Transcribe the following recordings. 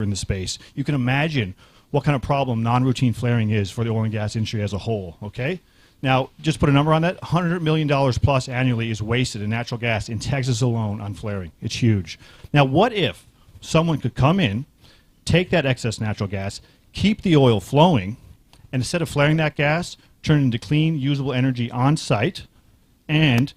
in the space. You can imagine what kind of problem non-routine flaring is for the oil and gas industry as a whole, okay? Now, just put a number on that, $100 million plus annually is wasted in natural gas in Texas alone on flaring. It's huge. Now, what if someone could come in, take that excess natural gas, keep the oil flowing, and instead of flaring that gas, turn it into clean, usable energy on site, and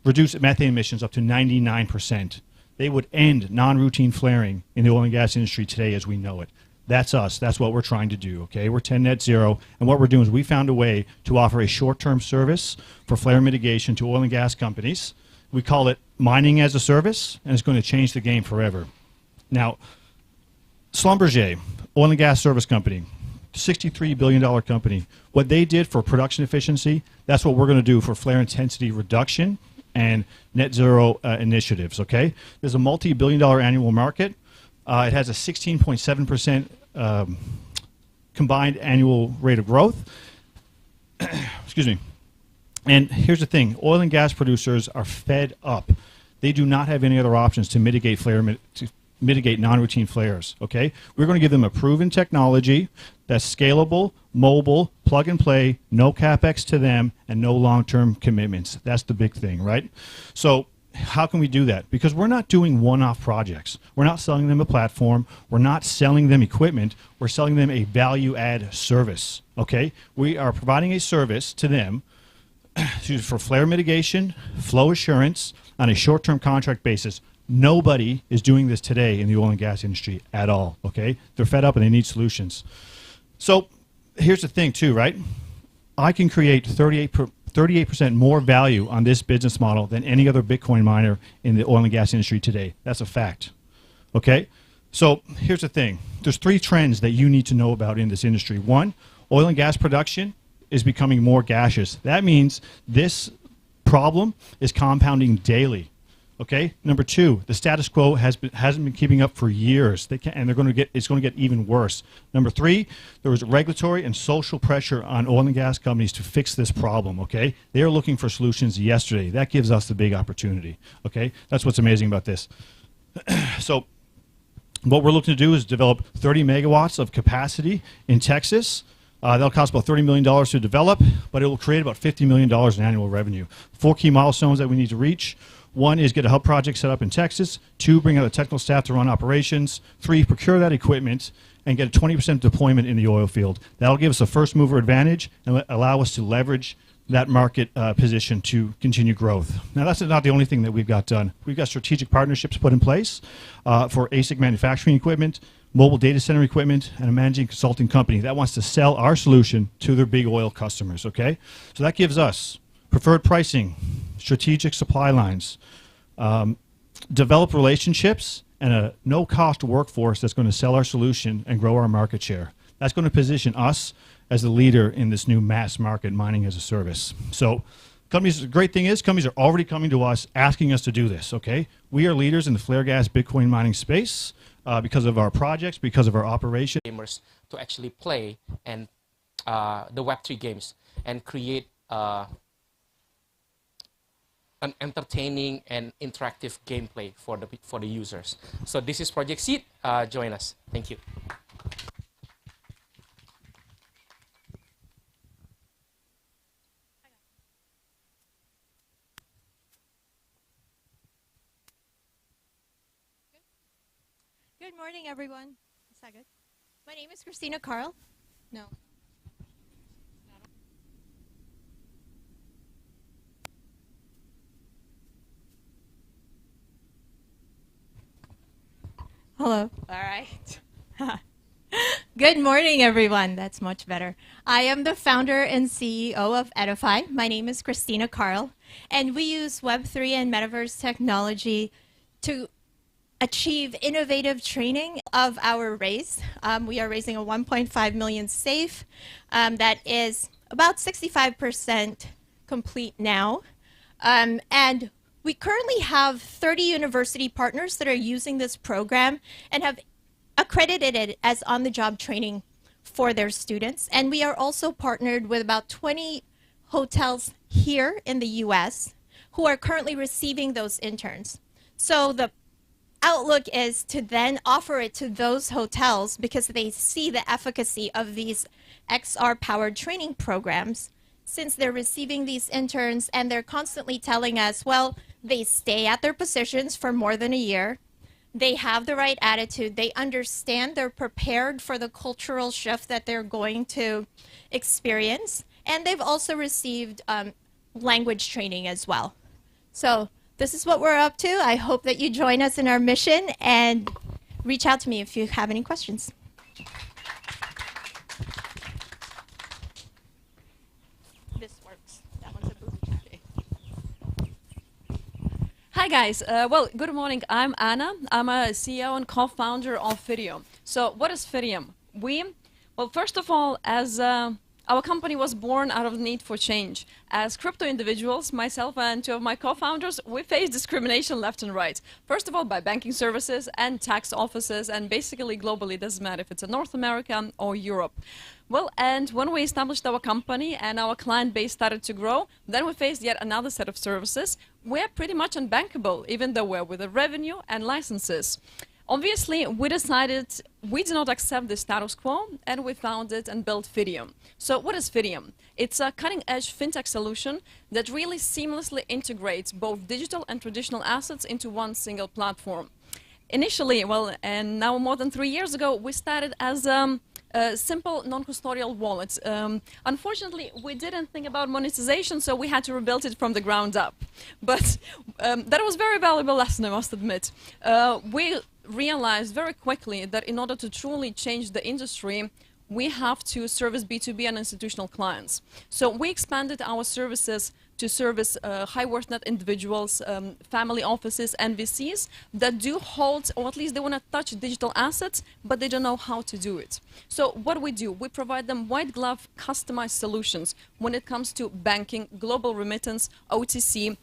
reduce methane emissions up to 99%. They would end non-routine flaring in the oil and gas industry today as we know it. That's us. That's what we're trying to do, okay? We're 10 net zero, and what we're doing is we found a way to offer a short-term service for flare mitigation to oil and gas companies. We call it mining as a service, and it's going to change the game forever. Now, Schlumberger, oil and gas service company, $63 billion company. What they did for production efficiency, that's what we're going to do for flare intensity reduction and net zero initiatives, okay? There's a multi-billion-dollar annual market. It has a 16.7% combined annual rate of growth. Excuse me. And here's the thing. Oil and gas producers are fed up. They do not have any other options to mitigate mitigate non-routine flares, okay? We're going to give them a proven technology that's scalable, mobile, plug and play, no CapEx to them, and no long-term commitments. That's the big thing, right? So how can we do that? Because we're not doing one-off projects. We're not selling them a platform. We're not selling them equipment. We're selling them a value-add service, okay? We are providing a service to them for flare mitigation, flow assurance on a short-term contract basis. Nobody is doing this today in the oil and gas industry at all, okay? They're fed up and they need solutions. So here's the thing too, right? I can create 38% more value on this business model than any other Bitcoin miner in the oil and gas industry today. That's a fact, okay? So here's the thing. There's 3 trends that you need to know about in this industry. 1, oil and gas production is becoming more gaseous. That means this problem is compounding daily. Okay. Number 2, the status quo hasn't been keeping up for years. It's going to get even worse. Number 3, there was regulatory and social pressure on oil and gas companies to fix this problem. Okay. They are looking for solutions yesterday. That gives us the big opportunity. Okay. That's what's amazing about this. So, what we're looking to do is develop 30 megawatts of capacity in Texas. That'll cost about $30 million to develop, but it will create about $50 million in annual revenue. 4 key milestones that we need to reach. 1 is get a hub project set up in Texas. 2, bring out the technical staff to run operations. 3, procure that equipment and get a 20% deployment in the oil field. That'll give us a first mover advantage and allow us to leverage that market position to continue growth. Now, that's not the only thing that we've got done. We've got strategic partnerships put in place for ASIC manufacturing equipment, mobile data center equipment, and a managing consulting company that wants to sell our solution to their big oil customers, okay? So that gives us preferred pricing, strategic supply lines, develop relationships, and a no-cost workforce that's going to sell our solution and grow our market share. That's going to position us as the leader in this new mass market mining as a service. So companies, the great thing is companies are already coming to us asking us to do this, okay? We are leaders in the flare gas Bitcoin mining space because of our projects, because of our operation. Gamers to actually play and the Web3 games and create an entertaining and interactive gameplay for the users. So this is Project Seed. Join us. Thank you. Good morning, everyone. Is that good? My name is Christina Carl. No. Hello. All right. Good morning, everyone. That's much better. I am the founder and CEO of Edify. My name is Christina Carl, and we use Web3 and Metaverse technology to achieve innovative training of our raise. We are raising a 1.5 million safe that is about 65% complete now. And we currently have 30 university partners that are using this program and have accredited it as on-the-job training for their students. And we are also partnered with about 20 hotels here in the US who are currently receiving those interns. So the outlook is to then offer it to those hotels because they see the efficacy of these XR-powered training programs. Since they're receiving these interns and they're constantly telling us, well, they stay at their positions for more than a year, they have the right attitude, they understand, they're prepared for the cultural shift that they're going to experience, and they've also received language training as well. So this is what we're up to. I hope that you join us in our mission, and reach out to me if you have any questions. This works. That one's a booby. Hi guys, well, good morning. I'm Anna. I'm a CEO and co-founder of Fidium. So what is Fidium? Well, first of all, as our company was born out of the need for change. As crypto individuals, myself and two of my co-founders, we face discrimination left and right. First of all, by banking services and tax offices, and basically globally, it doesn't matter if it's in North America or Europe. Well, and when we established our company and our client base started to grow, then we faced yet another set of services. We're pretty much unbankable, even though we're with a revenue and licenses. Obviously, we decided we do not accept the status quo, and we founded and built Fidium. So what is Fidium? It's a cutting-edge fintech solution that really seamlessly integrates both digital and traditional assets into one single platform. Initially, well, and now more than 3 years ago, we started as simple non-custodial wallets. Unfortunately, we didn't think about monetization, so we had to rebuild it from the ground up. But that was a very valuable lesson, I must admit. We realized very quickly that in order to truly change the industry, we have to service B2B and institutional clients. So we expanded our services to service high worth net individuals, family offices, and VCs that do hold, or at least they want to touch digital assets, but they don't know how to do it. So what we do, we provide them white glove customized solutions when it comes to banking, global remittance, OTC,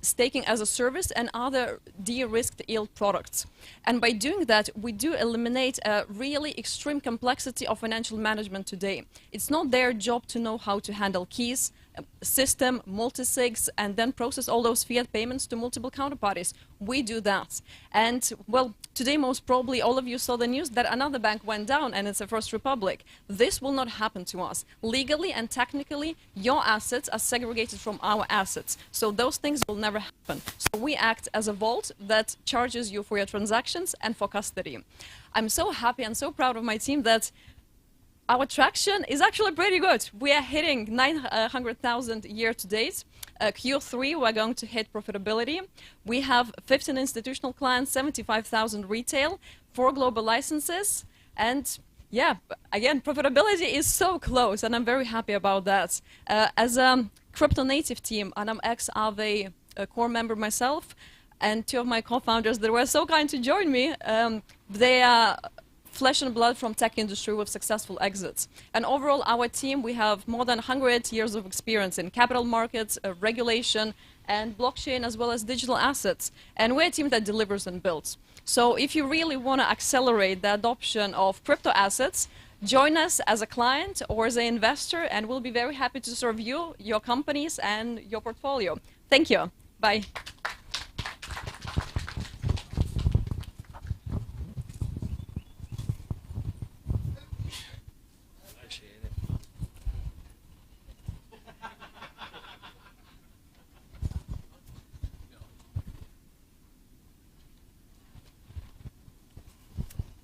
staking as a service, and other de-risked yield products. And by doing that, we do eliminate a really extreme complexity of financial management today. It's not their job to know how to handle keys, system, multi-sigs, and then process all those fiat payments to multiple counterparties. We do that. And, well, today most probably all of you saw the news that another bank went down, and it's a First Republic. This will not happen to us. Legally and technically, your assets are segregated from our assets. So those things will never happen. So we act as a vault that charges you for your transactions and for custody. I'm so happy and so proud of my team that our traction is actually pretty good. We are hitting 900,000 year to date. Q3, we're going to hit profitability. We have 15 institutional clients, 75,000 retail, 4 global licenses. And yeah, again, profitability is so close, and I'm very happy about that. As a crypto native team, and I'm ex-Aave core member myself, and two of my co-founders that were so kind to join me, they are flesh and blood from tech industry with successful exits. And overall, our team, we have more than 100 years of experience in capital markets, regulation, and blockchain, as well as digital assets. And we're a team that delivers and builds. So if you really want to accelerate the adoption of crypto assets, join us as a client or as an investor, and we'll be very happy to serve you, your companies, and your portfolio. Thank you. Bye.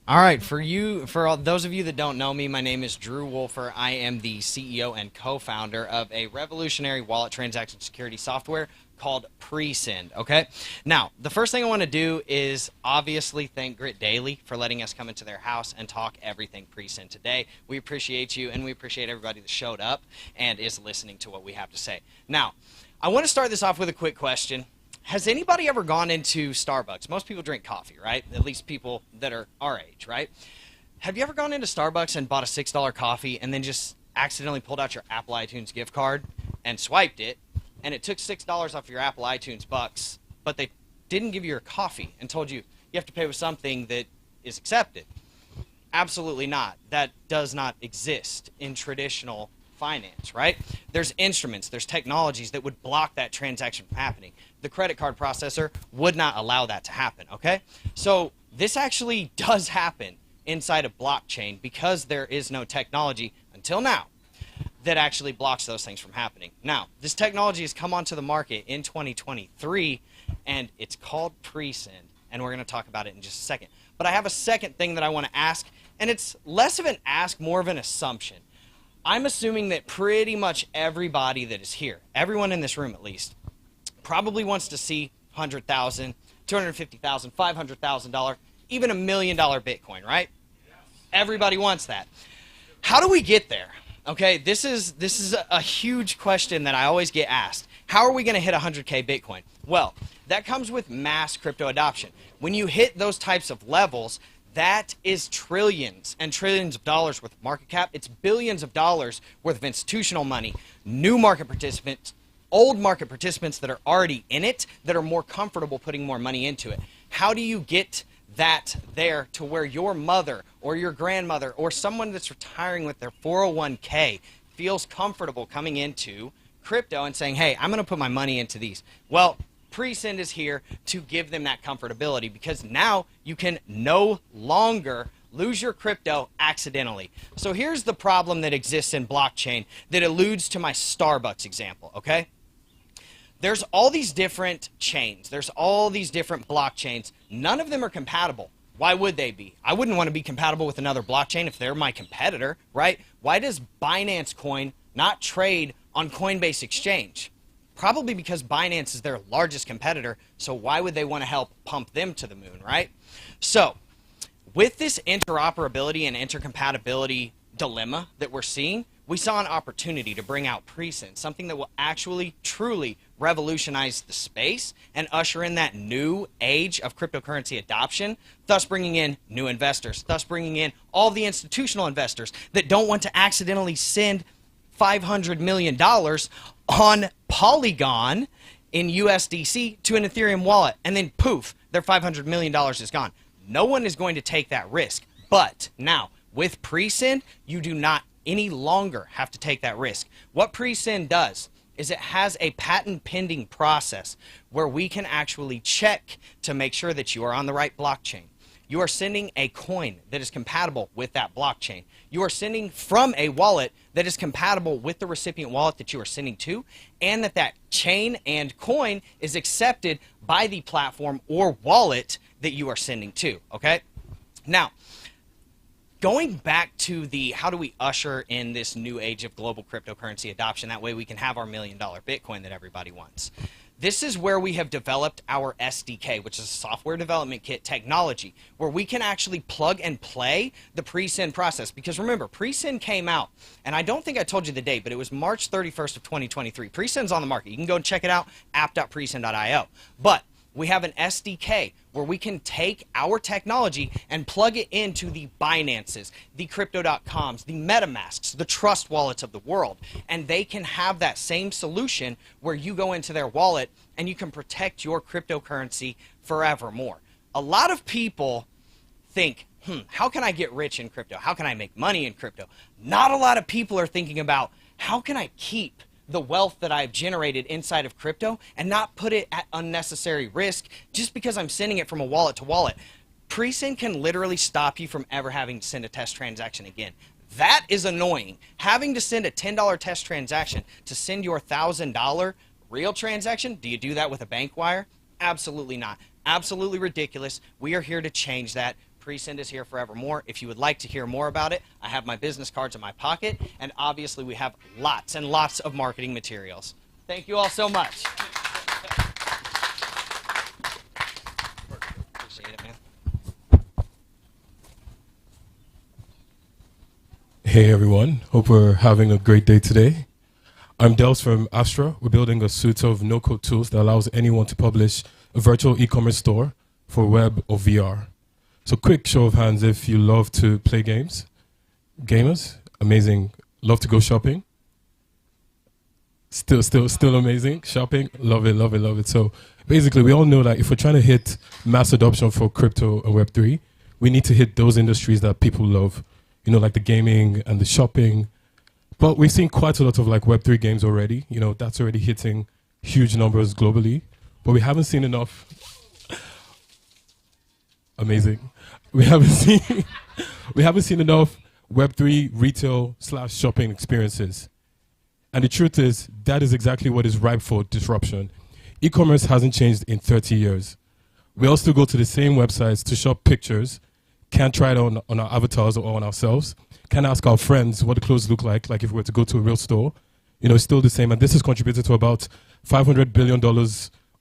All right, for those of you that don't know me, my name is Drew Wolfer. I am the CEO and co-founder of a revolutionary wallet transaction security software called Presend, okay? Now, the first thing I want to do is obviously thank Grit Daily for letting us come into their house and talk everything Presend today. We appreciate you, and we appreciate everybody that showed up and is listening to what we have to say. Now, I want to start this off with a quick question. Has anybody ever gone into Starbucks? Most people drink coffee, right? At least people that are our age, right? Have you ever gone into Starbucks and bought a $6 coffee and then just accidentally pulled out your Apple iTunes gift card and swiped it, and it took $6 off your Apple iTunes bucks, but they didn't give you your coffee and told you you have to pay with something that is accepted? Absolutely not. That does not exist in traditional finance, right? There's instruments, there's technologies that would block that transaction from happening. The credit card processor would not allow that to happen, okay? So this actually does happen inside of blockchain because there is no technology until now that actually blocks those things from happening. Now, this technology has come onto the market in 2023, and it's called pre-send, and we're going to talk about it in just a second. But I have a second thing that I want to ask, and it's less of an ask, more of an assumption. I'm assuming that pretty much everybody that is here, everyone in this room at least, probably wants to see $100,000, $250,000, $500,000, even $1 million Bitcoin, right? Everybody wants that. How do we get there? Okay, this is a huge question that I always get asked. How are we going to hit 100K Bitcoin? Well, that comes with mass crypto adoption. When you hit those types of levels, that is trillions and trillions of dollars worth of market cap. It's billions of dollars worth of institutional money, new market participants, old market participants that are already in it, that are more comfortable putting more money into it. How do you get that there to where your mother or your grandmother or someone that's retiring with their 401k feels comfortable coming into crypto and saying, hey, I'm going to put my money into these? Well, pre-send is here to give them that comfortability, because now you can no longer lose your crypto accidentally. So here's the problem that exists in blockchain that alludes to my Starbucks example, okay? There's all these different chains. There's all these different blockchains. None of them are compatible. Why would they be? I wouldn't want to be compatible with another blockchain if they're my competitor, right? Why does Binance Coin not trade on Coinbase Exchange? Probably because Binance is their largest competitor, so why would they want to help pump them to the moon, right? So, with this interoperability and intercompatibility dilemma that we're seeing, we saw an opportunity to bring out pre-send, something that will actually truly revolutionize the space and usher in that new age of cryptocurrency adoption, thus bringing in new investors, thus bringing in all the institutional investors that don't want to accidentally send $500 million on Polygon in USDC to an Ethereum wallet, and then poof, their $500 million is gone. No one is going to take that risk. But now, with pre-send, you do not any longer have to take that risk. What pre-send does is it has a patent pending process where we can actually check to make sure that you are on the right blockchain. You are sending a coin that is compatible with that blockchain. You are sending from a wallet that is compatible with the recipient wallet that you are sending to, and that chain and coin is accepted by the platform or wallet that you are sending to, okay? Now, going back to the how do we usher in this new age of global cryptocurrency adoption, that way we can have our $1 million Bitcoin that everybody wants. This is where we have developed our SDK, which is a software development kit technology, where we can actually plug and play the pre-send process. Because remember, pre-send came out, and I don't think I told you the date, but it was March 31st of 2023. Pre-send's on the market. You can go and check it out, app.presend.io. But we have an SDK where we can take our technology and plug it into the Binances, the Crypto.coms, the MetaMasks, the trust wallets of the world. And they can have that same solution where you go into their wallet and you can protect your cryptocurrency forevermore. A lot of people think, how can I get rich in crypto? How can I make money in crypto? Not a lot of people are thinking about, how can I keep the wealth that I've generated inside of crypto and not put it at unnecessary risk just because I'm sending it from a wallet to wallet. Pre-send can literally stop you from ever having to send a test transaction again. That is annoying. Having to send a $10 test transaction to send your $1,000 real transaction, do you do that with a bank wire? Absolutely not. Absolutely ridiculous. We are here to change that. Pre-send is here forevermore. If you would like to hear more about it, I have my business cards in my pocket, and obviously we have lots and lots of marketing materials. Thank you all so much. Appreciate it, man. Hey everyone, hope we're having a great day today. I'm Dels from Astra. We're building a suite of no-code tools that allows anyone to publish a virtual e-commerce store for web or VR. So quick show of hands if you love to play games. Gamers, amazing. Love to go shopping. Still amazing. Shopping, love it. So basically we all know that if we're trying to hit mass adoption for crypto and Web3, we need to hit those industries that people love. You know, like the gaming and the shopping. But we've seen quite a lot of like Web3 games already. You know, that's already hitting huge numbers globally. But we haven't seen enough. Amazing. We haven't seen we haven't seen enough Web3 retail/shopping experiences. And the truth is, that is exactly what is ripe for disruption. E-commerce hasn't changed in 30 years. We all still go to the same websites to shop pictures, can't try it on our avatars or on ourselves, can't ask our friends what the clothes look like if we were to go to a real store. You know, it's still the same. And this has contributed to about $500 billion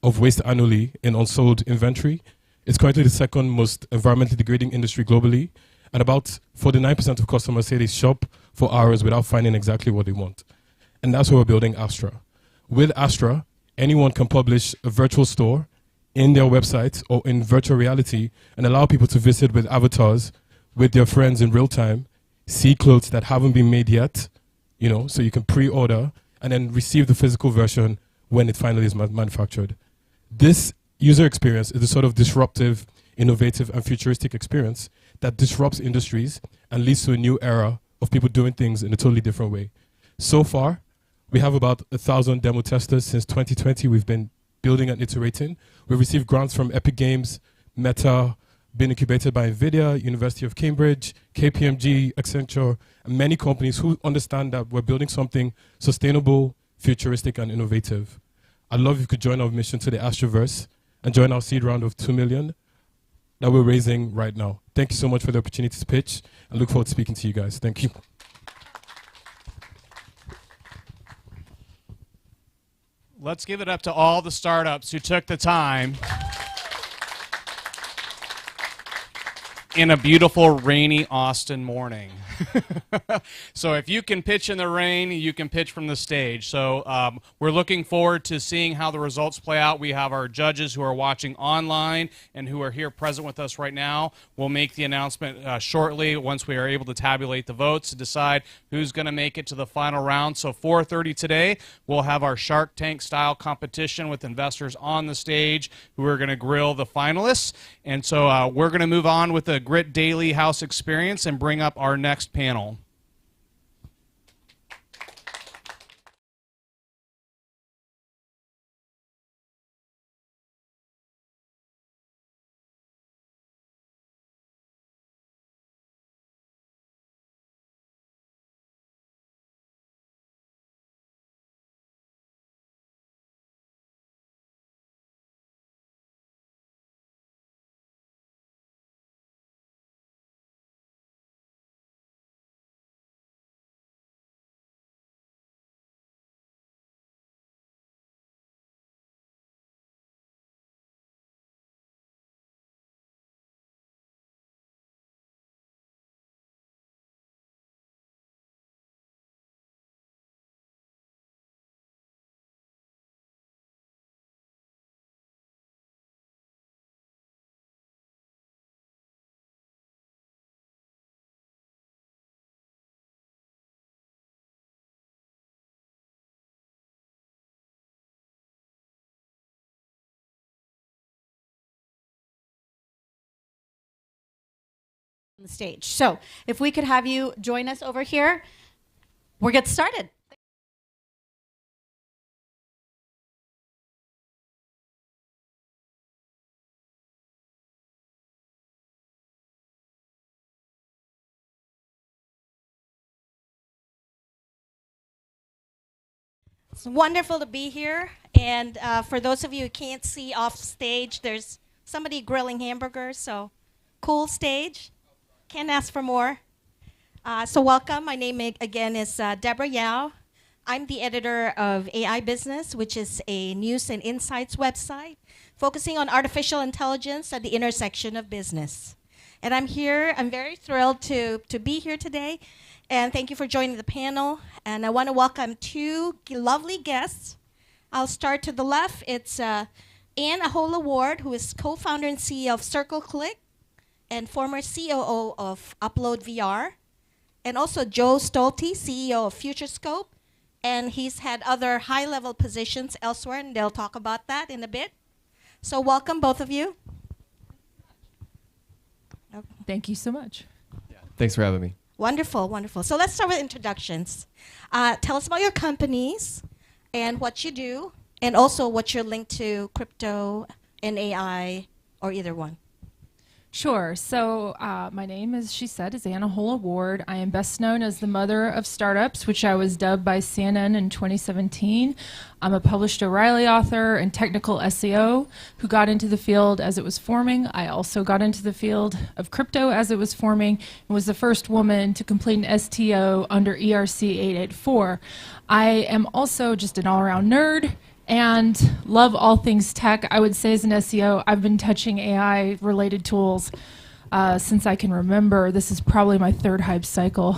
of waste annually in unsold inventory. It's currently the second most environmentally degrading industry globally. And about 49% of customers say they shop for hours without finding exactly what they want. And that's why we're building Astra. With Astra, anyone can publish a virtual store in their website or in virtual reality and allow people to visit with avatars with their friends in real time, see clothes that haven't been made yet, you know, so you can pre-order and then receive the physical version when it finally is manufactured. This user experience is a sort of disruptive, innovative, and futuristic experience that disrupts industries and leads to a new era of people doing things in a totally different way. So far, we have about 1,000 demo testers. Since 2020, we've been building and iterating. We've received grants from Epic Games, Meta, been incubated by NVIDIA, University of Cambridge, KPMG, Accenture, and many companies who understand that we're building something sustainable, futuristic, and innovative. I'd love if you could join our mission to the Astroverse and join our seed round of $2 million that we're raising right now. Thank you so much for the opportunity to pitch. I look forward to speaking to you guys. Thank you. Let's give it up to all the startups who took the time in a beautiful rainy Austin morning. So if you can pitch in the rain, you can pitch from the stage. So we're looking forward to seeing how the results play out. We have our judges who are watching online and who are here present with us right now. We'll make the announcement shortly once we are able to tabulate the votes to decide who's going to make it to the final round. So 4:30 today, we'll have our Shark Tank style competition with investors on the stage who are going to grill the finalists. And so we're going to move on with the Grit Daily House experience and bring up our next panel. On the stage. So if we could have you join us over here, we'll get started. It's wonderful to be here. And for those of you who can't see off stage, there's somebody grilling hamburgers, so cool stage. Can't ask for more. So welcome. My name again is Deborah Yao. I'm the editor of AI Business, which is a news and insights website focusing on artificial intelligence at the intersection of business. And I'm here, I'm very thrilled to be here today. And thank you for joining the panel. And I want to welcome two lovely guests. I'll start to the left. It's Anne Ahola Ward, who is co-founder and CEO of CircleClick and former COO of Upload VR. And also Joe Stolte, CEO of FutureScope. And he's had other high-level positions elsewhere, and they'll talk about that in a bit. So welcome, both of you. Thank you so much. Thanks for having me. Wonderful, wonderful. So let's start with introductions. Tell us about your companies and what you do, and also what's your link to crypto and AI, or either one. Sure. So my name, as she said, is Anna Hola Ward. I am best known as the mother of startups, which I was dubbed by CNN in 2017. I'm a published O'Reilly author and technical SEO who got into the field as it was forming. I also got into the field of crypto as it was forming and was the first woman to complete an STO under ERC 884. I am also just an all-around nerd and love all things tech. I would say as an SEO, I've been touching AI-related tools since I can remember. This is probably my third hype cycle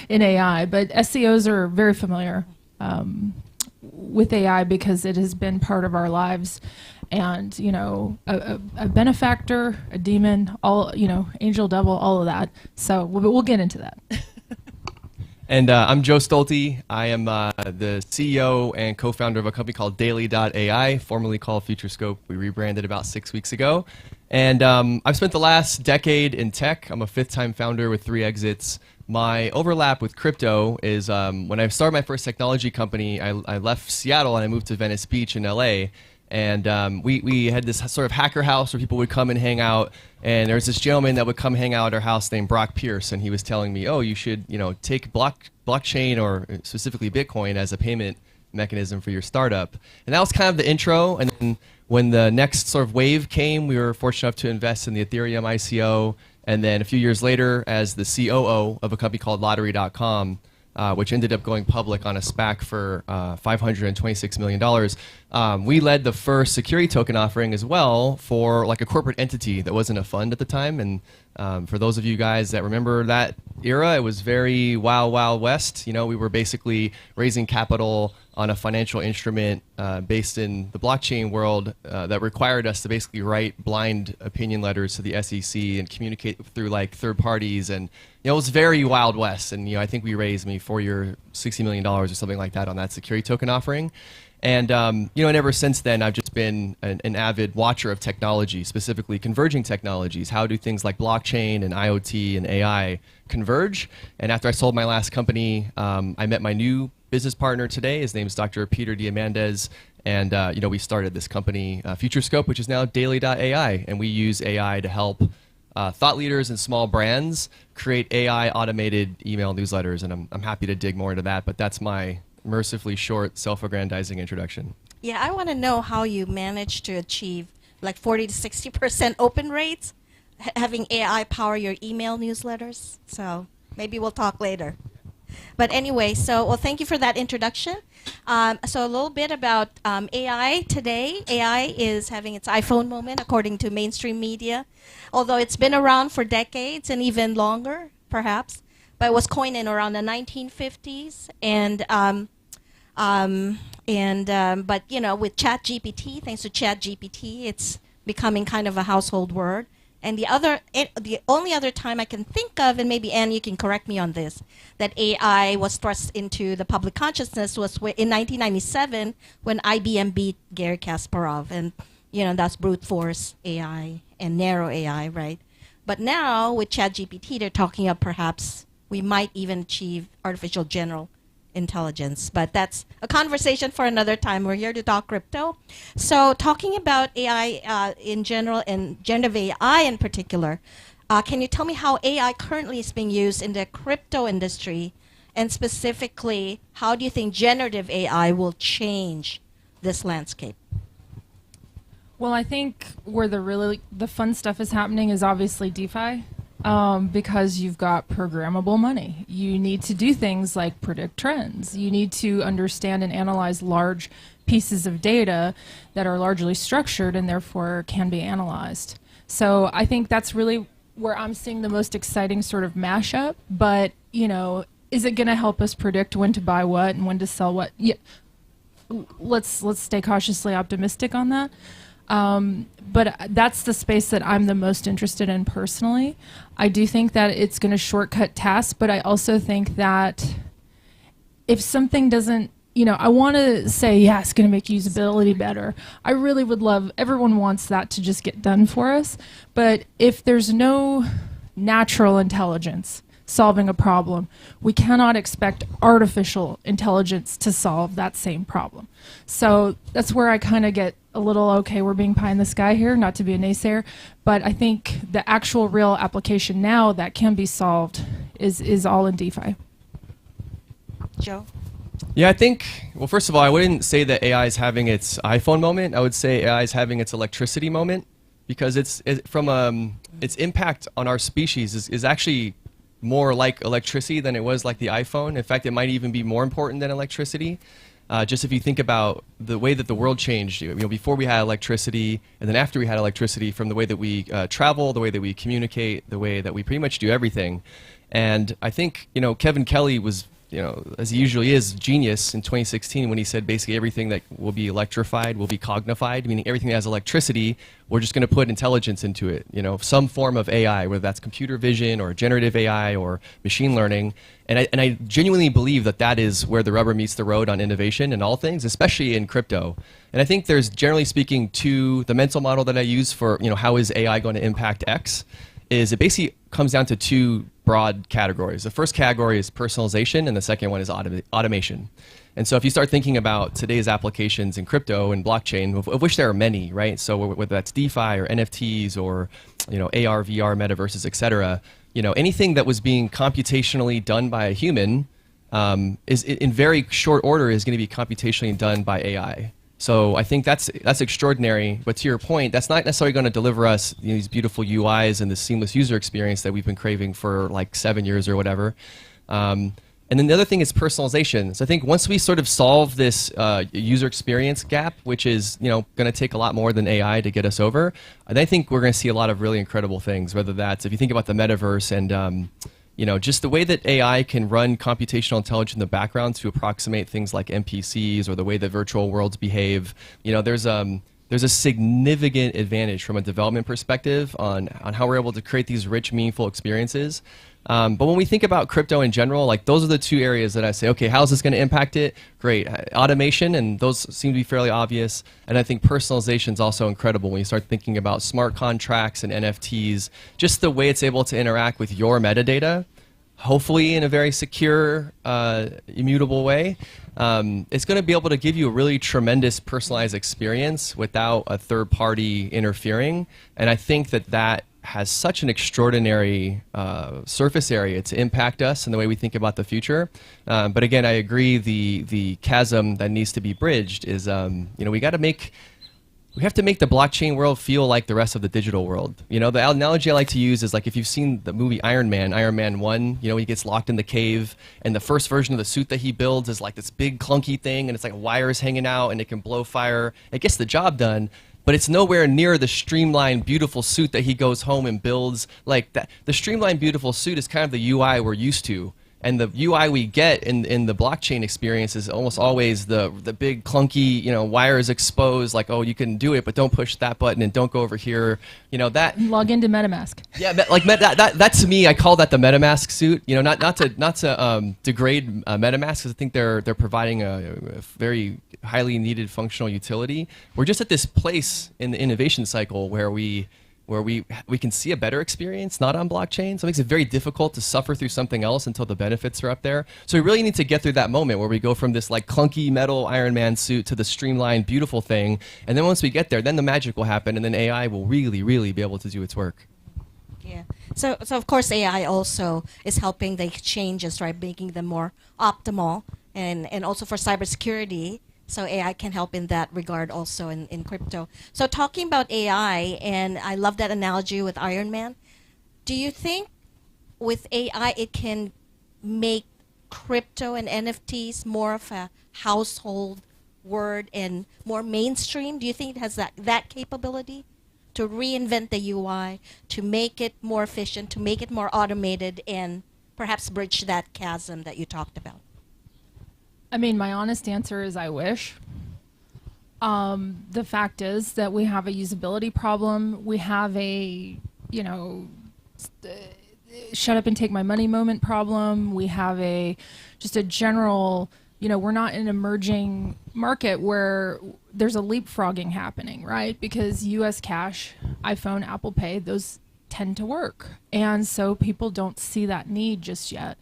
in AI, but SEOs are very familiar with AI because it has been part of our lives. And, you know, a benefactor, a demon, all, you know, angel, devil, all of that. So we'll get into that. And I'm Joe Stolte. I am the CEO and co-founder of a company called Daily.ai, formerly called Futurescope. We rebranded about 6 weeks ago. And I've spent the last decade in tech. I'm a fifth-time founder with 3 exits. My overlap with crypto is when I started my first technology company, I left Seattle and I moved to Venice Beach in LA. And we had this sort of hacker house where people would come and hang out. And there was this gentleman that would come hang out at our house named Brock Pierce. And he was telling me, oh, you should, you know, take blockchain or specifically Bitcoin as a payment mechanism for your startup. And that was kind of the intro. And then when the next sort of wave came, we were fortunate enough to invest in the Ethereum ICO. And then a few years later, as the COO of a company called Lottery.com, which ended up going public on a SPAC for $526 million. We led the first security token offering as well for like a corporate entity that wasn't a fund at the time. And for those of you guys that remember that era, it was very wild, wild west. You know, we were basically raising capital on a financial instrument based in the blockchain world that required us to basically write blind opinion letters to the SEC and communicate through like third parties. And you know, it was very wild west. And you know, I think we raised maybe $60 million or something like that on that security token offering. And you know, and ever since then, I've just been an avid watcher of technology, specifically converging technologies. How do things like blockchain and IoT and AI converge? And after I sold my last company, I met my new business partner today. His name is Dr. Peter Diamandez. And you know, we started this company, Futurescope, which is now Daily.ai. And we use AI to help thought leaders and small brands create AI automated email newsletters. And I'm happy to dig more into that, but that's my mercifully short, self-aggrandizing introduction. Yeah, I want to know how you managed to achieve like 40 to 60% open rates, having AI power your email newsletters. So maybe we'll talk later. But anyway, so well, thank you for that introduction. So a little bit about AI today. AI is having its iPhone moment, according to mainstream media, although it's been around for decades and even longer, perhaps. But it was coined in around the 1950s, but you know, with ChatGPT, thanks to ChatGPT, it's becoming kind of a household word. And the only other time I can think of, and maybe Anne, you can correct me on this, that AI was thrust into the public consciousness was in 1997 when IBM beat Garry Kasparov, and you know, that's brute force AI and narrow AI, right? But now with ChatGPT, they're talking of perhaps we might even achieve artificial general intelligence. But that's a conversation for another time. We're here to talk crypto. So talking about AI in general and generative AI in particular, can you tell me how AI currently is being used in the crypto industry? And specifically, how do you think generative AI will change this landscape? Well, I think where the fun stuff is happening is obviously DeFi. Because you've got programmable money. You need to do things like predict trends. You need to understand and analyze large pieces of data that are largely structured and therefore can be analyzed. So I think that's really where I'm seeing the most exciting sort of mashup. But, you know, is it going to help us predict when to buy what and when to sell what? Yeah. Let's stay cautiously optimistic on that. But that's the space that I'm the most interested in personally. I do think that it's going to shortcut tasks, but I also think that if something doesn't, you know, I want to say, yeah, it's going to make usability better. I really would love, everyone wants that to just get done for us. But if there's no natural intelligence, solving a problem. We cannot expect artificial intelligence to solve that same problem. So that's where I kind of get a little, okay, we're being pie in the sky here, not to be a naysayer, but I think the actual real application now that can be solved is all in DeFi. Joe? Yeah, I think, well, first of all, I wouldn't say that AI is having its iPhone moment. I would say AI is having its electricity moment, because its impact on our species is actually more like electricity than it was like the iPhone. In fact, it might even be more important than electricity. Just if you think about the way that the world changed, before we had electricity, and then after we had electricity, from the way that we travel, the way that we communicate, the way that we pretty much do everything. And I think, Kevin Kelly was, as he usually is, genius in 2016 when he said basically everything that will be electrified will be cognified, meaning everything that has electricity, we're just going to put intelligence into it, some form of AI, whether that's computer vision or generative AI or machine learning. And I genuinely believe that that is where the rubber meets the road on innovation in all things, especially in crypto. And I think there's, generally speaking, the mental model that I use for, how is AI going to impact X, is it basically comes down to two broad categories. The first category is personalization, and the second one is automation. And so if you start thinking about today's applications in crypto and blockchain, of which there are many, right? So whether that's DeFi or NFTs or AR, VR, metaverses, et cetera, anything that was being computationally done by a human is in very short order is going to be computationally done by AI. So I think that's extraordinary. But to your point, that's not necessarily going to deliver us these beautiful UIs and this seamless user experience that we've been craving for like 7 years or whatever. And then the other thing is personalization. So I think once we sort of solve this user experience gap, which is going to take a lot more than AI to get us over, I think we're going to see a lot of really incredible things. Whether that's, if you think about the metaverse and just the way that AI can run computational intelligence in the background to approximate things like NPCs or the way that virtual worlds behave, there's a significant advantage from a development perspective on how we're able to create these rich, meaningful experiences. But when we think about crypto in general, like those are the two areas that I say, okay, how is this going to impact it? Great. Automation, and those seem to be fairly obvious. And I think personalization is also incredible when you start thinking about smart contracts and NFTs, just the way it's able to interact with your metadata, hopefully in a very secure, immutable way. It's going to be able to give you a really tremendous personalized experience without a third party interfering. And I think that has such an extraordinary surface area to impact us and the way we think about the future. But again, I agree the chasm that needs to be bridged is, we have to make the blockchain world feel like the rest of the digital world. The analogy I like to use is like if you've seen the movie Iron Man 1, he gets locked in the cave and the first version of the suit that he builds is like this big clunky thing and it's like wires hanging out and it can blow fire. It gets the job done, but it's nowhere near the streamlined, beautiful suit that he goes home and builds. Like that, the streamlined, beautiful suit is kind of the UI we're used to. And the UI we get in the blockchain experience is almost always the big clunky, wires exposed, like, oh, you can do it, but don't push that button and don't go over here. That log into MetaMask. Yeah, that to me, I call that the MetaMask suit. Not to degrade MetaMask, because I think they're providing a very highly needed functional utility. We're just at this place in the innovation cycle where we can see a better experience, not on blockchain. So it makes it very difficult to suffer through something else until the benefits are up there. So we really need to get through that moment where we go from this like clunky metal Iron Man suit to the streamlined, beautiful thing. And then once we get there, then the magic will happen, and then AI will really, really be able to do its work. Yeah. So of course AI also is helping the exchanges, right, making them more optimal, and also for cybersecurity. So AI can help in that regard also in crypto. So talking about AI, and I love that analogy with Iron Man, do you think with AI it can make crypto and NFTs more of a household word and more mainstream? Do you think it has that capability to reinvent the UI, to make it more efficient, to make it more automated, and perhaps bridge that chasm that you talked about? I mean, my honest answer is I wish. The fact is that we have a usability problem. We have a, shut up and take my money moment problem. We have just a general, we're not in an emerging market where there's a leapfrogging happening, right? Because US cash, iPhone, Apple Pay, those tend to work. And so people don't see that need just yet.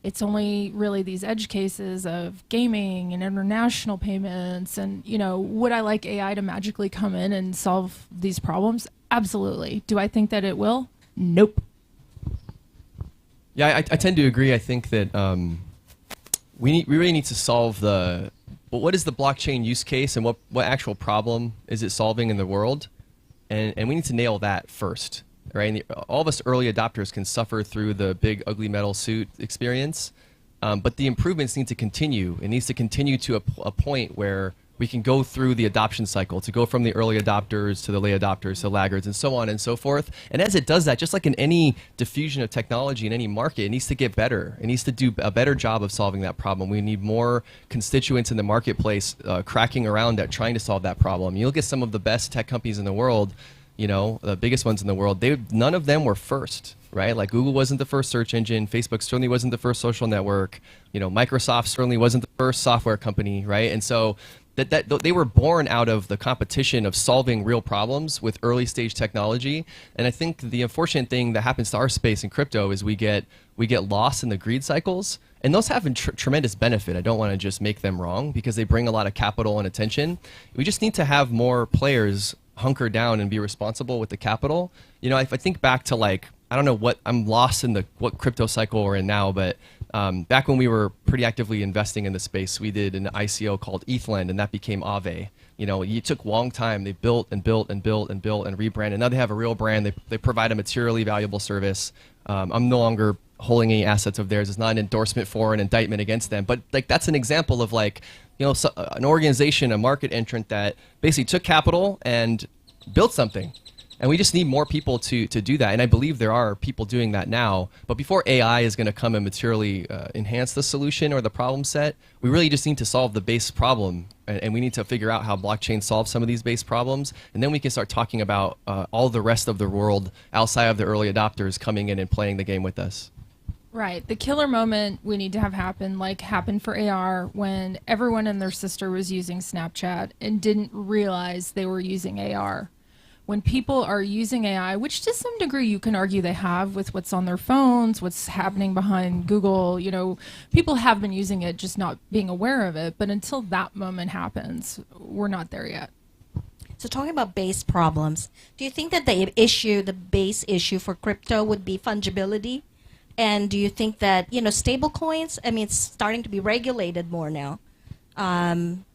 It's only really these edge cases of gaming and international payments. And, you know, would I like AI to magically come in and solve these problems? Absolutely. Do I think that it will? Nope. Yeah, I tend to agree. I think that we really need to solve what is the blockchain use case and what actual problem is it solving in the world? And we need to nail that first. Right? And all of us early adopters can suffer through the big ugly metal suit experience, but the improvements need to continue. It needs to continue to a point where we can go through the adoption cycle, to go from the early adopters to the late adopters to laggards and so on and so forth. And as it does that, just like in any diffusion of technology in any market, it needs to get better. It needs to do a better job of solving that problem. We need more constituents in the marketplace cracking around at trying to solve that problem. You look at some of the best tech companies in the world, you know, the biggest ones in the world, none of them were first, right? Like Google wasn't the first search engine, Facebook certainly wasn't the first social network, you know, Microsoft certainly wasn't the first software company, right? And so that they were born out of the competition of solving real problems with early stage technology. And I think the unfortunate thing that happens to our space in crypto is we get lost in the greed cycles. And those have tremendous benefit. I don't want to just make them wrong because they bring a lot of capital and attention. We just need to have more players hunker down and be responsible with the capital. You know, if I think back to like, I don't know I'm lost in what crypto cycle we're in now, but back when we were pretty actively investing in the space, we did an ICO called ETHLend, and that became Aave. You know, it took a long time. They built and built and built and built and rebranded. Now they have a real brand. They provide a materially valuable service. I'm no longer holding any assets of theirs. It's not an endorsement for an indictment against them, but like that's an example of like, you know, an organization, a market entrant that basically took capital and built something. And we just need more people to do that. And I believe there are people doing that now. But before AI is going to come and materially enhance the solution or the problem set, we really just need to solve the base problem. And we need to figure out how blockchain solves some of these base problems. And then we can start talking about all the rest of the world outside of the early adopters coming in and playing the game with us. Right. The killer moment we need to have happen, like happened for AR when everyone and their sister was using Snapchat and didn't realize they were using AR. When people are using AI, which to some degree you can argue they have with what's on their phones, what's happening behind Google, you know, people have been using it, just not being aware of it. But until that moment happens, we're not there yet. So talking about base problems, do you think that the base issue for crypto would be fungibility? And do you think that, you know, stable coins, I mean, it's starting to be regulated more now.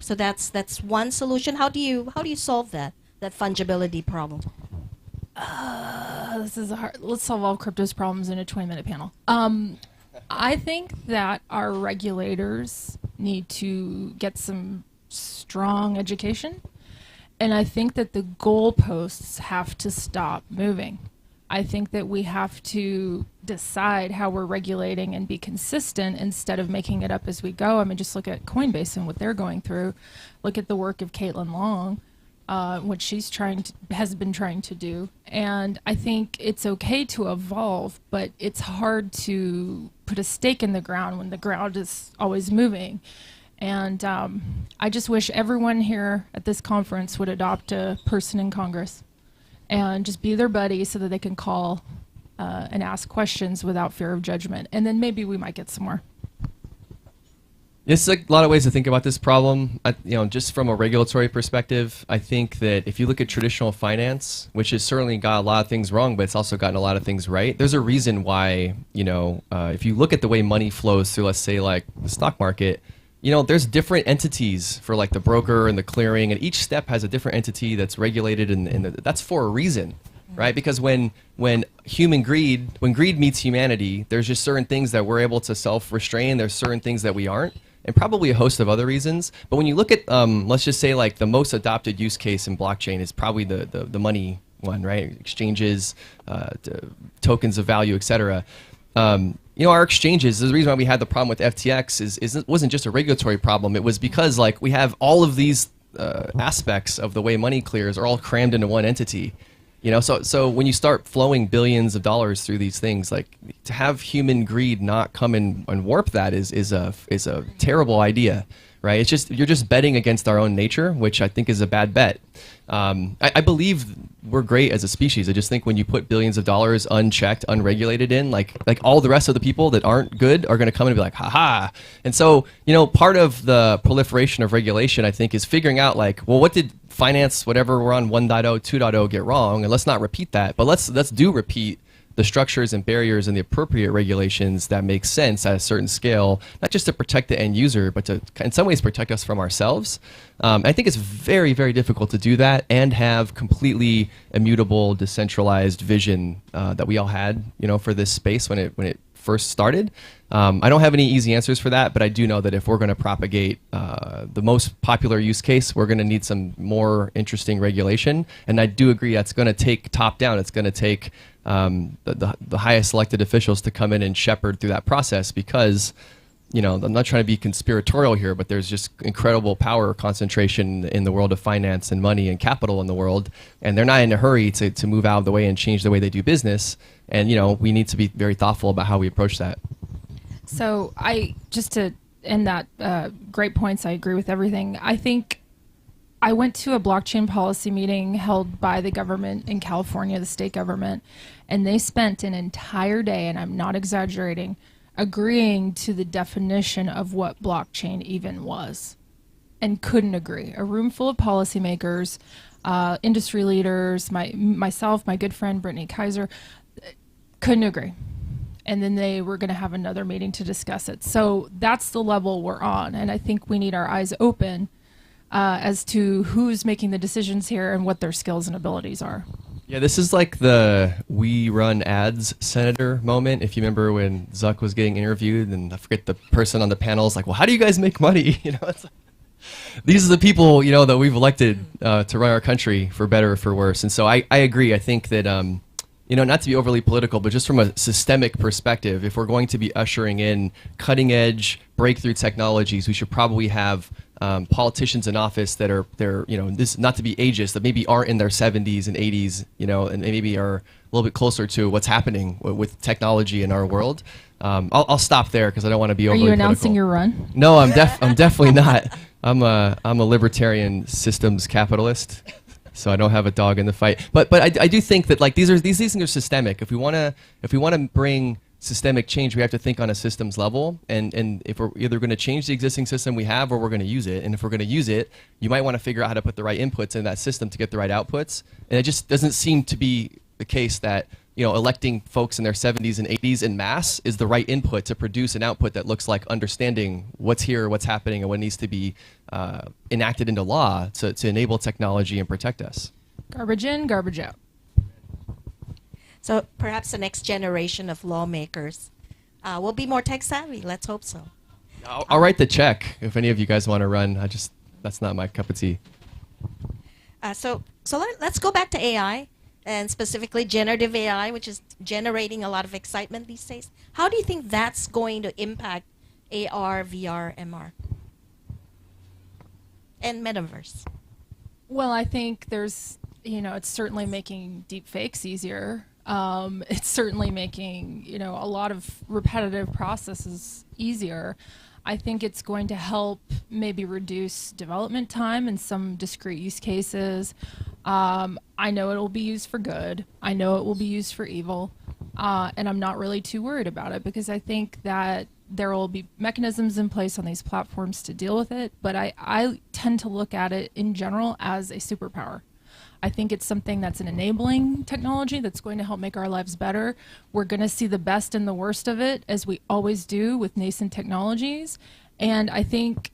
So that's one solution. How do you solve that fungibility problem? This is hard. Let's solve all crypto's problems in a 20-minute panel. I think that our regulators need to get some strong education. And I think that the goalposts have to stop moving. I think that we have to decide how we're regulating and be consistent instead of making it up as we go. I mean, just look at Coinbase and what they're going through. Look at the work of Caitlin Long, what she's has been trying to do. And I think it's okay to evolve, but it's hard to put a stake in the ground when the ground is always moving. And I just wish everyone here at this conference would adopt a person in Congress and just be their buddy so that they can call and ask questions without fear of judgment. And then maybe we might get some more. It's like a lot of ways to think about this problem. You know, just from a regulatory perspective, I think that if you look at traditional finance, which has certainly got a lot of things wrong, but it's also gotten a lot of things right, there's a reason why, you know, if you look at the way money flows through, let's say, like the stock market, you know, there's different entities for like the broker and the clearing, and each step has a different entity that's regulated, and that's for a reason, right? Because when greed meets humanity, there's just certain things that we're able to self-restrain. There's certain things that we aren't, and probably a host of other reasons. But when you look at, let's just say like the most adopted use case in blockchain is probably the money one, right? Exchanges, tokens of value, et cetera. You know, our exchanges, the reason why we had the problem with FTX wasn't just a regulatory problem. It was because like we have all of these aspects of the way money clears are all crammed into one entity. You know, so when you start flowing billions of dollars through these things, like to have human greed not come and warp that is a terrible idea, right? It's just, you're just betting against our own nature, which I think is a bad bet. I believe we're great as a species. I just think when you put billions of dollars unchecked, unregulated in, like all the rest of the people that aren't good are going to come in and be like, haha. And so, you know, part of the proliferation of regulation, I think, is figuring out like, well, what did finance, whatever we're on 1.0, 2.0 get wrong? And let's not repeat that, but let's do repeat the structures and barriers and the appropriate regulations that make sense at a certain scale, not just to protect the end user, but to, in some ways, protect us from ourselves. I think it's very, very difficult to do that and have completely immutable, decentralized vision that we all had, you know, for this space when it first started. I don't have any easy answers for that, but I do know that if we're going to propagate the most popular use case, we're going to need some more interesting regulation. And I do agree that's going to take top down. It's going to take the highest elected officials to come in and shepherd through that process because, you know, I'm not trying to be conspiratorial here, but there's just incredible power concentration in the world of finance and money and capital in the world. And they're not in a hurry to move out of the way and change the way they do business. And, you know, we need to be very thoughtful about how we approach that. So just to end that, great points, I agree with everything. I think I went to a blockchain policy meeting held by the government in California, the state government, and they spent an entire day, and I'm not exaggerating, agreeing to the definition of what blockchain even was, and couldn't agree. A room full of policymakers, industry leaders, myself, my good friend Brittany Kaiser, couldn't agree. And then they were going to have another meeting to discuss it. So that's the level we're on, and I think we need our eyes open as to who's making the decisions here and what their skills and abilities are. Yeah, this is like the we run ads senator moment. If you remember when Zuck was getting interviewed, and I forget the person on the panel is like, well, how do you guys make money? You know, it's like, these are the people, you know, that we've elected to run our country for better or for worse. And so I agree. I think that, you know, not to be overly political, but just from a systemic perspective, if we're going to be ushering in cutting edge breakthrough technologies, we should probably have politicians in office that are, you know, this not to be ageist, that maybe aren't in their 70s and 80s, you know, and maybe are a little bit closer to what's happening with technology in our world. I'll stop there because I don't want to be overly political. Are you announcing your run? No, I'm definitely not. I'm a libertarian systems capitalist, so I don't have a dog in the fight. But I do think that like these things are systemic. If we want to bring systemic change, we have to think on a systems level, and if we're either going to change the existing system we have or we're going to use it, and if we're going to use it, you might want to figure out how to put the right inputs in that system to get the right outputs. And it just doesn't seem to be the case that, you know, electing folks in their 70s and 80s in mass is the right input to produce an output that looks like understanding what's here, what's happening, and what needs to be enacted into law to enable technology and protect us. Garbage in, garbage out. So perhaps the next generation of lawmakers will be more tech savvy. Let's hope so. I'll write the check if any of you guys want to run. That's not my cup of tea. So let's go back to AI, and specifically generative AI, which is generating a lot of excitement these days. How do you think that's going to impact AR, VR, MR, and metaverse? Well, I think there's, you know, it's certainly making deep fakes easier. It's certainly making, you know, a lot of repetitive processes easier. I think it's going to help maybe reduce development time in some discrete use cases. I know it will be used for good. I know it will be used for evil. And I'm not really too worried about it because I think that there will be mechanisms in place on these platforms to deal with it. But I tend to look at it in general as a superpower. I think it's something that's an enabling technology that's going to help make our lives better. We're going to see the best and the worst of it, as we always do with nascent technologies. And I think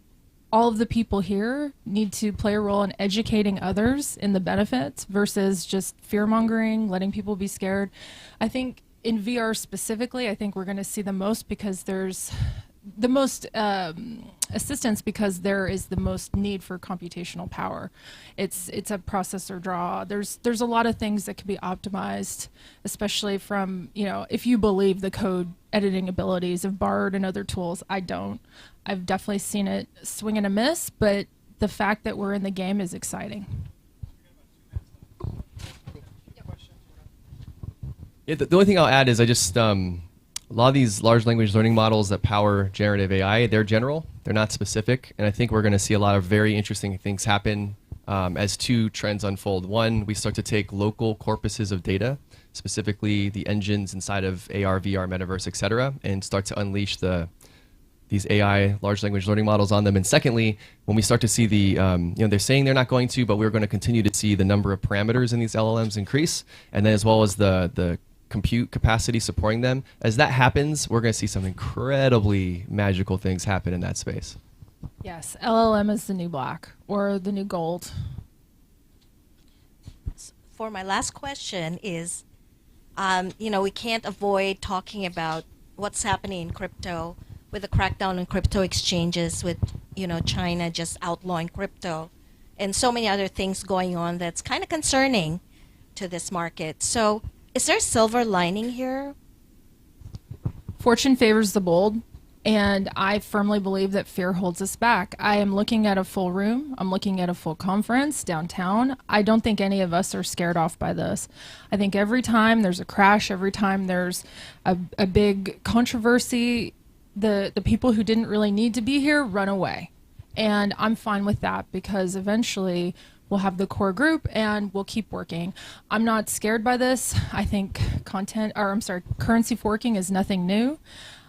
all of the people here need to play a role in educating others in the benefits versus just fear-mongering, letting people be scared. I think in VR specifically, I think we're going to see the most because there's the most assistance because there is the most need for computational power. It's a processor draw. There's a lot of things that can be optimized, especially from, you know, if you believe the code editing abilities of Bard and other tools. I don't. I've definitely seen it swing and a miss, but the fact that we're in the game is exciting. Yeah, the only thing I'll add is I just a lot of these large language learning models that power generative AI, they're general. They're not specific, and I think we're going to see a lot of very interesting things happen as two trends unfold. One, we start to take local corpuses of data, specifically the engines inside of AR, VR, metaverse, et cetera, and start to unleash these AI, large language learning models on them. And secondly, when we start to see the, they're saying they're not going to, but we're going to continue to see the number of parameters in these LLMs increase, and then as well as the compute capacity supporting them. As that happens, we're going to see some incredibly magical things happen in that space. Yes, LLM is the new black or the new gold. For my last question is, we can't avoid talking about what's happening in crypto with the crackdown on crypto exchanges, with China just outlawing crypto, and so many other things going on that's kind of concerning to this market. So is there a silver lining here? Fortune favors the bold, and I firmly believe that fear holds us back. I am looking at a full room. I'm looking at a full conference downtown. I don't think any of us are scared off by this. I think every time there's a crash, every time there's a big controversy, the people who didn't really need to be here run away. And I'm fine with that, because eventually we'll have the core group and we'll keep working. I'm not scared by this. I think currency forking is nothing new.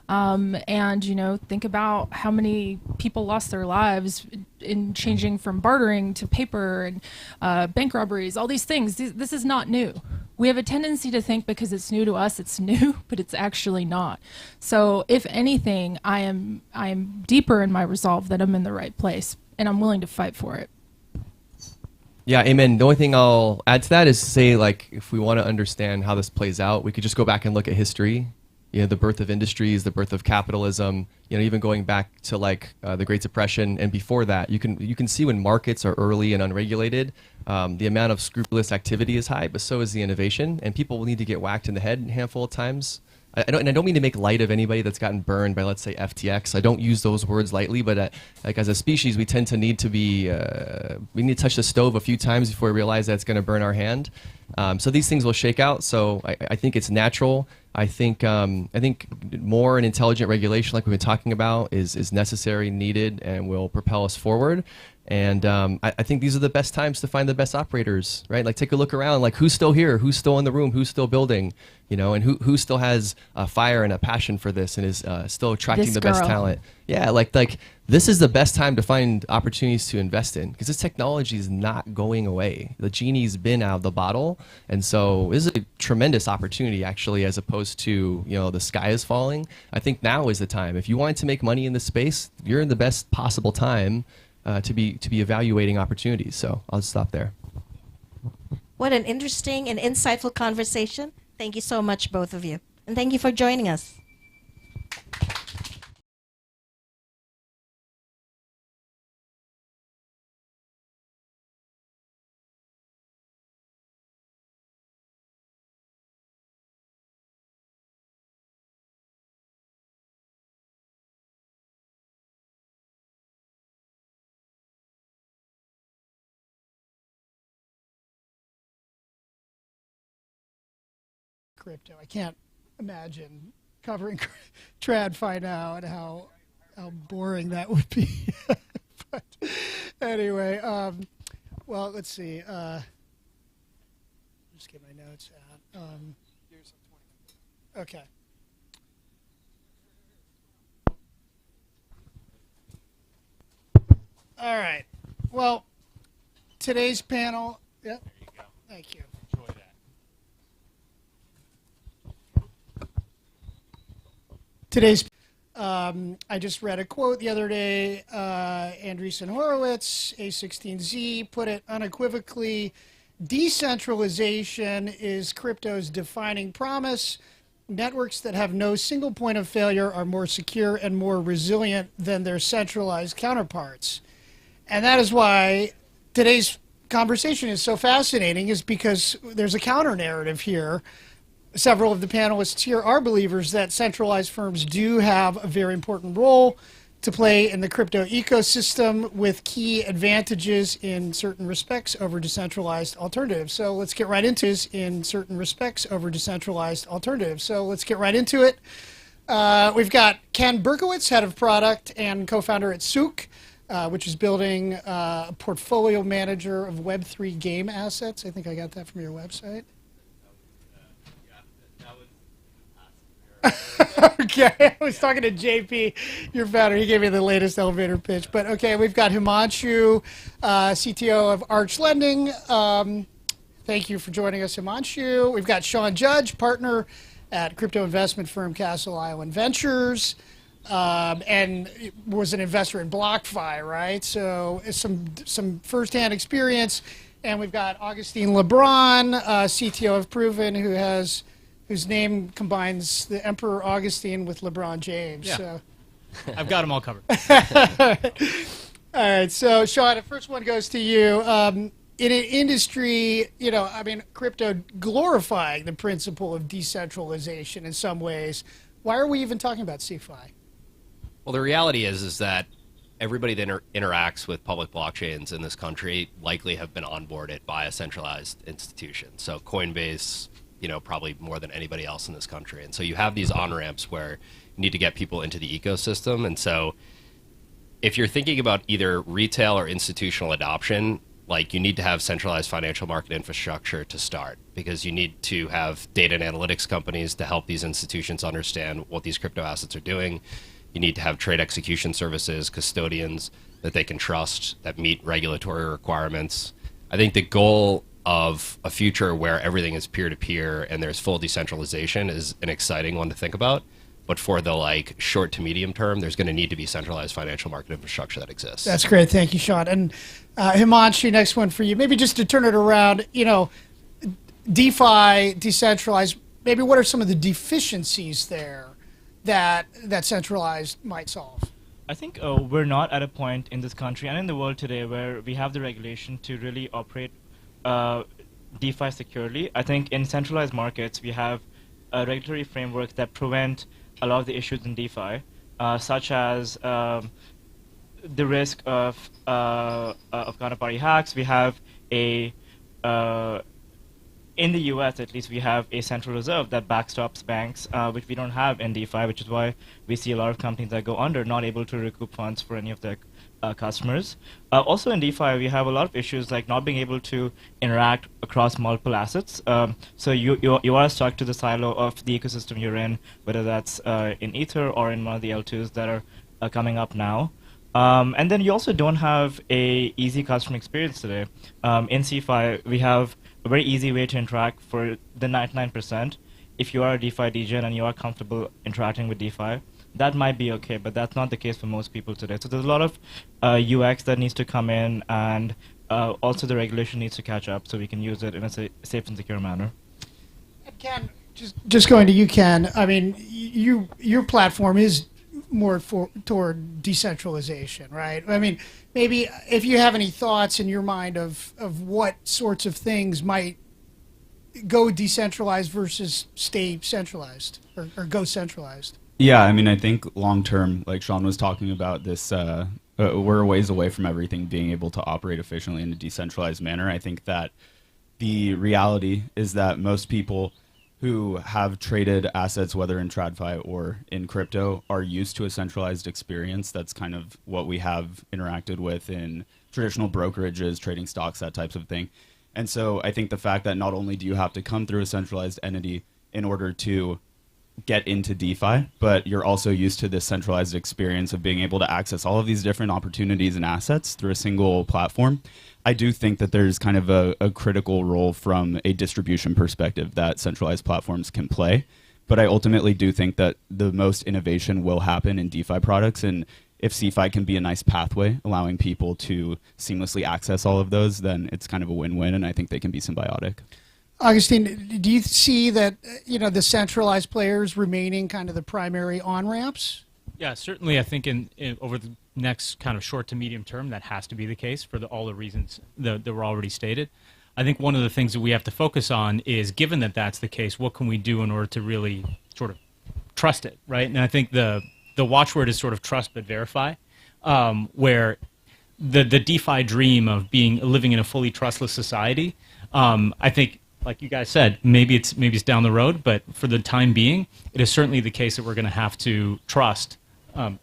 And think about how many people lost their lives in changing from bartering to paper and bank robberies, all these things. This is not new. We have a tendency to think because it's new to us, it's new, but it's actually not. So if anything, I am deeper in my resolve that I'm in the right place, and I'm willing to fight for it. Yeah, amen. The only thing I'll add to that is say, if we want to understand how this plays out, we could just go back and look at history. The birth of industries, the birth of capitalism, even going back to the Great Depression and before that, you can see when markets are early and unregulated, the amount of scrupulous activity is high, but so is the innovation, and people will need to get whacked in the head a handful of times. I don't mean to make light of anybody that's gotten burned by, let's say, FTX. I don't use those words lightly, but as a species, we tend to need to we need to touch the stove a few times before we realize that it's going to burn our hand. So these things will shake out. So I think it's natural. I think more and intelligent regulation, like we've been talking about, is necessary, needed, and will propel us forward. And I think these are the best times to find the best operators, right? Take a look around, who's still here, who's still in the room, who's still building, and who still has a fire and a passion for this and is still attracting the best talent. Yeah, this is the best time to find opportunities to invest in, because this technology is not going away. The genie's been out of the bottle, and so this is a tremendous opportunity, actually, as opposed to the sky is falling. I think now is the time. If you wanted to make money in this space, you're in the best possible time to be evaluating opportunities. So I'll just stop there. What an interesting and insightful conversation. Thank you so much, both of you. And thank you for joining us. Crypto. I can't imagine covering TradFi now and how boring that would be. But anyway, well, let's see. Just get my notes out. Okay. All right. Well, today's panel. Yep. There you go. Thank you. Enjoy that. Today's, I just read a quote the other day. Andreessen Horowitz, A16Z, put it unequivocally: decentralization is crypto's defining promise. Networks that have no single point of failure are more secure and more resilient than their centralized counterparts. And that is why today's conversation is so fascinating, is because there's a counter narrative here. Several of the panelists here are believers that centralized firms do have a very important role to play in the crypto ecosystem, with key advantages in certain respects over decentralized alternatives. So let's get right into it. We've got Ken Berkowitz, head of product and co-founder at Souk, which is building a portfolio manager of Web3 game assets. I think I got that from your website. Okay, I was talking to JP, your founder. He gave me the latest elevator pitch. But okay, we've got Himanshu, CTO of Arch Lending. Thank you for joining us, Himanshu. We've got Sean Judge, partner at crypto investment firm Castle Island Ventures, and was an investor in BlockFi, right? So it's some firsthand experience. And we've got Augustine LeBron, CTO of Proven, whose name combines the Emperor Augustine with LeBron James. Yeah. So. I've got them all covered. All right, so Sean, the first one goes to you. In an industry, crypto glorifying the principle of decentralization in some ways, why are we even talking about CeFi? Well, the reality is that everybody that interacts with public blockchains in this country likely have been onboarded by a centralized institution. So Coinbase, probably more than anybody else in this country. And so you have these on-ramps where you need to get people into the ecosystem. And so if you're thinking about either retail or institutional adoption, you need to have centralized financial market infrastructure to start, because you need to have data and analytics companies to help these institutions understand what these crypto assets are doing. You need to have trade execution services, custodians that they can trust, that meet regulatory requirements. I think the goal of a future where everything is peer-to-peer and there's full decentralization is an exciting one to think about. But for the short to medium term, there's going to need to be centralized financial market infrastructure that exists. That's great. Thank you, Sean. And Himanshu, next one for you. Maybe just to turn it around, DeFi, decentralized, maybe what are some of the deficiencies there that centralized might solve? I think we're not at a point in this country and in the world today where we have the regulation to really operate DeFi securely. I think in centralized markets, we have regulatory frameworks that prevent a lot of the issues in DeFi, such as the risk of counterparty hacks. We have in the US at least, we have a central reserve that backstops banks, which we don't have in DeFi, which is why we see a lot of companies that go under, not able to recoup funds for any of their customers. Also in DeFi, we have a lot of issues like not being able to interact across multiple assets. So you are stuck to the silo of the ecosystem you're in, whether that's in Ether or in one of the L2s that are coming up now. And then you also don't have a easy customer experience today. In CeFi, we have a very easy way to interact for the 99%. If you are a DeFi degen and you are comfortable interacting with DeFi, that might be okay, but that's not the case for most people today. So there's a lot of UX that needs to come in, and also the regulation needs to catch up so we can use it in a safe and secure manner. And Ken, just going to you, Ken, I mean, your platform is more toward decentralization, right? I mean, maybe if you have any thoughts in your mind of what sorts of things might go decentralized versus stay centralized or go centralized. Yeah, I mean, I think long term, like Sean was talking about, this we're a ways away from everything being able to operate efficiently in a decentralized manner. I think that the reality is that most people who have traded assets, whether in TradFi or in crypto, are used to a centralized experience. That's kind of what we have interacted with in traditional brokerages, trading stocks, that types of thing. And so I think the fact that not only do you have to come through a centralized entity in order to get into DeFi, but you're also used to this centralized experience of being able to access all of these different opportunities and assets through a single platform. I do think that there's kind of a critical role from a distribution perspective that centralized platforms can play. But I ultimately do think that the most innovation will happen in DeFi products. And if CeFi can be a nice pathway, allowing people to seamlessly access all of those, then it's kind of a win-win, and I think they can be symbiotic. Augustine, do you see that the centralized players remaining kind of the primary on-ramps? Yeah, certainly I think in over the next kind of short to medium term, that has to be the case for all the reasons that were already stated. I think one of the things that we have to focus on is, given that that's the case, what can we do in order to really sort of trust it, right? And I think the watchword is sort of trust but verify, where the DeFi dream of living in a fully trustless society, I think like you guys said, maybe it's down the road, but for the time being, it is certainly the case that we're going to have to trust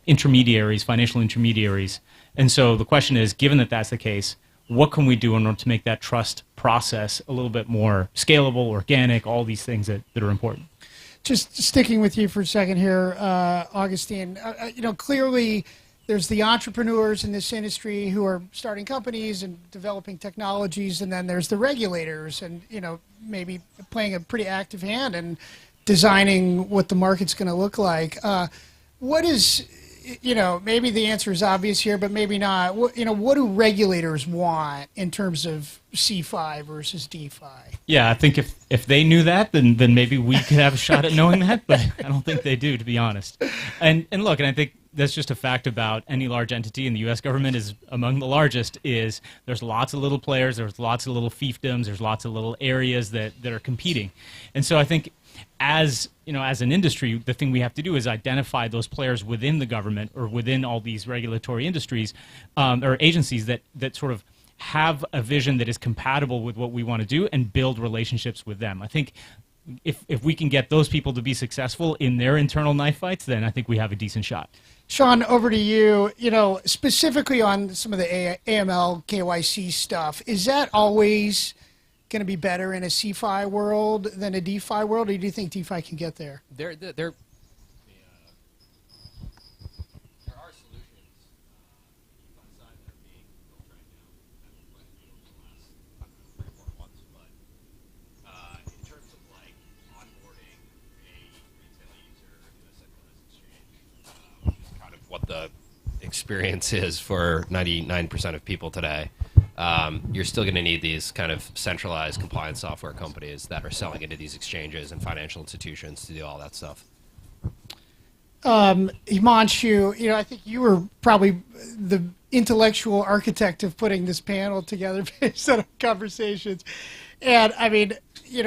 intermediaries, financial intermediaries. And so the question is, given that that's the case, what can we do in order to make that trust process a little bit more scalable, organic, all these things that are important? Just sticking with you for a second here, Augustine. Clearly there's the entrepreneurs in this industry who are starting companies and developing technologies, and then there's the regulators, and maybe playing a pretty active hand in designing what the market's going to look like. What is, maybe the answer is obvious here, but maybe not. What do regulators want in terms of C-Fi versus DeFi? Yeah, I think if they knew that, then maybe we could have a shot at knowing that, but I don't think they do, to be honest. And look, and I think that's just a fact about any large entity, and the U.S. government is among the largest, is there's lots of little players, there's lots of little fiefdoms, there's lots of little areas that are competing. And so I think as an industry, the thing we have to do is identify those players within the government or within all these regulatory industries or agencies that sort of have a vision that is compatible with what we want to do and build relationships with them. I think if we can get those people to be successful in their internal knife fights, then I think we have a decent shot. Sean, over to you. Specifically on some of the AML, KYC stuff, is that always going to be better in a CeFi world than a DeFi world, or do you think DeFi can get there? There are solutions on the side that are being built right now that we've been doing over the last 3-4 months. But in terms of like onboarding a retail user to a centralized exchange, which is kind of what the experience is for 99% of people today, you're still going to need these kind of centralized compliance software companies that are selling into these exchanges and financial institutions to do all that stuff. Himanshu, I think you were probably the intellectual architect of putting this panel together based on our conversations. And I mean,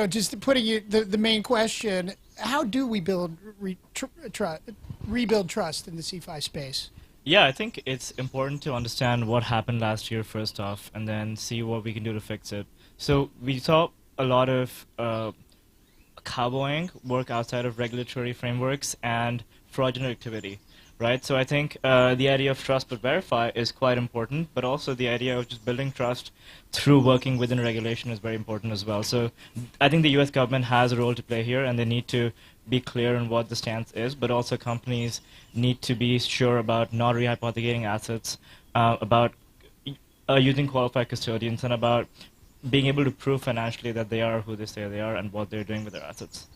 just putting you the main question, how do we rebuild trust in the CeFi space? Yeah, I think it's important to understand what happened last year first off, and then see what we can do to fix it. So we saw a lot of cowboying, work outside of regulatory frameworks, and fraudulent activity, right? So I think the idea of trust but verify is quite important, but also the idea of just building trust through working within regulation is very important as well. So I think the U.S. government has a role to play here, and they need to be clear on what the stance is, but also companies need to be sure about not rehypothecating assets, about using qualified custodians, and about being able to prove financially that they are who they say they are and what they're doing with their assets.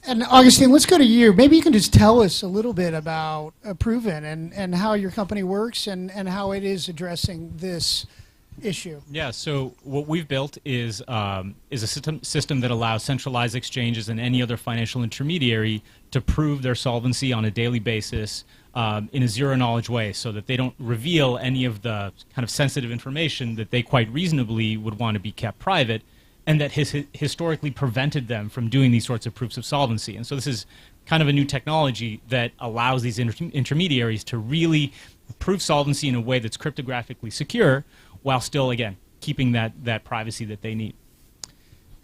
And Augustine, let's go to you. Maybe you can just tell us a little bit about Proven and how your company works and how it is addressing this issue. Yeah, so what we've built is a system that allows centralized exchanges and any other financial intermediary to prove their solvency on a daily basis in a zero-knowledge way, so that they don't reveal any of the kind of sensitive information that they quite reasonably would want to be kept private, and that has historically prevented them from doing these sorts of proofs of solvency. And so this is kind of a new technology that allows these intermediaries to really prove solvency in a way that's cryptographically secure, while still, again, keeping that privacy that they need.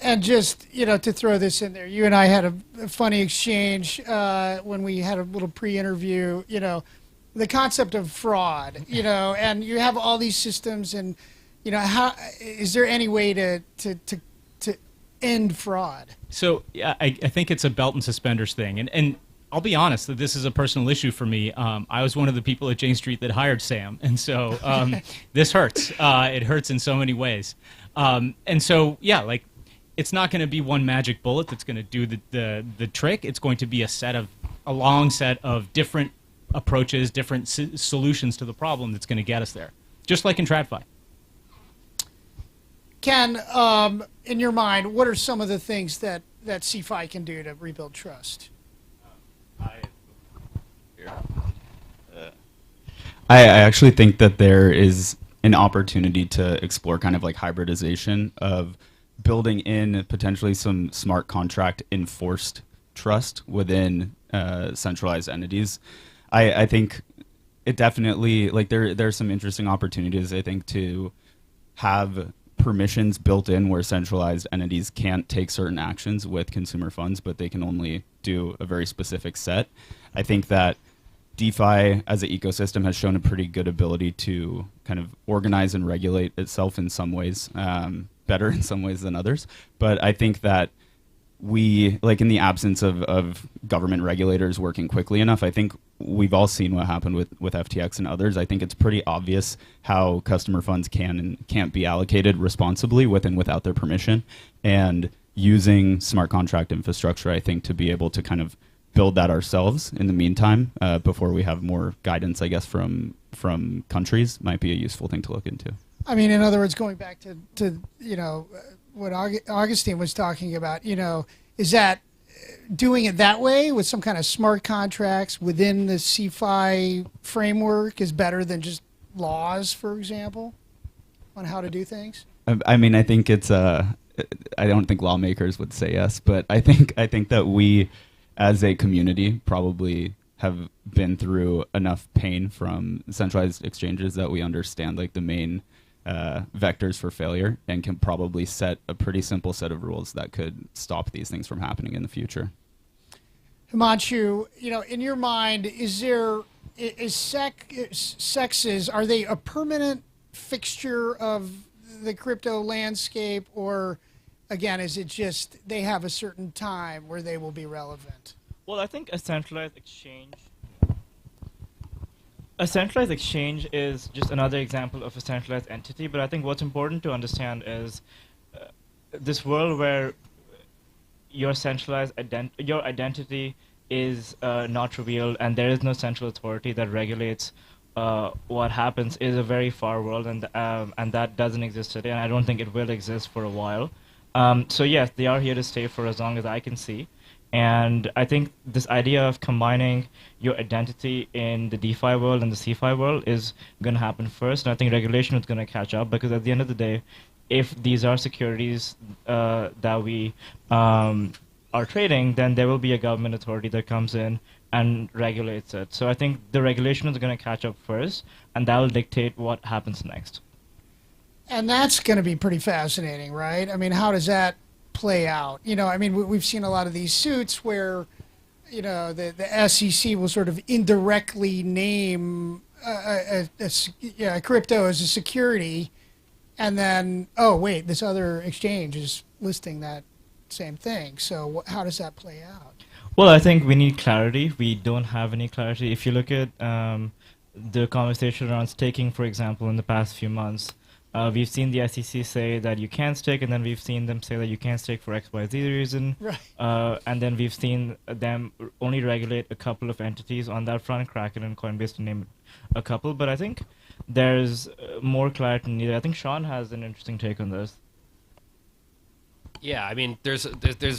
And just, to throw this in there, you and I had a funny exchange when we had a little pre-interview, the concept of fraud, and you have all these systems, and, how is there any way to end fraud? So yeah, I think it's a belt and suspenders thing. And I'll be honest that this is a personal issue for me. I was one of the people at Jane Street that hired Sam, and so this hurts. It hurts in so many ways. And so, yeah, like, it's not going to be one magic bullet that's going to do the trick. It's going to be a long set of different approaches, different solutions to the problem that's going to get us there, just like in TradFi. Ken, in your mind, what are some of the things that CeFi can do to rebuild trust? I actually think that there is an opportunity to explore kind of like hybridization of building in potentially some smart contract enforced trust within centralized entities. I think it definitely, like, there are some interesting opportunities, I think, to have permissions built in where centralized entities can't take certain actions with consumer funds, but they can only do a very specific set. I think that DeFi as an ecosystem has shown a pretty good ability to kind of organize and regulate itself in some ways, better in some ways than others. But I think that we, like in the absence of government regulators working quickly enough, I think we've all seen what happened with FTX and others. I think it's pretty obvious how customer funds can and can't be allocated responsibly with and without their permission. And using smart contract infrastructure, I think, to be able to kind of build that ourselves in the meantime, before we have more guidance, I guess, from countries, might be a useful thing to look into. I mean, in other words, going back to what Augustine was talking about, is that doing it that way with some kind of smart contracts within the CeFi framework is better than just laws, for example, on how to do things? I mean, I think it's I don't think lawmakers would say yes, but I think that we, as a community, probably have been through enough pain from centralized exchanges that we understand like the main vectors for failure and can probably set a pretty simple set of rules that could stop these things from happening in the future. Himanshu, in your mind, sexes, are they a permanent fixture of the crypto landscape, or again, is it just they have a certain time where they will be relevant? Well, I think a centralized exchange is just another example of a centralized entity, but I think what's important to understand is this world where your your identity is not revealed and there is no central authority that regulates what happens is a very far world, and that doesn't exist today, and I don't think it will exist for a while. So yes, they are here to stay for as long as I can see. And I think this idea of combining your identity in the DeFi world and the CeFi world is going to happen first. And I think regulation is going to catch up, because at the end of the day, if these are securities that we are trading, then there will be a government authority that comes in and regulates it. So I think the regulation is going to catch up first, and that will dictate what happens next. And that's going to be pretty fascinating, right? I mean, how does that play out? I mean, we've seen a lot of these suits where, the SEC will sort of indirectly name a crypto as a security, and then, oh, wait, this other exchange is listing that same thing. So how does that play out? Well, I think we need clarity. We don't have any clarity. If you look at the conversation around staking, for example, in the past few months, we've seen the SEC say that you can stake, and then we've seen them say that you can't stake for XYZ reason. Right. And then we've seen them only regulate a couple of entities on that front, Kraken and Coinbase to name a couple. But I think there's more clarity needed. I think Sean has an interesting take on this. Yeah, I mean, there's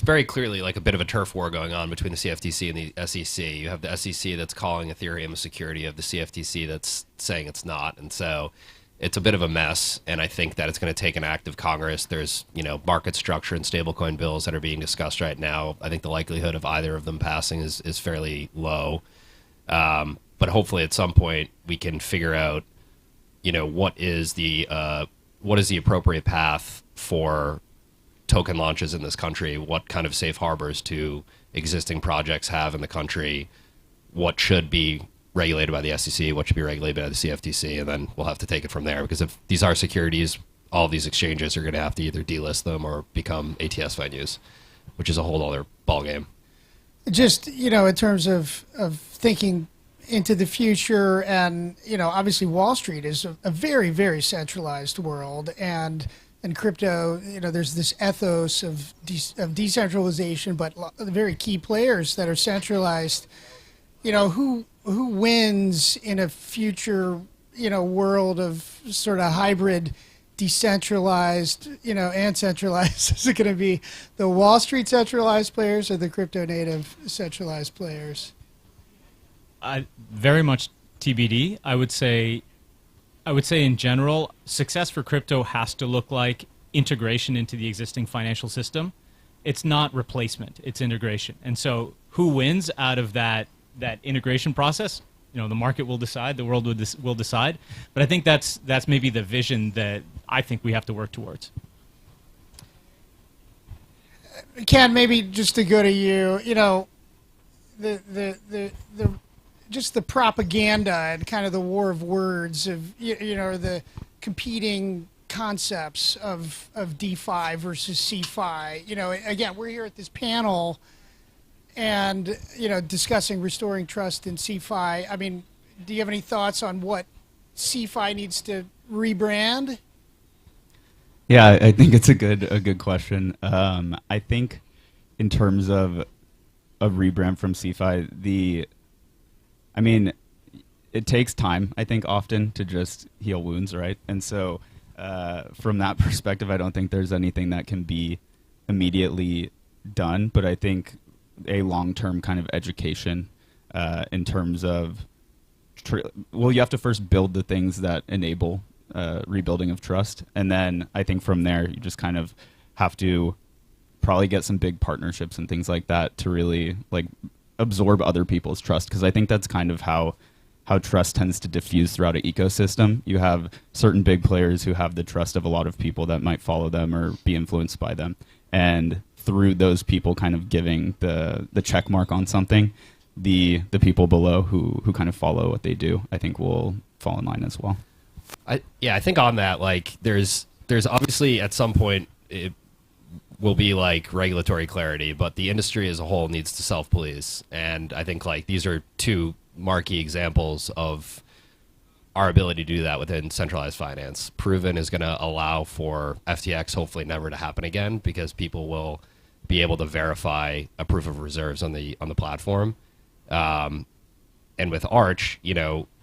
very clearly like a bit of a turf war going on between the CFTC and the SEC. You have the SEC that's calling Ethereum a security, of the CFTC that's saying it's not, and so it's a bit of a mess, and I think that it's going to take an act of Congress. There's, market structure and stablecoin bills that are being discussed right now. I think the likelihood of either of them passing is fairly low. But hopefully at some point we can figure out, what is the appropriate path for token launches in this country, what kind of safe harbors do existing projects have in the country, what should be regulated by the SEC, what should be regulated by the CFTC, and then we'll have to take it from there. Because if these are securities, all of these exchanges are going to have to either delist them or become ATS venues, which is a whole other ballgame. Just, in terms of thinking into the future, and, obviously Wall Street is a very, very centralized world, and crypto, there's this ethos of decentralization, but very key players that are centralized. Who wins in a future, world of sort of hybrid, decentralized, and centralized? Is it going to be the Wall Street centralized players or the crypto native centralized players? Very much TBD. I would say in general, success for crypto has to look like integration into the existing financial system. It's not replacement, it's integration. And so who wins out of that integration process? the market will decide, the world will decide. But I think that's maybe the vision that I think we have to work towards. Ken, maybe just to go to you, the just the propaganda and kind of the war of words of the competing concepts of DeFi versus CeFi. Again, we're here at this panel and discussing restoring trust in CeFi. I mean, do you have any thoughts on what CeFi needs to rebrand? Yeah, I think it's a good question. I think in terms of a rebrand from CeFi, it takes time, I think, often to just heal wounds, right? And so from that perspective, I don't think there's anything that can be immediately done, but I think a long-term kind of education in terms of, you have to first build the things that enable rebuilding of trust, and then I think from there you just kind of have to probably get some big partnerships and things like that to really absorb other people's trust, because I think that's kind of how trust tends to diffuse throughout an ecosystem. You have certain big players who have the trust of a lot of people that might follow them or be influenced by them, and through those people kind of giving the check mark on something, the people below who kind of follow what they do, I think will fall in line as well. I think on that, there's obviously at some point it will be regulatory clarity, but the industry as a whole needs to self-police, and I think these are two marquee examples of our ability to do that within centralized finance. Proven is going to allow for FTX hopefully never to happen again, because people will be able to verify a proof of reserves on the platform. And with Arch,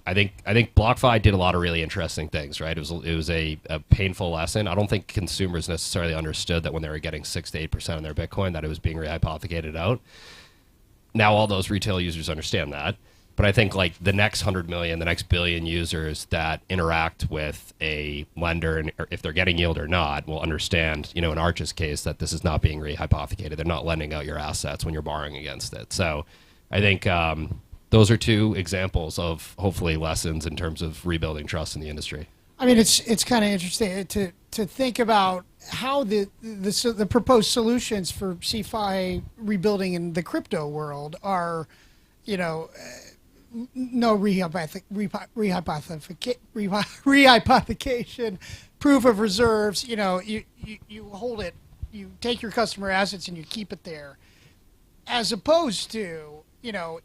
I think BlockFi did a lot of really interesting things, right? It was a painful lesson. I don't think consumers necessarily understood that when they were getting 6 to 8% on their Bitcoin, that it was being rehypothecated out. Now all those retail users understand that. But I think the next 100 million, the next billion users that interact with a lender, and if they're getting yield or not, will understand, in Arch's case, that this is not being rehypothecated. They're not lending out your assets when you're borrowing against it. So I think those are two examples of hopefully lessons in terms of rebuilding trust in the industry. I mean, it's kind of interesting to think about how the proposed solutions for CeFi rebuilding in the crypto world are, no rehypothecation, proof of reserves. You hold it, you take your customer assets and you keep it there, as opposed to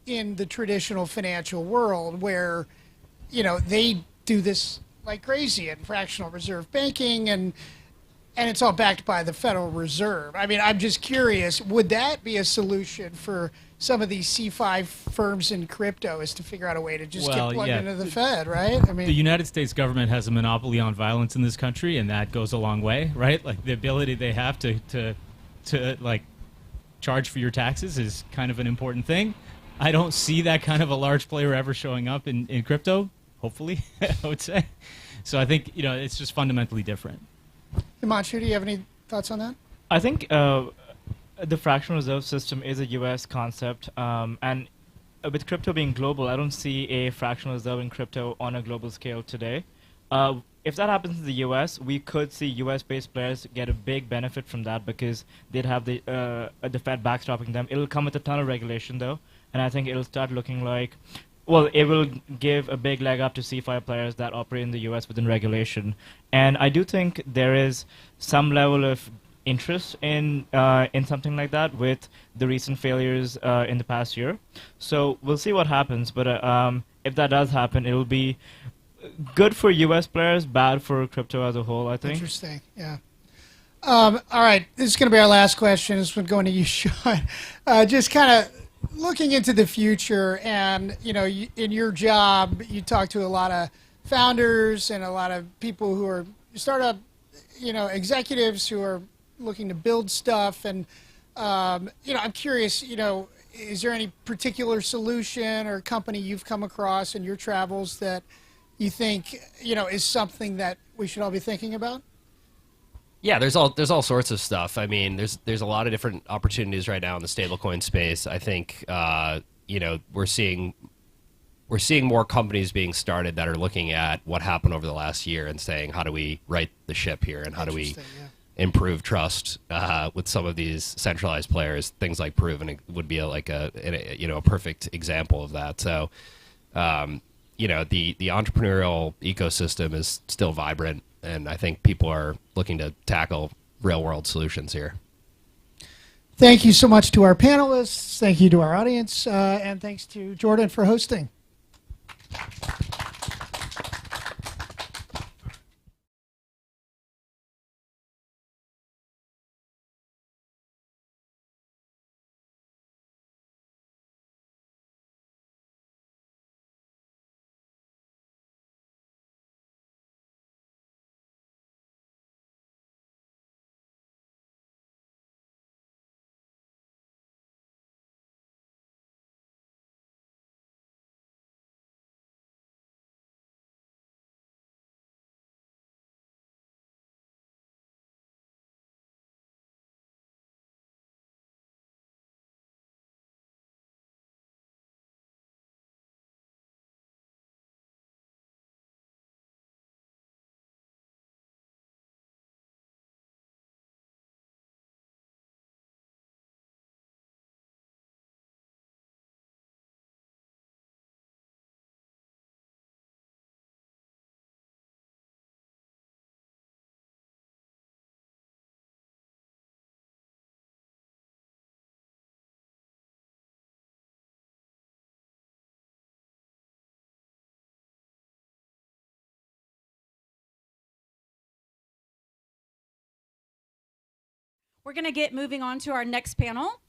in the traditional financial world where they do this like crazy in fractional reserve banking, and it's all backed by the Federal Reserve. I mean, I'm just curious, would that be a solution for some of these CeFi firms in crypto, is to figure out a way to just get plugged into the Fed, right? I mean, the United States government has a monopoly on violence in this country, and that goes a long way, right? The ability they have to charge for your taxes is kind of an important thing. I don't see that kind of a large player ever showing up in crypto, hopefully, I would say. So I think, it's just fundamentally different. Himanshu, do you have any thoughts on that? I think the fractional reserve system is a U.S. concept, and with crypto being global, I don't see a fractional reserve in crypto on a global scale today. If that happens in the U.S., we could see U.S.-based players get a big benefit from that, because they'd have the Fed backstopping them. It'll come with a ton of regulation, though, and I think it'll start looking like, well, it will give a big leg up to CeFi players that operate in the U.S. within regulation. And I do think there is some level of interest in something like that with the recent failures in the past year. So we'll see what happens. But if that does happen, it will be good for U.S. players, bad for crypto as a whole, I think. Interesting, yeah. All right, this is going to be our last question. This one's going to you, Sean. Just kind of looking into the future, and in your job, you talk to a lot of founders and a lot of people who are startup, executives who are looking to build stuff, and I'm curious, is there any particular solution or company you've come across in your travels that you think is something that we should all be thinking about? Yeah, there's all sorts of stuff. I mean, there's a lot of different opportunities right now in the stablecoin space. I think we're seeing we're seeing more companies being started that are looking at what happened over the last year and saying, how do we right the ship here, and how do we improve trust with some of these centralized players? Things like Proven would be a perfect example of that. So, the entrepreneurial ecosystem is still vibrant, and I think people are looking to tackle real world solutions here. Thank you so much to our panelists. Thank you to our audience, and thanks to Jordan for hosting. We're going to get moving on to our next panel,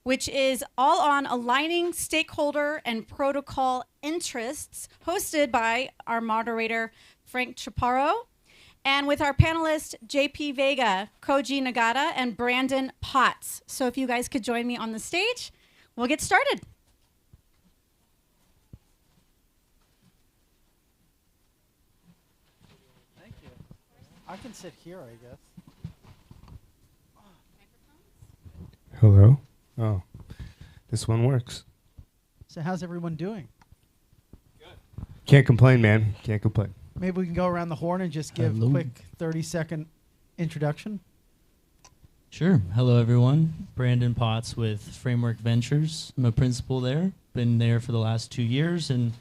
which is all on aligning stakeholder and protocol interests, hosted by our moderator, Frank Chaparro, and with our panelists, JP Vega, Koji Nagata, and Brandon Potts. So if you guys could join me on the stage, we'll get started. Thank you. I can sit here, I guess. Hello? Oh, this one works. So how's everyone doing? Can't complain, man. Can't complain. Maybe we can go around the horn and just give a quick 30-second introduction. Sure. Hello, everyone. Brandon Potts with Framework Ventures. I'm a principal there. Been there for the last 2 years, and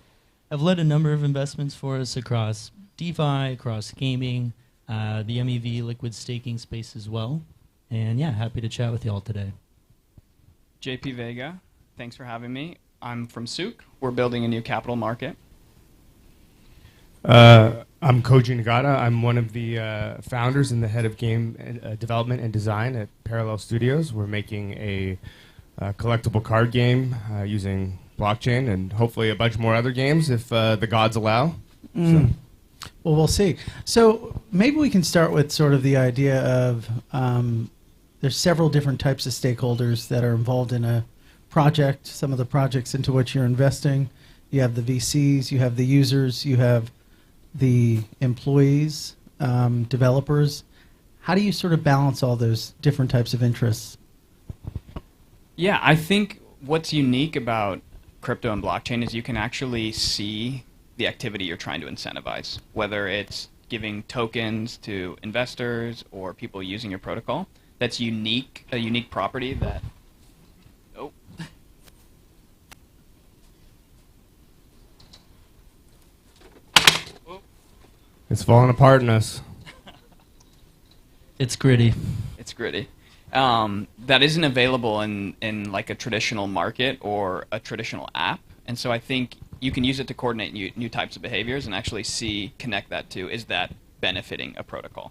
I've led a number of investments for us across DeFi, across gaming, the MEV liquid staking space as well. And yeah, happy to chat with you all today. JP Vega, thanks for having me. I'm from Souk. We're building a new capital market. I'm Koji Nagata. I'm one of the founders and the head of game development and design at Parallel Studios. We're making a collectible card game using blockchain and hopefully a bunch more other games if the gods allow. So. Well, we'll see. So maybe we can start with sort of the idea of there's several different types of stakeholders that are involved in a project, some of the projects into which you're investing. You have the VCs, you have the users, you have the employees, developers. How do you sort of balance all those different types of interests? Yeah, I think what's unique about crypto and blockchain is you can actually see the activity you're trying to incentivize, whether it's giving tokens to investors or people using your protocol. That's unique, a unique property that... Oh. It's falling apart in us. It's gritty. It's gritty. That isn't available in like a traditional market or a traditional app. And so I think you can use it to coordinate new types of behaviors and actually connect that to, is that benefiting a protocol?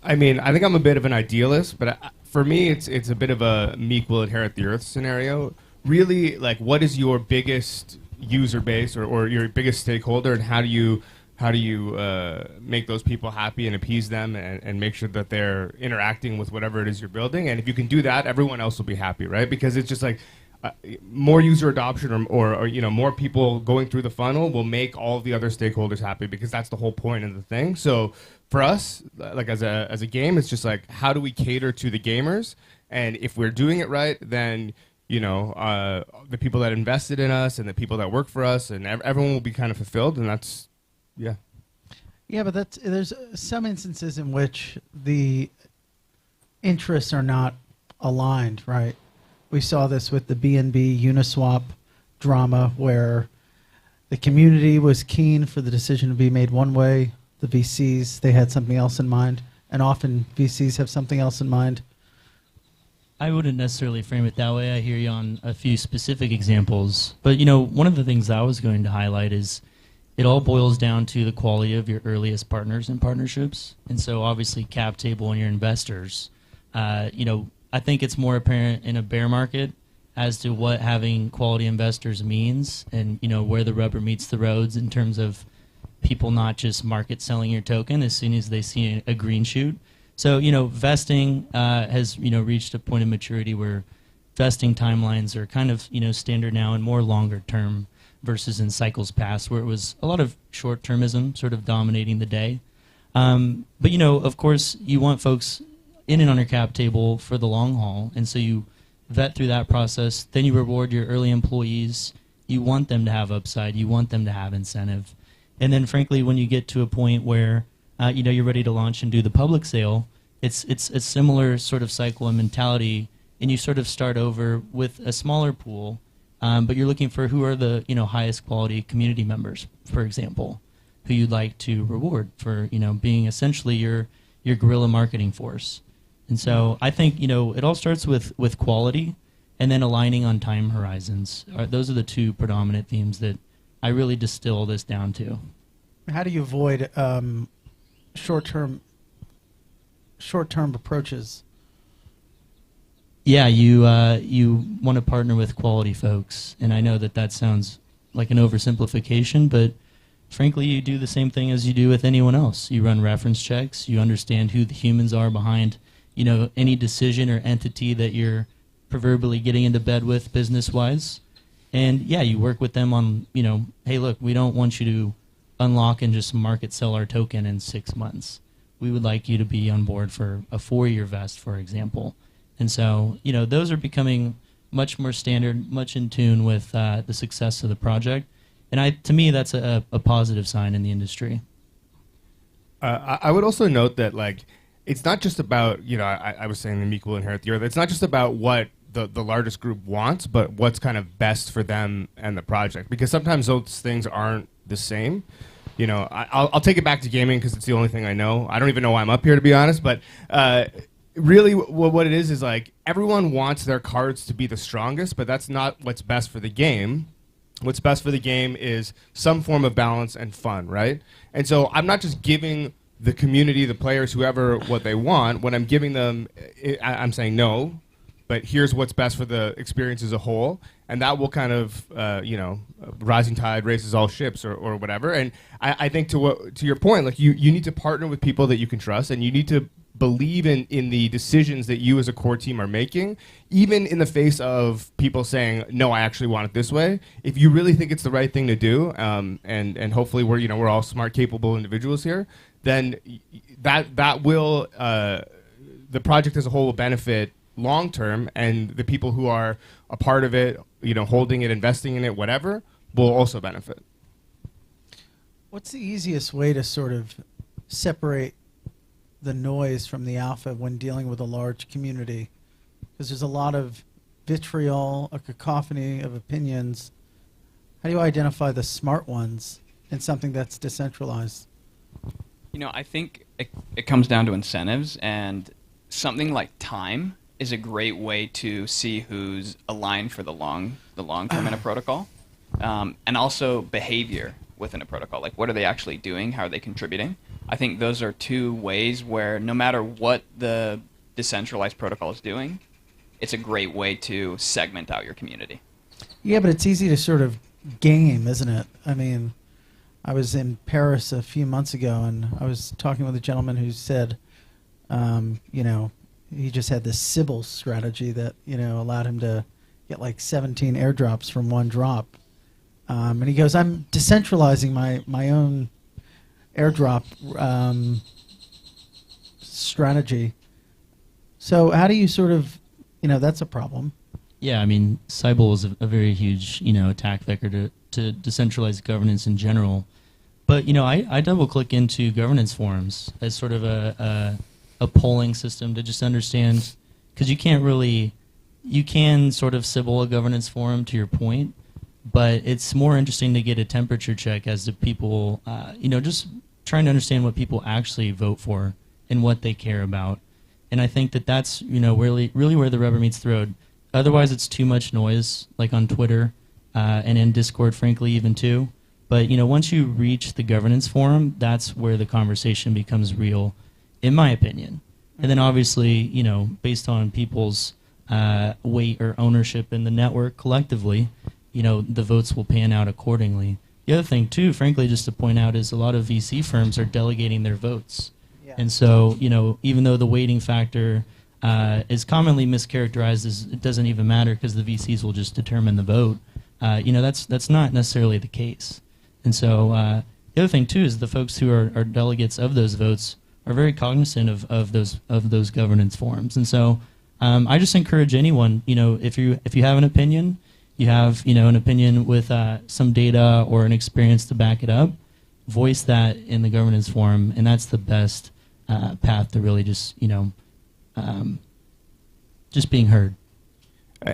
I mean, I think I'm a bit of an idealist, but for me, it's a bit of a meek will inherit the earth scenario. Really, like, what is your biggest user base or your biggest stakeholder, and how do you make those people happy and appease them and make sure that they're interacting with whatever it is you're building? And if you can do that, everyone else will be happy, right? Because it's just like more user adoption or more people going through the funnel will make all the other stakeholders happy, because that's the whole point of the thing. So for us, like as a game, it's just like, how do we cater to the gamers? And if we're doing it right, then the people that invested in us and the people that work for us, and everyone will be kind of fulfilled, and that's, yeah. Yeah, but there's some instances in which the interests are not aligned, right? We saw this with the BNB Uniswap drama, where the community was keen for the decision to be made one way. The VCs, they had something else in mind, and often VCs have something else in mind. I wouldn't necessarily frame it that way. I hear you on a few specific examples. But, one of the things I was going to highlight is it all boils down to the quality of your earliest partners and partnerships. And so obviously cap table and your investors, I think it's more apparent in a bear market as to what having quality investors means, and, where the rubber meets the roads in terms of people not just market selling your token as soon as they see a green shoot. So, vesting has, reached a point of maturity where vesting timelines are kind of, standard now and more longer term versus in cycles past where it was a lot of short-termism sort of dominating the day. But, of course, you want folks in and on your cap table for the long haul, and so you vet through that process. Then you reward your early employees. You want them to have upside. You want them to have incentive. And then, frankly, when you get to a point where you're ready to launch and do the public sale, it's a similar sort of cycle and mentality, and you sort of start over with a smaller pool, but you're looking for who are the highest quality community members, for example, who you'd like to reward for being essentially your guerrilla marketing force. And so I think it all starts with quality, and then aligning on time horizons. Those are the two predominant themes that I really distill this down to. How do you avoid short-term approaches? Yeah, you want to partner with quality folks, and I know that sounds like an oversimplification, but frankly, you do the same thing as you do with anyone else. You run reference checks. You understand who the humans are behind, any decision or entity that you're proverbially getting into bed with business-wise, and yeah, you work with them on, hey, look, we don't want you to unlock and just market sell our token in 6 months. We would like you to be on board for a 4-year vest, for example. And so, those are becoming much more standard, much in tune with the success of the project. And to me, that's a positive sign in the industry. I would also note that, it's not just about, I was saying the meek will inherit the earth. It's not just about what the largest group wants, but what's kind of best for them and the project. Because sometimes those things aren't the same. I'll take it back to gaming because it's the only thing I know. I don't even know why I'm up here, to be honest. But really, what it is everyone wants their cards to be the strongest, but that's not what's best for the game. What's best for the game is some form of balance and fun, right? And so I'm not just giving the community, the players, whoever, what they want. When I'm giving them, I'm saying no, but here's what's best for the experience as a whole. And that will kind of, rising tide raises all ships or whatever. And I think to your point, you need to partner with people that you can trust, and you need to believe in the decisions that you as a core team are making, even in the face of people saying, no, I actually want it this way. If you really think it's the right thing to do, and hopefully we're all smart, capable individuals here, then that will, the project as a whole will benefit long term, and the people who are a part of it, holding it, investing in it, whatever, will also benefit. What's the easiest way to sort of separate the noise from the alpha when dealing with a large community? Because there's a lot of vitriol, a cacophony of opinions. How do you identify the smart ones in something that's decentralized? I think it comes down to incentives, and something like time is a great way to see who's aligned for the long term in a protocol, and also behavior within a protocol. Like, what are they actually doing? How are they contributing? I think those are two ways where no matter what the decentralized protocol is doing, it's a great way to segment out your community. Yeah, but it's easy to sort of game, isn't it? I mean, I was in Paris a few months ago, and I was talking with a gentleman who said, he just had this Sybil strategy that, allowed him to get like 17 airdrops from one drop. And he goes, I'm decentralizing my own airdrop strategy. So how do you sort of, that's a problem. Yeah, I mean, Cybele is a very huge, attack vector to decentralized governance in general. But, I double click into governance forums as sort of a polling system to just understand, because you can sort of civil a governance forum to your point, but it's more interesting to get a temperature check as to people, just trying to understand what people actually vote for and what they care about. And I think that's, really where the rubber meets the road. Otherwise, it's too much noise, like on Twitter and in Discord, frankly, even too. But, once you reach the governance forum, that's where the conversation becomes real, in my opinion. And then obviously, based on people's weight or ownership in the network collectively, the votes will pan out accordingly. The other thing, too, frankly, just to point out, is a lot of VC firms are delegating their votes. Yeah. And so, even though the weighting factor is commonly mischaracterized as it doesn't even matter because the VCs will just determine the vote, that's not necessarily the case. And so the other thing, too, is the folks who are delegates of those votes are very cognizant of those governance forums. And so I just encourage anyone, if you have an opinion, you have an opinion with some data or an experience to back it up, voice that in the governance forum, and that's the best path to really just being heard.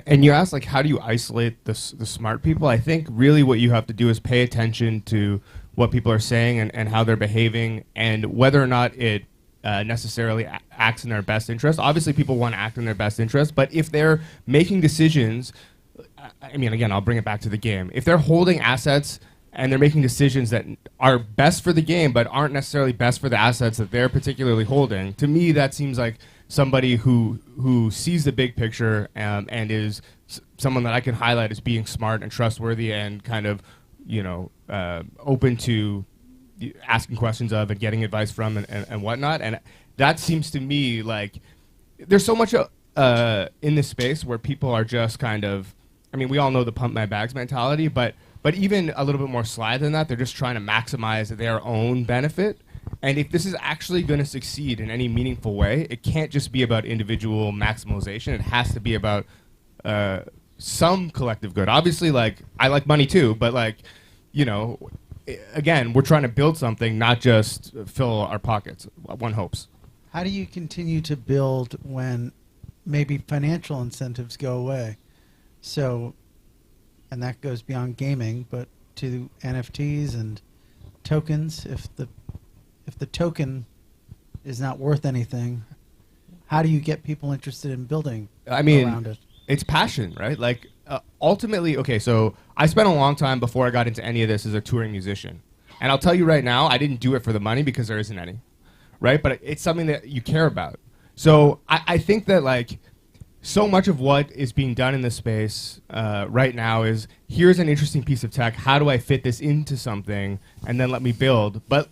And you asked, like, how do you isolate the smart people? I think really what you have to do is pay attention to what people are saying and how they're behaving, and whether or not it necessarily acts in their best interest. Obviously, people want to act in their best interest, but if they're making decisions, I mean, again, I'll bring it back to the game. If they're holding assets and they're making decisions that are best for the game but aren't necessarily best for the assets that they're particularly holding, to me that seems like somebody who sees the big picture and is someone that I can highlight as being smart and trustworthy and kind of, open to asking questions of and getting advice from and whatnot. And that seems to me like there's so much in this space where people are just kind of, I mean, we all know the pump my bags mentality, but even a little bit more sly than that, they're just trying to maximize their own benefit. And if this is actually going to succeed in any meaningful way, it can't just be about individual maximization. It has to be about some collective good. Obviously, like, I like money too, but again, we're trying to build something, not just fill our pockets. One hopes. How do you continue to build when maybe financial incentives go away? So, and that goes beyond gaming, but to NFTs and tokens. If the token is not worth anything, how do you get people interested in building around it? It's passion, right? Like, ultimately, okay, so I spent a long time before I got into any of this as a touring musician. And I'll tell you right now, I didn't do it for the money because there isn't any, right? But it's something that you care about. So I think that, like, so much of what is being done in this space right now is, here's an interesting piece of tech, how do I fit this into something, and then let me build. But,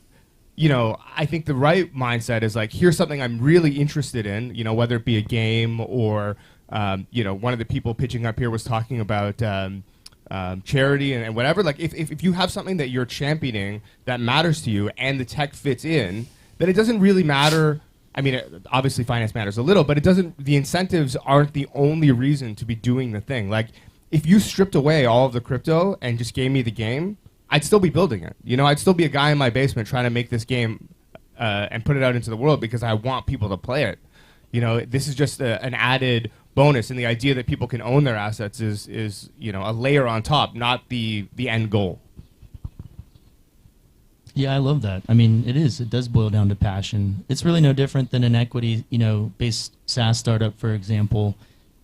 I think the right mindset is, like, here's something I'm really interested in, whether it be a game or, one of the people pitching up here was talking about charity and whatever. Like, if you have something that you're championing that matters to you and the tech fits in, then it doesn't really matter. I mean, obviously finance matters a little, but the incentives aren't the only reason to be doing the thing. Like, if you stripped away all of the crypto and just gave me the game, I'd still be building it. I'd still be a guy in my basement trying to make this game and put it out into the world because I want people to play it. This is just an added bonus, and the idea that people can own their assets is a layer on top, not the end goal. Yeah, I love that. I mean, it does boil down to passion. It's really no different than an equity, based SaaS startup, for example.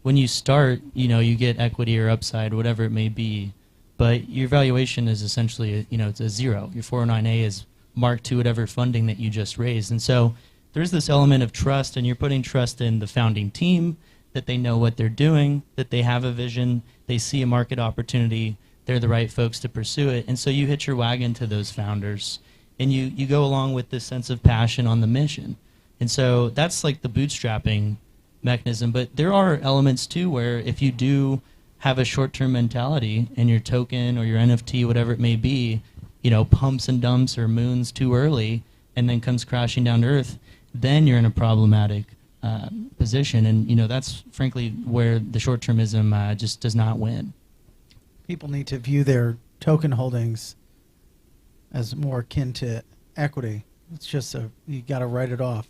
When you start, you get equity or upside, whatever it may be, but your valuation is essentially, it's a zero. Your 409A is marked to whatever funding that you just raised. And so there's this element of trust, and you're putting trust in the founding team, that they know what they're doing, that they have a vision, they see a market opportunity, they're the right folks to pursue it. And so you hitch your wagon to those founders, and you go along with this sense of passion on the mission. And so that's like the bootstrapping mechanism. But there are elements, too, where if you do have a short-term mentality and your token or your NFT, whatever it may be, pumps and dumps or moons too early and then comes crashing down to earth, then you're in a problematic position, and that's frankly where the short-termism just does not win. People need to view their token holdings as more akin to equity. It's just you got to write it off.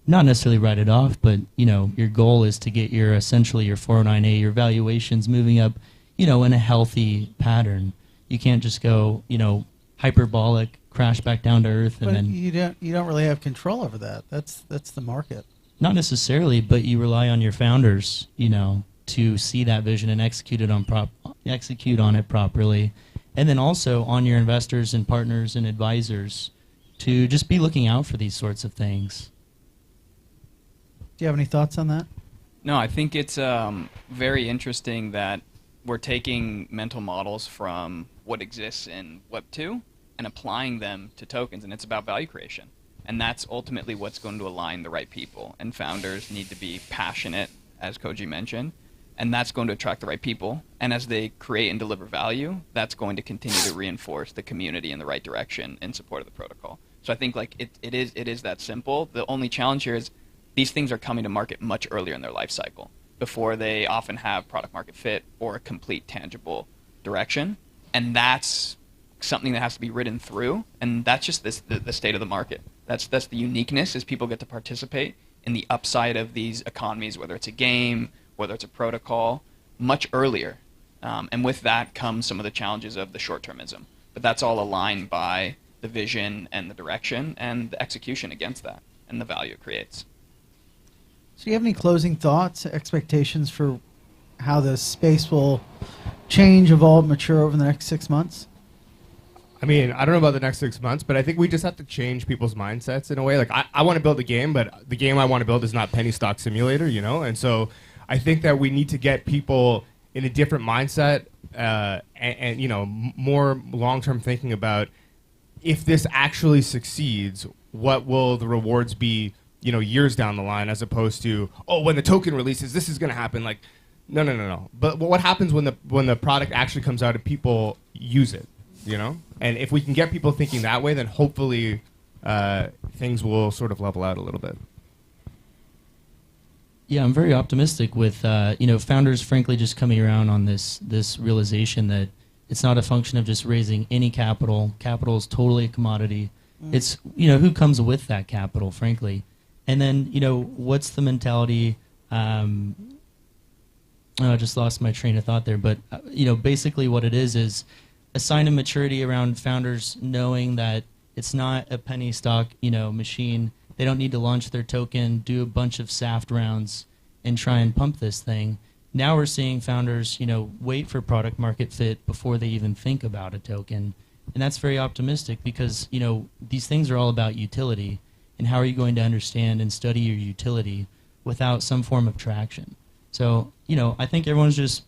Not necessarily write it off, but your goal is to get essentially your 409A, your valuations moving up, in a healthy pattern. You can't just go, hyperbolic, crash back down to earth, and But then you don't really have control over that. That's the market. not necessarily, but you rely on your founders, to see that vision and execute on it properly, and then also on your investors and partners and advisors to just be looking out for these sorts of things. Do you have any thoughts on that? No, I think it's very interesting that we're taking mental models from what exists in Web 2 and applying them to tokens, and it's about value creation. And that's ultimately what's going to align the right people. And founders need to be passionate, as Koji mentioned, and that's going to attract the right people. And as they create and deliver value, that's going to continue to reinforce the community in the right direction in support of the protocol. So I think it is that simple. The only challenge here is these things are coming to market much earlier in their life cycle, before they often have product market fit or a complete tangible direction. And that's something that has to be ridden through, and that's just the state of the market. That's the uniqueness, is people get to participate in the upside of these economies, whether it's a game, whether it's a protocol, much earlier. And with that comes some of the challenges of the short-termism. But that's all aligned by the vision and the direction and the execution against that and the value it creates. So do you have any closing thoughts, expectations for how the space will change, evolve, mature over the next 6 months? I mean, I don't know about the next 6 months, but I think we just have to change people's mindsets in a way. Like, I want to build a game, but the game I want to build is not penny stock simulator, And so I think that we need to get people in a different mindset and more long-term thinking about, if this actually succeeds, what will the rewards be, years down the line, as opposed to, when the token releases, this is going to happen. Like, no. But what happens when the product actually comes out and people use it, And if we can get people thinking that way, then hopefully things will sort of level out a little bit. Yeah, I'm very optimistic with founders, frankly, just coming around on this realization that it's not a function of just raising any capital. Capital is totally a commodity. It's who comes with that capital, frankly, and then what's the mentality. I just lost my train of thought there, but basically what it is a sign of maturity around founders knowing that it's not a penny stock machine. They don't need to launch their token, do a bunch of SAFT rounds, and try and pump this thing. Now we're seeing founders, wait for product market fit before they even think about a token. And that's very optimistic because, these things are all about utility. And how are you going to understand and study your utility without some form of traction? So, I think everyone's just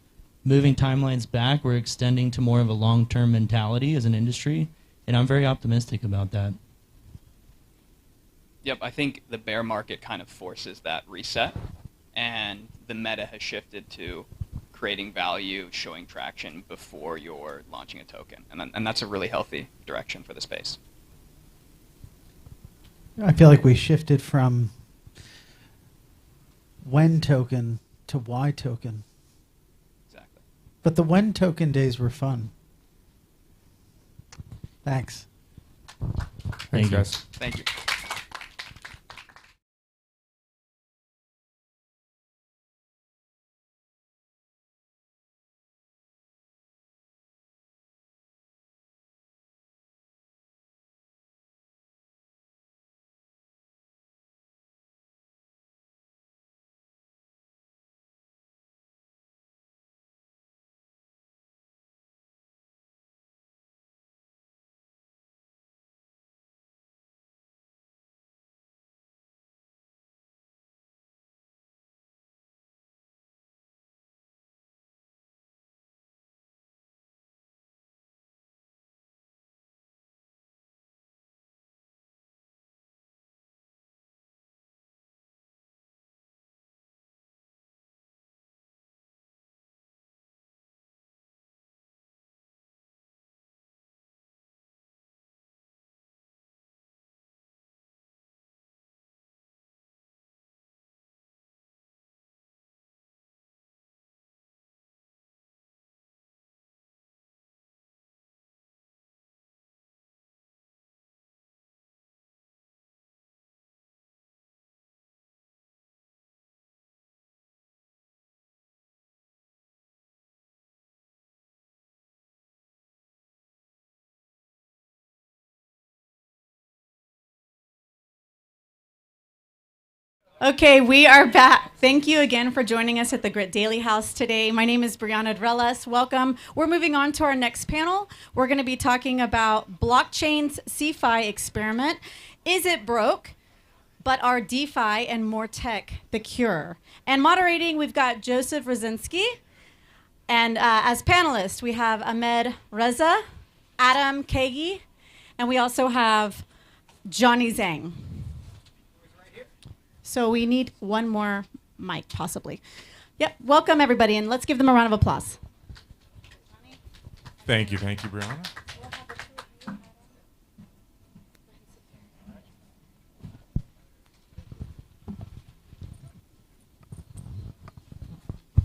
moving timelines back. We're extending to more of a long-term mentality as an industry. And I'm very optimistic about that. Yep, I think the bear market kind of forces that reset, and the meta has shifted to creating value, showing traction before you're launching a token, and that's a really healthy direction for the space. I feel like we shifted from when token to why token. Exactly. But the when token days were fun. Thanks. Thanks, guys. Thank you. Okay, we are back. Thank you again for joining us at the Grit Daily House today. My name is Brianna Dreles. Welcome. We're moving on to our next panel. We're going to be talking about blockchain's CeFi experiment. Is it broke? But are DeFi and more tech the cure? And moderating, we've got Joseph Rosinski. And as panelists, we have Ahmed Reza, Adam Kagi, and we also have Johnny Zhang. So we need one more mic, possibly. Yep, welcome everybody, and let's give them a round of applause. Thank you, Brianna.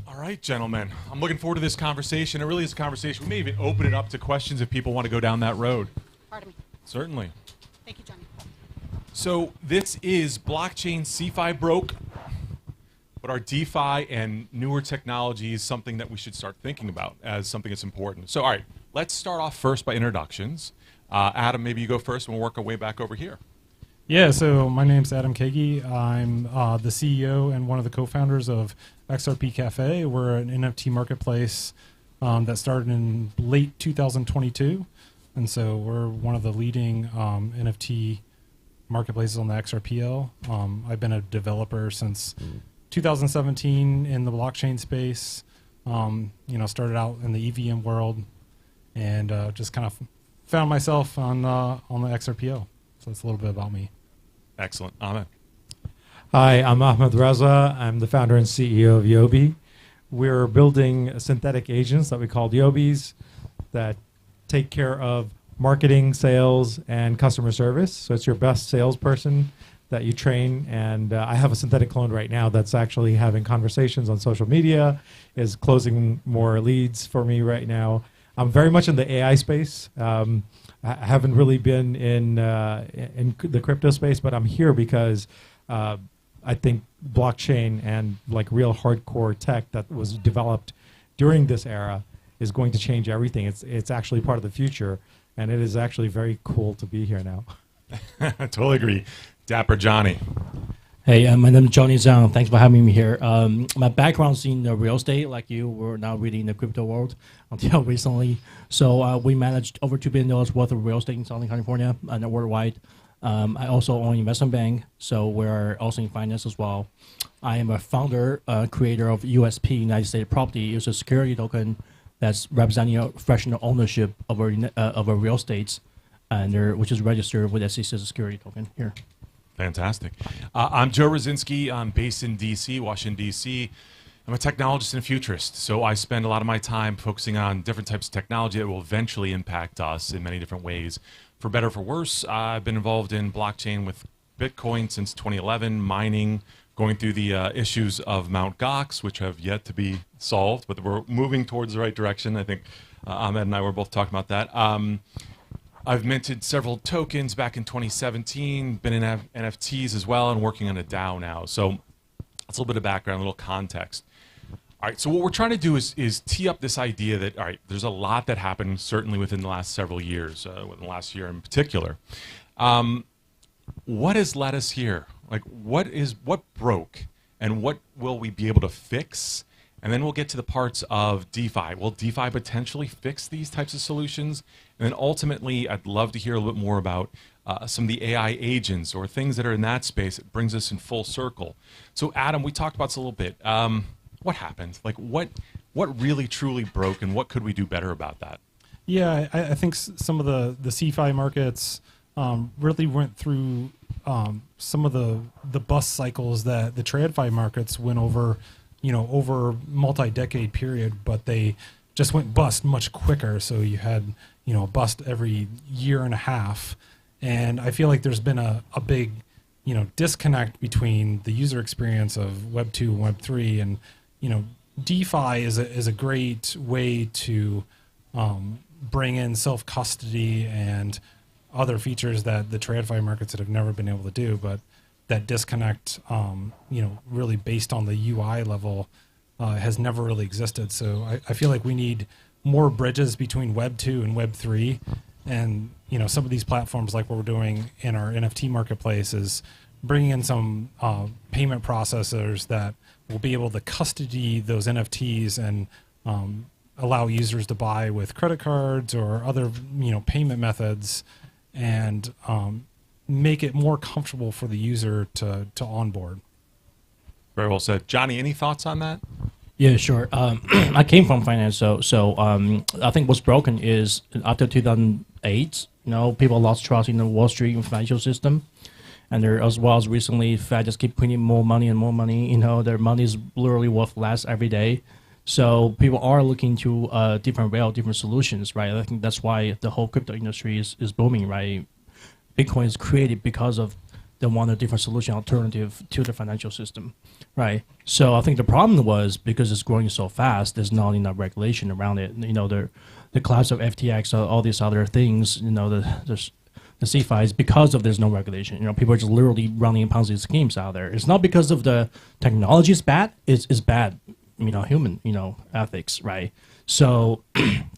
All right, gentlemen. I'm looking forward to this conversation. It really is a conversation. We may even open it up to questions if people want to go down that road. Pardon me. Certainly. Thank you, Johnny. So this is blockchain CeFi broke, but our DeFi and newer technology is something that we should start thinking about as something that's important. So all right, let's start off first by introductions. Adam, maybe you go first and we'll work our way back over here. Yeah, so my name's Adam Kagi. I'm the CEO and one of the co-founders of XRP Cafe. We're an NFT marketplace that started in late 2022. And so we're one of the leading NFT marketplaces on the XRPL. I've been a developer since 2017 in the blockchain space. Started out in the EVM world and just kind of found myself on the XRPL. So that's a little bit about me. Excellent. Ahmed. Hi, I'm Ahmed Reza. I'm the founder and CEO of Yobi. We're building synthetic agents that we call Yobis that take care of marketing, sales, and customer service. So it's your best salesperson that you train. And I have a synthetic clone right now that's actually having conversations on social media, is closing more leads for me right now. I'm very much in the AI space. I haven't really been in the crypto space, but I'm here because I think blockchain and like real hardcore tech that was developed during this era is going to change everything. It's actually part of the future, and it is actually very cool to be here now. I totally agree. Dapper Johnny. Hey, my name is Johnny Zhang. Thanks for having me here. My background's in real estate, like you. We're now really in the crypto world until recently. So we managed over $2 billion worth of real estate in Southern California and worldwide. I also own an investment bank, so we're also in finance as well. I am a founder, creator of USP, United States Property. It's a security token that's representing a fractional ownership of a real estate, and which is registered with SEC as a security token here. Fantastic. I'm Joe Rosinski. I'm based in D.C., Washington, D.C. I'm a technologist and a futurist, so I spend a lot of my time focusing on different types of technology that will eventually impact us in many different ways. For better or for worse, I've been involved in blockchain with Bitcoin since 2011, mining, going through the issues of Mt. Gox, which have yet to be solved, but we're moving towards the right direction. I think Ahmed and I were both talking about that. I've minted several tokens back in 2017, been in NFTs as well, and working on a DAO now. So that's a little bit of background, a little context. All right, so what we're trying to do is tee up this idea that, all right, there's a lot that happened, certainly within the last several years, within the last year in particular. What has led us here? Like, what broke, and what will we be able to fix? And then we'll get to the parts of DeFi. Will DeFi potentially fix these types of solutions? And then ultimately, I'd love to hear a little bit more about some of the AI agents or things that are in that space. It brings us in full circle. So Adam, we talked about this a little bit. What happened? Like what really truly broke, and what could we do better about that? Yeah, I think some of the CeFi markets really went through some of the bust cycles that the TradFi markets went over, over multi-decade period, but they just went bust much quicker. So you had, a bust every year and a half. And I feel like there's been a big, disconnect between the user experience of Web 2 and Web 3. And, DeFi is a great way to bring in self-custody and other features that the TradFi markets have never been able to do. But that disconnect, really based on the UI level, has never really existed. So I feel like we need more bridges between Web 2 and Web 3. And, some of these platforms like what we're doing in our NFT marketplace is bringing in some payment processors that will be able to custody those NFTs and allow users to buy with credit cards or other payment methods, and make it more comfortable for the user to onboard. Very well said. Johnny, any thoughts on that? Yeah, sure. I came from finance, so I think what's broken is after 2008, people lost trust in the Wall Street financial system, and there, as well as recently, Fed just keep printing more money and more money. Their money is literally worth less every day. So people are looking to different rail, different solutions, right? I think that's why the whole crypto industry is booming, right? Bitcoin is created because of they want a different solution alternative to the financial system, right? So I think the problem was because it's growing so fast, there's not enough regulation around it. The collapse of FTX, all these other things, the CeFi is because of there's no regulation. People are just literally running Ponzi schemes out there. It's not because of the technology is bad. It's bad, human, ethics, right? So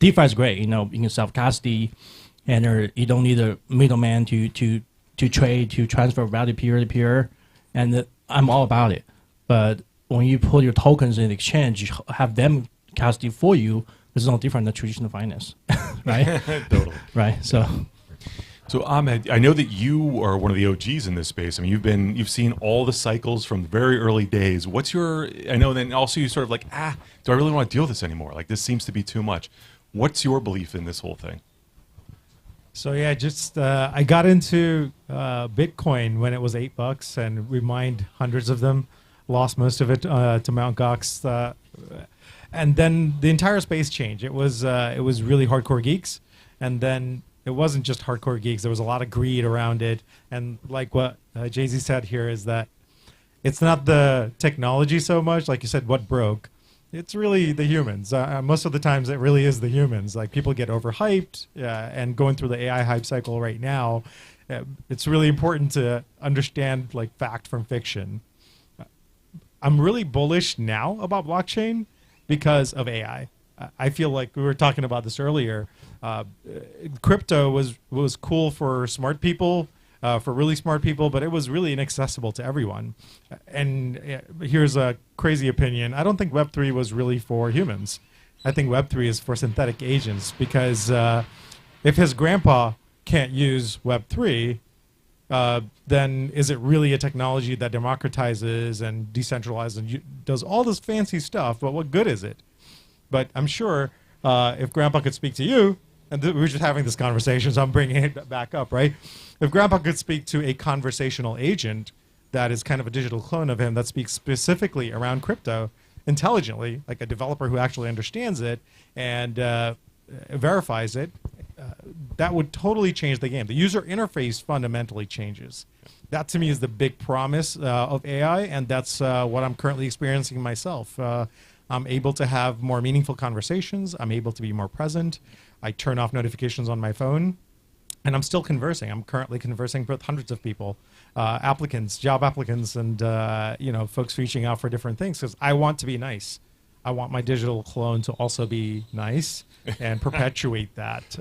DeFi is great. You can self custody, and you don't need a middleman to trade, to transfer value peer to peer, and I'm all about it. But when you put your tokens in exchange, you have them custody for you. It's no different than traditional finance, right? Totally. Right. So Ahmed, I know that you are one of the OGs in this space. I mean, you've seen all the cycles from the very early days. What's your? I know. Then also you sort of like, do I really want to deal with this anymore? Like this seems to be too much. What's your belief in this whole thing? So yeah, I got into Bitcoin when it was $8, and we mined hundreds of them. Lost most of it to Mt. Gox, and then the entire space changed. It was really hardcore geeks, and then it wasn't just hardcore geeks. There was a lot of greed around it, and like what Jay-Z said here is that it's not the technology so much, like you said, what broke. It's really the humans. Most of the times, it really is the humans. Like people get overhyped, and going through the AI hype cycle right now, it's really important to understand like fact from fiction. I'm really bullish now about blockchain because of AI. I feel like we were talking about this earlier. Crypto was cool for smart people, for really smart people, but it was really inaccessible to everyone. And here's a crazy opinion. I don't think Web3 was really for humans. I think Web3 is for synthetic agents, because if his grandpa can't use Web3, then is it really a technology that democratizes and decentralizes and does all this fancy stuff, but what good is it? But I'm sure if grandpa could speak to you, and we were just having this conversation, so I'm bringing it back up, right? If grandpa could speak to a conversational agent that is kind of a digital clone of him that speaks specifically around crypto intelligently, like a developer who actually understands it and verifies it, that would totally change the game. The user interface fundamentally changes. That to me is the big promise of AI, and that's what I'm currently experiencing myself. I'm able to have more meaningful conversations. I'm able to be more present. I turn off notifications on my phone, and I'm still conversing. I'm currently conversing with hundreds of people, applicants, job applicants, and folks reaching out for different things, because I want to be nice. I want my digital clone to also be nice and perpetuate that.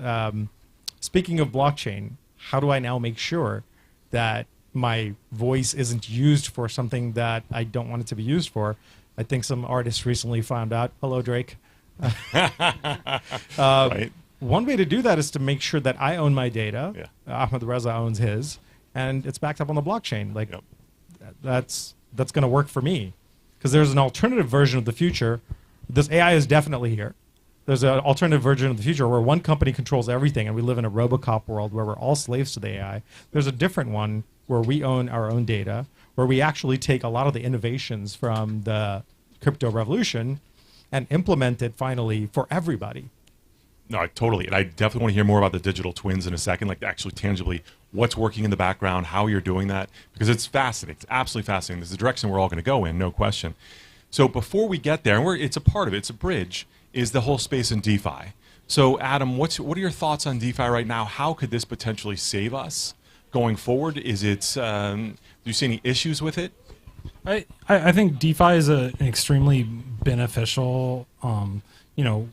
Speaking of blockchain, how do I now make sure that my voice isn't used for something that I don't want it to be used for? I think some artists recently found out. Hello, Drake. Right. One way to do that is to make sure that I own my data. Yeah. Ahmed Reza owns his, and it's backed up on the blockchain. Like, that's going to work for me, because there's an alternative version of the future. This AI is definitely here. There's an alternative version of the future where one company controls everything, and we live in a Robocop world where we're all slaves to the AI. There's a different one where we own our own data, where we actually take a lot of the innovations from the crypto revolution and implement it finally for everybody. No, totally. And I definitely want to hear more about the digital twins in a second, like actually tangibly what's working in the background, how you're doing that, because it's fascinating. It's absolutely fascinating. This is the direction we're all going to go in, no question. So before we get there, and it's a part of it, it's a bridge, is the whole space in DeFi. So Adam, what are your thoughts on DeFi right now? How could this potentially save us going forward? Is it, do you see any issues with it? I think DeFi is an extremely beneficial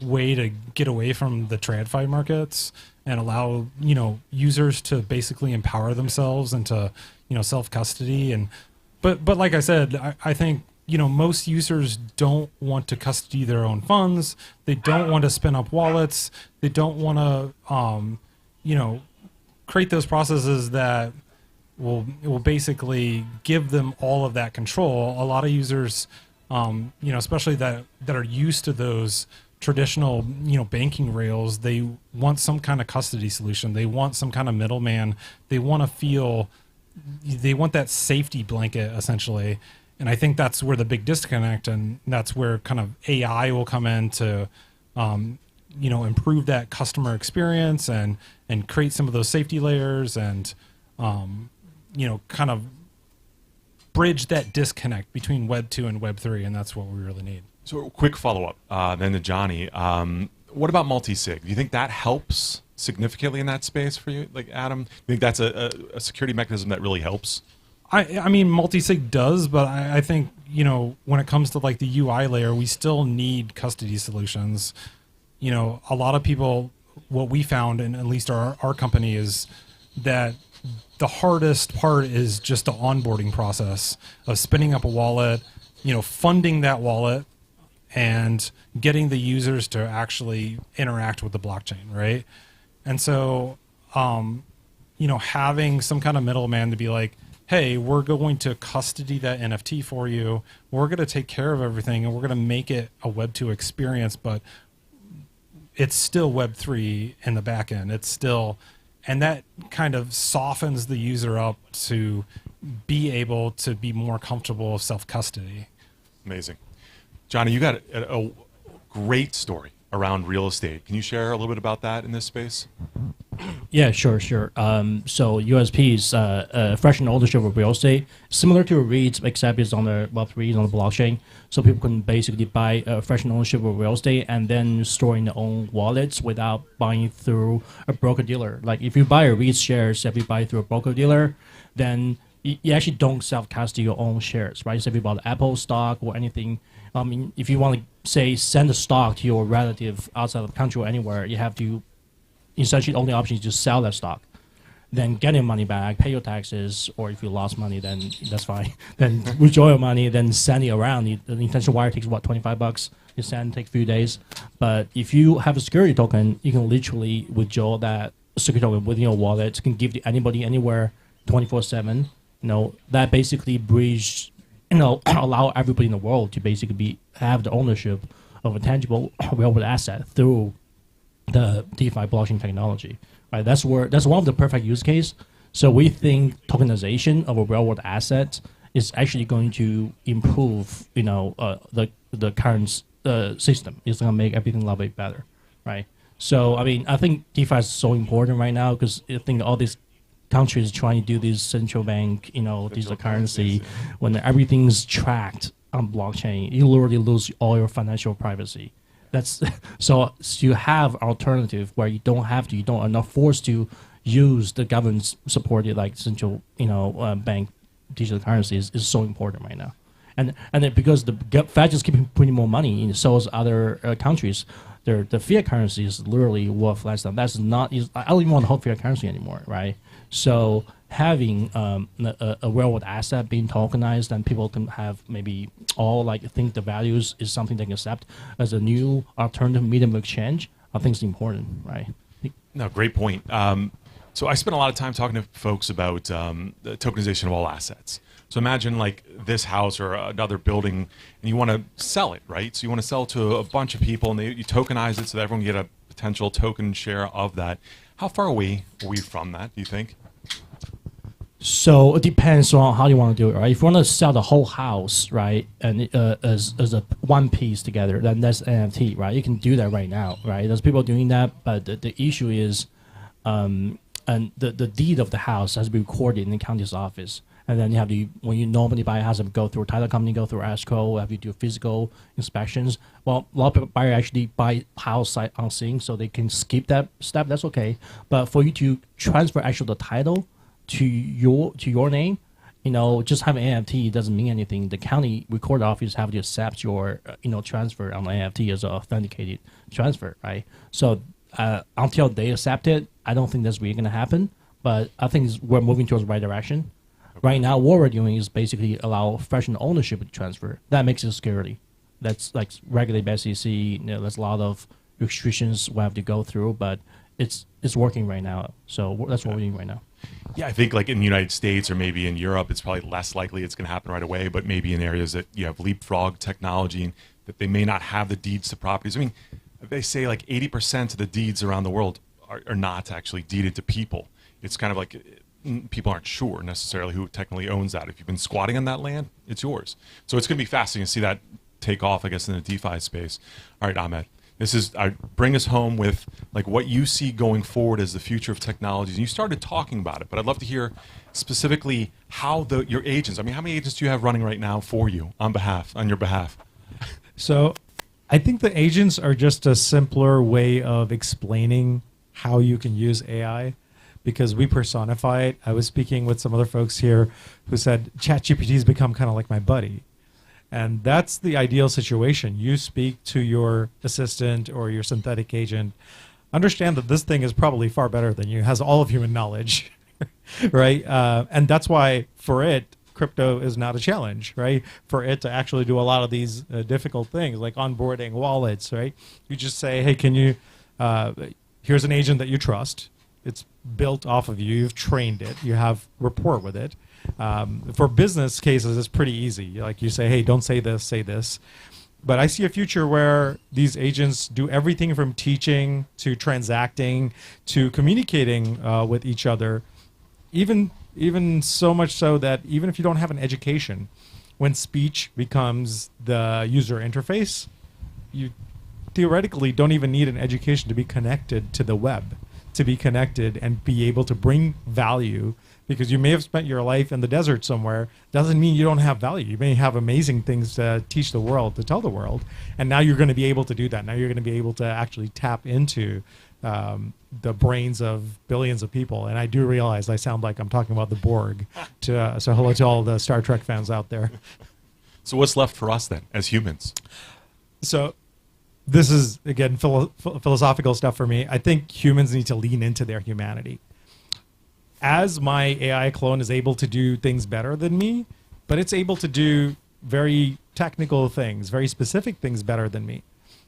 way to get away from the TradFi markets and allow users to basically empower themselves and to self custody. And but like I said, I think most users don't want to custody their own funds. They don't want to spin up wallets. They don't want to create those processes that will basically give them all of that control. A lot of users, especially that are used to those traditional banking rails, they want some kind of custody solution. They want some kind of middleman. They want that safety blanket essentially. And I think that's where the big disconnect, and that's where kind of AI will come in to improve that customer experience and create some of those safety layers and kind of bridge that disconnect between Web 2 and Web 3, and that's what we really need. So, quick follow-up then to Johnny. What about multi-sig? Do you think that helps significantly in that space for you? Like, Adam, do you think that's a security mechanism that really helps? I mean, multi-sig does, but I think, when it comes to like the UI layer, we still need custody solutions. A lot of people, what we found, and at least our company, is that the hardest part is just the onboarding process of spinning up a wallet, funding that wallet, and getting the users to actually interact with the blockchain, right? And so, having some kind of middleman to be like, hey, we're going to custody that NFT for you. We're going to take care of everything, and we're going to make it a Web 2 experience, but it's still Web 3 in the back end. It's still, and that kind of softens the user up to be able to be more comfortable with self-custody. Amazing. Johnny, you got a great story around real estate. Can you share a little bit about that in this space? Yeah, sure. So USP is fractional ownership of real estate, similar to REITs, except it's on the Web3, on the blockchain. So people can basically buy fractional ownership of real estate and then store in their own wallets without buying through a broker dealer. Like if you buy a REIT shares, if you buy through a broker dealer, then you actually don't self-custody your own shares, right? So if you bought Apple stock or anything, I mean, if you want to, say, send a stock to your relative outside of the country or anywhere, you have to, essentially the only option is to sell that stock, then get your money back, pay your taxes, or if you lost money, then that's fine. Then withdraw your money, then send it around. The intention wire takes, what, $25? You send, takes a few days. But if you have a security token, you can literally withdraw that security token within your wallet. You can give to anybody, anywhere, 24/7. That basically bridge, allow everybody in the world to basically have the ownership of a tangible real-world asset through the DeFi blockchain technology, right? That's one of the perfect use case. So we think tokenization of a real-world asset is actually going to improve, the current system. It's going to make everything a lot bit better, right? So I mean, I think DeFi is so important right now because I think all these countries trying to do this central bank, digital currency, when everything's tracked on blockchain, you literally lose all your financial privacy. That's so you have alternative where you are not forced to use the government supported like central bank digital currencies is so important right now, and then because the Fed just keeping putting more money in, so as other countries, the fiat currency is literally worth less than. That's not. I don't even want to hold fiat currency anymore, right? So having a real-world asset being tokenized and people can have maybe all think the values is something they can accept as a new alternative medium of exchange, I think is important, right? No, great point. So I spent a lot of time talking to folks about the tokenization of all assets. So imagine like this house or another building, and you want to sell it, right? So you want to sell to a bunch of people, and you tokenize it so that everyone can get a potential token share of that. How far away are we from that, do you think? So it depends on how you want to do it, right? If you want to sell the whole house, right, and as a one piece together, then that's NFT, right? You can do that right now, right? There's people doing that, but the issue is, and the deed of the house has to be recorded in the county's office, and then you have to, when you normally buy a house, you have to go through a title company, go through escrow, have to do physical inspections. Well, a lot of people actually buy house sight unseen, so they can skip that step. That's okay, but for you to transfer actually the title to your name, just having NFT doesn't mean anything. The county record office have to accept your transfer on the NFT as an authenticated transfer, right? So until they accept it, I don't think that's really going to happen. But I think we're moving towards the right direction. Right now, what we're doing is basically allow fractional ownership to transfer. That makes it security. That's like regulated by SEC. There's a lot of restrictions we have to go through, but it's working right now. So that's what we're doing right now. Yeah, I think like in the United States or maybe in Europe, it's probably less likely it's going to happen right away. But maybe in areas that you have leapfrog technology, and that they may not have the deeds to properties. I mean, they say like 80% of the deeds around the world are not actually deeded to people. It's kind of like people aren't sure necessarily who technically owns that. If you've been squatting on that land, it's yours. So it's going to be fascinating to see that take off, I guess, in the DeFi space. All right, Ahmed. This is bring us home with like what you see going forward as the future of technologies. And you started talking about it, but I'd love to hear specifically how your agents. I mean, how many agents do you have running right now for you on your behalf? So, I think the agents are just a simpler way of explaining how you can use AI, because we personify it. I was speaking with some other folks here who said ChatGPT has become kind of like my buddy. And that's the ideal situation. You speak to your assistant or your synthetic agent. Understand that this thing is probably far better than you, has all of human knowledge, right? And that's why for it, crypto is not a challenge, right? For it to actually do a lot of these difficult things like onboarding wallets, right? You just say, hey, can you, here's an agent that you trust. It's built off of you. You've trained it. You have rapport with it. For business cases, it's pretty easy. Like you say, hey, don't say this, say this. But I see a future where these agents do everything from teaching to transacting to communicating with each other, even so much so that even if you don't have an education, when speech becomes the user interface, you theoretically don't even need an education to be connected to the web, to be connected and be able to bring value. Because you may have spent your life in the desert somewhere, doesn't mean you don't have value. You may have amazing things to teach the world, to tell the world, and now you're going to be able to do that. Now you're going to be able to actually tap into the brains of billions of people. And I do realize I sound like I'm talking about the Borg. So hello to all the Star Trek fans out there. So what's left for us then, as humans? So this is, again, philosophical stuff for me. I think humans need to lean into their humanity. As my AI clone is able to do things better than me, but it's able to do very technical things, very specific things better than me,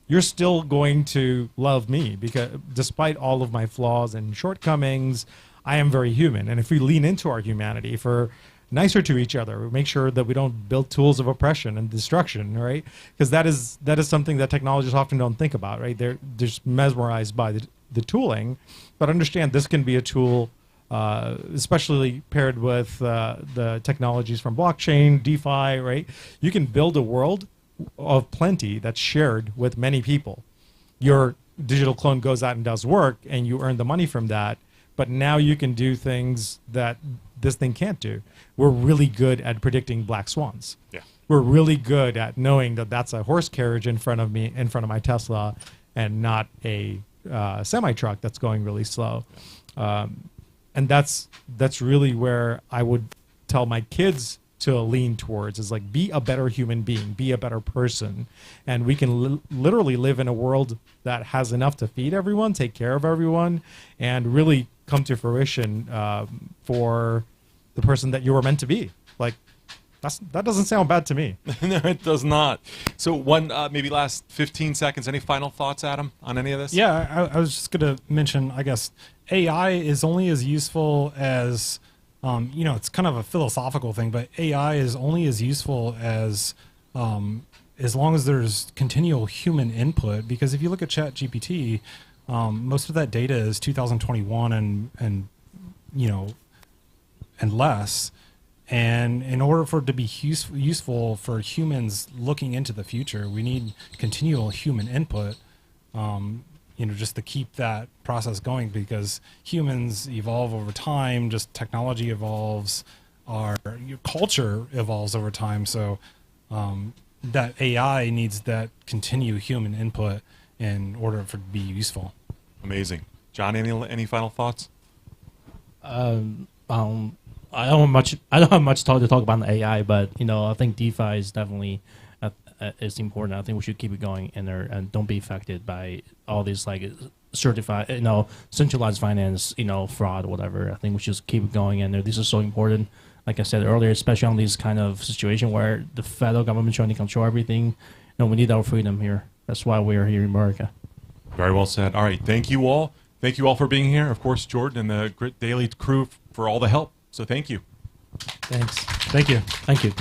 you're still going to love me because despite all of my flaws and shortcomings, I am very human. And if we lean into our humanity, if we're nicer to each other, we make sure that we don't build tools of oppression and destruction, right? Because that is something that technologists often don't think about, right? They're just mesmerized by the tooling, but understand this can be a tool, especially paired with the technologies from blockchain, DeFi, right? You can build a world of plenty that's shared with many people. Your digital clone goes out and does work, and you earn the money from that. But now you can do things that this thing can't do. We're really good at predicting black swans. Yeah. We're really good at knowing that that's a horse carriage in front of me, in front of my Tesla, and not a semi-truck that's going really slow. And that's really where I would tell my kids to lean towards, is like, be a better human being, be a better person. And we can literally live in a world that has enough to feed everyone, take care of everyone, and really come to fruition for the person that you were meant to be. Like, that doesn't sound bad to me. No, it does not. So one, maybe last 15 seconds, any final thoughts, Adam, on any of this? Yeah, I was just going to mention, I guess, AI is only as useful as, it's kind of a philosophical thing, but AI is only as useful as long as there's continual human input. Because if you look at ChatGPT, most of that data is 2021 and less. And in order for it to be useful for humans looking into the future, we need continual human input, just to keep that process going, because humans evolve over time, just technology evolves, our culture evolves over time. So that AI needs that continued human input in order for it to be useful. Amazing. John, any final thoughts? I don't have much to talk about the AI, but I think DeFi is definitely is important. I think we should keep it going and don't be affected by all these like certified, centralized finance, fraud, whatever. I think we should keep it going, and this is so important. like I said earlier, especially on these kind of situation where the federal government trying to control everything. We need our freedom here. That's why we are here in America. Very well said. All right, thank you all. Thank you all for being here. Of course, Jordan and the Grit Daily crew for all the help. So thank you. Thanks. Thank you. Thank you.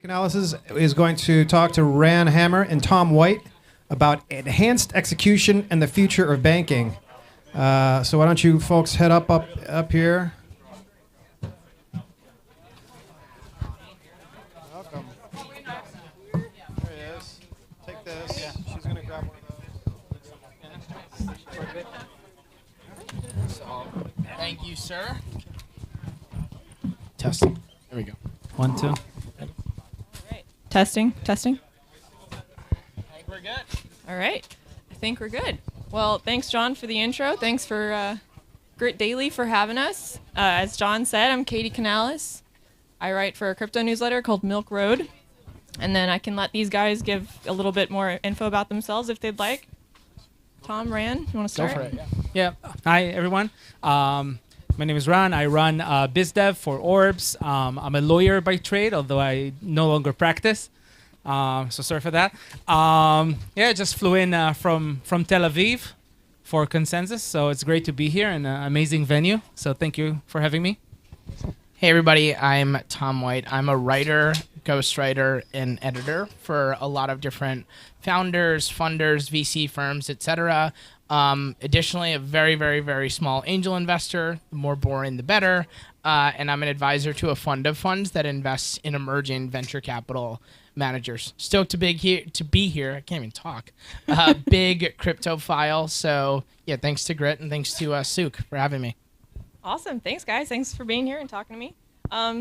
Analysis is going to talk to Ran Hammer and Tom White about enhanced execution and the future of banking. So why don't you folks head up here? Welcome. There he is. Take this. Yeah, she's going to grab one of those. Thank you, sir. Testing. There we go. 1, 2. Testing. I think we're good. All right. I think we're good. Well, thanks, John, for the intro. Thanks for Grit Daily for having us. As John said, I'm Katie Canales. I write for a crypto newsletter called Milk Road. And then I can let these guys give a little bit more info about themselves if they'd like. Tom, Ran, you want to start? Go for it, Yeah. Hi, everyone. My name is Ran. I run BizDev for Orbs. I'm a lawyer by trade, although I no longer practice. So sorry for that. Just flew in from Tel Aviv for Consensus. So it's great to be here in an amazing venue. So thank you for having me. Hey, everybody. I'm Tom White. I'm a writer, ghostwriter, and editor for a lot of different founders, funders, VC firms, etc. Additionally, a very, very, very small angel investor. The more boring, the better. And I'm an advisor to a fund of funds that invests in emerging venture capital managers. Stoked to be here. I can't even talk. Big cryptophile. So yeah, thanks to Grit and thanks to Sook for having me. Awesome. Thanks, guys. Thanks for being here and talking to me.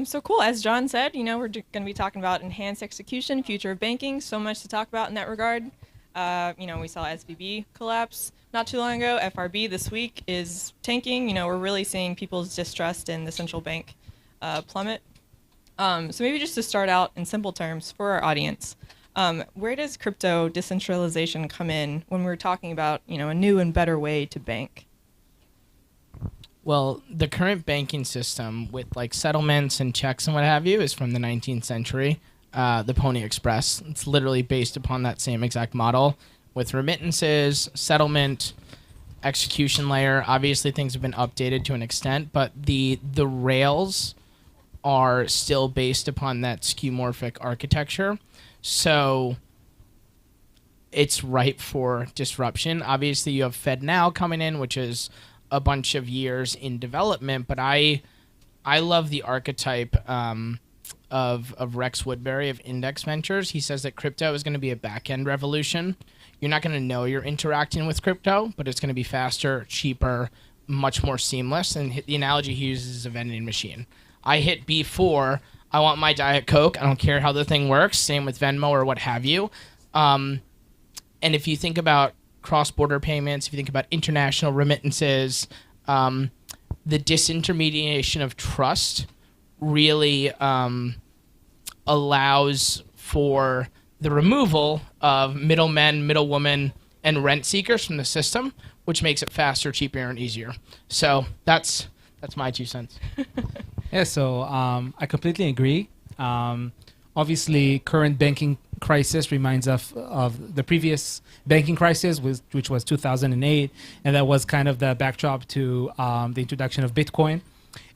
So cool. As John said, we're going to be talking about enhanced execution, future of banking. So much to talk about in that regard. We saw SVB collapse not too long ago. FRB this week is tanking. We're really seeing people's distrust in the central bank plummet. So maybe just to start out in simple terms for our audience, where does crypto decentralization come in when we're talking about a new and better way to bank? Well, the current banking system with like settlements and checks and what have you is from the 19th century, the Pony Express. It's literally based upon that same exact model with remittances, settlement, execution layer. Obviously, things have been updated to an extent, but the rails are still based upon that skeuomorphic architecture. So it's ripe for disruption. Obviously, you have FedNow coming in, which is a bunch of years in development, but I love the archetype of Rex Woodbury of Index Ventures. He says that crypto is going to be a back-end revolution. You're not going to know you're interacting with crypto, but it's going to be faster, cheaper, much more seamless. And the analogy he uses is a vending machine. I hit B4, I want my Diet Coke. I don't care how the thing works. Same with Venmo or what have you. And if you think about cross-border payments, if you think about international remittances, the disintermediation of trust really allows for the removal of middlemen, middlewomen, and rent seekers from the system, which makes it faster, cheaper, and easier. So that's my 2 cents. Yeah, so I completely agree. Obviously, current banking crisis reminds us of the previous banking crisis, which was 2008, and that was kind of the backdrop to the introduction of Bitcoin.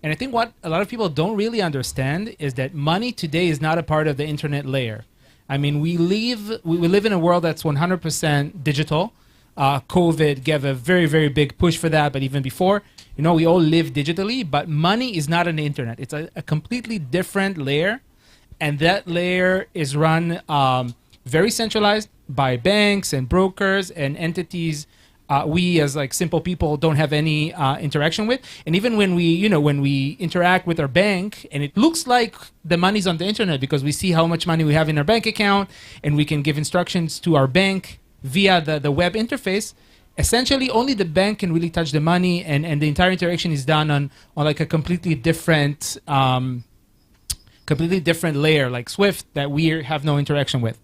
And I think what a lot of people don't really understand is that money today is not a part of the internet layer. I mean, we live in a world that's 100% digital. COVID gave a very, very big push for that, but even before, we all live digitally, but money is not on the internet. It's a completely different layer, and that layer is run very centralized by banks and brokers and entities we as like simple people don't have any interaction with. And even when we interact with our bank and it looks like the money's on the internet because we see how much money we have in our bank account and we can give instructions to our bank via the web interface, essentially only the bank can really touch the money, and the entire interaction is done on like a completely different layer like Swift that we have no interaction with.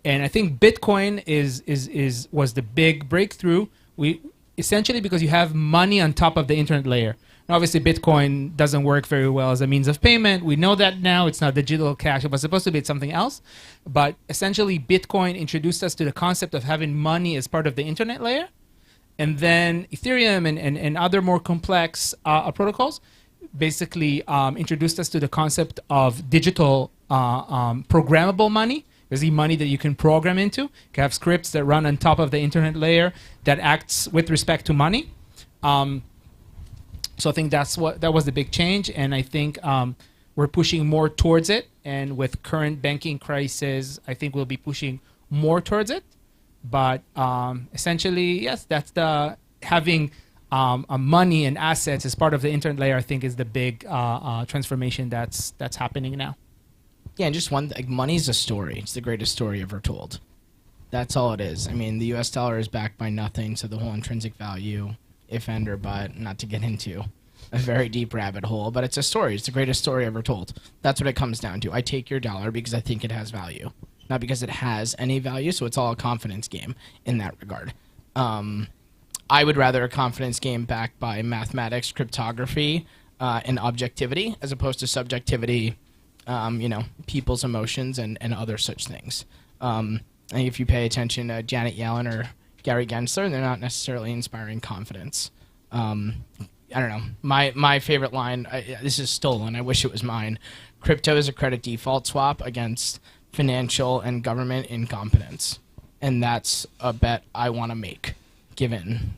And I think Bitcoin was the big breakthrough. We essentially because you have money on top of the internet layer. Now, obviously, Bitcoin doesn't work very well as a means of payment. We know that now. It's not digital cash. It was supposed to be something else. But essentially, Bitcoin introduced us to the concept of having money as part of the internet layer. And then Ethereum and other more complex protocols basically introduced us to the concept of digital programmable money. There's the money that you can program into. You can have scripts that run on top of the internet layer that acts with respect to money. So I think that was the big change, and I think we're pushing more towards it. And with current banking crisis, I think we'll be pushing more towards it. But essentially, yes, that's the having money and assets as part of the internet layer. I think is the big transformation that's happening now. Yeah, and just one, like, money's a story. It's the greatest story ever told. That's all it is. I mean, the U.S. dollar is backed by nothing, so the whole intrinsic value, if and or but, not to get into a very deep rabbit hole, but it's a story. It's the greatest story ever told. That's what it comes down to. I take your dollar because I think it has value, not because it has any value, so it's all a confidence game in that regard. I would rather a confidence game backed by mathematics, cryptography, and objectivity, as opposed to subjectivity, people's emotions and other such things. I think if you pay attention to Janet Yellen or Gary Gensler, they're not necessarily inspiring confidence. I don't know. My favorite line, this is stolen, I wish it was mine. Crypto is a credit default swap against financial and government incompetence. And that's a bet I want to make, given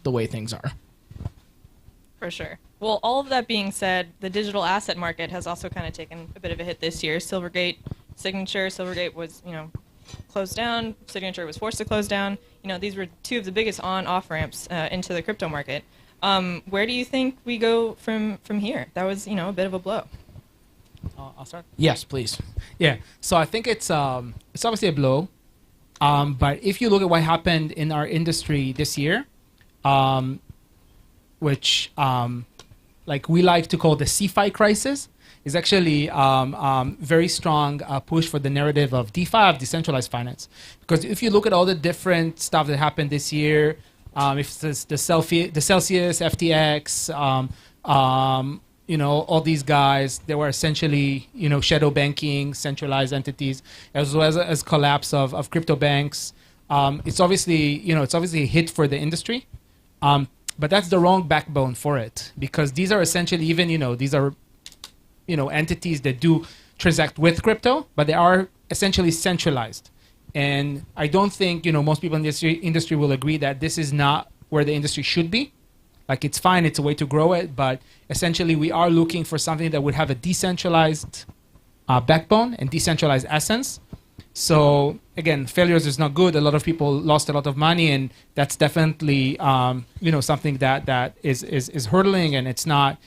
the way things are. For sure. Well, all of that being said, the digital asset market has also kind of taken a bit of a hit this year. Silvergate was, closed down. Signature was forced to close down. These were two of the biggest on-off ramps into the crypto market. Where do you think we go from here? That was, a bit of a blow. I'll start. Yes, please. Yeah. So I think it's obviously a blow. But if you look at what happened in our industry this year, which like we like to call the CeFi crisis, is actually very strong push for the narrative of DeFi, of decentralized finance. Because if you look at all the different stuff that happened this year, if it's the Celsius, FTX, all these guys, they were essentially, shadow banking, centralized entities, as well as collapse of crypto banks. It's obviously a hit for the industry. But that's the wrong backbone for it, because these are essentially entities that do transact with crypto, but they are essentially centralized. And I don't think, most people in this industry will agree that this is not where the industry should be. Like, it's fine, it's a way to grow it, but essentially we are looking for something that would have a decentralized backbone and decentralized essence. So again, failures is not good. A lot of people lost a lot of money, and that's definitely something that is hurtling, and it's not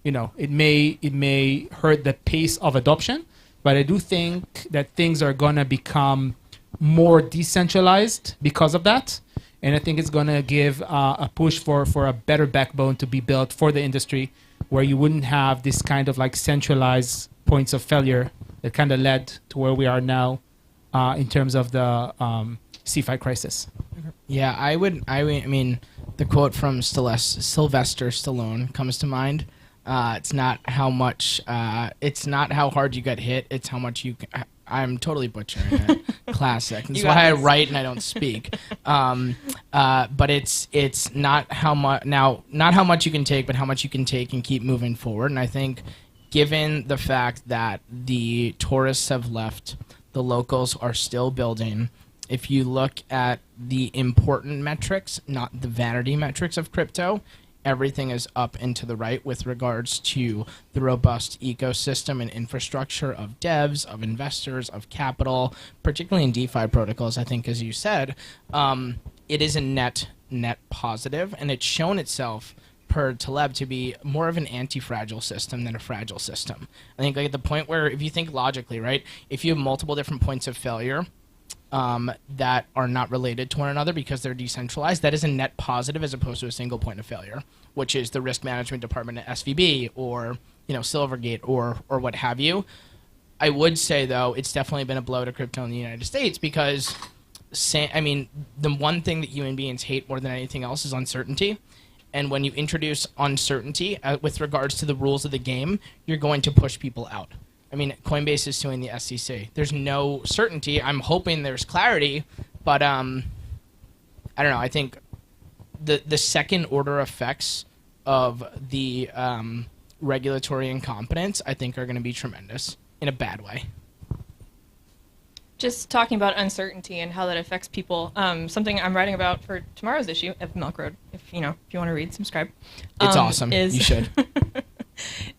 it may hurt the pace of adoption. But I do think that things are going to become more decentralized because of that. And I think it's going to give a push for a better backbone to be built for the industry, where you wouldn't have this kind of like centralized points of failure that kind of led to where we are now in terms of the CeFi crisis. Yeah, I mean, the quote from Sylvester Stallone comes to mind. It's not how hard you get hit, it's how much you I'm totally butchering it. Classic. That's why I write and I don't speak. But it's not how much you can take, but how much you can take and keep moving forward. And I think, given the fact that the tourists have left, the locals are still building. If you look at the important metrics, not the vanity metrics of crypto, everything is up and to the right with regards to the robust ecosystem and infrastructure of devs, of investors, of capital, particularly in DeFi protocols. I think, as you said, it is a net positive, and it's shown itself per Taleb to be more of an anti-fragile system than a fragile system. I think, like, at the point where, if you think logically, right, if you have multiple different points of failure that are not related to one another because they're decentralized, that is a net positive as opposed to a single point of failure, which is the risk management department at SVB or Silvergate or what have you. I would say, though, it's definitely been a blow to crypto in the United States because, the one thing that human beings hate more than anything else is uncertainty. And when you introduce uncertainty with regards to the rules of the game, you're going to push people out. I mean, Coinbase is suing the SEC. There's no certainty. I'm hoping there's clarity, but I don't know. I think the second order effects of the regulatory incompetence, I think, are going to be tremendous in a bad way. Just talking about uncertainty and how that affects people. Something I'm writing about for tomorrow's issue of Milk Road. If you want to read, subscribe. It's awesome. You should.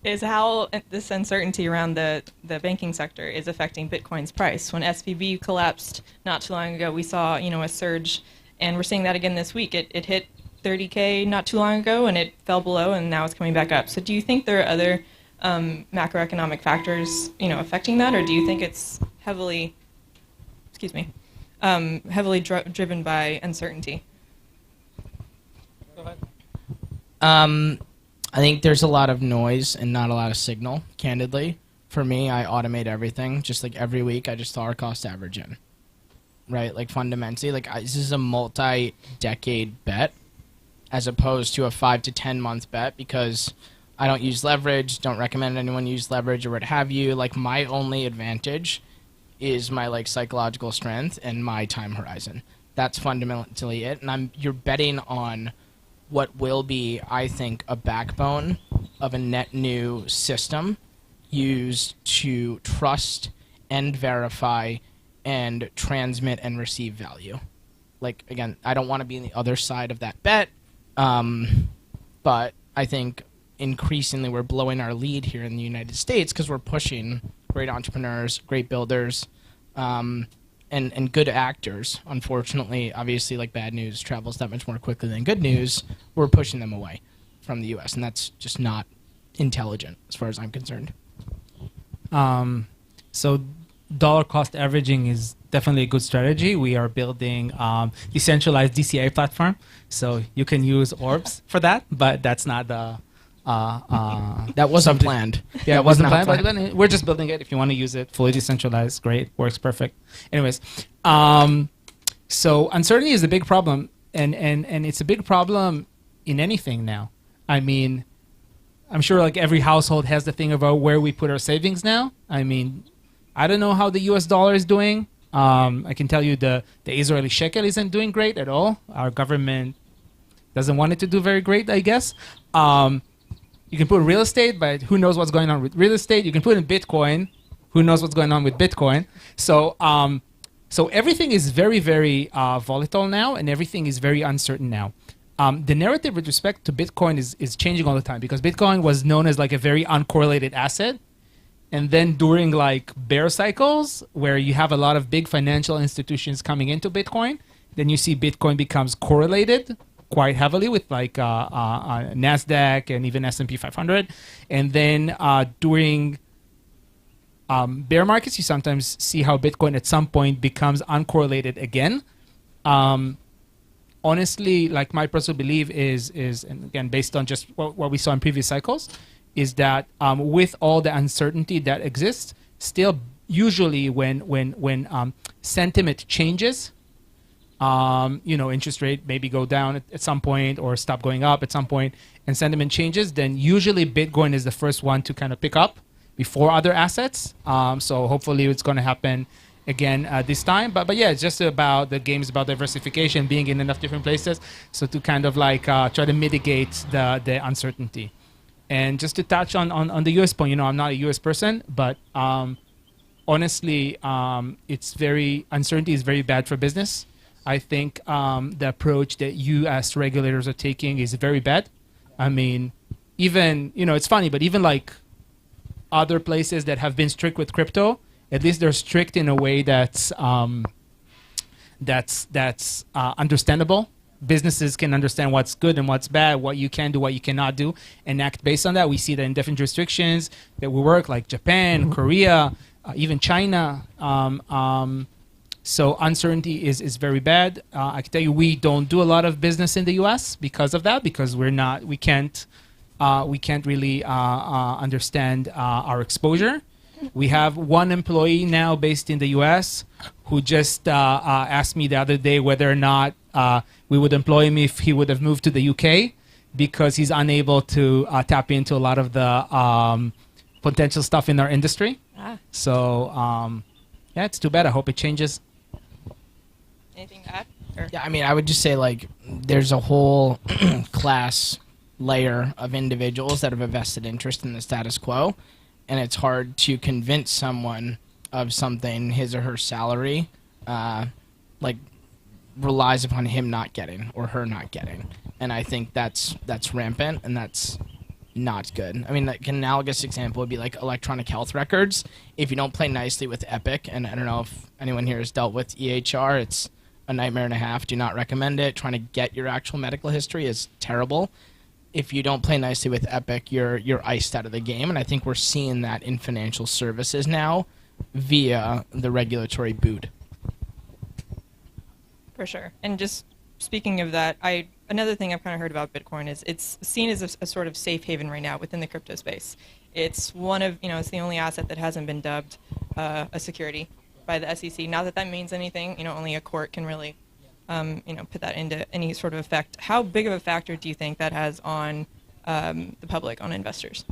Is how this uncertainty around the banking sector is affecting Bitcoin's price. When SVB collapsed not too long ago, we saw a surge, and we're seeing that again this week. It hit 30K not too long ago, and it fell below, and now it's coming back up. So do you think there are other macroeconomic factors affecting that, or do you think it's heavily driven by uncertainty? I think there's a lot of noise and not a lot of signal, candidly. For me, I automate everything. Just like every week, I just dollar cost average in. Right? Like fundamentally, this is a multi-decade bet as opposed to a 5 to 10 month bet, because I don't use leverage, don't recommend anyone use leverage or what have you. Like, my only advantage is my psychological strength and my time horizon. That's fundamentally it. And you're betting on what will be, I think, a backbone of a net new system used to trust and verify and transmit and receive value. Again, I don't want to be on the other side of that bet, but I think increasingly we're blowing our lead here in the United States because we're pushing great entrepreneurs, great builders, and good actors. Unfortunately, obviously, bad news travels that much more quickly than good news. We're pushing them away from the U.S., and that's just not intelligent as far as I'm concerned. So dollar cost averaging is definitely a good strategy. We are building decentralized DCA platform, so you can use orbs for that, but that's not the that wasn't planned. Yeah, it wasn't planned, but we're just building it. If you want to use it fully decentralized, great, works perfect. Anyways, so uncertainty is a big problem, and it's a big problem in anything now. I mean, I'm sure every household has the thing about where we put our savings now. I mean, I don't know how the U.S. dollar is doing. I can tell you the Israeli shekel isn't doing great at all. Our government doesn't want it to do very great, I guess. You can put real estate, but who knows what's going on with real estate? You can put in Bitcoin. Who knows what's going on with Bitcoin? So everything is very, very volatile now, and everything is very uncertain now. The narrative with respect to Bitcoin is changing all the time, because Bitcoin was known as a very uncorrelated asset. And then during bear cycles, where you have a lot of big financial institutions coming into Bitcoin, then you see Bitcoin becomes correlated quite heavily with NASDAQ and even S&P 500. And then during bear markets, you sometimes see how Bitcoin at some point becomes uncorrelated again. Honestly, my personal belief is, and again, based on just what we saw in previous cycles, is that with all the uncertainty that exists, still usually when sentiment changes, interest rate maybe go down at some point or stop going up at some point, and sentiment changes, then usually Bitcoin is the first one to kind of pick up before other assets. So hopefully it's going to happen again this time. But yeah, it's just about the game is about diversification, being in enough different places, so to kind of try to mitigate the uncertainty. And just to touch on the U.S. point, I'm not a U.S. person, but honestly, uncertainty is very bad for business. I think the approach that U.S. regulators are taking is very bad. I mean, even, it's funny, but even other places that have been strict with crypto, at least they're strict in a way that's understandable. Businesses can understand what's good and what's bad, what you can do, what you cannot do, and act based on that. We see that in different jurisdictions that we work, like Japan, Korea, even China. So uncertainty is very bad. I can tell you, we don't do a lot of business in the U.S. because of that, because we can't really understand our exposure. We have one employee now based in the U.S. who just asked me the other day whether or not we would employ him if he would have moved to the UK, because he's unable to tap into a lot of the potential stuff in our industry. So, yeah, it's too bad. I hope it changes. Anything to add? Yeah, I mean, I would just say there's a whole class layer of individuals that have a vested interest in the status quo. and it's hard to convince someone of something his or her salary like relies upon him not getting or her not getting. And I think that's rampant, and that's not good. I mean, like an analogous example would be like electronic health records. If you don't play nicely with Epic, and I don't know if anyone here has dealt with EHR, it's a nightmare and a half. Do not recommend it. Trying to get your actual medical history is terrible. If you don't play nicely with Epic, you're iced out of the game, and I think we're seeing that in financial services now via the regulatory boot. For sure. And just speaking of that, another thing I've kind of heard about Bitcoin is it's seen as a sort of safe haven right now within the crypto space. It's one of, it's the only asset that hasn't been dubbed a security by the SEC. Not that that means anything, only a court can really, put that into any sort of effect. How big of a factor do you think that has on the public, on investors?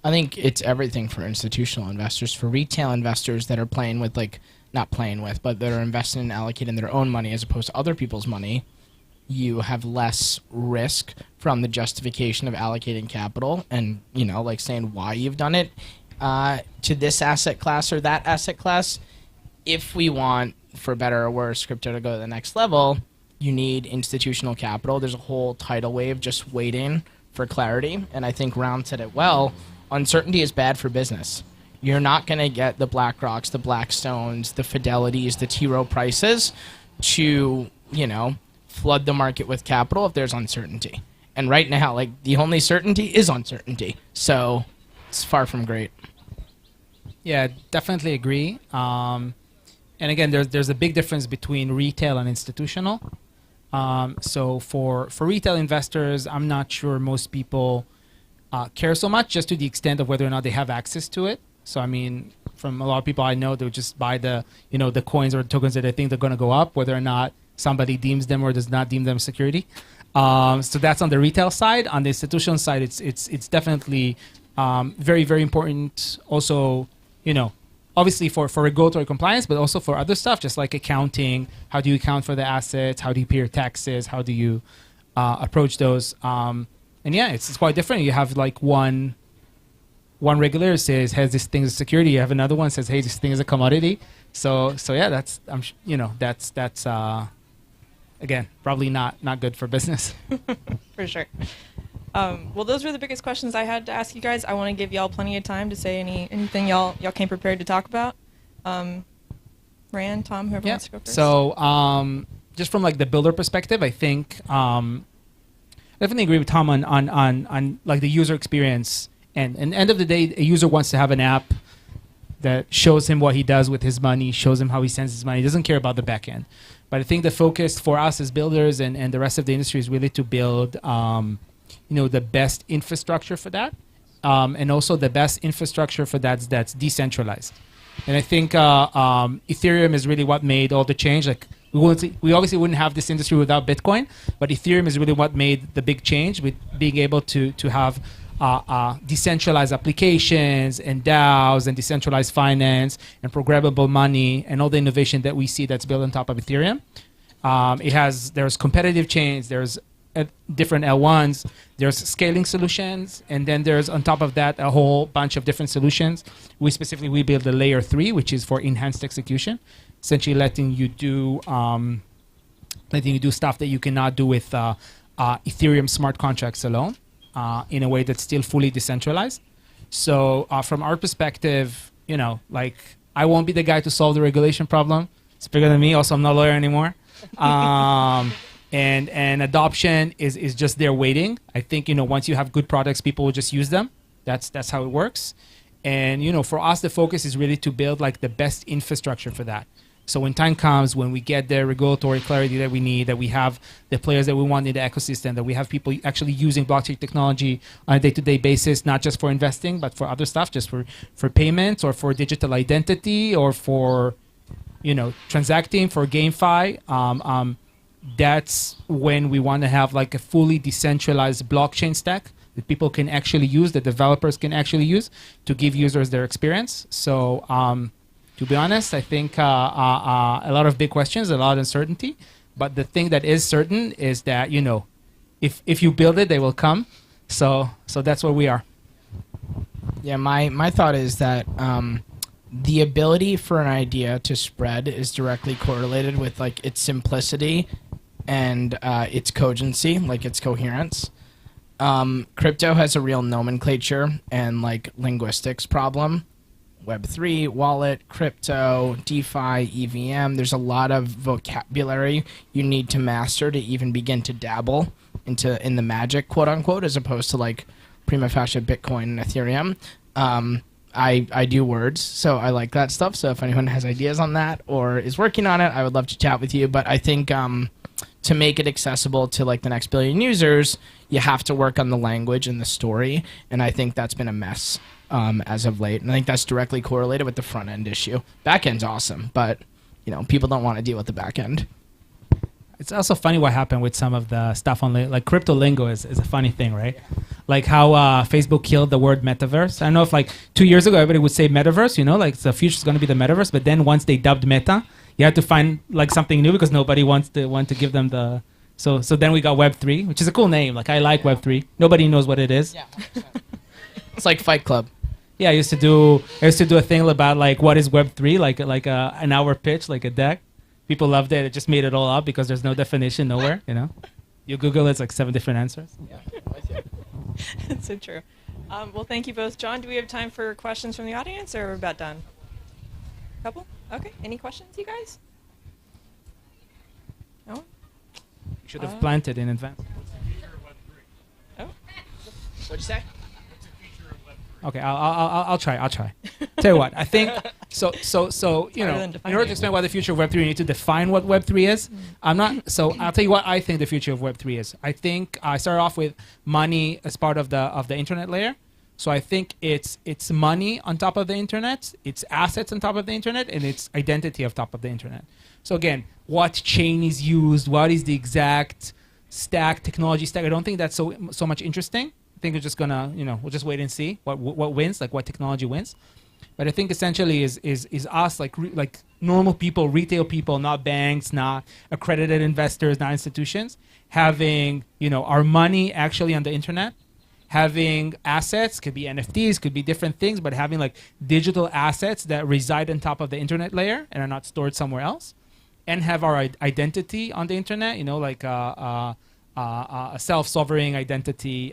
I think it's everything for institutional investors. For retail investors that are playing with, not playing with, but that are investing and allocating their own money as opposed to other people's money, you have less risk from the justification of allocating capital and, saying why you've done it to this asset class or that asset class. If we want, for better or worse, crypto to go to the next level, you need institutional capital. There's a whole tidal wave just waiting for clarity. And I think Round said it well. Uncertainty is bad for business. You're not going to get the BlackRocks, the Blackstones, the Fidelities, the T. Rowe Prices to, flood the market with capital if there's uncertainty. And right now, the only certainty is uncertainty. So it's far from great. Yeah, definitely agree. And again, there's a big difference between retail and institutional. So for retail investors, I'm not sure most people care so much, just to the extent of whether or not they have access to it. So I mean, from a lot of people I know, they'll just buy the the coins or the tokens that they think they're going to go up, whether or not somebody deems them or does not deem them security. So that's on the retail side. On the institutional side, it's definitely very, very important. Also, obviously for regulatory compliance, but also for other stuff, just like accounting. How do you account for the assets? How do you pay your taxes? How do you approach those? And yeah, it's quite different. You have one regulator says, "Has this thing as security?" You have another one says, "Hey, this thing is a commodity." So yeah, that's again probably not good for business. For sure. Well, those were the biggest questions I had to ask you guys. I want to give y'all plenty of time to say anything y'all came prepared to talk about. Rand, Tom, whoever wants to go first. So just from the builder perspective, I think I definitely agree with Tom on the user experience. And at the end of the day, a user wants to have an app that shows him what he does with his money, shows him how he spends his money. He doesn't care about the back end. But I think the focus for us as builders and the rest of the industry is really to build, the best infrastructure for that, and also the best infrastructure for that's decentralized. And I think Ethereum is really what made all the change. We obviously wouldn't have this industry without Bitcoin, but Ethereum is really what made the big change with being able to have decentralized applications and DAOs and decentralized finance and programmable money and all the innovation that we see that's built on top of Ethereum. There's competitive chains, there's different L1s, there's scaling solutions, and then there's on top of that a whole bunch of different solutions. We build the layer 3, which is for enhanced execution, essentially letting you do stuff that you cannot do with Ethereum smart contracts alone. In a way that's still fully decentralized. So from our perspective, I won't be the guy to solve the regulation problem. It's bigger than me. Also, I'm not a lawyer anymore. And adoption is just there waiting. I think, once you have good products, people will just use them. That's how it works. And, for us, the focus is really to build the best infrastructure for that. So when time comes, when we get the regulatory clarity that we need, that we have the players that we want in the ecosystem, that we have people actually using blockchain technology on a day-to-day basis, not just for investing, but for other stuff, just for payments or for digital identity or for, transacting, for GameFi, that's when we want to have a fully decentralized blockchain stack that people can actually use, that developers can actually use to give users their experience. So, to be honest, I think a lot of big questions, a lot of uncertainty. But the thing that is certain is that, if you build it, they will come. So that's where we are. Yeah, my thought is that the ability for an idea to spread is directly correlated with like its simplicity and its cogency, like its coherence. Crypto has a real nomenclature and like linguistics problem. Web3, wallet, crypto, DeFi, EVM. There's a lot of vocabulary you need to master to even begin to dabble in the magic, quote unquote, as opposed to like prima facie Bitcoin and Ethereum. I do words, so I like that stuff. So if anyone has ideas on that or is working on it, I would love to chat with you. But I think to make it accessible to like the next billion users, you have to work on the language and the story. And I think that's been a mess as of late. And I think that's directly correlated with the front end issue. Back end's awesome, but people don't want to deal with the back end. It's also funny what happened with some of the stuff on like crypto lingo is a funny thing, right? Like how Facebook killed the word metaverse. I don't know if like 2 years ago everybody would say metaverse, like the future is going to be the metaverse, but then once they dubbed meta, you had to find like something new because nobody wants to give them the. So then we got Web3, which is a cool name. Like I like Web3. Nobody knows what it is. Yeah. It's like Fight Club. Yeah, I used to do a thing about like what is Web3, like an hour pitch, like a deck. People loved it. It just made it all up because there's no definition nowhere. You Google it's like 7 different answers. Yeah, that's so true. Well, thank you both. John, do we have time for questions from the audience, or we're about done? Couple? Okay. Any questions, you guys? No? You should have planted in advance. Oh. What'd you say? Okay, I'll try. Tell you what, I think so. In order to explain what the future of Web3, you need to define what Web3 is. I'll tell you what I think the future of Web3 is. I think I started off with money as part of the internet layer. So I think it's money on top of the internet, it's assets on top of the internet, and it's identity on top of the internet. So again, what chain is used, what is the exact technology stack? I don't think that's so much interesting. I think we're just gonna, we'll just wait and see what wins, like what technology wins. But I think essentially is us, like normal people, retail people, not banks, not accredited investors, not institutions, having our money actually on the internet, having assets, could be NFTs, could be different things, but having like digital assets that reside on top of the internet layer and are not stored somewhere else, and have our identity on the internet, like a self-sovereign identity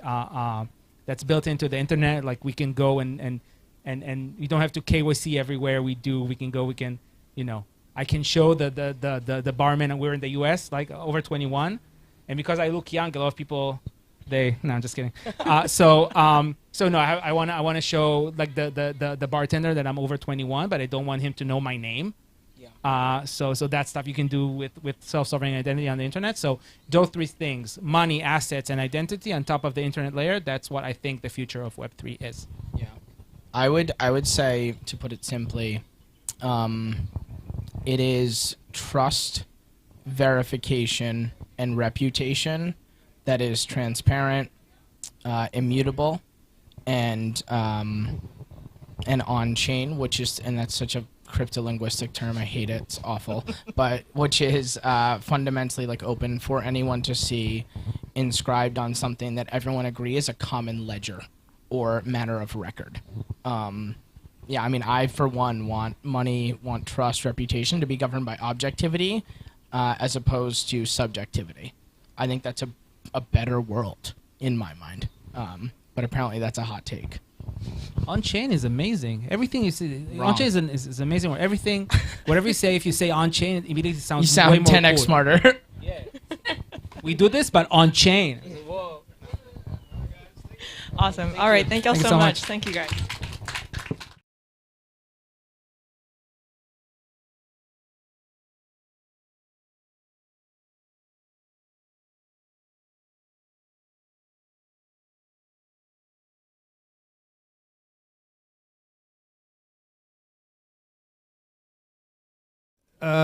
that's built into the internet. Like we can go and we don't have to KYC everywhere we do. We can go. I can show the barman, and we're in the U.S. like over 21, and because I look young, a lot of people no, I'm just kidding. So no, I want to show like the bartender that I'm over 21, but I don't want him to know my name. So that stuff you can do with self-sovereign identity on the internet. So those 3 things, money, assets, and identity on top of the internet layer, that's what I think the future of Web3 is. Yeah. I would say, to put it simply, it is trust, verification, and reputation that is transparent, immutable, and on-chain, and that's such a crypto-linguistic term. I hate it. It's awful. But which is fundamentally like open for anyone to see, inscribed on something that everyone agree is a common ledger or matter of record. I for one want trust, reputation to be governed by objectivity as opposed to subjectivity. I think that's a better world in my mind. But apparently that's a hot take. On-chain is amazing. Everything you see, Wrong. on-chain is amazing. Everything, whatever you say, if you say on-chain, it immediately sounds You sound way more 10x cool. smarter. Yeah. We do this, but on-chain. Awesome. All right. Thank y'all Thank you so so much. much. Thank you, guys.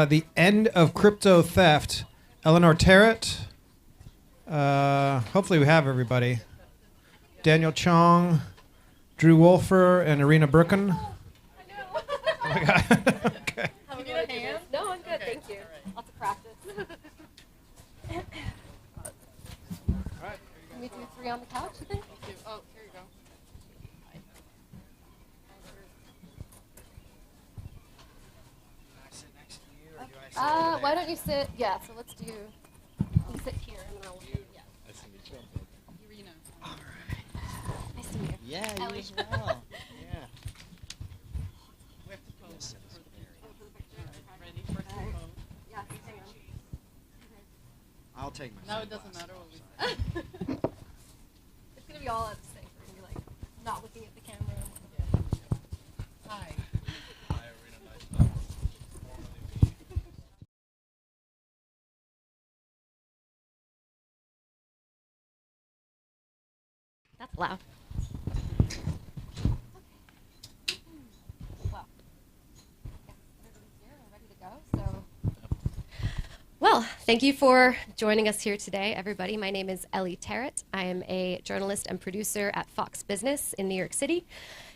The end of crypto theft. Eleanor Terrett. Hopefully we have everybody. Daniel Chong, Drew Wolfer, and Irina Birkin. Oh my God. Okay. Have a good hand? No, I'm good, thank you. Lots of practice. Can we do 3 on the couch, you think? Oh, here you go. Why don't you sit? Yeah, so let's do. You sit here, and then I'll. Yeah. Nice to meet you. Irina. All right. Nice to meet you. Yeah, you Ellie. as well. Yeah. We have to pose for the picture. Ready for Yeah, hang on. I'll take my. No, it doesn't matter what we say. It's gonna be all at the same. We're gonna be like not looking at the camera. Hi. That's loud. Well, everybody's here and ready to go. Well, thank you for joining us here today, everybody. My name is Ellie Terrett. I am a journalist and producer at Fox Business in New York City,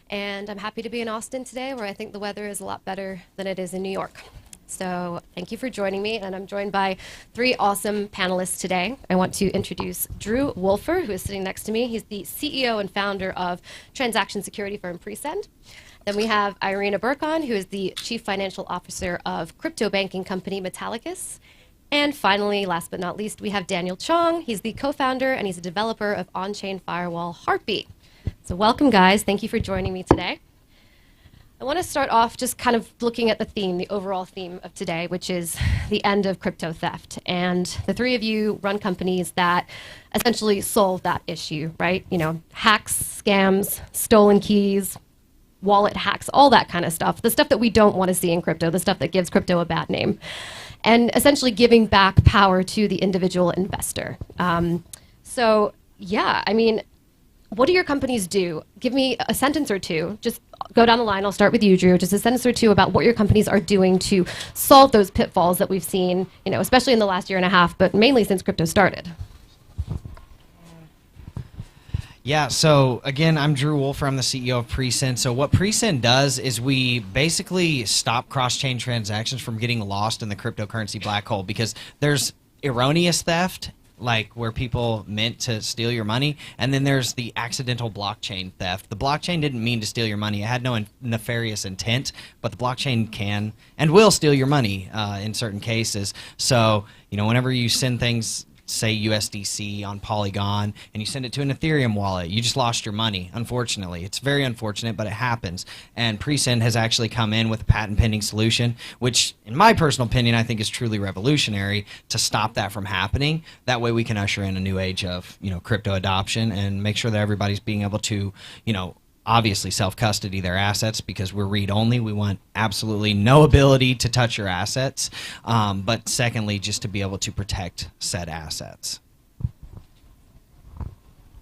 and I'm happy to be in Austin today, where I think the weather is a lot better than it is in New York. So thank you for joining me, and I'm joined by 3 awesome panelists today. I want to introduce Drew Wolfer, who is sitting next to me. He's the CEO and founder of transaction security firm Presend. Then we have Irina Burkon, who is the chief financial officer of crypto banking company Metallicus. And finally, last but not least, we have Daniel Chong. He's the co-founder and he's a developer of on-chain firewall Heartbeat. So welcome, guys. Thank you for joining me today. I want to start off just kind of looking at the theme, the overall theme of today, which is the end of crypto theft. And the 3 of you run companies that essentially solve that issue, right? You know, hacks, scams, stolen keys, wallet hacks, all that kind of stuff. The stuff that we don't want to see in crypto, the stuff that gives crypto a bad name. And essentially giving back power to the individual investor. So, yeah, I mean, what do your companies do? Give me a sentence or two. Just go down the line. I'll start with you, Drew. Just a sentence or two about what your companies are doing to solve those pitfalls that we've seen, you know, especially in the last year and a half, but mainly since crypto started. Yeah, so again, I'm Drew Wolfer. I'm the CEO of Presend. So what Presend does is we basically stop cross-chain transactions from getting lost in the cryptocurrency black hole, because there's erroneous theft, like where people meant to steal your money, and then there's the accidental blockchain theft. The blockchain didn't mean to steal your money. It had no nefarious intent, but the blockchain can and will steal your money in certain cases. So, you know, whenever you send things, say USDC on Polygon, and you send it to an Ethereum wallet, you just lost your money, unfortunately. It's very unfortunate, but it happens. And Presend has actually come in with a patent pending solution, which in my personal opinion, I think is truly revolutionary to stop that from happening. That way we can usher in a new age of, you know, crypto adoption and make sure that everybody's being able to, you know, obviously self-custody their assets, because we're read-only. We want absolutely no ability to touch your assets. But secondly, just to be able to protect said assets.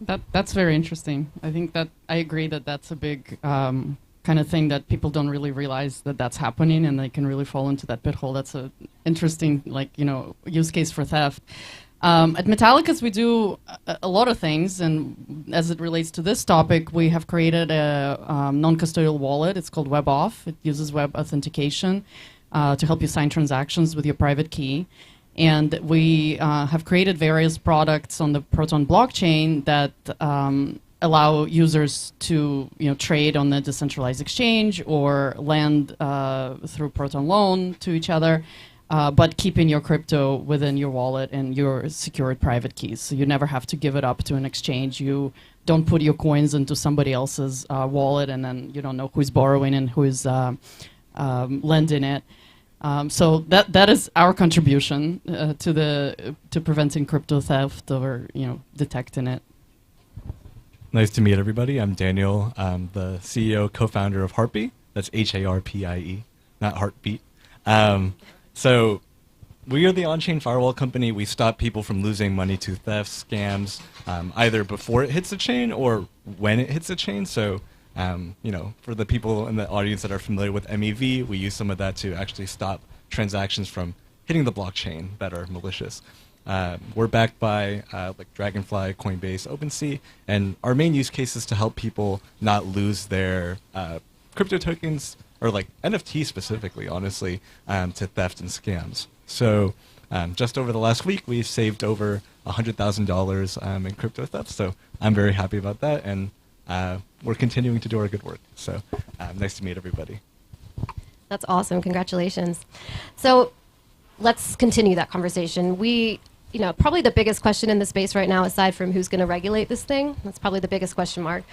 That's very interesting. I think that I agree that that's a big kind of thing that people don't really realize that that's happening, and they can really fall into that pit hole. That's a interesting, like, you know, use case for theft. At Metallicus, we do a lot of things, and as it relates to this topic, we have created a non-custodial wallet. It's called WebAuth. It uses web authentication to help you sign transactions with your private key. And we have created various products on the Proton blockchain that allow users to, you know, trade on the decentralized exchange or lend through Proton loan to each other. But keeping your crypto within your wallet and your secured private keys. So you never have to give it up to an exchange. You don't put your coins into somebody else's wallet, and then you don't know who's borrowing and who's lending it. So that is our contribution to preventing crypto theft, or, you know, detecting it. Nice to meet everybody. I'm Daniel. I'm the CEO, co-founder of Heartbeat. That's Harpie, not Heartbeat. So we are the on-chain firewall company. We stop people from losing money to theft, scams, either before it hits the chain or when it hits the chain. So, you know, for the people in the audience that are familiar with MEV, we use some of that to actually stop transactions from hitting the blockchain that are malicious. We're backed by like Dragonfly, Coinbase, OpenSea, and our main use case is to help people not lose their crypto tokens, or like NFT specifically, honestly, to theft and scams. So just over the last week, we've saved over $100,000 in crypto theft. So I'm very happy about that, and we're continuing to do our good work. So nice to meet everybody. That's awesome. Congratulations. So let's continue that conversation. Probably the biggest question in the space right now, aside from who's going to regulate this thing, that's probably the biggest question mark,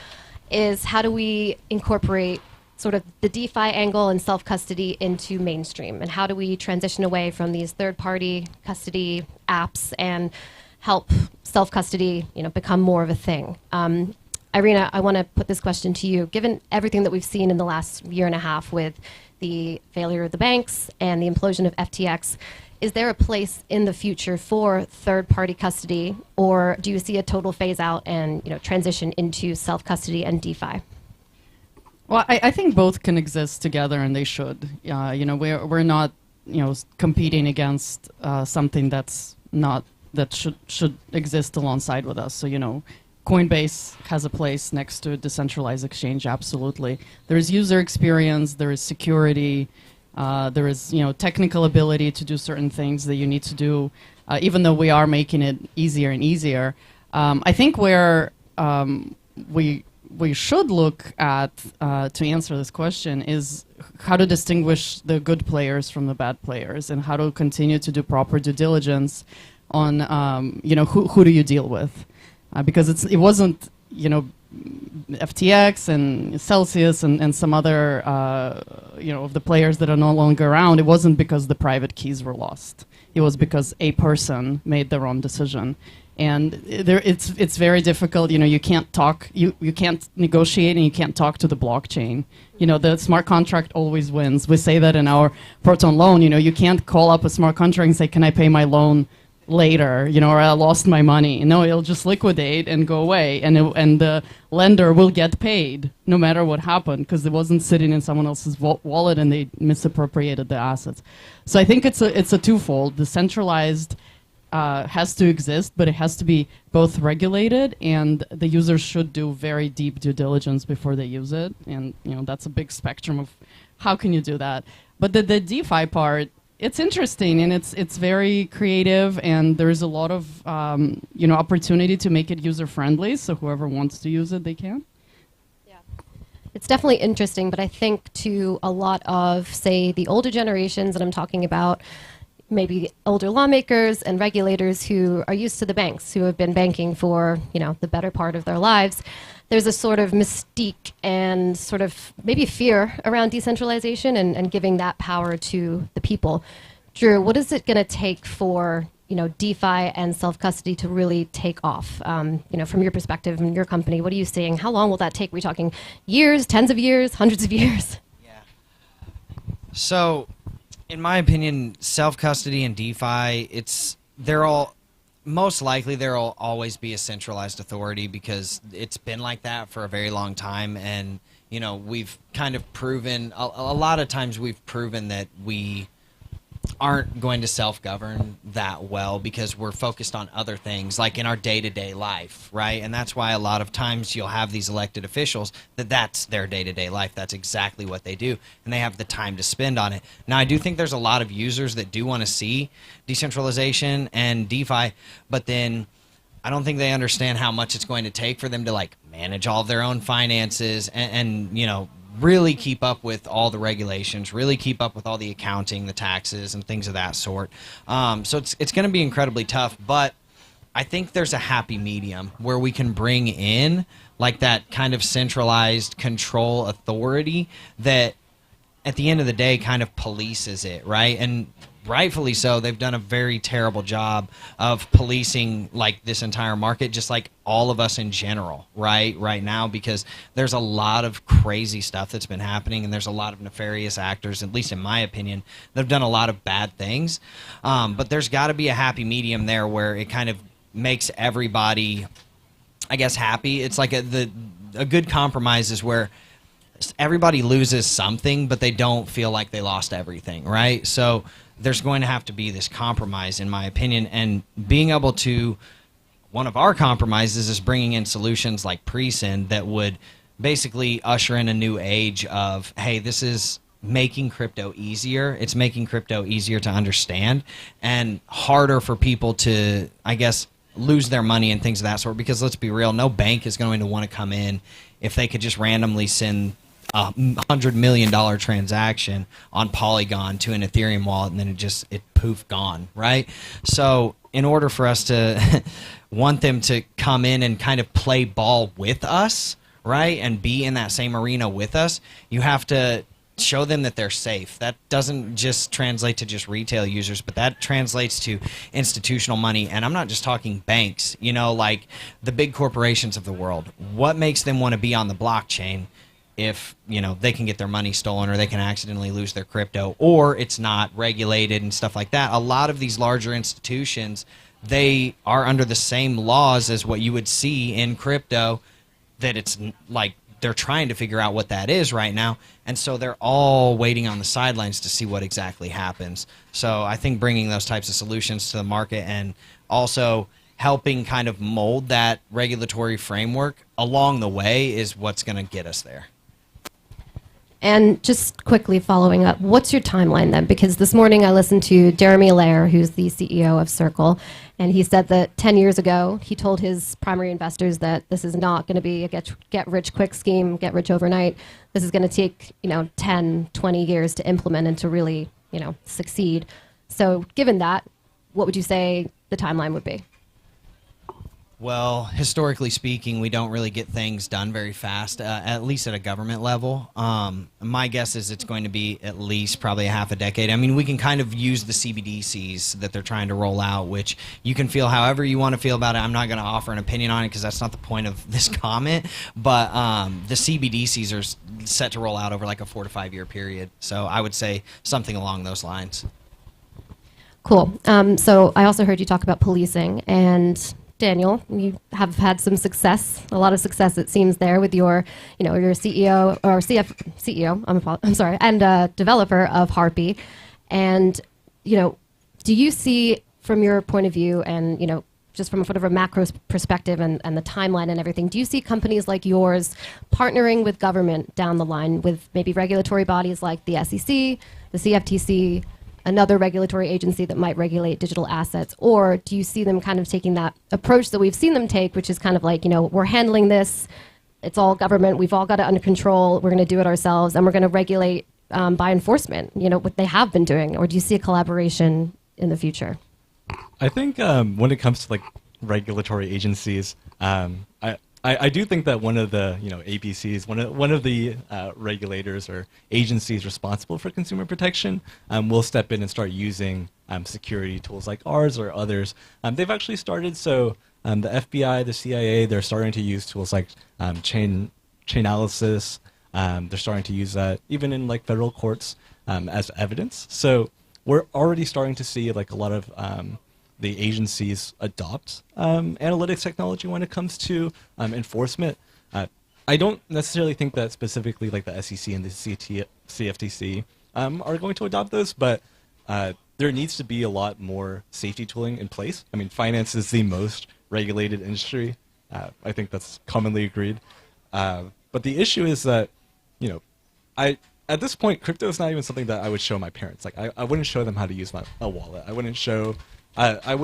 is how do we incorporate sort of the DeFi angle and self-custody into mainstream? And how do we transition away from these third-party custody apps and help self-custody, become more of a thing? Irina, I want to put this question to you. Given everything that we've seen in the last year and a half with the failure of the banks and the implosion of FTX, is there a place in the future for third-party custody, or do you see a total phase-out and transition into self-custody and DeFi? Well, I think both can exist together, and they should. We're not competing against something that should exist alongside with us. So Coinbase has a place next to a decentralized exchange. Absolutely, there is user experience, there is security, there is technical ability to do certain things that you need to do. Even though we are making it easier and easier, I think where we should look at to answer this question is how to distinguish the good players from the bad players, and how to continue to do proper due diligence on who do you deal with, because it wasn't FTX and Celsius and some other of the players that are no longer around. It wasn't because the private keys were lost. It was because a person made the wrong decision. And it's very difficult. You can't talk. You can't negotiate, and you can't talk to the blockchain. The smart contract always wins. We say that in our Proton loan. You can't call up a smart contract and say, "Can I pay my loan later?" Or "I lost my money." No, it'll just liquidate and go away, and the lender will get paid no matter what happened, because it wasn't sitting in someone else's wallet and they misappropriated the assets. So I think it's a twofold. The centralized has to exist, but it has to be both regulated, and the users should do very deep due diligence before they use it. And that's a big spectrum of how can you do that. But the DeFi part, it's interesting, and it's very creative, and there's a lot of opportunity to make it user friendly. So whoever wants to use it, they can. It's definitely interesting, but I think to a lot of, say, the older generations, and I'm talking about maybe older lawmakers and regulators who are used to the banks, who have been banking for the better part of their lives, there's a sort of mystique and sort of maybe fear around decentralization and giving that power to the people. Drew, what is it going to take for DeFi and self-custody to really take off? From your perspective and your company, what are you seeing? How long will that take? Are we talking years, tens of years, hundreds of years? So, in my opinion, self-custody and DeFi, most likely there will always be a centralized authority, because it's been like that for a very long time. And, we've kind of proven, a lot of times we've proven that we aren't going to self-govern that well, because we're focused on other things, like in our day-to-day life, right? And that's why a lot of times you'll have these elected officials that's their day-to-day life. That's exactly what they do, and they have the time to spend on it. Now, I do think there's a lot of users that do want to see decentralization and DeFi, but then I don't think they understand how much it's going to take for them to manage all of their own finances and really keep up with all the regulations, really keep up with all the accounting, the taxes, and things of that sort. So it's going to be incredibly tough, but I think there's a happy medium where we can bring in that kind of centralized control authority that at the end of the day kind of polices it, right? And rightfully so. They've done a very terrible job of policing this entire market, just like all of us in general, right now, because there's a lot of crazy stuff that's been happening, and there's a lot of nefarious actors, at least in my opinion, that have done a lot of bad things. But there's got to be a happy medium there where it kind of makes everybody, I guess, happy. It's like a good compromise is where everybody loses something, but they don't feel like they lost everything, right? So there's going to have to be this compromise, in my opinion, and being able to, one of our compromises is bringing in solutions like pre-send that would basically usher in a new age of, hey, this is making crypto easier. It's making crypto easier to understand and harder for people to, I guess, lose their money and things of that sort, because let's be real, no bank is going to want to come in if they could just randomly send $100 million transaction on Polygon to an Ethereum wallet, and then it poof gone, right? So in order for us to want them to come in and kind of play ball with us, right, and be in that same arena with us, you have to show them that they're safe. That doesn't just translate to just retail users, but that translates to institutional money. And I'm not just talking banks, like the big corporations of the world. What makes them want to be on the blockchain if, they can get their money stolen, or they can accidentally lose their crypto, or it's not regulated and stuff like that? A lot of these larger institutions, they are under the same laws as what you would see in crypto, that it's like they're trying to figure out what that is right now, and so they're all waiting on the sidelines to see what exactly happens. So I think bringing those types of solutions to the market, and also helping kind of mold that regulatory framework along the way, is what's going to get us there. And just quickly following up, what's your timeline then? Because this morning I listened to Jeremy Allaire, who's the CEO of Circle, and he said that 10 years ago, he told his primary investors that this is not going to be a get-rich-quick scheme, get rich overnight. This is going to take, 10, 20 years to implement and to really, succeed. So given that, what would you say the timeline would be? Well, historically speaking, we don't really get things done very fast, at least at a government level. My guess is it's going to be at least probably a half a decade. I mean, we can kind of use the CBDCs that they're trying to roll out, which you can feel however you want to feel about it. I'm not going to offer an opinion on it because that's not the point of this comment. But the CBDCs are set to roll out over like a 4 to 5 year period. So I would say something along those lines. Cool. So I also heard you talk about policing, and Daniel, you have had some success, a lot of success it seems there with your, your CEO or CEO, I'm sorry, and developer of Harpy. And, do you see from your point of view and, just from sort of a macro perspective and the timeline and everything, do you see companies like yours partnering with government down the line with maybe regulatory bodies like the SEC, the CFTC, another regulatory agency that might regulate digital assets? Or do you see them kind of taking that approach that we've seen them take, which is kind of like, we're handling this, it's all government, we've all got it under control, we're going to do it ourselves, and we're going to regulate by enforcement, what they have been doing? Or do you see a collaboration in the future? I think when it comes to like regulatory agencies, I do think that one of the APCs, one of the regulators or agencies responsible for consumer protection, will step in and start using security tools like ours or others. They've actually started. So the FBI, the CIA, they're starting to use tools like chain analysis. They're starting to use that even in like federal courts as evidence. So we're already starting to see like a lot of the agencies adopt analytics technology when it comes to enforcement. I don't necessarily think that specifically like the SEC and the CFTC are going to adopt those, but there needs to be a lot more safety tooling in place. I mean, finance is the most regulated industry. I think that's commonly agreed. But the issue is that, at this point, crypto is not even something that I would show my parents. Like, I wouldn't show them how to use a wallet. I wouldn't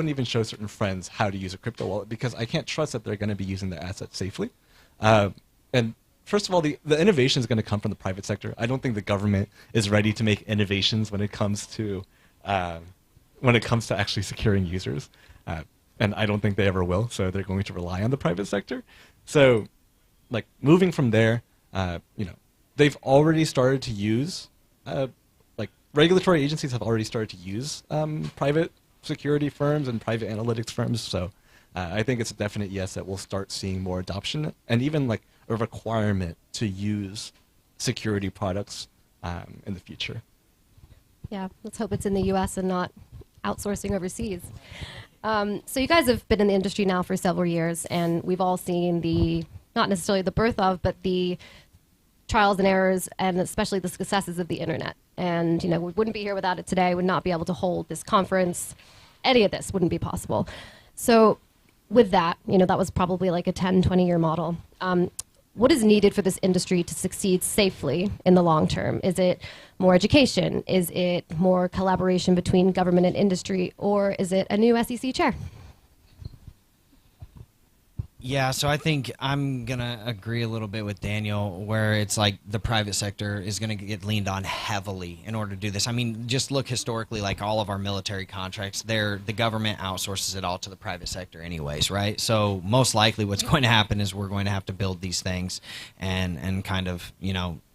even show certain friends how to use a crypto wallet because I can't trust that they're going to be using their assets safely. And first of all, the innovation is going to come from the private sector. I don't think the government is ready to make innovations when it comes to actually securing users, and I don't think they ever will. So they're going to rely on the private sector. So, like moving from there, they've already started to use, regulatory agencies have already started to use private security firms and private analytics firms. So I think it's a definite yes that we'll start seeing more adoption and even like a requirement to use security products in the future. Yeah, let's hope it's in the U.S. and not outsourcing overseas. So you guys have been in the industry now for several years, and we've all seen not necessarily the birth of, but the trials and errors, and especially the successes of the internet. And, we wouldn't be here without it today, would not be able to hold this conference. Any of this wouldn't be possible. So with that, that was probably like a 10, 20-year model. What is needed for this industry to succeed safely in the long term? Is it more education? Is it more collaboration between government and industry? Or is it a new SEC chair? Yeah, so I think I'm going to agree a little bit with Daniel, where it's like the private sector is going to get leaned on heavily in order to do this. I mean, just look historically, like all of our military contracts, the government outsources it all to the private sector anyways, right? So most likely what's going to happen is we're going to have to build these things and kind of,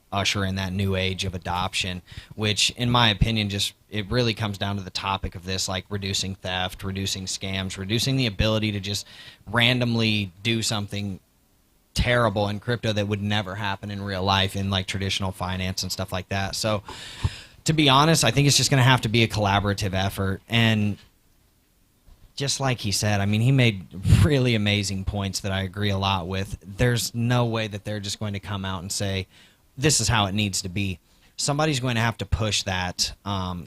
usher in that new age of adoption, which in my opinion it really comes down to the topic of this, like reducing theft, reducing scams, reducing the ability to just randomly do something terrible in crypto that would never happen in real life in like traditional finance and stuff like that. So to be honest, I think it's just going to have to be a collaborative effort. And just like he said, I mean, he made really amazing points that I agree a lot with. There's no way that they're just going to come out and say, this is how it needs to be. Somebody's going to have to push that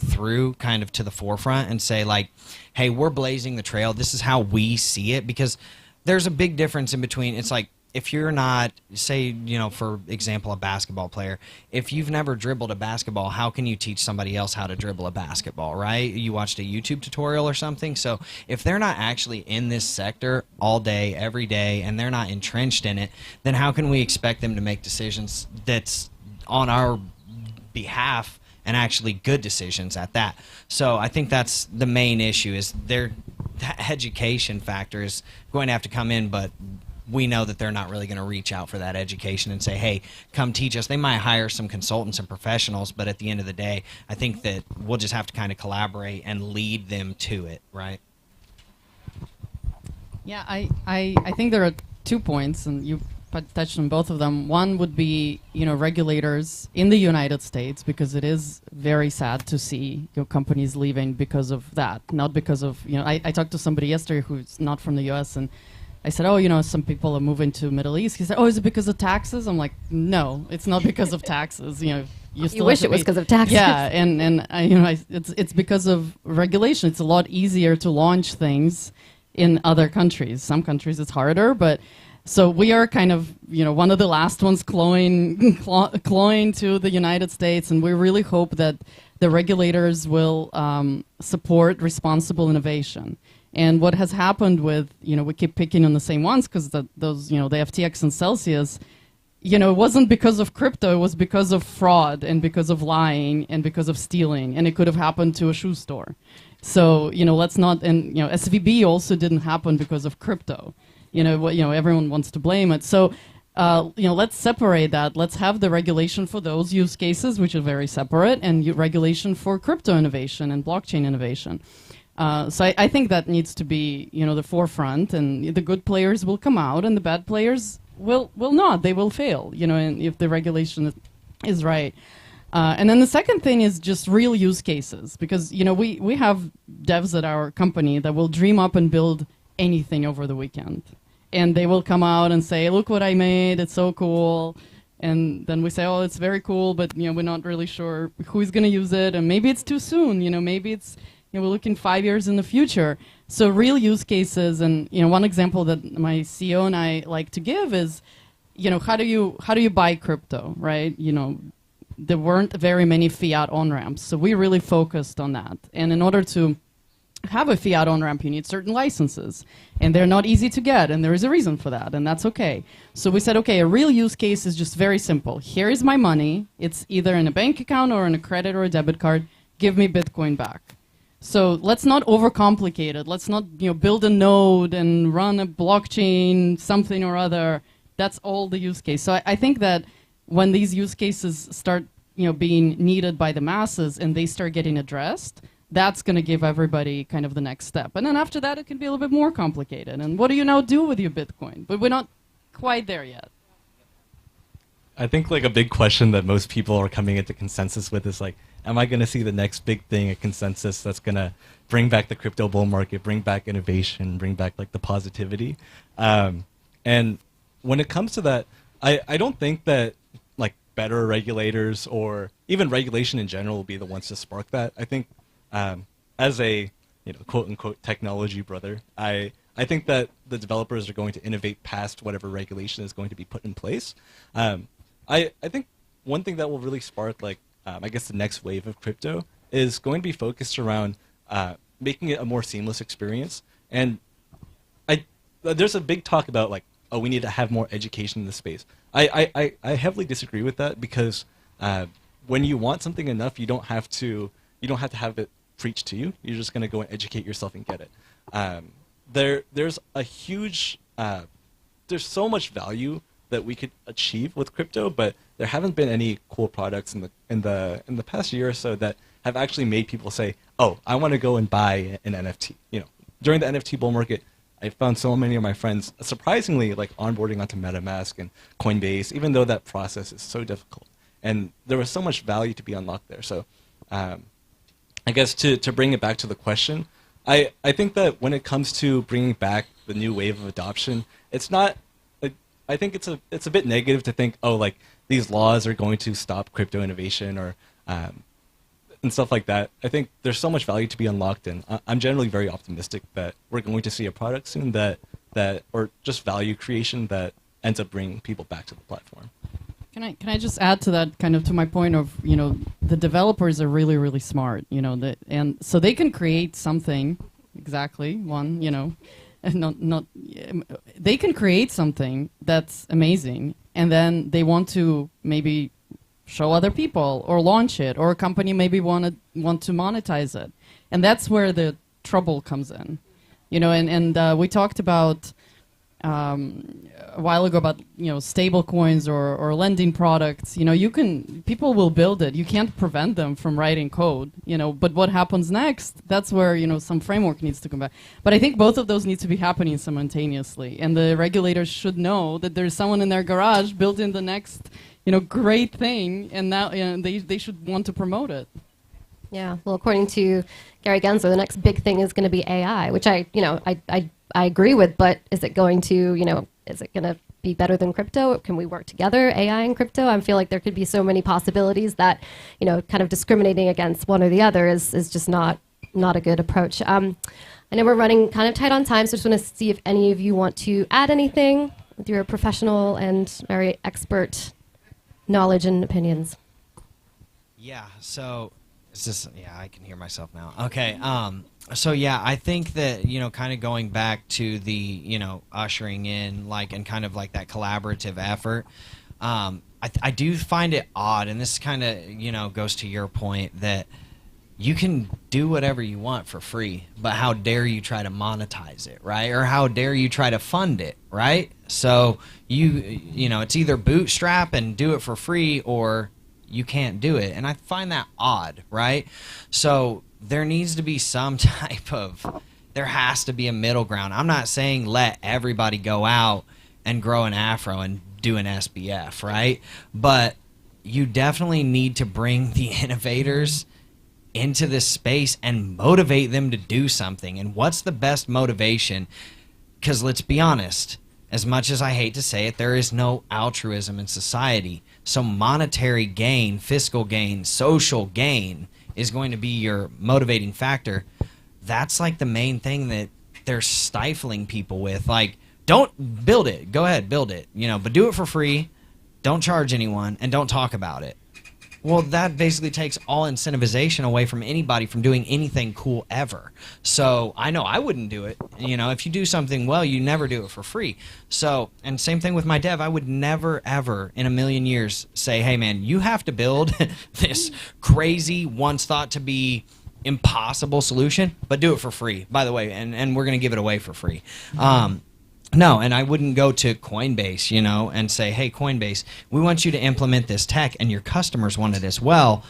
through kind of to the forefront and say, like, hey, we're blazing the trail. This is how we see it, because there's a big difference in between. It's like, if you're not, say, for example, a basketball player, if you've never dribbled a basketball, how can you teach somebody else how to dribble a basketball, right? You watched a YouTube tutorial or something. So if they're not actually in this sector all day, every day, and they're not entrenched in it, then how can we expect them to make decisions that's on our behalf and actually good decisions at that? So I think that's the main issue, is that education factor is going to have to come in, but we know that they're not really going to reach out for that education and say, hey, come teach us. They might hire some consultants and professionals, but at the end of the day, I think that we'll just have to kind of collaborate and lead them to it, right? Yeah, I think there are 2 points, and you touched on both of them. One would be, regulators in the United States, because it is very sad to see companies leaving because of that, not because of, I talked to somebody yesterday who's not from the U.S., and I said, some people are moving to Middle East. He said, is it because of taxes? I'm like, no, it's not because of taxes. You wish it was because of taxes. Yeah, and it's because of regulation. It's a lot easier to launch things in other countries. Some countries it's harder, but so we are kind of, one of the last ones clawing to the United States, and we really hope that the regulators will support responsible innovation. And what has happened with, we keep picking on the same ones because those, the FTX and Celsius, it wasn't because of crypto, it was because of fraud and because of lying and because of stealing. And it could have happened to a shoe store. So, let's not, and, SVB also didn't happen because of crypto. Everyone wants to blame it. So, let's separate that. Let's have the regulation for those use cases, which are very separate, and regulation for crypto innovation and blockchain innovation. So I think that needs to be, the forefront, and the good players will come out, and the bad players will not. They will fail, and if the regulation is right. And then the second thing is just real use cases, because we have devs at our company that will dream up and build anything over the weekend, and they will come out and say, "Look what I made! It's so cool." And then we say, "Oh, it's very cool, but we're not really sure who's going to use it, and maybe it's too soon. Maybe it's." We're looking 5 years in the future. So real use cases, and one example that my CEO and I like to give is, how do you buy crypto, right? There weren't very many fiat on-ramps, so we really focused on that. And in order to have a fiat on-ramp, you need certain licenses, and they're not easy to get, and there is a reason for that, and that's okay. So we said, okay, a real use case is just very simple. Here is my money. It's either in a bank account or in a credit or a debit card. Give me Bitcoin back. So let's not overcomplicate it. Let's not build a node and run a blockchain, something or other. That's all the use case. So I think that when these use cases start being needed by the masses and they start getting addressed, that's going to give everybody kind of the next step. And then after that, it can be a little bit more complicated. And what do you now do with your Bitcoin? But we're not quite there yet. I think like a big question that most people are coming into consensus with is like, am I going to see the next big thing, a consensus that's going to bring back the crypto bull market, bring back innovation, bring back like the positivity? And when it comes to that, I don't think that like better regulators or even regulation in general will be the ones to spark that. I think as a quote unquote technology brother, I think that the developers are going to innovate past whatever regulation is going to be put in place. I think one thing that will really spark like I guess the next wave of crypto is going to be focused around making it a more seamless experience. And there's a big talk about like oh, we need to have more education in the space. I heavily disagree with that because when you want something enough, you don't have to have it preached to you. You're just going to go and educate yourself and get it. There's a huge there's so much value that we could achieve with crypto, but there haven't been any cool products in the past year or so that have actually made people say, "Oh, I want to go and buy an NFT." During the NFT bull market, I found so many of my friends surprisingly like onboarding onto MetaMask and Coinbase, even though that process is so difficult. And there was so much value to be unlocked there. So I guess to bring it back to the question, I think that when it comes to bringing back the new wave of adoption, it's not. I think it's a bit negative to think, oh, like these laws are going to stop crypto innovation or and stuff like that. I think there's so much value to be unlocked, and I'm generally very optimistic that we're going to see a product soon that or just value creation that ends up bringing people back to the platform. Can I just add to that, kind of to my point of, the developers are really, really smart, and so they can create something, and they can create something that's amazing, and then they want to maybe show other people or launch it, or a company maybe want to monetize it, and that's where the trouble comes in, and we talked about a while ago about stable coins or lending products. People will build it. You can't prevent them from writing code. But what happens next? That's where some framework needs to come back. But I think both of those need to be happening simultaneously, and the regulators should know that there's someone in their garage building the next great thing, and now they should want to promote it. Yeah. Well, according to Gary Gensler, the next big thing is going to be AI, which I agree with, but is it going to, is it going to be better than crypto? Can we work together, AI and crypto? I feel like there could be so many possibilities that, kind of discriminating against one or the other is just not a good approach. I know we're running kind of tight on time, so I just want to see if any of you want to add anything with your professional and very expert knowledge and opinions. Yeah, so I can hear myself now. Okay, so yeah, I think that, kind of going back to the, ushering in, and kind of like that collaborative effort, I do find it odd, and this kind of, goes to your point, that you can do whatever you want for free, but how dare you try to monetize it, right? Or how dare you try to fund it, right? So it's either bootstrap and do it for free, or you can't do it. And I find that odd, right? So there needs to be some type of, there has to be a middle ground. I'm not saying let everybody go out and grow an afro and do an SBF, right? But you definitely need to bring the innovators into this space and motivate them to do something. And what's the best motivation? Because let's be honest, as much as I hate to say it, there is no altruism in society. So monetary gain, fiscal gain, social gain is going to be your motivating factor. That's like the main thing that they're stifling people with. Like, don't build it. Go ahead, build it. But do it for free. Don't charge anyone, and don't talk about it. Well, that basically takes all incentivization away from anybody from doing anything cool ever. So I know I wouldn't do it. If you do something well, you never do it for free. So, and same thing with my dev. I would never, ever in a million years say, hey, man, you have to build this crazy, once thought to be impossible solution, but do it for free, by the way, and we're going to give it away for free. No, and I wouldn't go to Coinbase, and say, hey, Coinbase, we want you to implement this tech, and your customers want it as well,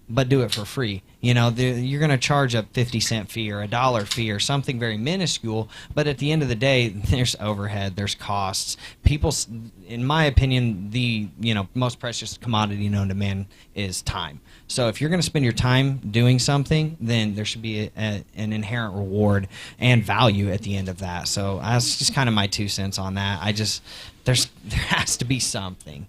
but do it for free. You're going to charge a 50-cent fee or a $1 fee or something very minuscule, but at the end of the day, there's overhead, there's costs. People, in my opinion, the most precious commodity known to man is time. So if you're going to spend your time doing something, then there should be an inherent reward and value at the end of that. So that's just kind of my 2 cents on that. There has to be something,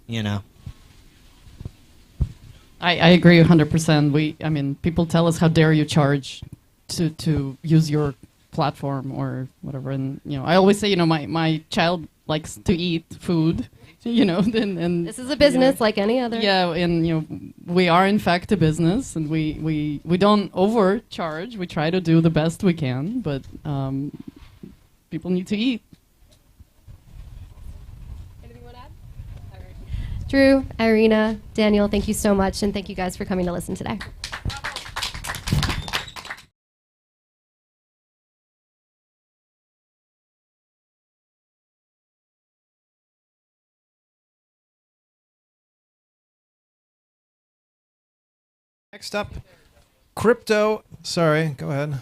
I agree 100%. People tell us, how dare you charge to use your platform or whatever. And, I always say, my child likes to eat food, and this is a business like any other. Yeah, and, we are in fact a business, and we don't overcharge. We try to do the best we can, but people need to eat. Drew, Irina, Daniel, thank you so much, and thank you guys for coming to listen today. Next up, crypto. Sorry, go ahead.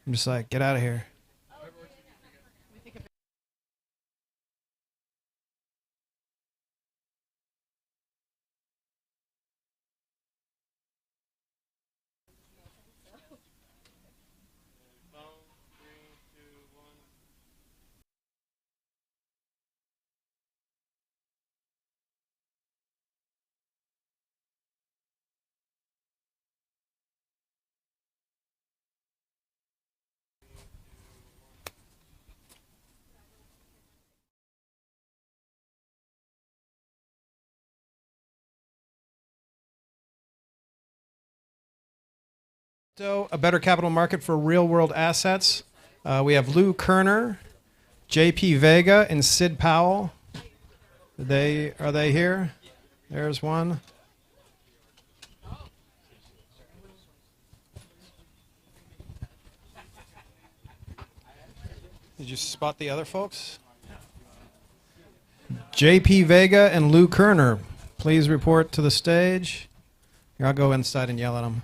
I'm just like, get out of here. So, a better capital market for real-world assets. We have Lou Kerner, J.P. Vega, and Sid Powell. Are they here? There's one. Did you spot the other folks? J.P. Vega and Lou Kerner, please report to the stage. Here, I'll go inside and yell at them.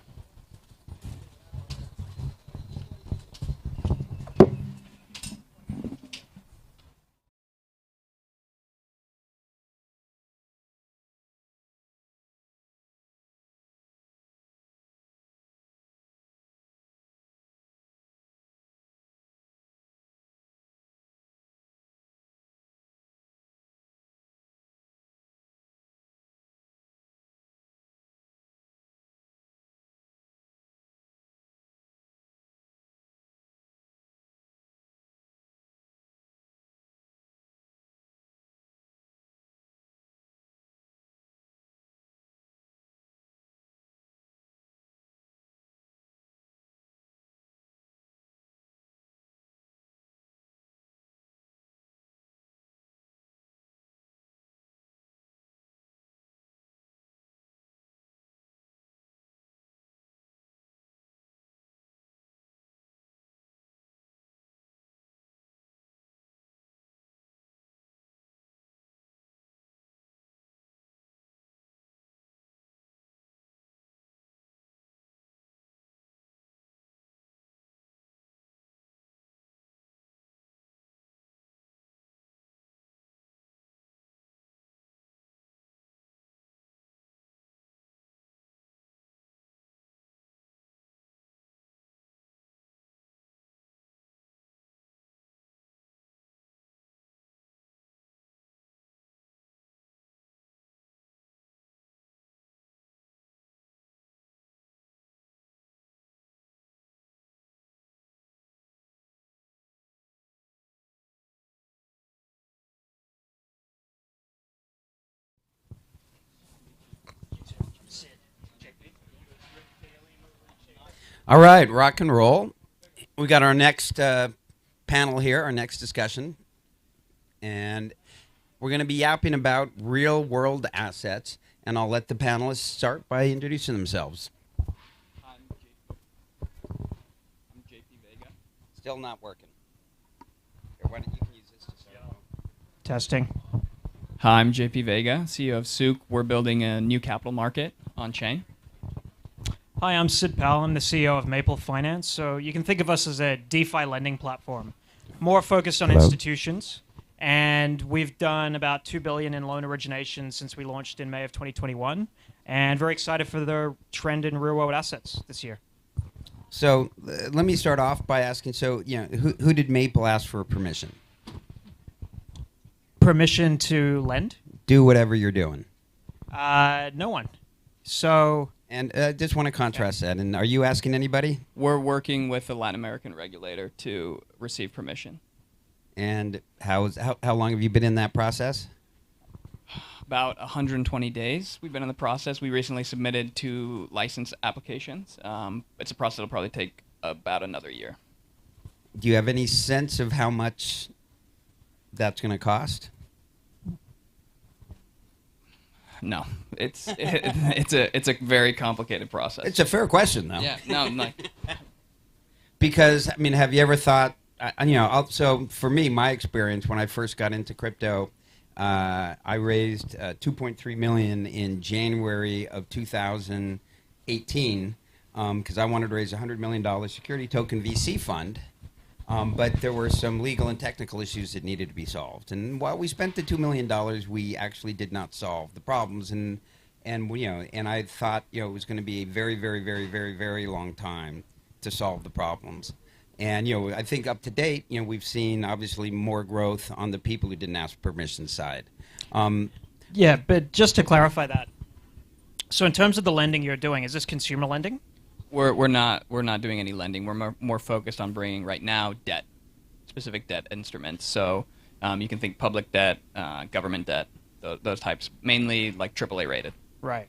All right, rock and roll. We got our next panel here, our next discussion, and we're going to be yapping about real-world assets, and I'll let the panelists start by introducing themselves. I'm JP Vega. Still not working. Here, why don't you can use this to start? Testing. Hi, I'm JP Vega, CEO of Souk. We're building a new capital market on chain. Hi, I'm Sid Powell. I'm the CEO of Maple Finance. So you can think of us as a DeFi lending platform, more focused on institutions. And we've done about $2 billion in loan origination since we launched in May of 2021. And very excited for the trend in real-world assets this year. So let me start off by asking, so who did Maple ask for permission? Permission to lend? Do whatever you're doing. No one. So... And just want to contrast that. And are you asking anybody? We're working with a Latin American regulator to receive permission. And how long have you been in that process? About 120 days we've been in the process. We recently submitted 2 license applications. It's a process that'll probably take about another year. Do you have any sense of how much that's going to cost? No, it's a very complicated process. It's a fair question, though. Yeah, no, no. Because I mean, have you ever thought? So for me, my experience when I first got into crypto, I raised 2.3 million in January of 2018 because I wanted to raise a $100 million security token VC fund. But there were some legal and technical issues that needed to be solved. And while we spent the $2 million, we actually did not solve the problems. And I thought, it was going to be a very, very, very, very, very long time to solve the problems. And, I think up to date, we've seen obviously more growth on the people who didn't ask permission side. Yeah, but just to clarify that, so in terms of the lending you're doing, is this consumer lending? We're not doing any lending. We're more focused on bringing right now specific debt instruments. So you can think public debt, government debt, those types, mainly like AAA rated. Right.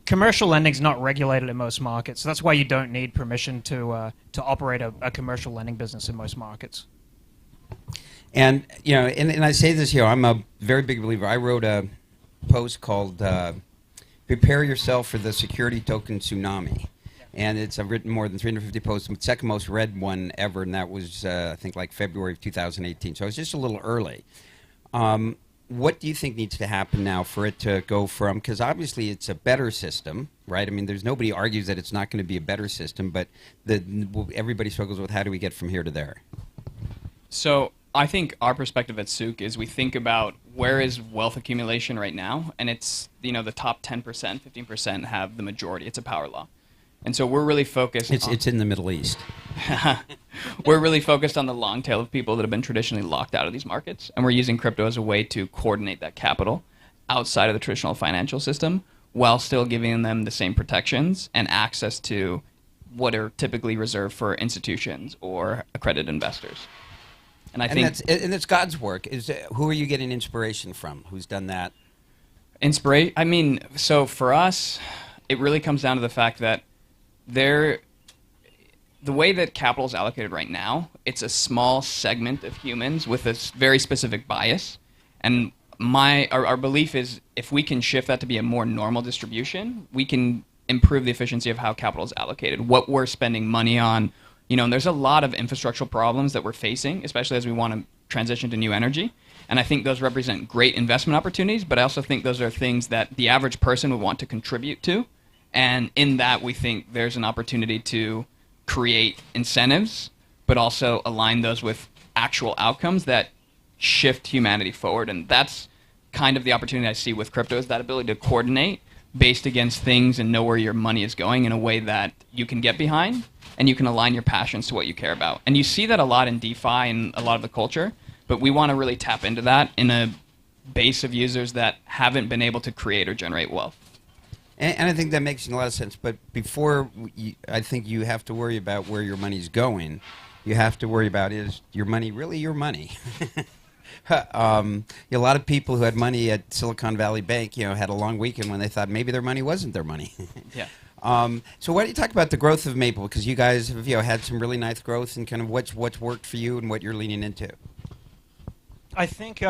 Commercial lending is not regulated in most markets, so that's why you don't need permission to operate a commercial lending business in most markets. And and I say this here, I'm a very big believer. I wrote a post called "Prepare Yourself for the Security Token Tsunami." And I've written more than 350 posts, the second most read one ever, and that was, I think, like February of 2018. So I was just a little early. What do you think needs to happen now for it to go from, because obviously it's a better system, right? I mean, there's nobody argues that it's not going to be a better system, but everybody struggles with how do we get from here to there? So I think our perspective at Souk is we think about where is wealth accumulation right now, and it's, the top 10%, 15% have the majority. It's a power law. And so we're really focused It's in the Middle East. We're really focused on the long tail of people that have been traditionally locked out of these markets. And we're using crypto as a way to coordinate that capital outside of the traditional financial system while still giving them the same protections and access to what are typically reserved for institutions or accredited investors. And I think it's God's work. Who are you getting inspiration from? Who's done that? So for us, it really comes down to the fact that the way that capital is allocated right now, it's a small segment of humans with a very specific bias. And our belief is if we can shift that to be a more normal distribution, we can improve the efficiency of how capital is allocated, what we're spending money on. And there's a lot of infrastructural problems that we're facing, especially as we want to transition to new energy. And I think those represent great investment opportunities, but I also think those are things that the average person would want to contribute to. And in that, we think there's an opportunity to create incentives, but also align those with actual outcomes that shift humanity forward. And that's kind of the opportunity I see with crypto, is that ability to coordinate based against things and know where your money is going in a way that you can get behind and you can align your passions to what you care about. And you see that a lot in DeFi and a lot of the culture, but we want to really tap into that in a base of users that haven't been able to create or generate wealth. And I think that makes a lot of sense. But before, I think you have to worry about where your money's going. You have to worry about, is your money really your money? A lot of people who had money at Silicon Valley Bank, had a long weekend when they thought maybe their money wasn't their money. Yeah. So why don't you talk about the growth of Maple? Because you guys have had some really nice growth, and kind of what's worked for you and what you're leaning into. I think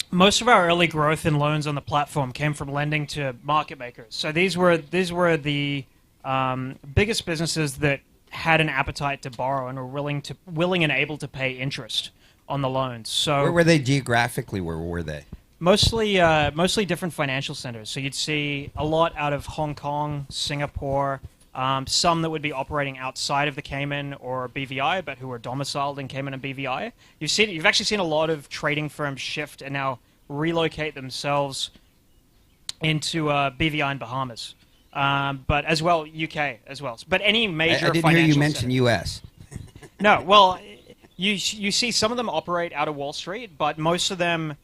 most of our early growth in loans on the platform came from lending to market makers. So these were the biggest businesses that had an appetite to borrow and were willing and able to pay interest on the loans. So where were they geographically? Where were they? Mostly different financial centers. So you'd see a lot out of Hong Kong, Singapore, some that would be operating outside of the Cayman or BVI, but who are domiciled in Cayman and BVI. You've actually seen a lot of trading firms shift and now relocate themselves into BVI and Bahamas, but as well UK as well. But any major I didn't hear you mention US. No, well, you see some of them operate out of Wall Street, but most of them,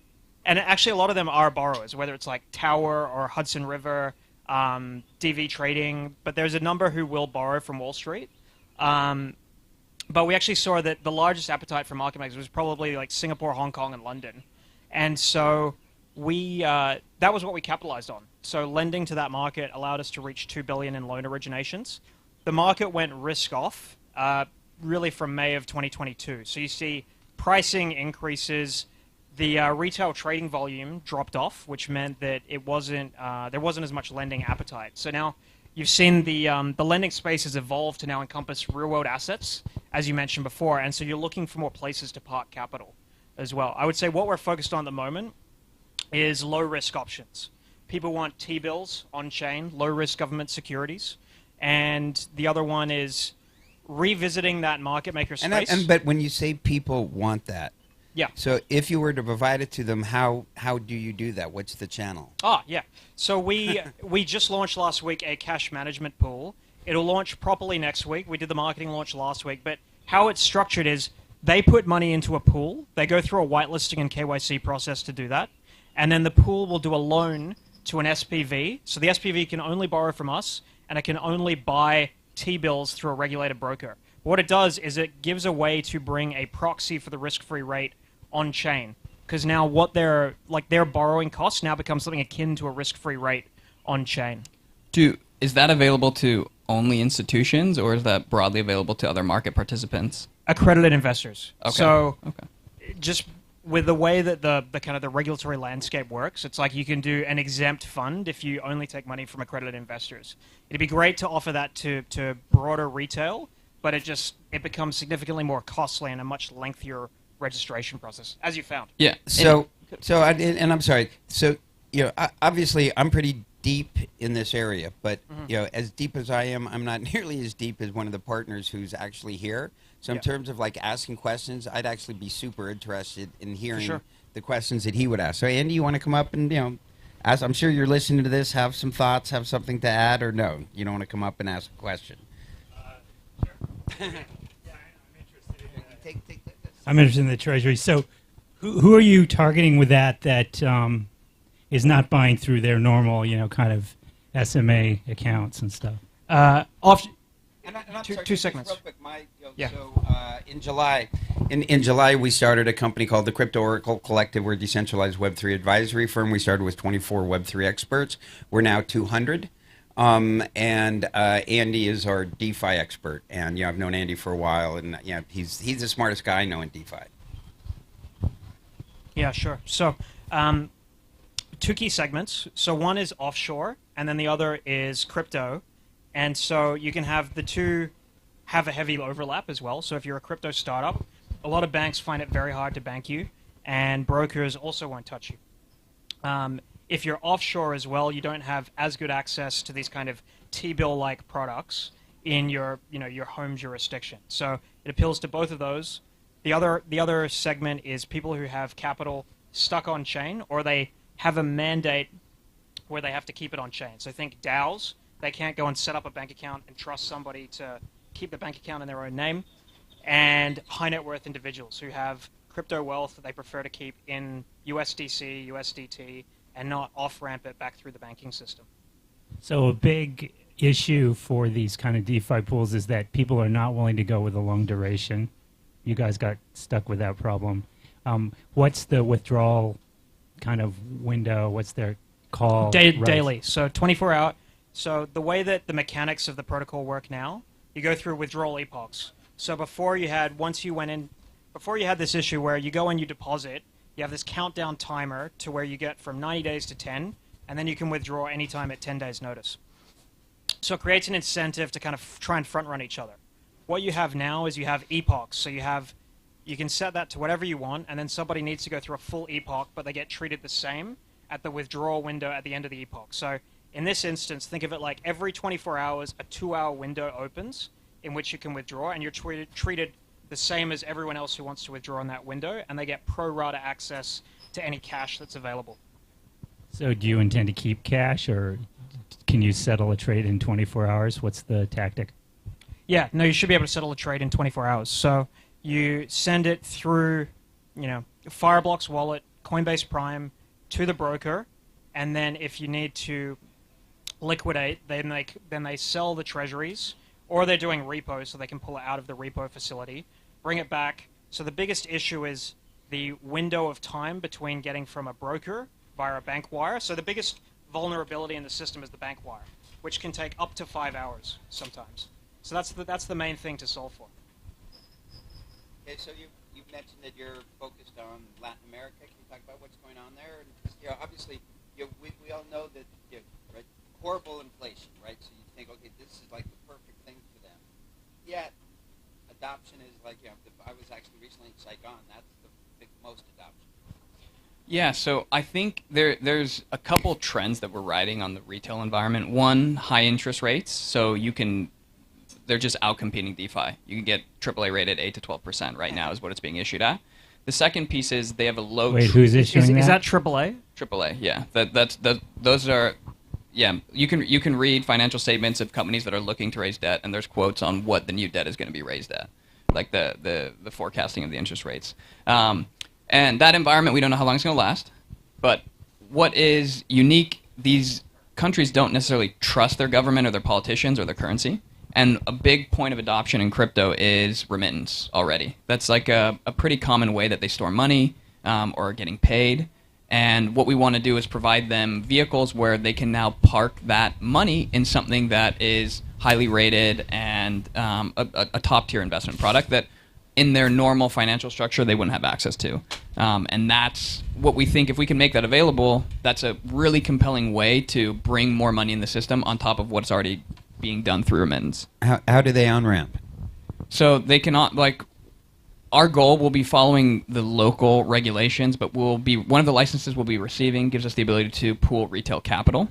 and actually a lot of them are borrowers, whether it's like Tower or Hudson River, DV Trading, but there's a number who will borrow from Wall Street. But we actually saw that the largest appetite for market makers was probably like Singapore, Hong Kong, and London. And so that was what we capitalized on. So lending to that market allowed us to reach $2 billion in loan originations. The market went risk off really from May of 2022. So you see pricing increases, the retail trading volume dropped off, which meant that it wasn't there wasn't as much lending appetite. So now you've seen the lending space has evolved to now encompass real-world assets, as you mentioned before, and so you're looking for more places to park capital as well. I would say what we're focused on at the moment is low-risk options. People want T-bills on-chain, low-risk government securities, and the other one is revisiting that market maker space. But when you say people want that, yeah. So if you were to provide it to them, how do you do that? What's the channel? Yeah. So we just launched last week a cash management pool. It'll launch properly next week. We did the marketing launch last week, but how it's structured is they put money into a pool. They go through a whitelisting and KYC process to do that, and then the pool will do a loan to an SPV. So the SPV can only borrow from us, and it can only buy T-bills through a regulated broker. What it does is it gives a way to bring a proxy for the risk-free rate on chain, because now what their borrowing costs now becomes something akin to a risk-free rate on chain. Is that available to only institutions, or is that broadly available to other market participants? Accredited investors. Okay. So just with the way that the kind of the regulatory landscape works, it's like you can do an exempt fund if you only take money from accredited investors. It'd be great to offer that to broader retail, but it becomes significantly more costly and a much lengthier registration process, as you found. Yeah. So I'm sorry. So obviously I'm pretty deep in this area, but as deep as I am, I'm not nearly as deep as one of the partners who's actually here. So in terms of like asking questions, I'd actually be super interested in hearing the questions that he would ask. So Andy, you want to come up and ask? I'm sure you're listening to this. Have some thoughts. Have something to add, or no? You don't want to come up and ask a question. I'm interested in the treasury. So, who are you targeting with that is not buying through their normal, kind of SMA accounts and stuff? Two segments. Real quick, So in July, we started a company called the Crypto Oracle Collective. We're a decentralized Web3 advisory firm. We started with 24 Web3 experts. We're now 200. And Andy is our DeFi expert, and I've known Andy for a while, and he's the smartest guy I know in DeFi. Yeah, sure. So, two key segments. So one is offshore, and then the other is crypto, and so you can have the two have a heavy overlap as well. So if you're a crypto startup, a lot of banks find it very hard to bank you, and brokers also won't touch you. If you're offshore as well, you don't have as good access to these kind of T-bill-like products in your home jurisdiction. So it appeals to both of those. The other segment is people who have capital stuck on chain, or they have a mandate where they have to keep it on chain. So think DAOs. They can't go and set up a bank account and trust somebody to keep the bank account in their own name. And high net worth individuals who have crypto wealth that they prefer to keep in USDC, USDT, and not off-ramp it back through the banking system. So a big issue for these kind of DeFi pools is that people are not willing to go with a long duration. You guys got stuck with that problem. What's the withdrawal kind of window? What's their call? Daily. So 24 hour. So the way that the mechanics of the protocol work now, you go through withdrawal epochs. So before you had this issue where you go and you deposit, you have this countdown timer to where you get from 90 days to 10, and then you can withdraw anytime at 10 days notice. So it creates an incentive to kind of try and front run each other. What you have now is you have epochs. So you can set that to whatever you want, and then somebody needs to go through a full epoch, but they get treated the same at the withdrawal window at the end of the epoch. So in this instance, think of it like every 24 hours, a 2-hour window opens in which you can withdraw, and you're treated the same as everyone else who wants to withdraw in that window, and they get pro rata access to any cash that's available. So do you intend to keep cash, or can you settle a trade in 24 hours? What's the tactic? Yeah, no, you should be able to settle a trade in 24 hours. So you send it through, Fireblocks wallet, Coinbase Prime, to the broker, and then if you need to liquidate, then they sell the treasuries, or they're doing repo, so they can pull it out of the repo facility, bring it back. So the biggest issue is the window of time between getting from a broker via a bank wire. So the biggest vulnerability in the system is the bank wire, which can take up to 5 hours sometimes. So that's the main thing to solve for. Okay, so you've mentioned that you're focused on Latin America. Can you talk about what's going on there? And, obviously, we all know that right, horrible inflation, right? So you think, okay, this is like the perfect thing for them. Yet, adoption is like, I was actually recently in Saigon. That's the most adoption. Yeah, so I think there's a couple trends that we're riding on the retail environment. One, high interest rates. So they're just outcompeting DeFi. You can get AAA rated 8 to 12% right now is what it's being issued at. The second piece is they have a low. Wait, who's issuing Is that? that AAA? AAA, yeah. Those are, yeah. You can read financial statements of companies that are looking to raise debt, and there's quotes on what the new debt is going to be raised at, like the forecasting of the interest rates. And that environment, we don't know how long it's going to last. But what is unique, these countries don't necessarily trust their government or their politicians or their currency. And a big point of adoption in crypto is remittance already. That's like a pretty common way that they store money or are getting paid. And what we want to do is provide them vehicles where they can now park that money in something that is highly rated and a top-tier investment product that in their normal financial structure they wouldn't have access to. And that's what we think, if we can make that available, that's a really compelling way to bring more money in the system on top of what's already being done through remittance. How do they on-ramp? So they cannot, our goal will be following the local regulations, but one of the licenses we'll be receiving gives us the ability to pool retail capital.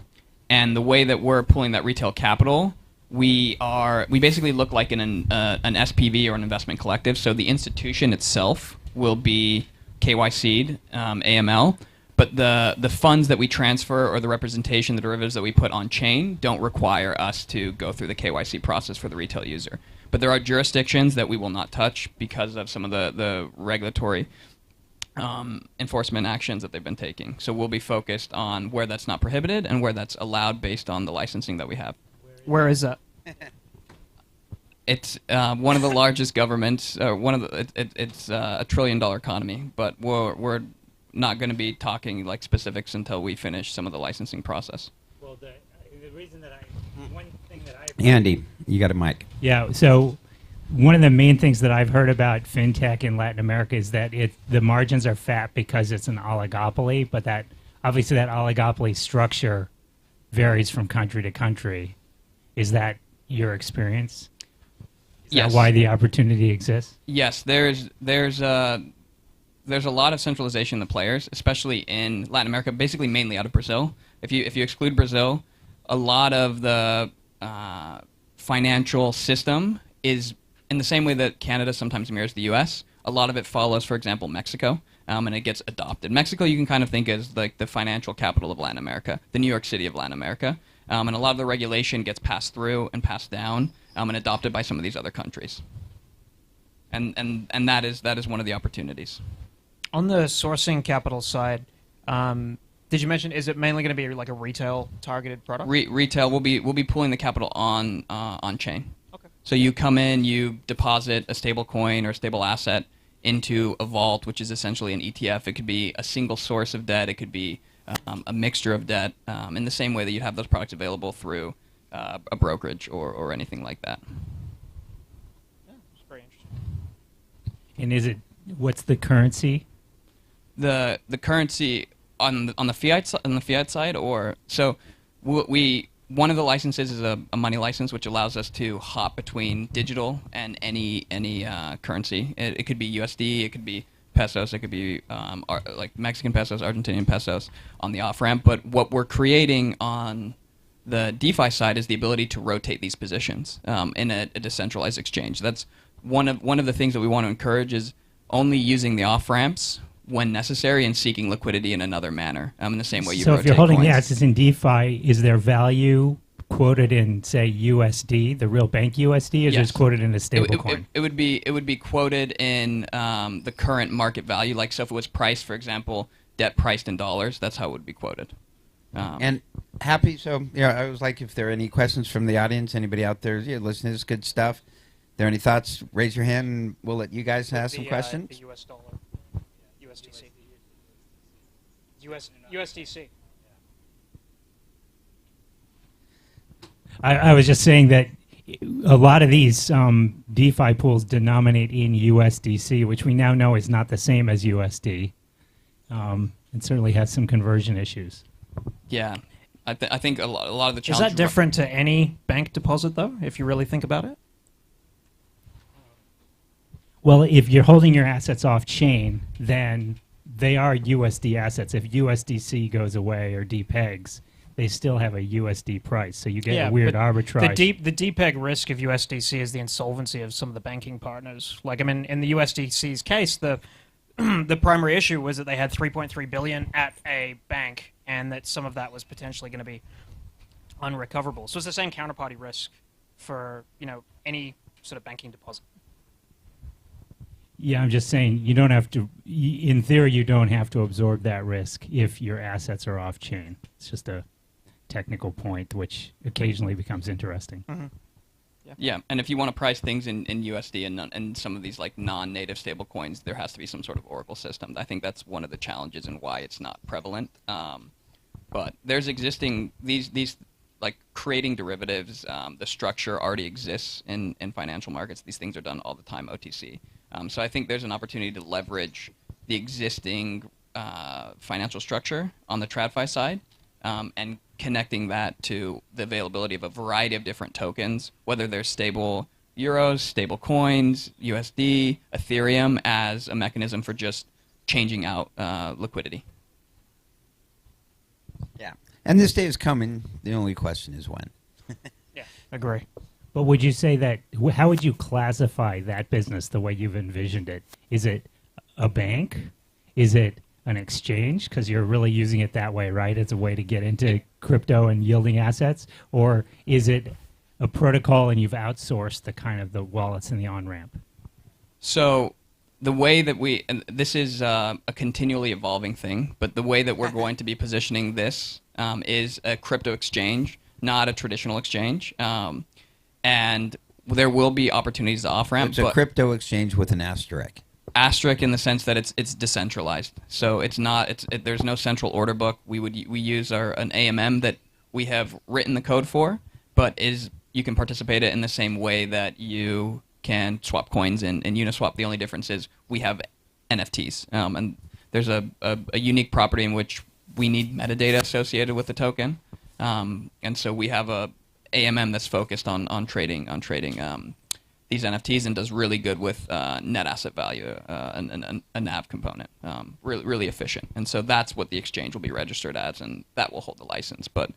And the way that we're pooling that retail capital, we basically look like an SPV or an investment collective. So the institution itself will be KYC'd, AML, but the funds that we transfer or the representation, the derivatives that we put on chain don't require us to go through the KYC process for the retail user. But there are jurisdictions that we will not touch because of some of the regulatory enforcement actions that they've been taking. So we'll be focused on where that's not prohibited and where that's allowed based on the licensing that we have. Where is that? It's one of the largest governments. It's a $1 trillion economy, but we're not going to be talking like specifics until we finish some of the licensing process. Well, the reason that one thing that Andy, you got a mic. Yeah. So one of the main things that I've heard about fintech in Latin America is that the margins are fat because it's an oligopoly, but that obviously that oligopoly structure varies from country to country. Is that your experience? Is Yes. that why the opportunity exists? Yes, there's a lot of centralization in the players, especially in Latin America, basically mainly out of Brazil. If you exclude Brazil, a lot of the financial system is in the same way that Canada sometimes mirrors the U.S. A lot of it follows, for example, Mexico, and it gets adopted. Mexico you can kind of think as like the financial capital of Latin America, the New York City of Latin America. And a lot of the regulation gets passed through and passed down and adopted by some of these other countries. And that is one of the opportunities. On the sourcing capital side, did you mention, is it mainly going to be like a retail targeted product? Retail, we'll be pooling the capital on chain. Okay. So you come in, you deposit a stable coin or a stable asset into a vault, which is essentially an ETF. It could be a single source of debt. It could be a mixture of debt, in the same way that you'd have those products available through a brokerage or anything like that. Yeah, it's very interesting. And what's the currency? The currency on the fiat side, or so one of the licenses is a money license, which allows us to hop between digital and any currency. It could be USD, it could be pesos, it could be like Mexican pesos, Argentinian pesos on the off ramp. But what we're creating on the DeFi side is the ability to rotate these positions in a decentralized exchange. That's one of the things that we want to encourage is only using the off ramps when necessary and seeking liquidity in another manner. In the same way you. So rotate if you're holding coins. the assets in DeFi, is their value quoted in, say, USD, the real bank USD, or is Yes. it quoted in a stable coin? It would be quoted in the current market value. Like, so if it was priced, for example, debt priced in dollars, that's how it would be quoted. And happy, so I was like, if there are any questions from the audience, anybody out there listening to this good stuff, if there are any thoughts, raise your hand and we'll let you guys ask some questions. The US dollar. USDC. USDC. I was just saying that a lot of these DeFi pools denominate in USDC, which we now know is not the same as USD. It certainly has some conversion issues. Yeah, I think a lot of the Is challenge. that different to any bank deposit, though, if you really think about it? Well, if you're holding your assets off chain, then they are USD assets. If USDC goes away or depegs, they still have a USD price, so you get a weird but arbitrage. The depeg risk of USDC is the insolvency of some of the banking partners. Like, I mean, in the USDC's case, the the primary issue was that they had 3.3 billion at a bank, and that some of that was potentially going to be unrecoverable. So it's the same counterparty risk for any sort of banking deposit. Yeah, I'm just saying you don't have to. In theory, you don't have to absorb that risk if your assets are off chain. It's just a technical point, which occasionally becomes interesting. Mm-hmm. Yeah, and if you want to price things in USD and some of these like non-native stable coins, there has to be some sort of Oracle system. I think that's one of the challenges and why it's not prevalent. But there's existing these like creating derivatives. The structure already exists in financial markets. These things are done all the time OTC. So I think there's an opportunity to leverage the existing financial structure on the TradFi side and connecting that to the availability of a variety of different tokens, whether they're stable euros, stable coins, USD, Ethereum, as a mechanism for just changing out liquidity. Yeah. And this day is coming. The only question is when. Yeah, agree. But would you say that, how would you classify that business the way you've envisioned it? Is it a bank? Is it an exchange? Because you're really using it that way, right? It's a way to get into crypto and yielding assets? Or is it a protocol and you've outsourced the kind of the wallets and the on-ramp? So the way that and this is a continually evolving thing, but the way that we're going to be positioning this is a crypto exchange, not a traditional exchange. And there will be opportunities to off-ramp. It's a crypto exchange with an asterisk. Asterisk in the sense that it's decentralized. So it's not there's no central order book. We use an AMM that we have written the code for, but you can participate it in the same way that you can swap coins in Uniswap. The only difference is we have NFTs, and there's a unique property in which we need metadata associated with the token, and so we have a AMM that's focused on trading these NFTs and does really good with net asset value and a NAV component. Really efficient. And so that's what the exchange will be registered as, and that will hold the license. But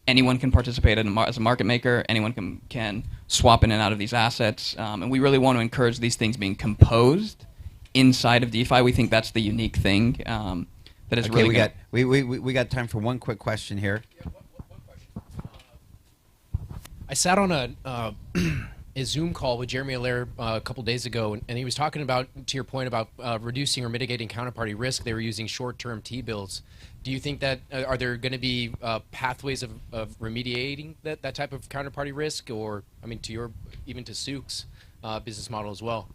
anyone can participate as a market maker. Anyone can swap in and out of these assets. And we really want to encourage these things being composed inside of DeFi. We think that's the unique thing that is Okay, really we got time for one quick question here. I sat on a Zoom call with Jeremy Allaire a couple days ago, and he was talking about, to your point about reducing or mitigating counterparty risk. They were using short-term T-bills. Do you think that are there going to be pathways of remediating that type of counterparty risk, or I mean, even to Sook's business model as well?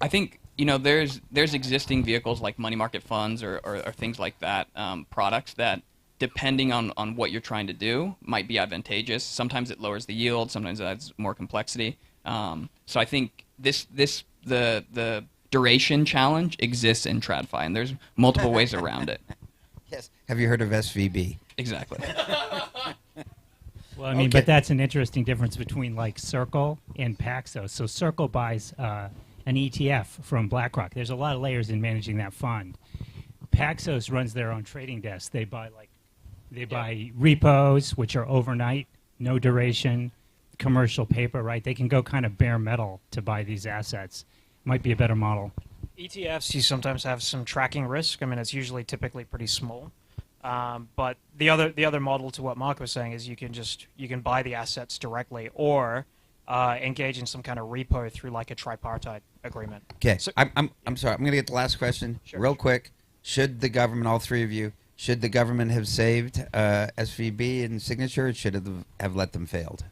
I think there's existing vehicles like money market funds or things like that, products that, depending on what you're trying to do, might be advantageous. Sometimes it lowers the yield. Sometimes it adds more complexity. So I think the duration challenge exists in TradFi, and there's multiple ways around it. Yes. Have you heard of SVB? Exactly. Well, I mean, but that's an interesting difference between like Circle and Paxos. So Circle buys an ETF from BlackRock. There's a lot of layers in managing that fund. Paxos runs their own trading desk. They buy repos, which are overnight, no duration, commercial paper, right? They can go kind of bare metal to buy these assets. Might be a better model. ETFs, you sometimes have some tracking risk. I mean, it's typically pretty small. But the other model to what Mark was saying is you can buy the assets directly or engage in some kind of repo through like a tripartite agreement. Okay, So, I'm sorry. I'm going to get the last question real quick. Should the government, all three of you, should the government have saved SVB and Signature, or should it have let them failed?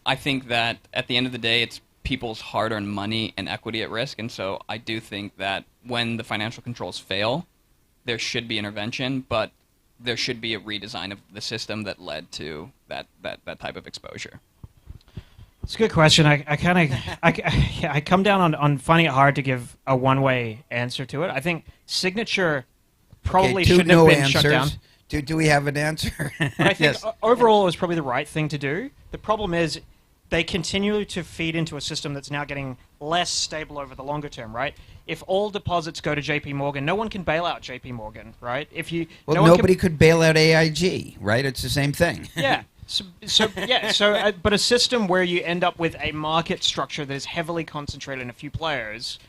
I think that at the end of the day, it's people's hard-earned money and equity at risk, and so I do think that when the financial controls fail, there should be intervention, but there should be a redesign of the system that led to that type of exposure? It's a good question. I come down on finding it hard to give a one-way answer to it. I think signature probably shouldn't have been shut down. Do we have an answer? But I think overall it was probably the right thing to do. The problem is they continue to feed into a system that's now getting less stable over the longer term, right? If all deposits go to JP Morgan, no one can bail out JP Morgan, right? Nobody could bail out AIG, right? It's the same thing. Yeah. But a system where you end up with a market structure that is heavily concentrated in a few players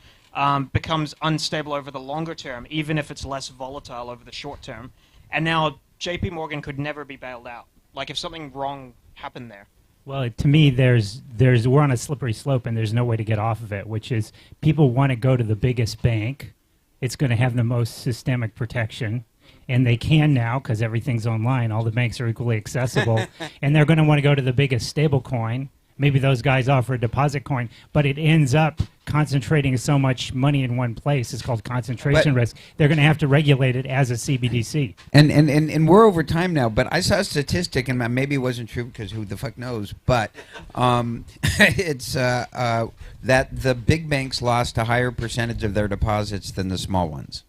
becomes unstable over the longer term, even if it's less volatile over the short term. And now JP Morgan could never be bailed out. Like if something wrong happened there. Well, to me, we're on a slippery slope, and there's no way to get off of it, which is people want to go to the biggest bank. It's going to have the most systemic protection, and they can now because everything's online. All the banks are equally accessible, and they're going to want to go to the biggest stable coin. Maybe those guys offer a deposit coin, but it ends up concentrating so much money in one place. It's called concentration risk. They're going to have to regulate it as a CBDC. And we're over time now, but I saw a statistic, and maybe it wasn't true because who the fuck knows, but it's that the big banks lost a higher percentage of their deposits than the small ones.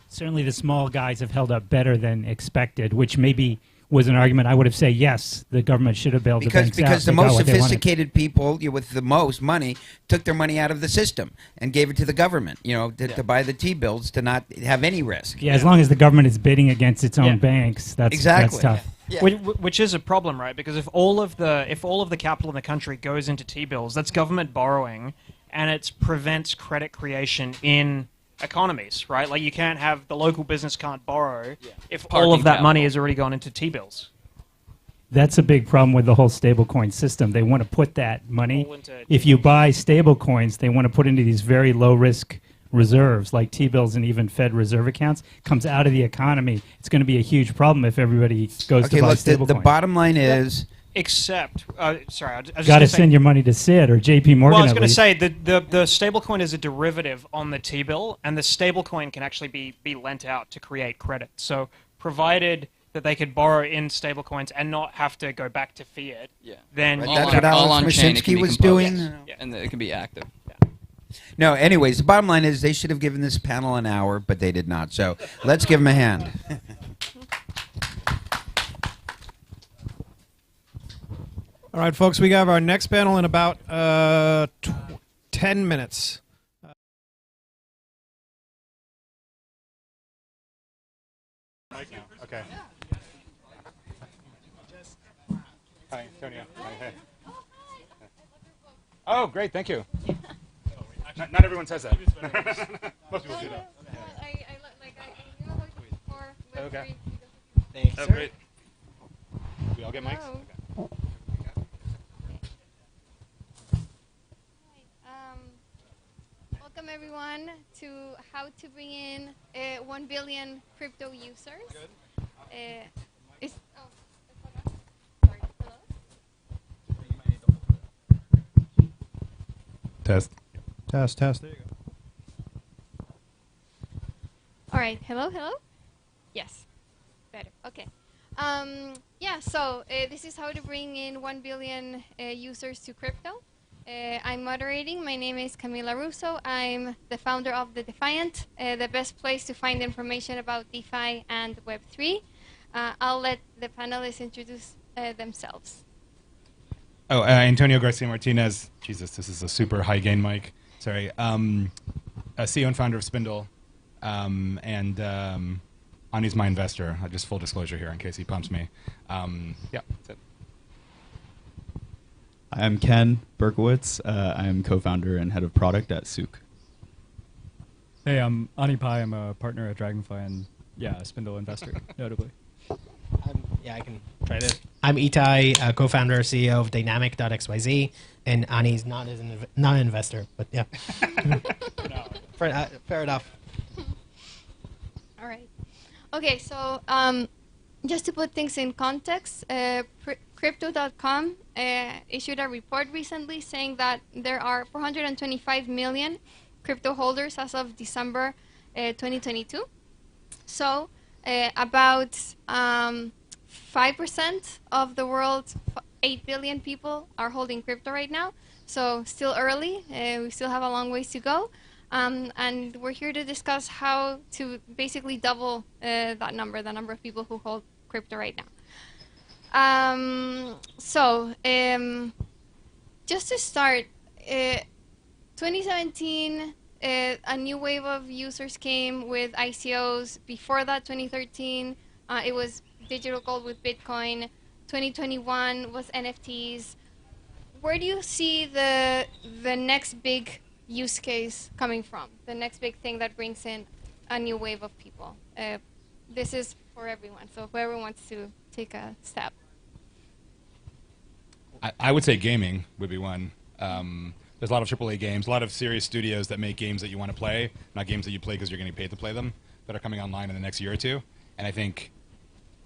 Certainly the small guys have held up better than expected, which maybe was an argument I would have said, yes, the government should have bailed the banks out. Because the most sophisticated people with the most money took their money out of the system and gave it to the government, to buy the T-bills to not have any risk. Yeah, as long as the government is bidding against its own banks, that's tough. Yeah. Which is a problem, right? Because if all of the capital in the country goes into T-bills, that's government borrowing, and it prevents credit creation in economies, right? Like you can't have the local business can't borrow if all of that money has already gone into T-bills. That's a big problem with the whole stablecoin system. They want to put that money. If you buy stablecoins, they want to put into these very low-risk reserves, like T-bills and even Fed reserve accounts. Comes out of the economy. It's going to be a huge problem if everybody goes to buy stablecoins. The bottom line is. Except, sorry, I was just got to send your money to Sid or JP Morgan. Well, I was going to say the stablecoin is a derivative on the T-bill, and the stablecoin can actually be lent out to create credit. So, provided that they could borrow in stablecoins and not have to go back to fiat, then that's what Alex Masinski was doing, and it can be active. No, anyways, the bottom line is they should have given this panel an hour, but they did not. So let's give them a hand. All right, folks, we have our next panel in about 10 minutes. Okay. Hi, Antonio. Hey. Oh, great, thank you. Not everyone says that. Most people do that. Okay. Thanks. Oh, great. We all get mics? Okay. Welcome everyone to how to bring in 1 billion crypto users. Good. Sorry, hello? Test. There you go. All right. Hello. Yes. Better. Okay. So this is how to bring in 1 billion users to crypto. I'm moderating. My name is Camila Russo. I'm the founder of The Defiant, the best place to find information about DeFi and Web3. I'll let the panelists introduce themselves. Oh, Antonio Garcia Martinez. Jesus, this is a super high gain mic. Sorry. A CEO and founder of Spindle. And Ani's my investor. Just full disclosure here in case he pumps me. That's it. I'm Ken Berkowitz. I'm co-founder and head of product at Souk. Hey, I'm Ani Pai. I'm a partner at Dragonfly and a Spindle investor, notably. I can try this. I'm Itai, co-founder, CEO of Dynamic.xyz, and Ani's not an investor, but yeah. Fair enough. All right. Okay, so just to put things in context, Crypto.com issued a report recently saying that there are 425 million crypto holders as of December 2022. So about 5% of the world's 8 billion people are holding crypto right now. So still early. We still have a long ways to go. And we're here to discuss how to basically double that number, the number of people who hold crypto right now. Just to start, 2017, a new wave of users came with ICOs. Before that, 2013, it was digital gold with Bitcoin. 2021 was NFTs. Where do you see the next big use case coming from? The next big thing that brings in a new wave of people? This is for everyone, so whoever wants to take a stab. I would say gaming would be one. There's a lot of AAA games, a lot of serious studios that make games that you want to play, not games that you play because you're getting paid to play them, that are coming online in the next year or two. And I think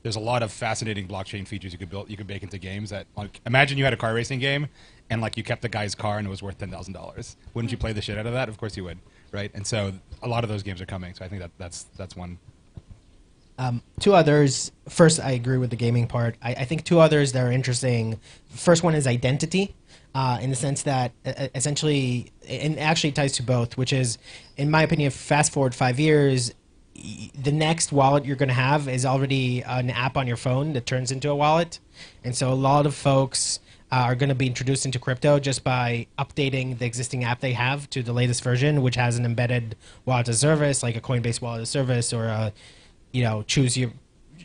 there's a lot of fascinating blockchain features you could bake into games. That, like, imagine you had a car racing game, and like you kept the guy's car and it was worth $10,000. Wouldn't you play the shit out of that? Of course you would, right? And so a lot of those games are coming. So I think that's one. Two others. First, I agree with the gaming part. I think two others that are interesting. First one is identity, in the sense that essentially, and actually ties to both, which is, in my opinion, fast forward 5 years, the next wallet you're going to have is already an app on your phone that turns into a wallet. And so a lot of folks are going to be introduced into crypto just by updating the existing app they have to the latest version, which has an embedded wallet as a service, like a Coinbase wallet as a service, or a,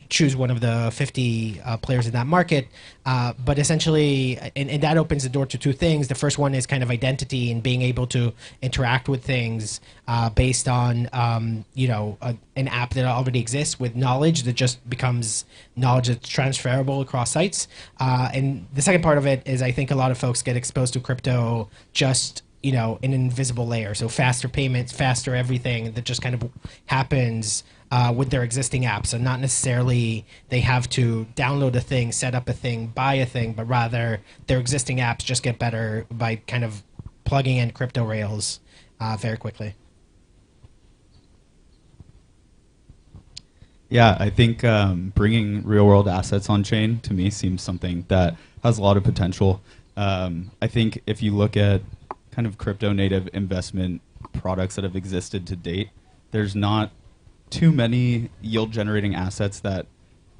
choose one of the 50 players in that market. But essentially, and that opens the door to two things. The first one is kind of identity and being able to interact with things based on, an app that already exists with knowledge that just becomes knowledge that's transferable across sites. And the second part of it is, I think a lot of folks get exposed to crypto just in an invisible layer. So faster payments, faster everything that just kind of happens with their existing apps. So not necessarily they have to download a thing, set up a thing, buy a thing, but rather their existing apps just get better by kind of plugging in crypto rails very quickly. Yeah, I think bringing real-world assets on chain to me seems something that has a lot of potential. I think if you look at kind of crypto-native investment products that have existed to date, there's not too many yield-generating assets that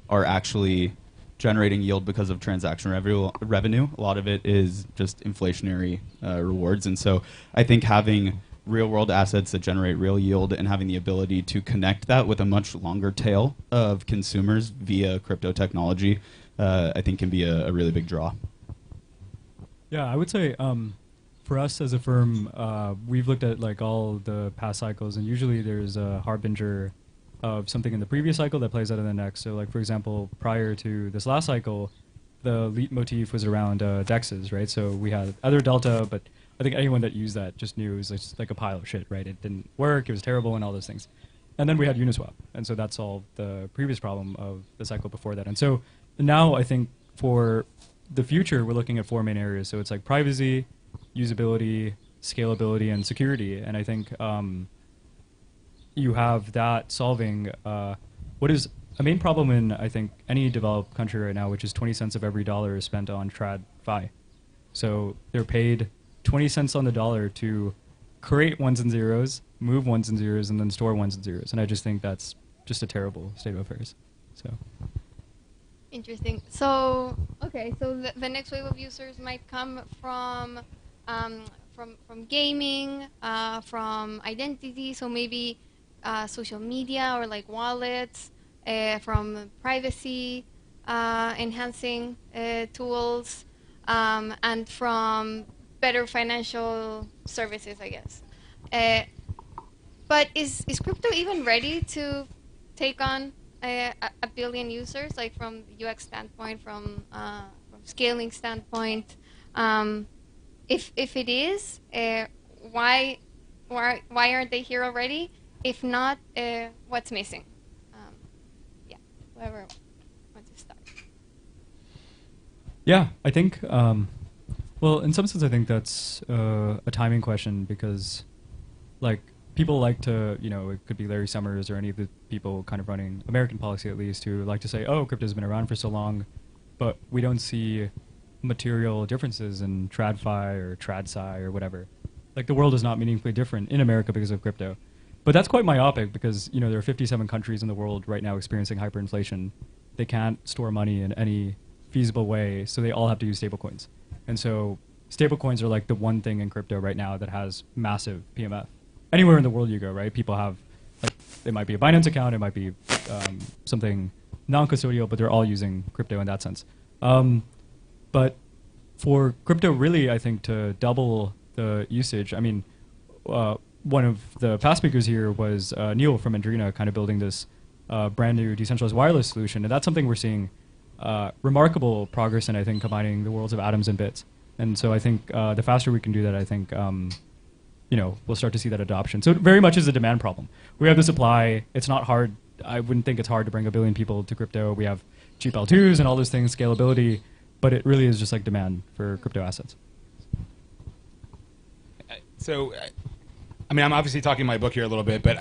are actually generating yield because of transaction revenue. A lot of it is just inflationary rewards, and so I think having real-world assets that generate real yield and having the ability to connect that with a much longer tail of consumers via crypto technology, I think can be a really big draw. Yeah, I would say for us as a firm, we've looked at like all the past cycles, and usually there's a harbinger of something in the previous cycle that plays out in the next. So like, for example, prior to this last cycle, the lead motif was around DEXs, right? So we had other Delta, but I think anyone that used that just knew it was just like a pile of shit, right? It didn't work, it was terrible, and all those things. And then we had Uniswap, and so that solved the previous problem of the cycle before that. And so now I think for the future, we're looking at four main areas. So it's like privacy, usability, scalability, and security. And I think you have that solving what is a main problem in, I think, any developed country right now, which is 20 cents of every dollar is spent on TradFi. So they're paid 20 cents on the dollar to create ones and zeros, move ones and zeros, and then store ones and zeros. And I just think that's just a terrible state of affairs. So. Interesting. So, okay, so the next wave of users might come from gaming, from identity, so maybe social media or like wallets, from privacy enhancing tools, and from better financial services, I guess. But is crypto even ready to take on a billion users, like from UX standpoint, from scaling standpoint? If it is, why aren't they here already? If not, what's missing? Yeah, whoever wants to start. Yeah, I think, well, in some sense, I think that's a timing question because, like, people like to, it could be Larry Summers or any of the people kind of running American policy at least, who like to say, oh, crypto's been around for so long, but we don't see material differences in TradFi or TradSci or whatever. Like the world is not meaningfully different in America because of crypto. But that's quite myopic because, there are 57 countries in the world right now experiencing hyperinflation. They can't store money in any feasible way, so they all have to use stablecoins. And so stablecoins are like the one thing in crypto right now that has massive PMF. Anywhere in the world you go, right? People have, like, it might be a Binance account, it might be something non-custodial, but they're all using crypto in that sense. But for crypto really, I think, to double the usage, I mean, one of the past speakers here was Neil from Andrina, kind of building this brand new decentralized wireless solution. And that's something we're seeing remarkable progress in, I think, combining the worlds of atoms and bits. And so I think the faster we can do that, I think, we'll start to see that adoption. So it very much is a demand problem. We have the supply. It's not hard. I wouldn't think it's hard to bring 1 billion people to crypto. We have cheap L2s and all those things, scalability, but it really is just like demand for crypto assets. So, I mean, I'm obviously talking my book here a little bit, but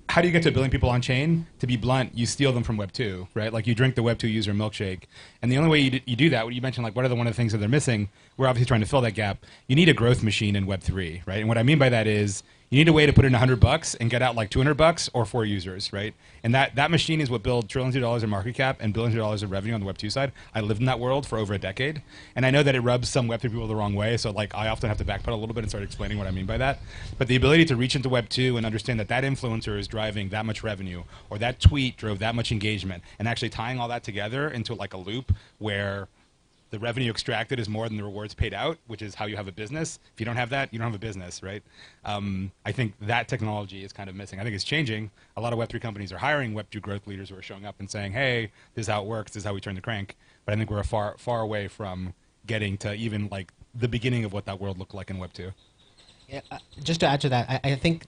how do you get to 1 billion people on chain? To be blunt, you steal them from Web 2, right? Like you drink the Web 2 user milkshake. And the only way you do that, what you mentioned, like what are one of the things that they're missing? We're obviously trying to fill that gap. You need a growth machine in Web 3, right? And what I mean by that is you need a way to put in $100 and get out like $200 or 4 users, right? And that machine is what builds trillions of dollars in market cap and billions of dollars of revenue on the Web 2 side. I lived in that world for over a decade, and I know that it rubs some Web 3 people the wrong way. So like I often have to backpedal a little bit and start explaining what I mean by that. But the ability to reach into Web 2 and understand that influencer is driving that much revenue, or that tweet drove that much engagement, and actually tying all that together into like a loop where the revenue extracted is more than the rewards paid out, which is how you have a business. If you don't have that, you don't have a business, right? I think that technology is kind of missing. I think it's changing. A lot of Web3 companies are hiring Web2 growth leaders who are showing up and saying, hey, this is how it works, this is how we turn the crank. But I think we're far, far away from getting to even like the beginning of what that world looked like in Web2. Yeah, just to add to that, I think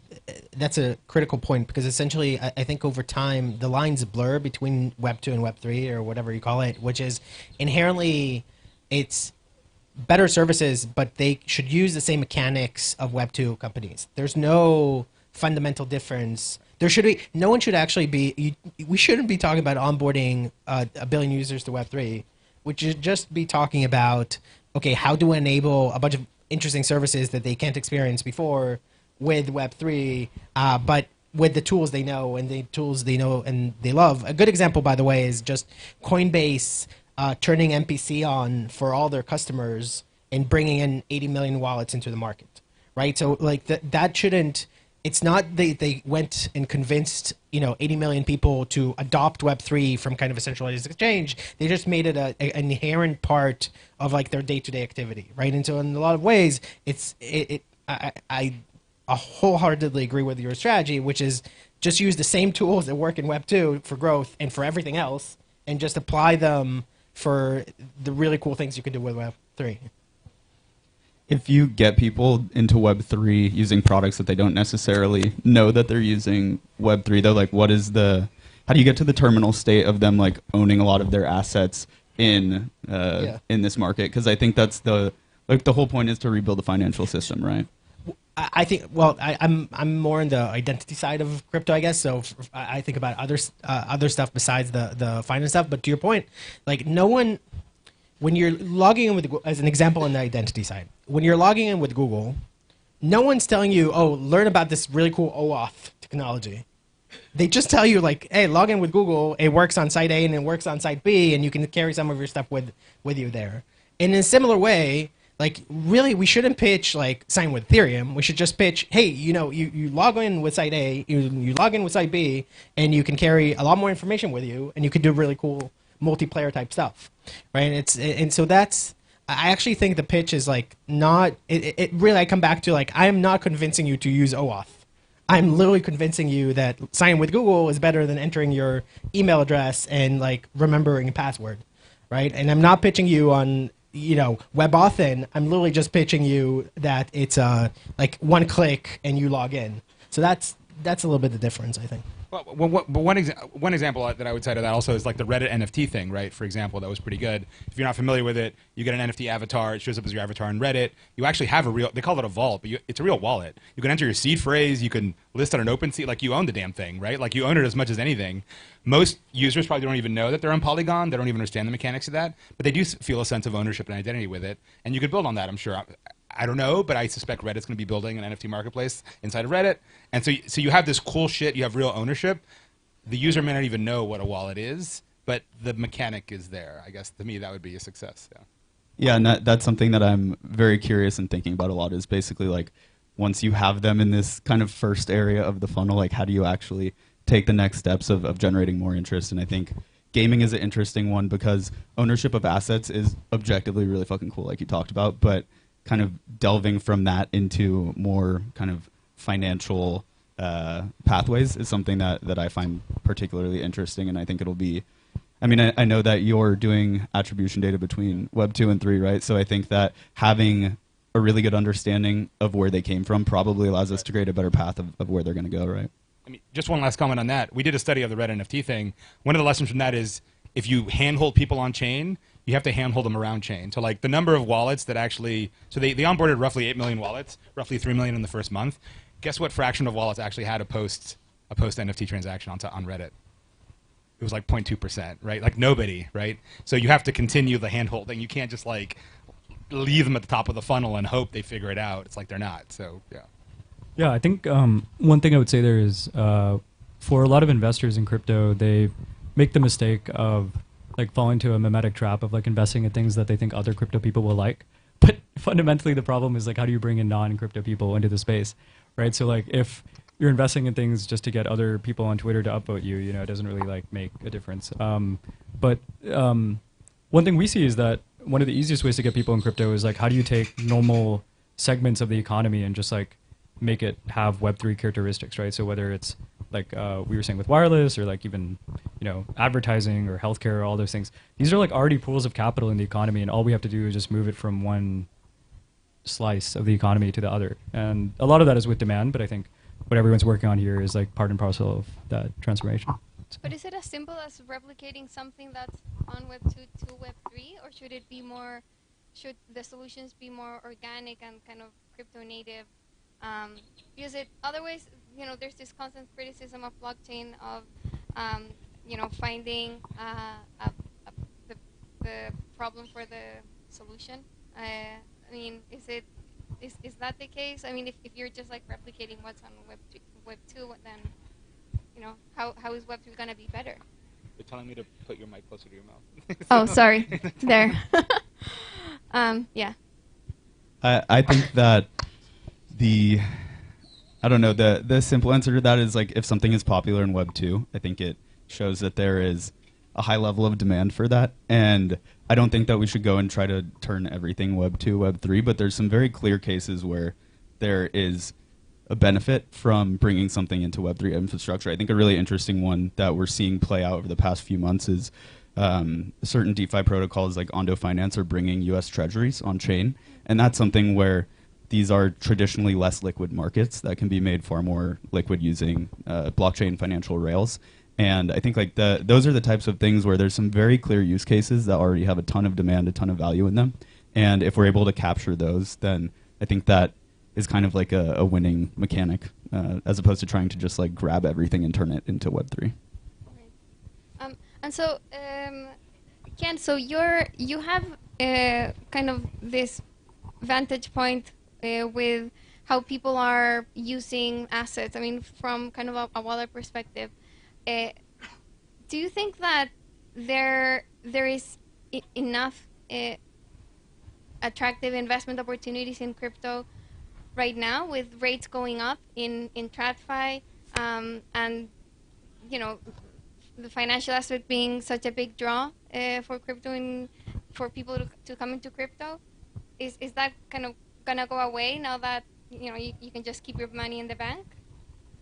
that's a critical point because essentially I think over time the lines blur between Web 2 and Web 3 or whatever you call it, which is inherently it's better services, but they should use the same mechanics of Web 2 companies. There's no fundamental difference. There should be, no one should actually be, we shouldn't be talking about onboarding 1 billion users to Web 3. We should just be talking about, okay, how do we enable a bunch of interesting services that they can't experience before with Web3, but with the tools they know and the tools they know and they love. A good example, by the way, is just Coinbase turning MPC on for all their customers and bringing in 80 million wallets into the market, right? So like that shouldn't, it's not they went and convinced 80 million people to adopt Web3 from kind of a centralized exchange. They just made it an inherent part of like their day-to-day activity, right? And so in a lot of ways, I wholeheartedly agree with your strategy, which is just use the same tools that work in Web2 for growth and for everything else, and just apply them for the really cool things you can do with Web3. If you get people into Web3 using products that they don't necessarily know that they're using Web3, though, like what is how do you get to the terminal state of them like owning a lot of their assets in this market? Because I think that's the whole point is to rebuild the financial system, right? I think, well, I'm more on the identity side of crypto, I guess. So I think about other stuff besides the finance stuff. But to your point, like no one, when you're logging in with, as an example on the identity side, when you're logging in with Google, no one's telling you, oh, learn about this really cool OAuth technology. They just tell you like, hey, log in with Google. It works on site A and it works on site B, and you can carry some of your stuff with you there. And in a similar way, like really, we shouldn't pitch like sign with Ethereum. We should just pitch, hey, you log in with site A, you log in with site B, and you can carry a lot more information with you, and you can do really cool multiplayer type stuff, right? And so that's, I actually think the pitch is like not, it really, I come back to like, I am not convincing you to use OAuth. I'm literally convincing you that sign with Google is better than entering your email address and like remembering a password, right? And I'm not pitching you on, WebAuthn. I'm literally just pitching you that it's like one click and you log in. So that's a little bit the difference, I think. Well, one example that I would say to that also is like the Reddit NFT thing, right? For example, that was pretty good. If you're not familiar with it, you get an NFT avatar. It shows up as your avatar in Reddit. You actually have a real, they call it a vault, but it's a real wallet. You can enter your seed phrase. You can list on an open seed. Like you own the damn thing, right? Like you own it as much as anything. Most users probably don't even know that they're on Polygon. They don't even understand the mechanics of that, but they do feel a sense of ownership and identity with it. And you could build on that, I'm sure. I don't know, but I suspect Reddit's going to be building an NFT marketplace inside of Reddit. And so you have this cool shit. You have real ownership. The user may not even know what a wallet is, but the mechanic is there. I guess to me that would be a success. Yeah. Yeah, and that's something that I'm very curious and thinking about a lot is basically like once you have them in this kind of first area of the funnel, like how do you actually take the next steps of generating more interest? And I think gaming is an interesting one because ownership of assets is objectively really fucking cool, like you talked about, but kind of delving from that into more kind of financial pathways is something that I find particularly interesting, and I think it'll be, I mean, I know that you're doing attribution data between Web 2 and 3, right? So I think that having a really good understanding of where they came from probably allows us to create a better path of where they're going to go, right? I mean, just one last comment on that. We did a study of the Red NFT thing. One of the lessons from that is if you handhold people on chain, you have to handhold them around chain. So like the number of wallets that actually, so they onboarded roughly 8 million wallets, roughly 3 million in the first month. Guess what fraction of wallets actually had a post NFT transaction on Reddit? It was like 0.2%, right? Like nobody, right? So you have to continue the handholding. You can't just like leave them at the top of the funnel and hope they figure it out. It's like they're not. So yeah. Yeah, I think one thing I would say there is for a lot of investors in crypto, they make the mistake of like falling to a mimetic trap of like investing in things that they think other crypto people will like. But fundamentally, the problem is like how do you bring in non-crypto people into the space, right? So like if you're investing in things just to get other people on Twitter to upvote you, you know, it doesn't really like make a difference. But one thing we see is that one of the easiest ways to get people in crypto is like how do you take normal segments of the economy and just like make it have Web3 characteristics, right? So whether it's like we were saying with wireless or like even, you know, advertising or healthcare or all those things, these are like already pools of capital in the economy, and all we have to do is just move it from one slice of the economy to the other. And a lot of that is with demand, but I think what everyone's working on here is like part and parcel of that transformation. But is it as simple as replicating something that's on Web 2 to Web 3, or should it be more, should the solutions be more organic and kind of crypto native? Because otherwise, you know, there's this constant criticism of blockchain of, you know, finding the problem for the solution. I mean, is that the case? I mean, if you're just like replicating what's on Web 2, then, you know, how is Web 3 going to be better? You're telling me to put your mic closer to your mouth. Oh, sorry. There. Yeah. I think that I don't know, the simple answer to that is like if something is popular in Web 2, I think it shows that there is a high level of demand for that. And I don't think that we should go and try to turn everything Web 2, Web 3, but there's some very clear cases where there is a benefit from bringing something into Web 3 infrastructure. I think a really interesting one that we're seeing play out over the past few months is certain DeFi protocols like Ondo Finance are bringing US treasuries on chain. And that's something where these are traditionally less liquid markets that can be made far more liquid using blockchain financial rails. And I think like those are the types of things where there's some very clear use cases that already have a ton of demand, a ton of value in them. And if we're able to capture those, then I think that is kind of like a winning mechanic as opposed to trying to just like grab everything and turn it into Web3. And so, Ken, so you have kind of this vantage point with how people are using assets. I mean, from kind of a wallet perspective, do you think that there is enough attractive investment opportunities in crypto right now with rates going up in TradFi and, you know, the financial aspect being such a big draw for crypto and for people to come into crypto? Is that kind of gonna go away now that, you know, you can just keep your money in the bank?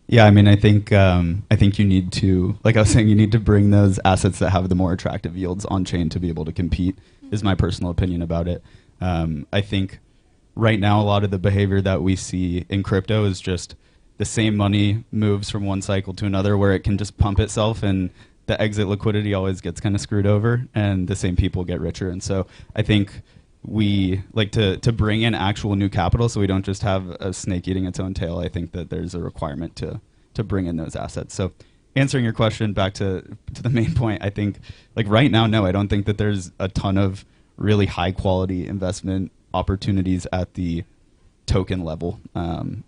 Yeah, I mean, I think you need to, like I was saying, you need to bring those assets that have the more attractive yields on chain to be able to compete. Is my personal opinion about it. I think right now a lot of the behavior that we see in crypto is just the same money moves from one cycle to another where it can just pump itself, and the exit liquidity always gets kind of screwed over, and the same people get richer. And so I think we like to bring in actual new capital so we don't just have a snake eating its own tail. I think that there's a requirement to bring in those assets. So answering your question back to the main point, I think like right now, no, I don't think that there's a ton of really high quality investment opportunities at the token level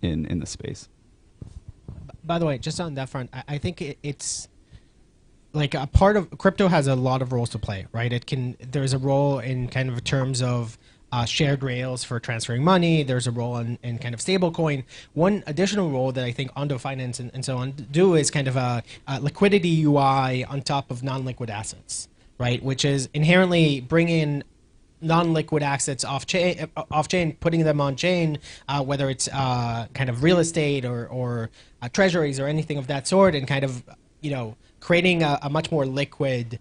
in the space. By the way, just on that front, I think it's like a part of crypto has a lot of roles to play, right? There's a role in kind of terms of shared rails for transferring money. There's a role in kind of stablecoin. One additional role that I think Ondo Finance and so on do is kind of a liquidity UI on top of non-liquid assets, right? Which is inherently bringing non-liquid assets off chain, putting them on chain, whether it's kind of real estate or treasuries or anything of that sort, and kind of creating a much more liquid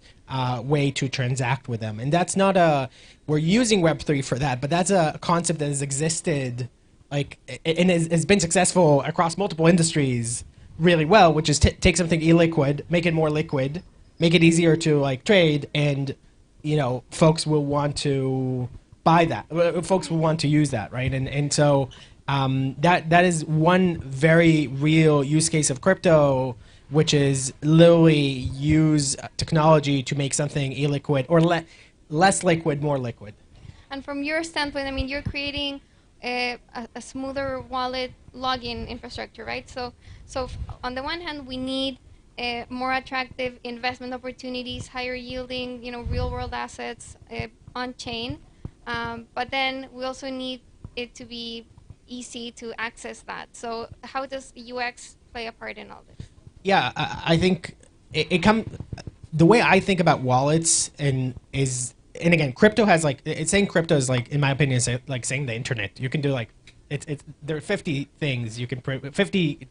way to transact with them. And that's not we're using Web3 for that, but that's a concept that has existed and has been successful across multiple industries really well, which is take something illiquid, make it more liquid, make it easier to trade, and folks will want to buy that. Folks will want to use that, right? And so that is one very real use case of crypto, which is literally use technology to make something illiquid or less liquid, more liquid. And from your standpoint, I mean, you're creating a smoother wallet login infrastructure, right? So on the one hand, we need more attractive investment opportunities, higher yielding, real world assets on chain. But then we also need it to be easy to access that. So how does UX play a part in all this? Yeah, I think the way I think about wallets and again, crypto has it's saying crypto is in my opinion, like saying the internet. You can do there are 50 things you can 50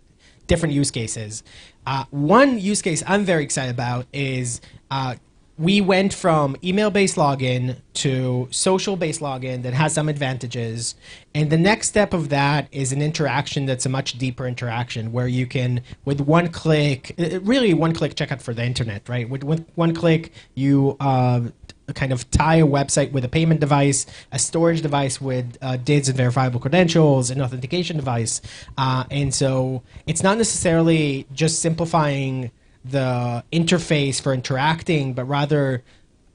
different use cases. One use case I'm very excited about is we went from email-based login to social-based login that has some advantages. And the next step of that is an interaction that's a much deeper interaction where you can, with one click, really one-click checkout for the internet, right? With one click, you kind of tie a website with a payment device, a storage device with DIDs and verifiable credentials, an authentication device. And so it's not necessarily just simplifying the interface for interacting, but rather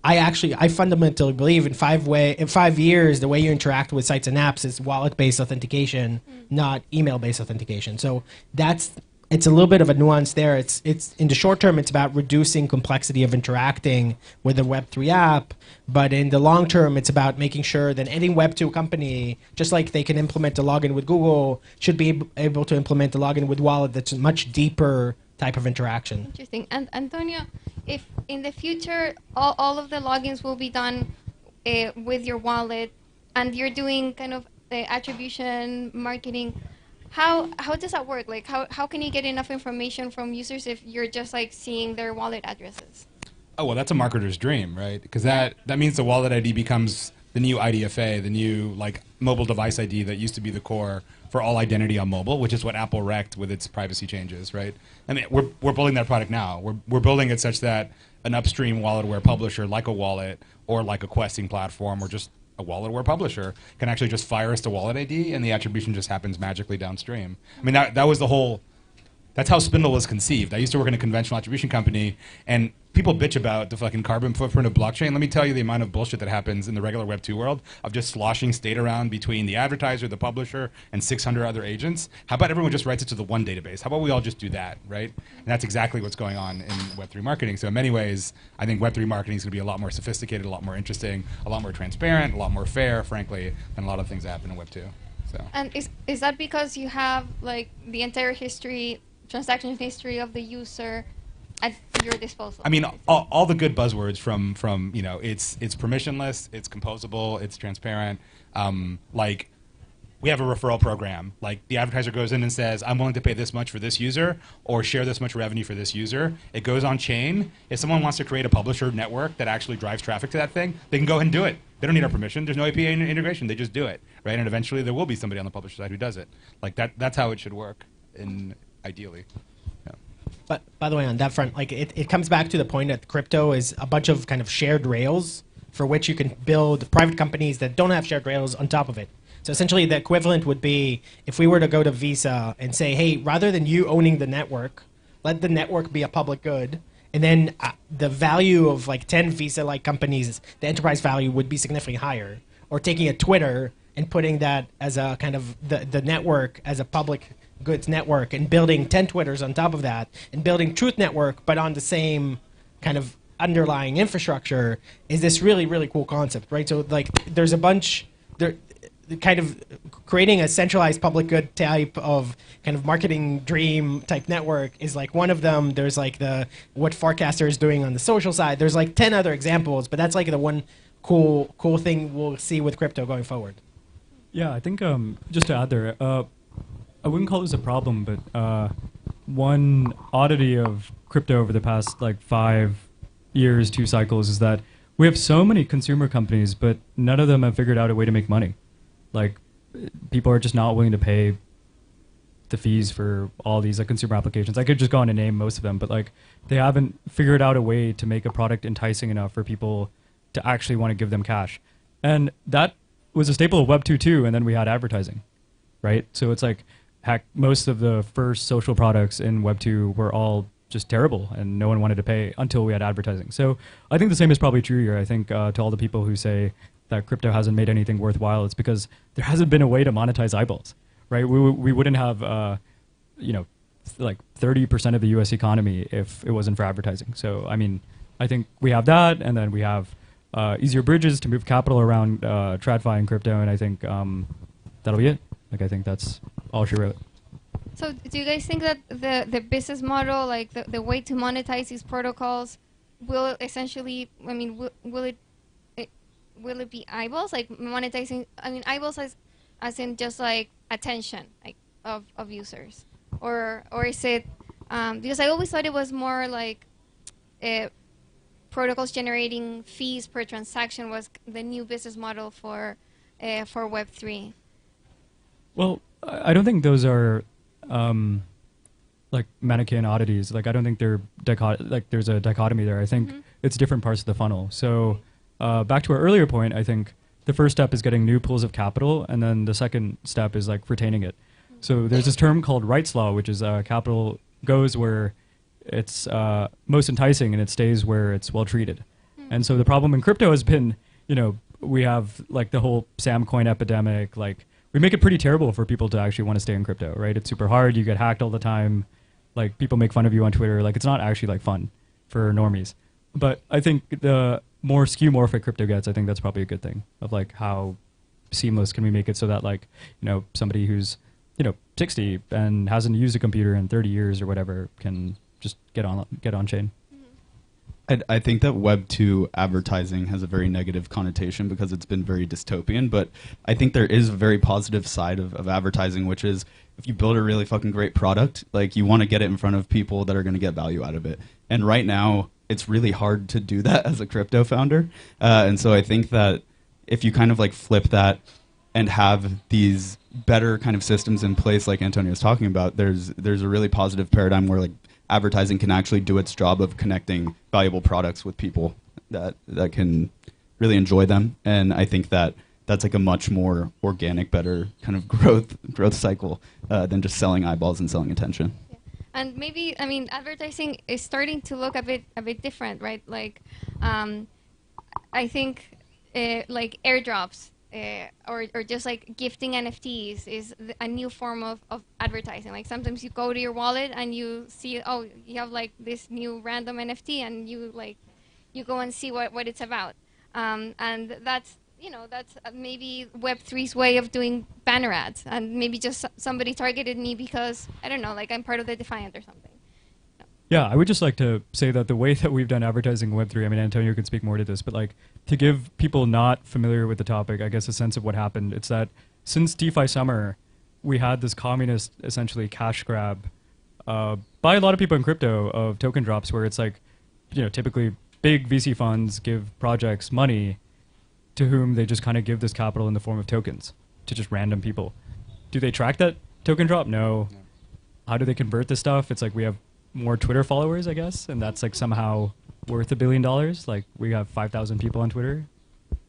I fundamentally believe in 5 years the way you interact with sites and apps is wallet-based authentication, not email-based authentication. So it's a little bit of a nuance there. It's in the short term, it's about reducing complexity of interacting with a Web3 app, but in the long term, it's about making sure that any Web2 company, just like they can implement a login with Google, should be able to implement a login with Wallet that's a much deeper type of interaction. Interesting. And Antonio, if in the future all of the logins will be done with your wallet, and you're doing kind of attribution marketing, how does that work? How can you get enough information from users if you're just seeing their wallet addresses? Oh, well, that's a marketer's dream, right? Because that means the wallet ID becomes the new IDFA, the new mobile device ID that used to be the core for all identity on mobile, which is what Apple wrecked with its privacy changes, right? I mean, we're building that product now. We're building it such that an upstream wallet-aware publisher like a wallet or like a questing platform or just a wallet-aware publisher can actually just fire us the wallet ID and the attribution just happens magically downstream. I mean, that was the whole... That's how Spindle was conceived. I used to work in a conventional attribution company, and people bitch about the fucking carbon footprint of blockchain. Let me tell you the amount of bullshit that happens in the regular Web 2 world of just sloshing state around between the advertiser, the publisher, and 600 other agents. How about everyone just writes it to the one database? How about we all just do that, right? And that's exactly what's going on in Web 3 marketing. So in many ways, I think Web 3 marketing is going to be a lot more sophisticated, a lot more interesting, a lot more transparent, a lot more fair, frankly, than a lot of things that happen in Web 2. So. And is that because you have the entire history, transaction history of the user at your disposal? I mean, all the good buzzwords from it's permissionless, it's composable, it's transparent. We have a referral program. The advertiser goes in and says, I'm willing to pay this much for this user or share this much revenue for this user. It goes on chain. If someone wants to create a publisher network that actually drives traffic to that thing, they can go ahead and do it. They don't need our permission. There's no API integration. They just do it, right? And eventually there will be somebody on the publisher side who does it. That's how it should work. in ideally. Yeah. But by the way, on that front, like it comes back to the point that crypto is a bunch of kind of shared rails for which you can build private companies that don't have shared rails on top of it. So essentially the equivalent would be if we were to go to Visa and say, hey, rather than you owning the network, let the network be a public good. And then the value of like 10 Visa-like companies, the enterprise value would be significantly higher. Or taking a Twitter and putting that as a kind of the network as a public goods network and building 10 Twitters on top of that and building Truth Network, but on the same kind of underlying infrastructure is this really, really cool concept, right? So like there's a bunch, there, kind of creating a centralized public good type of kind of marketing dream type network is like one of them. There's like what Forecaster is doing on the social side. There's like 10 other examples, but that's like the one cool thing we'll see with crypto going forward. Yeah, I think just to add there, I wouldn't call this a problem, but one oddity of crypto over the past like 5 years, 2 cycles, is that we have so many consumer companies, but none of them have figured out a way to make money. Like, people are just not willing to pay the fees for all these like consumer applications. I could just go on and name most of them, but like they haven't figured out a way to make a product enticing enough for people to actually want to give them cash. And that was a staple of Web 2.2, and then we had advertising, right? So it's like, heck, most of the first social products in Web 2 were all just terrible, and no one wanted to pay until we had advertising. So I think the same is probably true here. I think to all the people who say that crypto hasn't made anything worthwhile, it's because there hasn't been a way to monetize eyeballs, right? We wouldn't have, like 30% of the U.S. economy if it wasn't for advertising. So, I mean, I think we have that, and then we have easier bridges to move capital around TradFi and crypto, and I think that'll be it. Like, I think that's all she wrote. So do you guys think that the business model, like the way to monetize these protocols, will essentially, I mean, will it be eyeballs, like monetizing, I mean, eyeballs as in just like attention, like of users, or is it, because I always thought it was more like protocols generating fees per transaction was the new business model for Web3. Well, I don't think those are like Manichaean oddities. Like, I don't think they're there's a dichotomy there. I think it's different parts of the funnel. So back to our earlier point, I think the first step is getting new pools of capital, and then the second step is like retaining it. So there's this term called Wright's Law, which is capital goes where it's most enticing and it stays where it's well treated. And so the problem in crypto has been, we have like the whole Sam coin epidemic. Like, we make it pretty terrible for people to actually want to stay in crypto, right? It's super hard. You get hacked all the time. Like, people make fun of you on Twitter. Like, it's not actually like fun for normies. But I think the more skeuomorphic crypto gets, I think that's probably a good thing, of like how seamless can we make it so that like, somebody who's, 60 and hasn't used a computer in 30 years or whatever can just get on chain. I think that Web 2 advertising has a very negative connotation because it's been very dystopian, but I think there is a very positive side of advertising, which is if you build a really fucking great product, like, you want to get it in front of people that are going to get value out of it. And right now, it's really hard to do that as a crypto founder. And so I think that if you kind of like flip that and have these better kind of systems in place, like Antonio was talking about, there's a really positive paradigm where like advertising can actually do its job of connecting valuable products with people that can really enjoy them. And I think that that's like a much more organic, better kind of growth cycle than just selling eyeballs and selling attention. Yeah. And maybe, I mean, advertising is starting to look a bit different, right? Like, I think like airdrops or just like gifting NFTs is a new form of advertising. Like, sometimes you go to your wallet and you see, oh, you have like this new random NFT, and you go and see what it's about. And that's maybe Web3's way of doing banner ads. And maybe just somebody targeted me because, I don't know, like I'm part of the Defiant or something. Yeah, I would just like to say that the way that we've done advertising in Web3, I mean, Antonio could speak more to this, but like to give people not familiar with the topic, I guess, a sense of what happened, it's that since DeFi summer, we had this communist, essentially, cash grab by a lot of people in crypto of token drops, where it's like, typically big VC funds give projects money to whom they just kind of give this capital in the form of tokens to just random people. Do they track that token drop? No. how do they convert this stuff? It's like we have more Twitter followers, I guess, and that's like somehow worth $1 billion. Like we have 5,000 people on Twitter,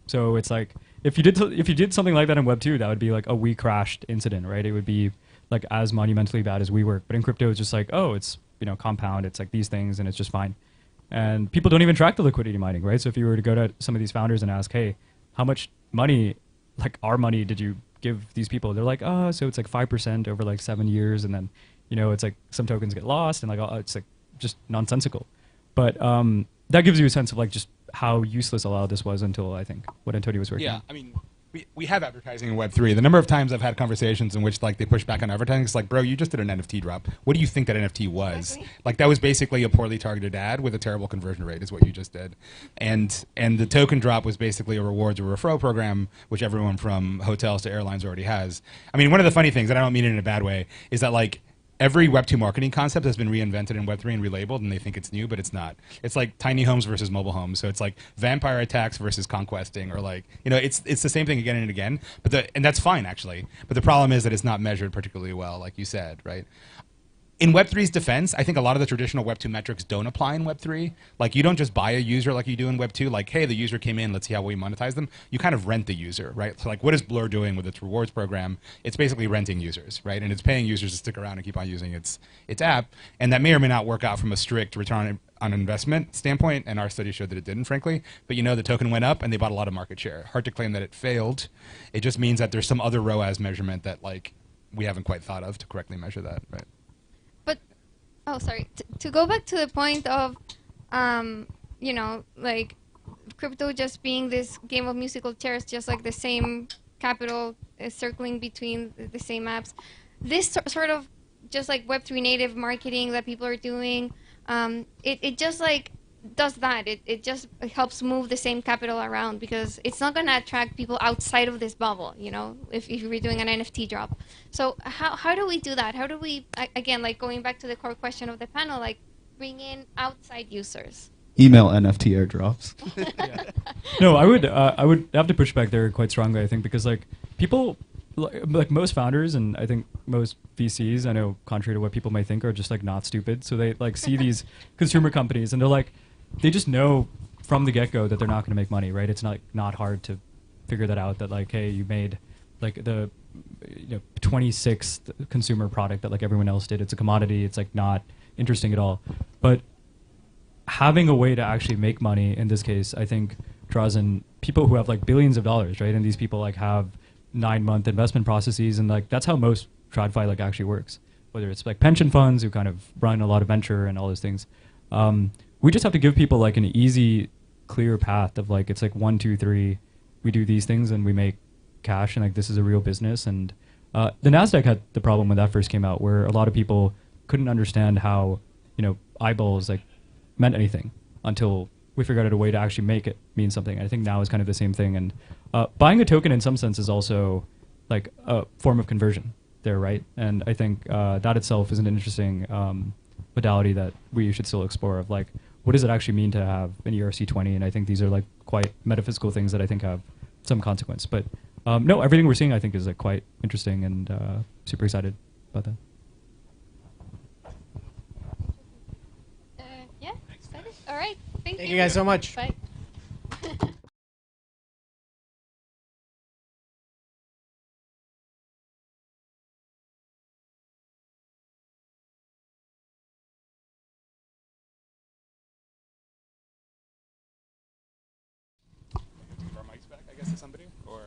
so it's like if you did something like that in Web 2, that would be like a we crashed incident, right? It would be like as monumentally bad as WeWork. But in crypto, it's just like, oh, it's compound. It's like these things, and it's just fine. And people don't even track the liquidity mining, right? So if you were to go to some of these founders and ask, hey, how much money, like our money, did you give these people? They're like, oh, so it's like 5% over like 7 years, and then it's like some tokens get lost, and like it's like just nonsensical. But that gives you a sense of like just how useless a lot of this was until I think what Antonio was working on. I mean, we have advertising in Web3. The number of times I've had conversations in which like they push back on advertising, it's like, bro, you just did an NFT drop. What do you think that NFT was? Like that was basically a poorly targeted ad with a terrible conversion rate is what you just did. And the token drop was basically a rewards or referral program, which everyone from hotels to airlines already has. I mean, one of the funny things, and I don't mean it in a bad way, is that like every Web2 marketing concept has been reinvented in Web3 and relabeled, and they think it's new, but it's not. It's like tiny homes versus mobile homes. So it's like vampire attacks versus conquesting, or like, it's the same thing again and again. And that's fine, actually. But the problem is that it's not measured particularly well, like you said, right? In Web3's defense, I think a lot of the traditional Web2 metrics don't apply in Web3. Like, you don't just buy a user like you do in Web2. Like, hey, the user came in, let's see how we monetize them. You kind of rent the user, right? So, like, what is Blur doing with its rewards program? It's basically renting users, right? And it's paying users to stick around and keep on using its app. And that may or may not work out from a strict return on investment standpoint. And our study showed that it didn't, frankly. But, the token went up, and they bought a lot of market share. Hard to claim that it failed. It just means that there's some other ROAS measurement that, like, we haven't quite thought of to correctly measure that, right? Oh, sorry. To go back to the point of, like crypto just being this game of musical chairs, just like the same capital circling between the same apps. This sort of just like Web3 native marketing that people are doing, it just like does that. It just helps move the same capital around because it's not going to attract people outside of this bubble, if you're doing an NFT drop. So how do we do that? How do we, again, like going back to the core question of the panel, like bring in outside users? Email NFT airdrops. No, I would have to push back there quite strongly, I think, because like people, like most founders and I think most VCs, I know contrary to what people might think, are just like not stupid. So they like see these consumer companies and they're like, they just know from the get-go that they're not going to make money, right? It's not hard to figure that out, that like, hey, you made like the 26th consumer product that like everyone else did. It's a commodity. It's like not interesting at all. But having a way to actually make money in this case, I think draws in people who have like billions of dollars, right? And these people like have 9-month investment processes, and like that's how most TradFi like actually works. Whether it's like pension funds who kind of run a lot of venture and all those things. We just have to give people like an easy, clear path of like, it's like 1, 2, 3, we do these things and we make cash, and like this is a real business. And the NASDAQ had the problem when that first came out, where a lot of people couldn't understand how, eyeballs like meant anything until we figured out a way to actually make it mean something. I think now is kind of the same thing. And buying a token in some sense is also like a form of conversion there, right? And I think that itself is an interesting modality that we should still explore, of like, what does it actually mean to have an ERC20? And I think these are like quite metaphysical things that I think have some consequence. But no, everything we're seeing I think is like quite interesting, and super excited about that. Yeah, excited. All right. Thank you guys so much. Bye. Our mics back, I guess, to somebody, or.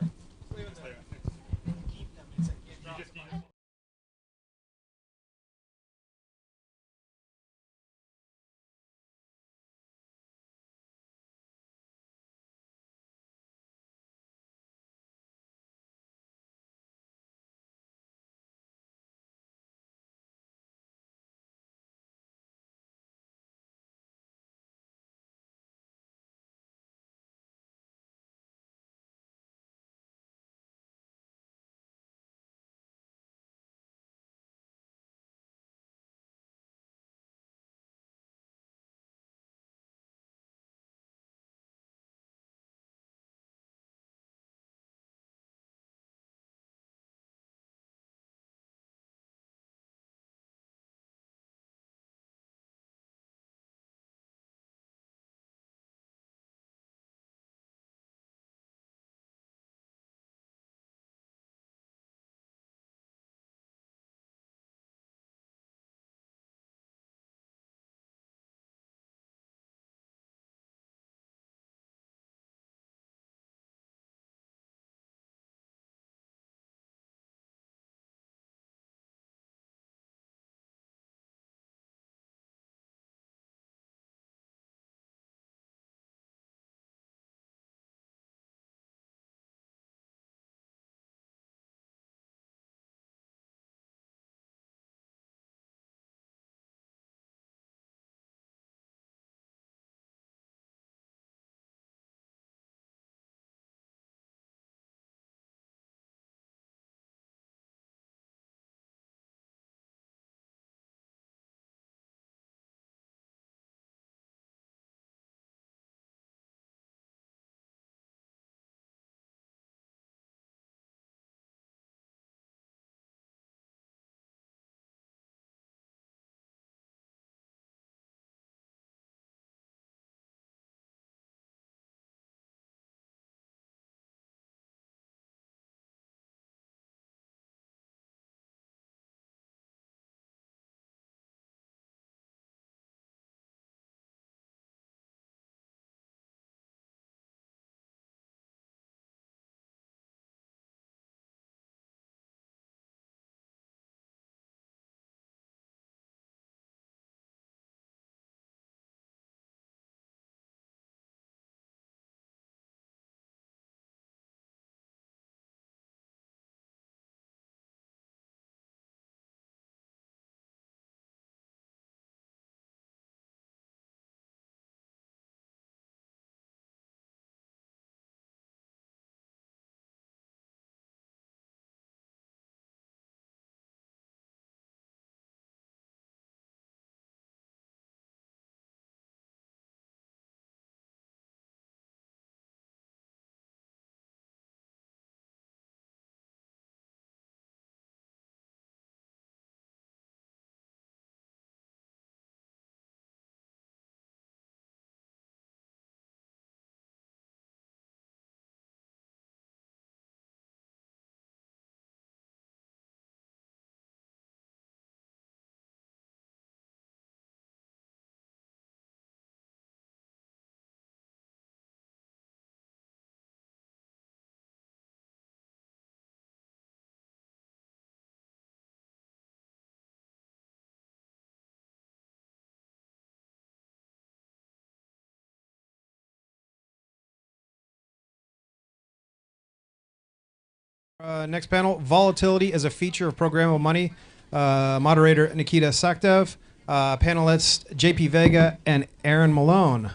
Next panel, volatility as a feature of programmable money. Moderator Nikita Sakdev, panelists JP Vega and Aaron Malone.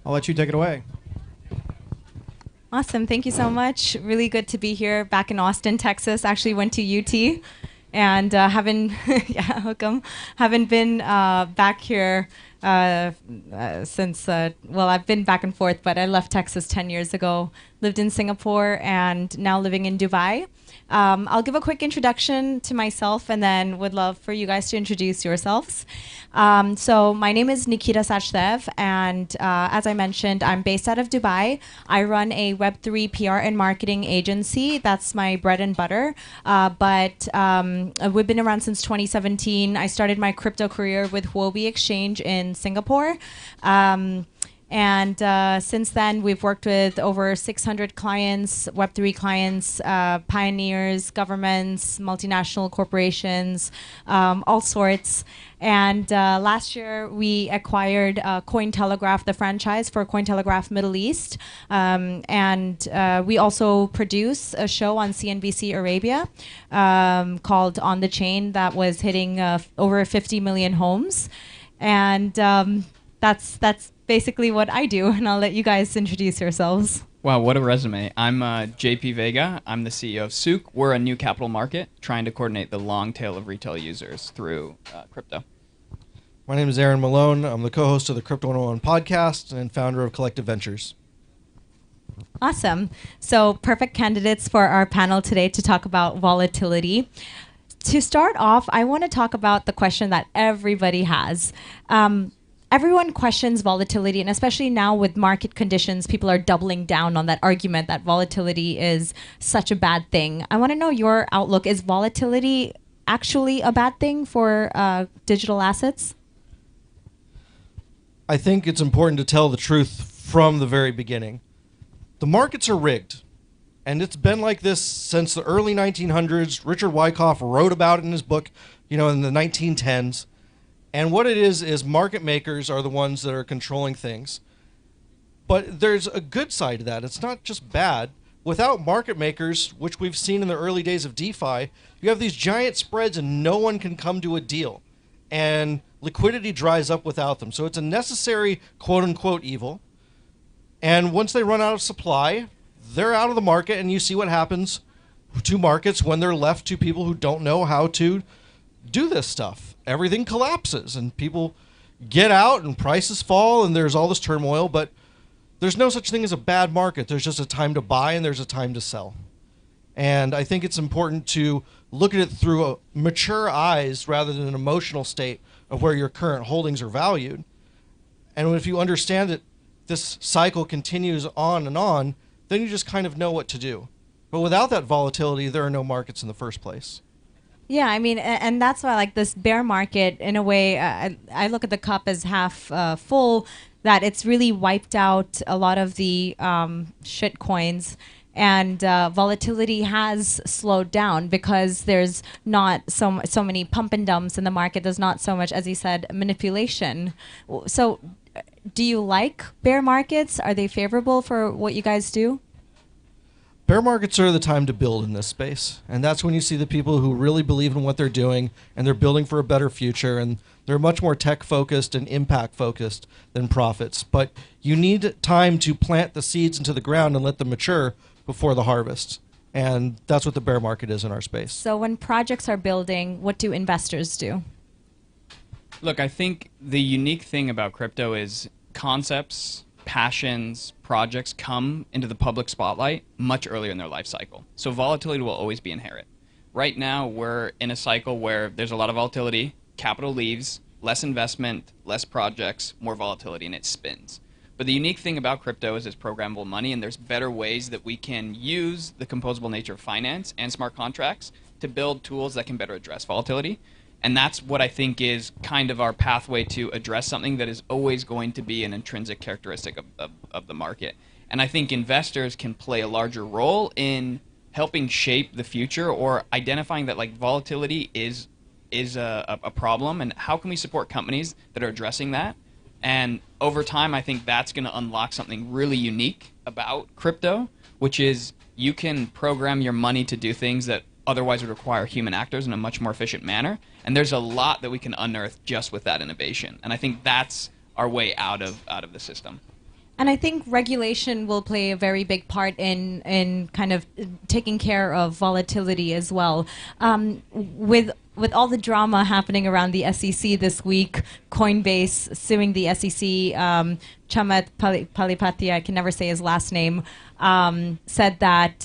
I'll let you take it away. Awesome. Thank you so much. Really good to be here back in Austin, Texas. Actually went to UT and haven't been back here since, well, I've been back and forth, but I left Texas 10 years ago, lived in Singapore, and now living in Dubai. I'll give a quick introduction to myself and then would love for you guys to introduce yourselves. So my name is Nikita Sachdev, and as I mentioned, I'm based out of Dubai. I run a Web3 PR and marketing agency. That's my bread and butter. But we've been around since 2017. I started my crypto career with Huobi Exchange in Singapore. And since then, we've worked with over 600 clients, Web3 clients, pioneers, governments, multinational corporations, all sorts. And last year, we acquired Cointelegraph, the franchise for Cointelegraph Middle East. And we also produce a show on CNBC Arabia called On the Chain that was hitting over 50 million homes. And that's basically what I do, and I'll let you guys introduce yourselves. Wow, what a resume. I'm JP Vega. I'm the CEO of Souk. We're a new capital market trying to coordinate the long tail of retail users through crypto. My name is Aaron Malone. I'm the co-host of the Crypto 101 podcast and founder of Collective Ventures. Awesome. So perfect candidates for our panel today to talk about volatility. To start off, I want to talk about the question that everybody has. Everyone questions volatility, and especially now with market conditions, people are doubling down on that argument that volatility is such a bad thing. I want to know your outlook. Is volatility actually a bad thing for digital assets? I think it's important to tell the truth from the very beginning. The markets are rigged, and it's been like this since the early 1900s. Richard Wyckoff wrote about it in his book, in the 1910s. And what it is market makers are the ones that are controlling things. But there's a good side to that. It's not just bad. Without market makers, which we've seen in the early days of DeFi, you have these giant spreads and no one can come to a deal. And liquidity dries up without them. So it's a necessary quote-unquote evil. And once they run out of supply, they're out of the market, and you see what happens to markets when they're left to people who don't know how to do this stuff. Everything collapses and people get out and prices fall and there's all this turmoil, but there's no such thing as a bad market. There's just a time to buy and there's a time to sell. And I think it's important to look at it through a mature eyes rather than an emotional state of where your current holdings are valued. And if you understand that this cycle continues on and on, then you just kind of know what to do. But without that volatility, there are no markets in the first place. Yeah, I mean, and that's why, like, this bear market, in a way, I look at the cup as half full, that it's really wiped out a lot of the shit coins, and volatility has slowed down because there's not so many pump and dumps in the market. There's not so much, as you said, manipulation. So do you like bear markets? Are they favorable for what you guys do? Bear markets are the time to build in this space. And that's when you see the people who really believe in what they're doing and they're building for a better future. And they're much more tech focused and impact focused than profits. But you need time to plant the seeds into the ground and let them mature before the harvest. And that's what the bear market is in our space. So when projects are building, what do investors do? Look, I think the unique thing about crypto is concepts, passions, projects come into the public spotlight much earlier in their life cycle. So volatility will always be inherent. Right now, we're in a cycle where there's a lot of volatility, capital leaves, less investment, less projects, more volatility, and it spins. But the unique thing about crypto is it's programmable money, and there's better ways that we can use the composable nature of finance and smart contracts to build tools that can better address volatility. And that's what I think is kind of our pathway to address something that is always going to be an intrinsic characteristic of the market. And I think investors can play a larger role in helping shape the future or identifying that, like, volatility is a problem, and how can we support companies that are addressing that And over time, I think that's going to unlock something really unique about crypto, which is you can program your money to do things that otherwise would require human actors in a much more efficient manner. And there's a lot that we can unearth just with that innovation. And I think that's our way out of the system. And I think regulation will play a very big part in kind of taking care of volatility as well. With all the drama happening around the SEC this week, Coinbase suing the SEC, Chamath Palihapitiya, I can never say his last name, said that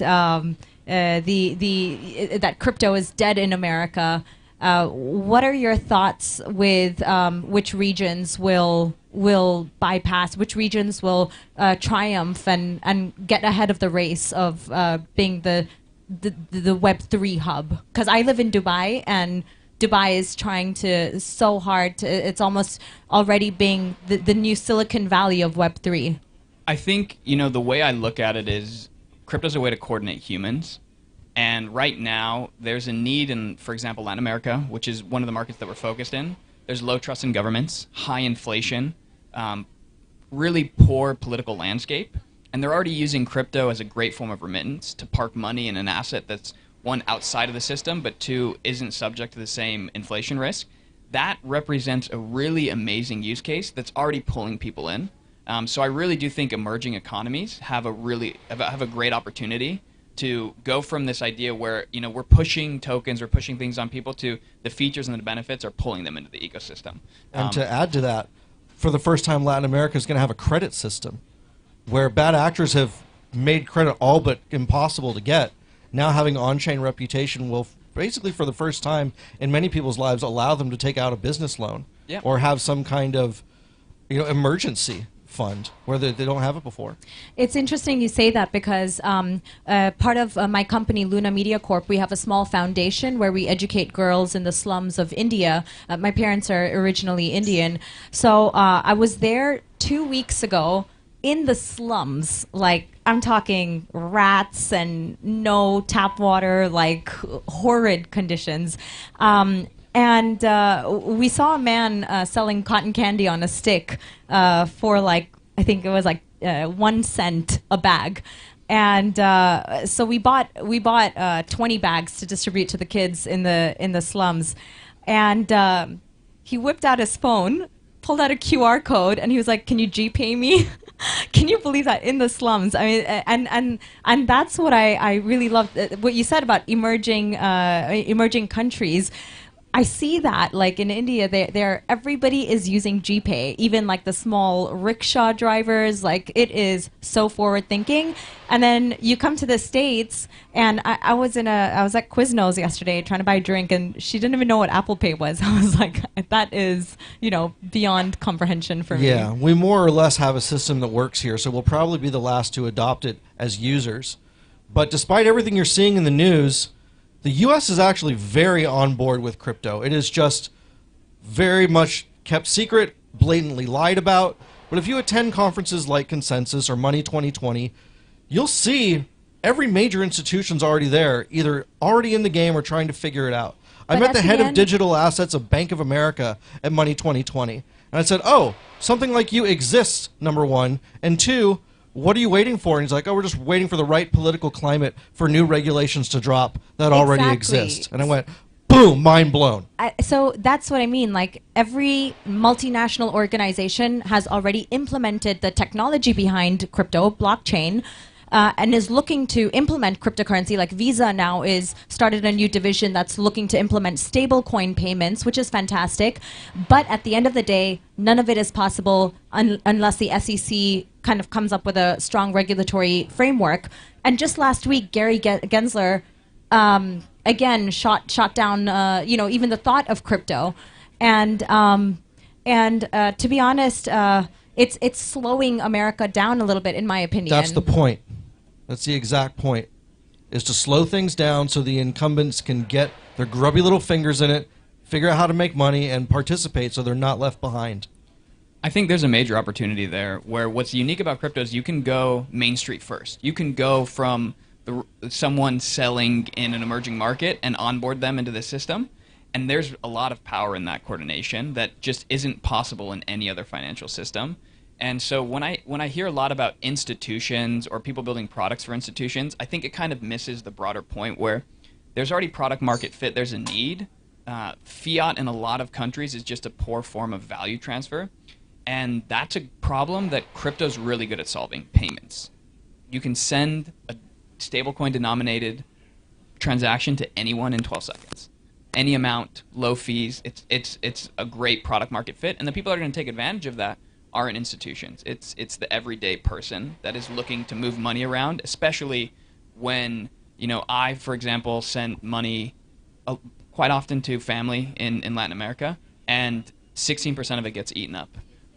that crypto is dead in America. What are your thoughts with which regions will bypass, which regions will triumph and get ahead of the race of being the Web3 hub? Because I live in Dubai, and Dubai is trying to so hard to, it's almost already being the new Silicon Valley of Web3. I think, the way I look at it is crypto's a way to coordinate humans. And right now, there's a need in, for example, Latin America, which is one of the markets that we're focused in. There's low trust in governments, high inflation, really poor political landscape. And they're already using crypto as a great form of remittance to park money in an asset that's, one, outside of the system, but two, isn't subject to the same inflation risk. That represents a really amazing use case that's already pulling people in. So I really do think emerging economies have a great opportunity to go from this idea where we're pushing tokens, we're pushing things on people, to the features and the benefits are pulling them into the ecosystem. And to add to that, for the first time, Latin America is going to have a credit system where bad actors have made credit all but impossible to get. Now having on-chain reputation will basically, for the first time in many people's lives, allow them to take out a business loan or have some kind of emergency fund where they don't have it before. It's interesting you say that because part of my company, Luna Media Corp, we have a small foundation where we educate girls in the slums of India. My parents are originally Indian. So I was there 2 weeks ago in the slums, like I'm talking rats and no tap water, like horrid conditions. And we saw a man selling cotton candy on a stick for I think it was 1 cent a bag. And so we bought 20 bags to distribute to the kids in the slums. And he whipped out his phone, pulled out a QR code, and he was like, "Can you GPay me?" Can you believe that, in the slums? I mean, and that's what I really love. What you said about emerging countries. I see that, like in India, everybody is using GPay, even like the small rickshaw drivers. Like, it is so forward thinking. And then you come to the States, and I was at Quiznos yesterday trying to buy a drink, and she didn't even know what Apple Pay was. I was like, that is beyond comprehension for me. Yeah, we more or less have a system that works here, so we'll probably be the last to adopt it as users. But despite everything you're seeing in the news, the U.S. is actually very on board with crypto. It is just very much kept secret, blatantly lied about. But if you attend conferences like Consensus or Money 2020, you'll see every major institution's already there, either already in the game or trying to figure it out. I met the head of digital assets of Bank of America at Money 2020. And I said, "Oh, something like you exists, number one. And two, what are you waiting for?" And he's like, "Oh, we're just waiting for the right political climate for new regulations to drop that already exist." And I went, boom, mind blown. So that's what I mean. Like, every multinational organization has already implemented the technology behind crypto, blockchain, and is looking to implement cryptocurrency. Like Visa now is started a new division that's looking to implement stablecoin payments, which is fantastic. But at the end of the day, none of it is possible unless the SEC kind of comes up with a strong regulatory framework. And just last week, Gary Gensler again shot down even the thought of crypto. And to be honest, it's slowing America down a little bit, in my opinion. That's the point. That's the exact point, is to slow things down so the incumbents can get their grubby little fingers in it, figure out how to make money, and participate so they're not left behind. I think there's a major opportunity there where what's unique about crypto is you can go Main Street first. You can go from someone selling in an emerging market and onboard them into the system. And there's a lot of power in that coordination that just isn't possible in any other financial system. And so when I hear a lot about institutions or people building products for institutions, I think it kind of misses the broader point where there's already product market fit, there's a need. Fiat in a lot of countries is just a poor form of value transfer. And that's a problem that crypto's really good at solving, payments. You can send a stablecoin denominated transaction to anyone in 12 seconds. Any amount, low fees, it's a great product market fit. And the people that are going to take advantage of that aren't institutions. It's the everyday person that is looking to move money around, especially when, I, for example, send money quite often to family in Latin America, and 16% of it gets eaten up.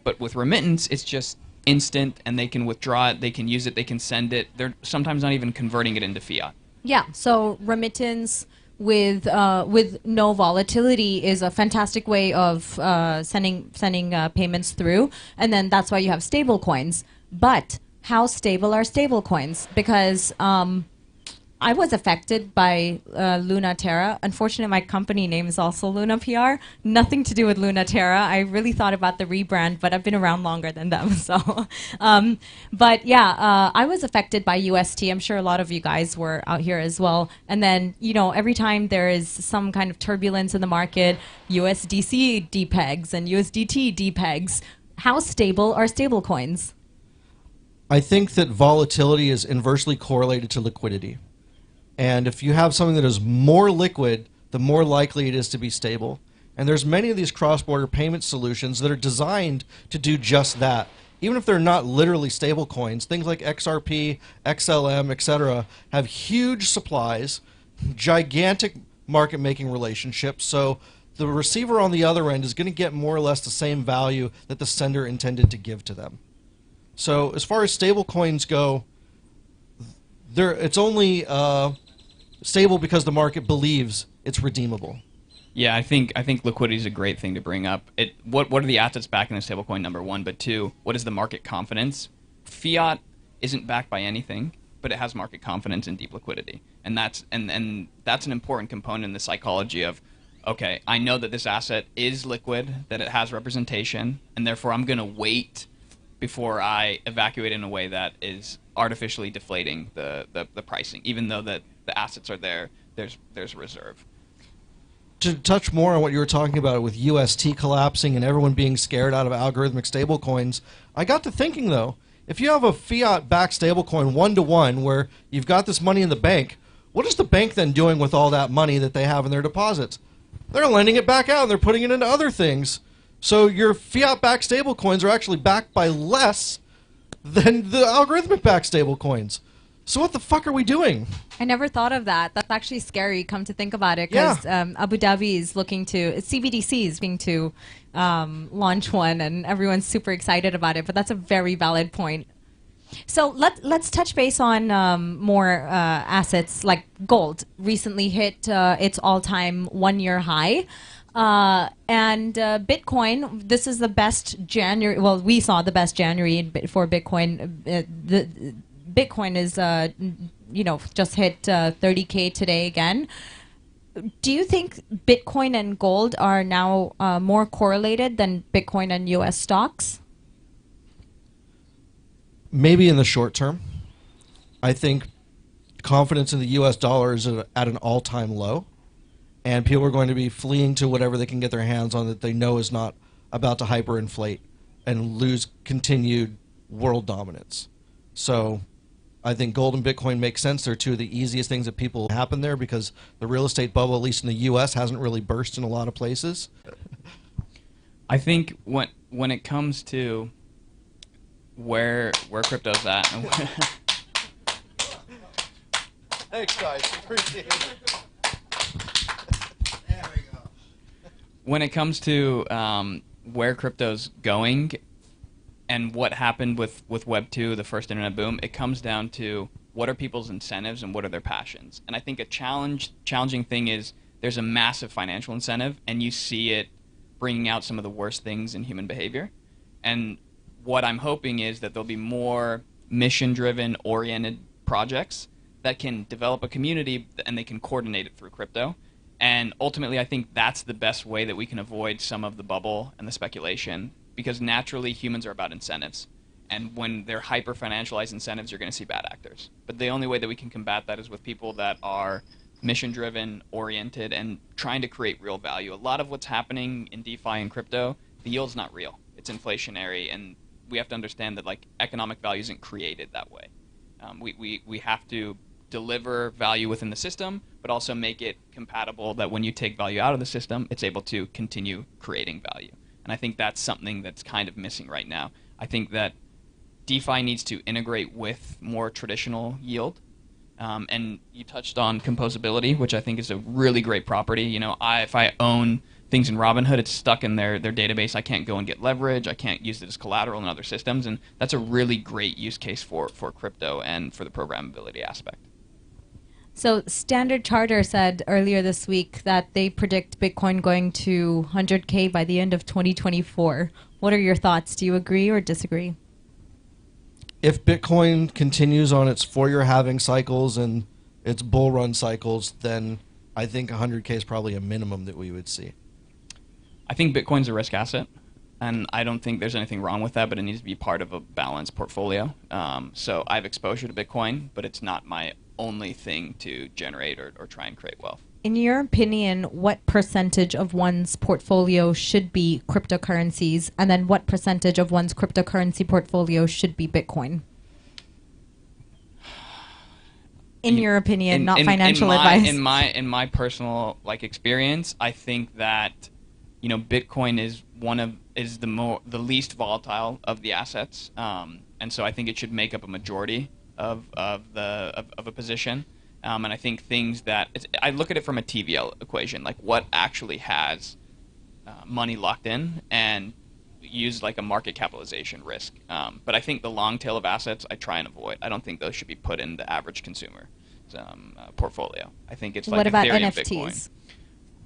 But with remittance, it's just instant, and they can withdraw it, they can use it, they can send it. They're sometimes not even converting it into fiat. Yeah, so remittance with no volatility is a fantastic way of sending payments through, and then that's why you have stable coins. But how stable are stable coins? Because I was affected by Luna Terra. Unfortunately, my company name is also Luna PR. Nothing to do with Luna Terra. I really thought about the rebrand, but I've been around longer than them. So, but yeah, I was affected by UST. I'm sure a lot of you guys were out here as well. And then, every time there is some kind of turbulence in the market, USDC depegs and USDT depegs. How stable are stable coins? I think that volatility is inversely correlated to liquidity. And if you have something that is more liquid, the more likely it is to be stable. And there's many of these cross-border payment solutions that are designed to do just that. Even if they're not literally stable coins, things like XRP, XLM, etc., have huge supplies, gigantic market-making relationships. So the receiver on the other end is going to get more or less the same value that the sender intended to give to them. So as far as stable coins go, it's only stable because the market believes it's redeemable. Yeah, I think liquidity is a great thing to bring up. What are the assets backing a stablecoin? Number one, but two, what is the market confidence? Fiat isn't backed by anything, but it has market confidence and deep liquidity, and that's an important component in the psychology of, okay, I know that this asset is liquid, that it has representation, and therefore I'm going to wait before I evacuate in a way that is artificially deflating the pricing, even though that the assets are there. There's reserve. To touch more on what you were talking about with UST collapsing and everyone being scared out of algorithmic stablecoins, I got to thinking, though, if you have a fiat-backed stablecoin one-to-one where you've got this money in the bank, what is the bank then doing with all that money that they have in their deposits? They're lending it back out and they're putting it into other things. So your fiat-backed stablecoins are actually backed by less than the algorithmic-backed stablecoins. So what the fuck are we doing? I never thought of that. That's actually scary, come to think about it, because Abu Dhabi is looking to, CBDC is looking to launch one, and everyone's super excited about it, but that's a very valid point. So let's touch base on more assets, like gold recently hit its all-time one-year high. And Bitcoin, this is the best January, well, we saw the best January for Bitcoin. The Bitcoin is, just hit 30K today again. Do you think Bitcoin and gold are now more correlated than Bitcoin and U.S. stocks? Maybe in the short term. I think confidence in the U.S. dollar is at an all-time low, and people are going to be fleeing to whatever they can get their hands on that they know is not about to hyperinflate and lose continued world dominance. So I think gold and Bitcoin make sense. They're two of the easiest things that people happen there because the real estate bubble, at least in the U.S., hasn't really burst in a lot of places. I think when it comes to where crypto's at. Thanks, guys. Appreciate it. There we go. When it comes to where crypto's going and what happened with Web 2, the first internet boom, it comes down to what are people's incentives and what are their passions. And I think a challenging thing is there's a massive financial incentive, and you see it bringing out some of the worst things in human behavior. And what I'm hoping is that there'll be more mission-driven, oriented projects that can develop a community and they can coordinate it through crypto. And ultimately, I think that's the best way that we can avoid some of the bubble and the speculation, because naturally humans are about incentives. And when they're hyper-financialized incentives, you're going to see bad actors. But the only way that we can combat that is with people that are mission-driven, oriented, and trying to create real value. A lot of what's happening in DeFi and crypto, the yield's not real. It's inflationary, and we have to understand that like economic value isn't created that way. We have to deliver value within the system, but also make it compatible that when you take value out of the system, it's able to continue creating value. And I think that's something that's kind of missing right now. I think that DeFi needs to integrate with more traditional yield. And you touched on composability, which I think is a really great property. You know, if I own things in Robinhood, it's stuck in their database. I can't go and get leverage. I can't use it as collateral in other systems. And that's a really great use case for crypto and for the programmability aspect. So Standard Charter said earlier this week that they predict Bitcoin going to 100K by the end of 2024. What are your thoughts? Do you agree or disagree? If Bitcoin continues on its 4-year halving cycles and its bull run cycles, then I think 100K is probably a minimum that we would see. I think Bitcoin's a risk asset, and I don't think there's anything wrong with that, but it needs to be part of a balanced portfolio. So I have exposure to Bitcoin, but it's not my only thing to generate or try and create wealth. In your opinion, what percentage of one's portfolio should be cryptocurrencies, and then what percentage of one's cryptocurrency portfolio should be Bitcoin? In your opinion, not financial advice. In my personal experience, I think that Bitcoin is the least volatile of the assets, and so I think it should make up a majority of a position. And I think things that I look at it from a TVL equation, like what actually has money locked in, and use like a market capitalization risk. But I think the long tail of assets I try and avoid. I don't think those should be put in the average consumer portfolio. I think it's like what about Ethereum, NFTs?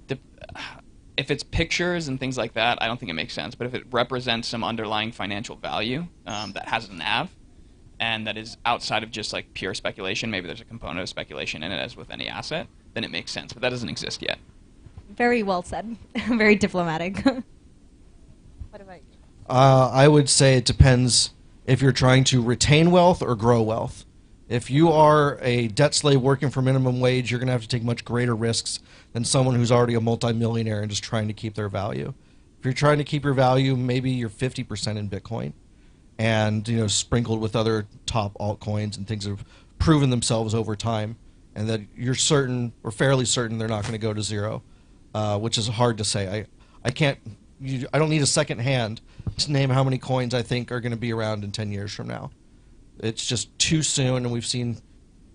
Bitcoin. If it's pictures and things like that, I don't think it makes sense. But if it represents some underlying financial value that has a NAV, and that is outside of just like pure speculation, maybe there's a component of speculation in it as with any asset, then it makes sense. But that doesn't exist yet. Very well said. Very diplomatic. What about you? I would say it depends if you're trying to retain wealth or grow wealth. If you are a debt slave working for minimum wage, you're going to have to take much greater risks than someone who's already a multimillionaire and just trying to keep their value. If you're trying to keep your value, maybe you're 50% in Bitcoin, and sprinkled with other top altcoins and things that have proven themselves over time, and that you're certain or fairly certain they're not going to go to zero, which is hard to say. I don't need a second hand to name how many coins I think are going to be around in 10 years from now. It's just too soon, and we've seen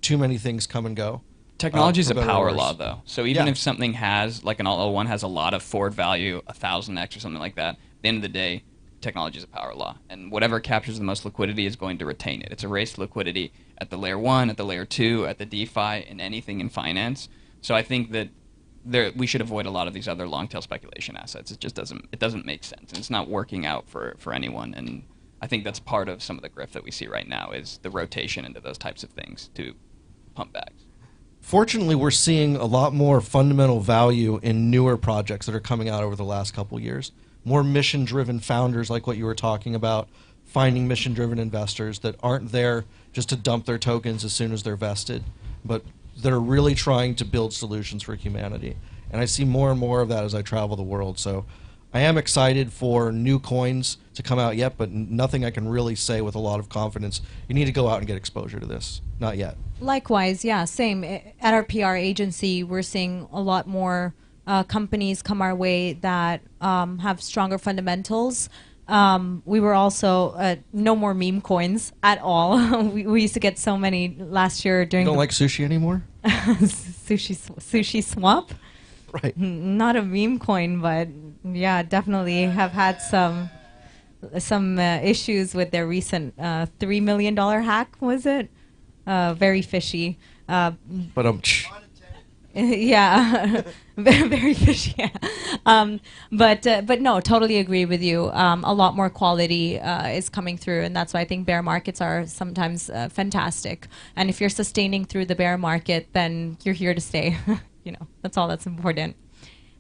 too many things come and go. Technology is a power law, though. So even if something has, like an alt 01 has a lot of forward value, 1,000x or something like that, at the end of the day, technology is a power law, and whatever captures the most liquidity is going to retain it. It's a race to liquidity at the layer 1, at the layer 2, at the DeFi, and anything in finance. So I think that we should avoid a lot of these other long tail speculation assets. It just doesn't make sense, and it's not working out for anyone. And I think that's part of some of the grift that we see right now is the rotation into those types of things to pump bags. Fortunately, we're seeing a lot more fundamental value in newer projects that are coming out over the last couple years. More mission-driven founders, like what you were talking about, finding mission-driven investors that aren't there just to dump their tokens as soon as they're vested, but that are really trying to build solutions for humanity. And I see more and more of that as I travel the world. So I am excited for new coins to come out yet, but nothing I can really say with a lot of confidence. You need to go out and get exposure to this. Not yet. Likewise, yeah, same. At our PR agency, we're seeing a lot more companies come our way that have stronger fundamentals. We were also no more meme coins at all. we used to get so many last year during. You don't like sushi anymore? Sushi swap. Right. Not a meme coin, but yeah, definitely have had some issues with their recent $3 million hack. Was it? Very fishy. But yeah, very fishy. Yeah. But no, totally agree with you. A lot more quality is coming through, and that's why I think bear markets are sometimes fantastic. And if you're sustaining through the bear market, then you're here to stay. that's all that's important.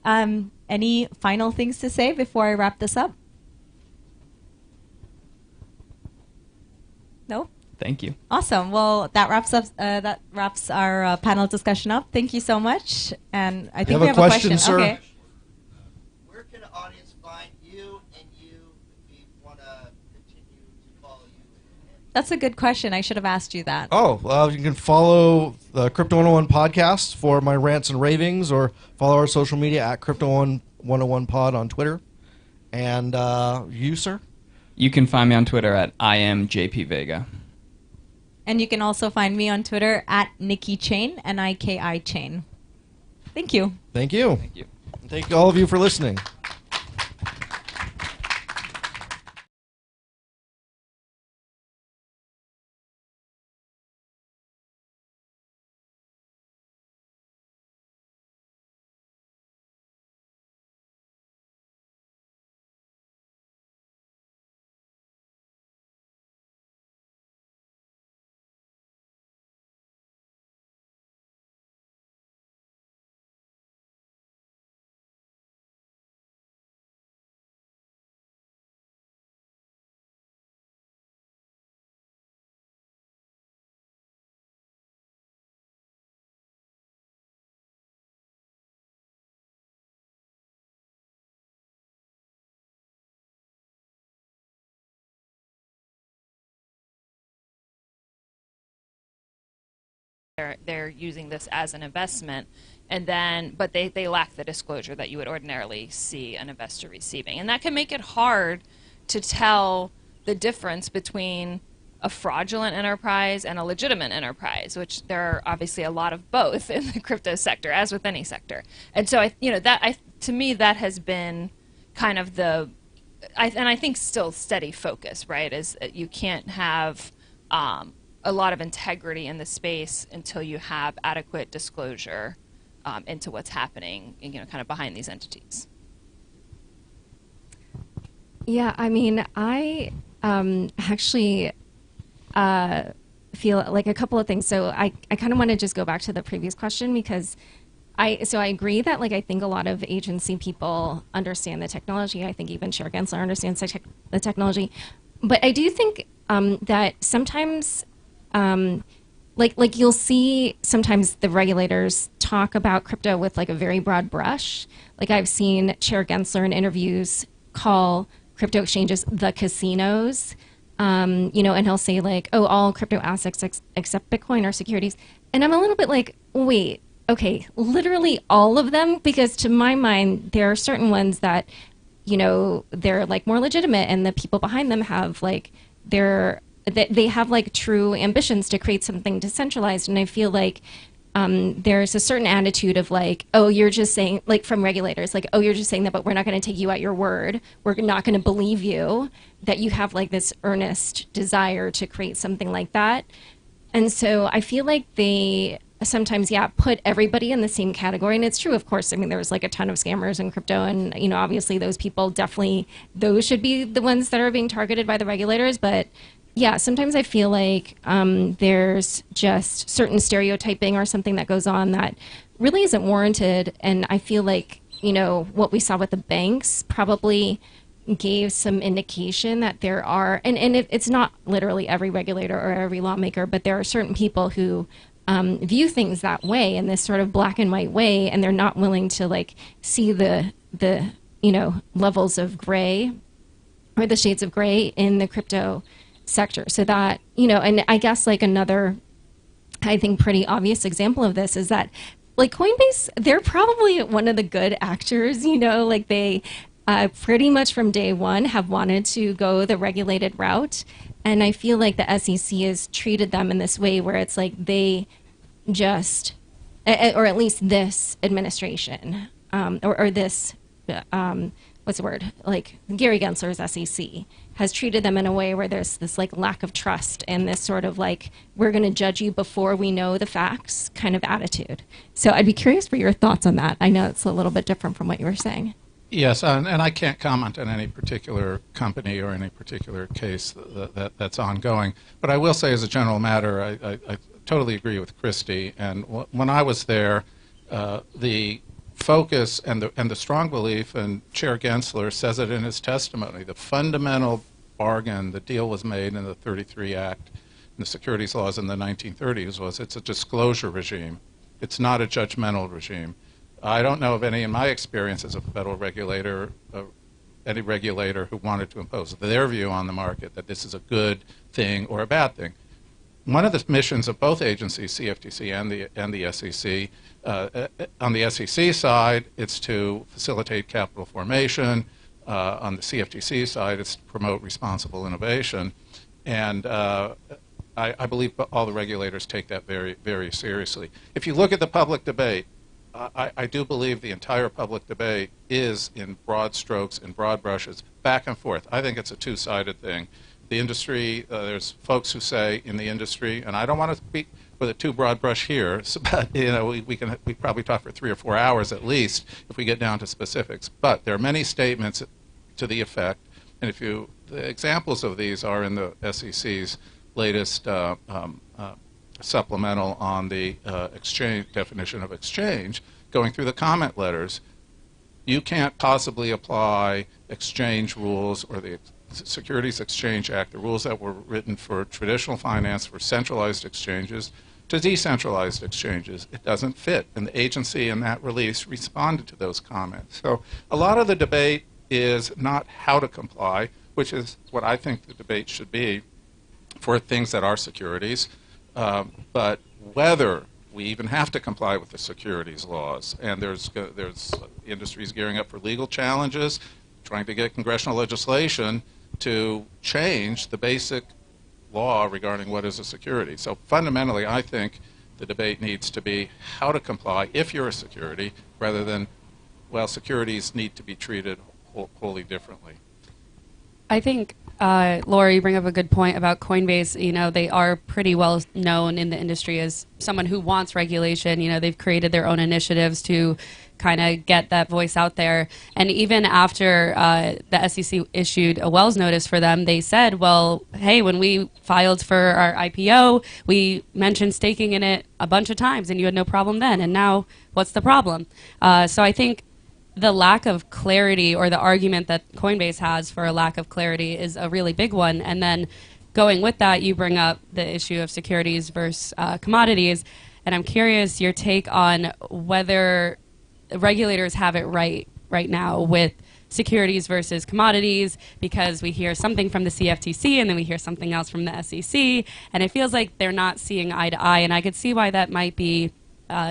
Any final things to say before I wrap this up? No? Thank you. Awesome. Well, that wraps our panel discussion up. Thank you so much. And I think we have a question. Sir? Okay. Where can the audience find you and you if we want to continue to follow you? That's a good question. I should have asked you that. Oh, you can follow the Crypto 101 podcast for my rants and ravings, or follow our social media at Crypto 101 Pod on Twitter. And you, sir? You can find me on Twitter at IamJPVega. And you can also find me on Twitter at Nikki Chain, Niki Chain. Thank you. Thank you. Thank you. Thank all of you for listening. They're using this as an investment, and then but they lack the disclosure that you would ordinarily see an investor receiving, and that can make it hard to tell the difference between a fraudulent enterprise and a legitimate enterprise, which there are obviously a lot of both in the crypto sector, as with any sector. And so to me that has been kind of the I think still steady focus, right? Is you can't have a lot of integrity in the space until you have adequate disclosure into what's happening, kind of behind these entities. Yeah, I mean, I actually feel like a couple of things. So I kind of want to just go back to the previous question, because I agree that I think a lot of agency people understand the technology. I think even Chair Gensler understands the technology. But I do think that sometimes you'll see sometimes the regulators talk about crypto with a very broad brush. I've seen Chair Gensler in interviews call crypto exchanges the casinos, and he'll say all crypto assets except Bitcoin are securities. And I'm a little bit wait, okay, literally all of them? Because to my mind, there are certain ones that, they're more legitimate, and the people behind them have they have true ambitions to create something decentralized. And I feel there's a certain attitude of oh, you're just saying, from regulators, oh, you're just saying that, but we're not going to take you at your word. We're not going to believe you that you have this earnest desire to create something like that. And so I feel they sometimes, put everybody in the same category. And it's true, of course. I mean, there's a ton of scammers in crypto, and, obviously those people those should be the ones that are being targeted by the regulators. But yeah, sometimes I feel there's just certain stereotyping or something that goes on that really isn't warranted. And I feel what we saw with the banks probably gave some indication that there are, and it's not literally every regulator or every lawmaker, but there are certain people who view things that way, in this sort of black and white way, and they're not willing to see the levels of gray or the shades of gray in the crypto sector. So that, and I guess another, I think, pretty obvious example of this is that Coinbase, they're probably one of the good actors, they pretty much from day one have wanted to go the regulated route. And I feel the SEC has treated them in this way where it's they just, or at least this administration, or this, what's the word? Gary Gensler's SEC has treated them in a way where there's this lack of trust and this sort of we're going to judge you before we know the facts kind of attitude. So I'd be curious for your thoughts on that. I know it's a little bit different from what you were saying. Yes, and I can't comment on any particular company or any particular case that's ongoing. But I will say, as a general matter, I totally agree with Christy. And when I was there, The focus and the strong belief, and Chair Gensler says it in his testimony, the fundamental bargain, the deal was made in the 33 Act and the securities laws in the 1930s was it's a disclosure regime. It's not a judgmental regime. I don't know of any, in my experience as a federal regulator, any regulator who wanted to impose their view on the market that this is a good thing or a bad thing. One of the missions of both agencies, CFTC and the SEC, on the SEC side, it's to facilitate capital formation. On the CFTC side, it's to promote responsible innovation. And I believe all the regulators take that very, very seriously. If you look at the public debate, I do believe the entire public debate is in broad strokes, in broad brushes, back and forth. I think it's a two-sided thing. The industry, there's folks who say in the industry, and I don't want to speak with a too broad brush here, so, but we probably talk for 3 or 4 hours at least if we get down to specifics. But there are many statements to the effect, and the examples of these are in the SEC's latest supplemental on the definition of exchange, going through the comment letters. You can't possibly apply exchange rules or the Securities Exchange Act, the rules that were written for traditional finance for centralized exchanges, to decentralized exchanges. It doesn't fit. And the agency in that release responded to those comments. So a lot of the debate is not how to comply, which is what I think the debate should be for things that are securities, but whether we even have to comply with the securities laws. And there's industries gearing up for legal challenges, trying to get congressional legislation to change the basic law regarding what is a security. So fundamentally, I think the debate needs to be how to comply if you're a security, rather than, well, securities need to be treated wholly differently. I think, Laura, you bring up a good point about Coinbase. You know, they are pretty well known in the industry as someone who wants regulation. You know, they've created their own initiatives to kind of get that voice out there. And even after the SEC issued a Wells notice for them, they said, well, hey, when we filed for our IPO, we mentioned staking in it a bunch of times, and you had no problem then. And now, what's the problem? So I think the lack of clarity, or the argument that Coinbase has for a lack of clarity, is a really big one. And then going with that, you bring up the issue of securities versus commodities. And I'm curious your take on whether regulators have it right now with securities versus commodities, because we hear something from the CFTC and then we hear something else from the SEC, and it feels like they're not seeing eye to eye. And I could see why that might be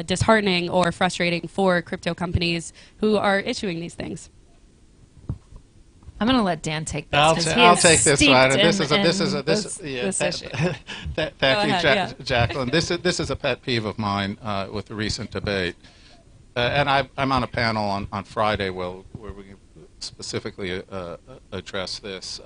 disheartening or frustrating for crypto companies who are issuing these things. I'm going to let Dan take this. I'll take this one. And this issue. Thank you, Jacqueline. This is a pet peeve of mine with the recent debate, and I'm on a panel on Friday where we specifically address this.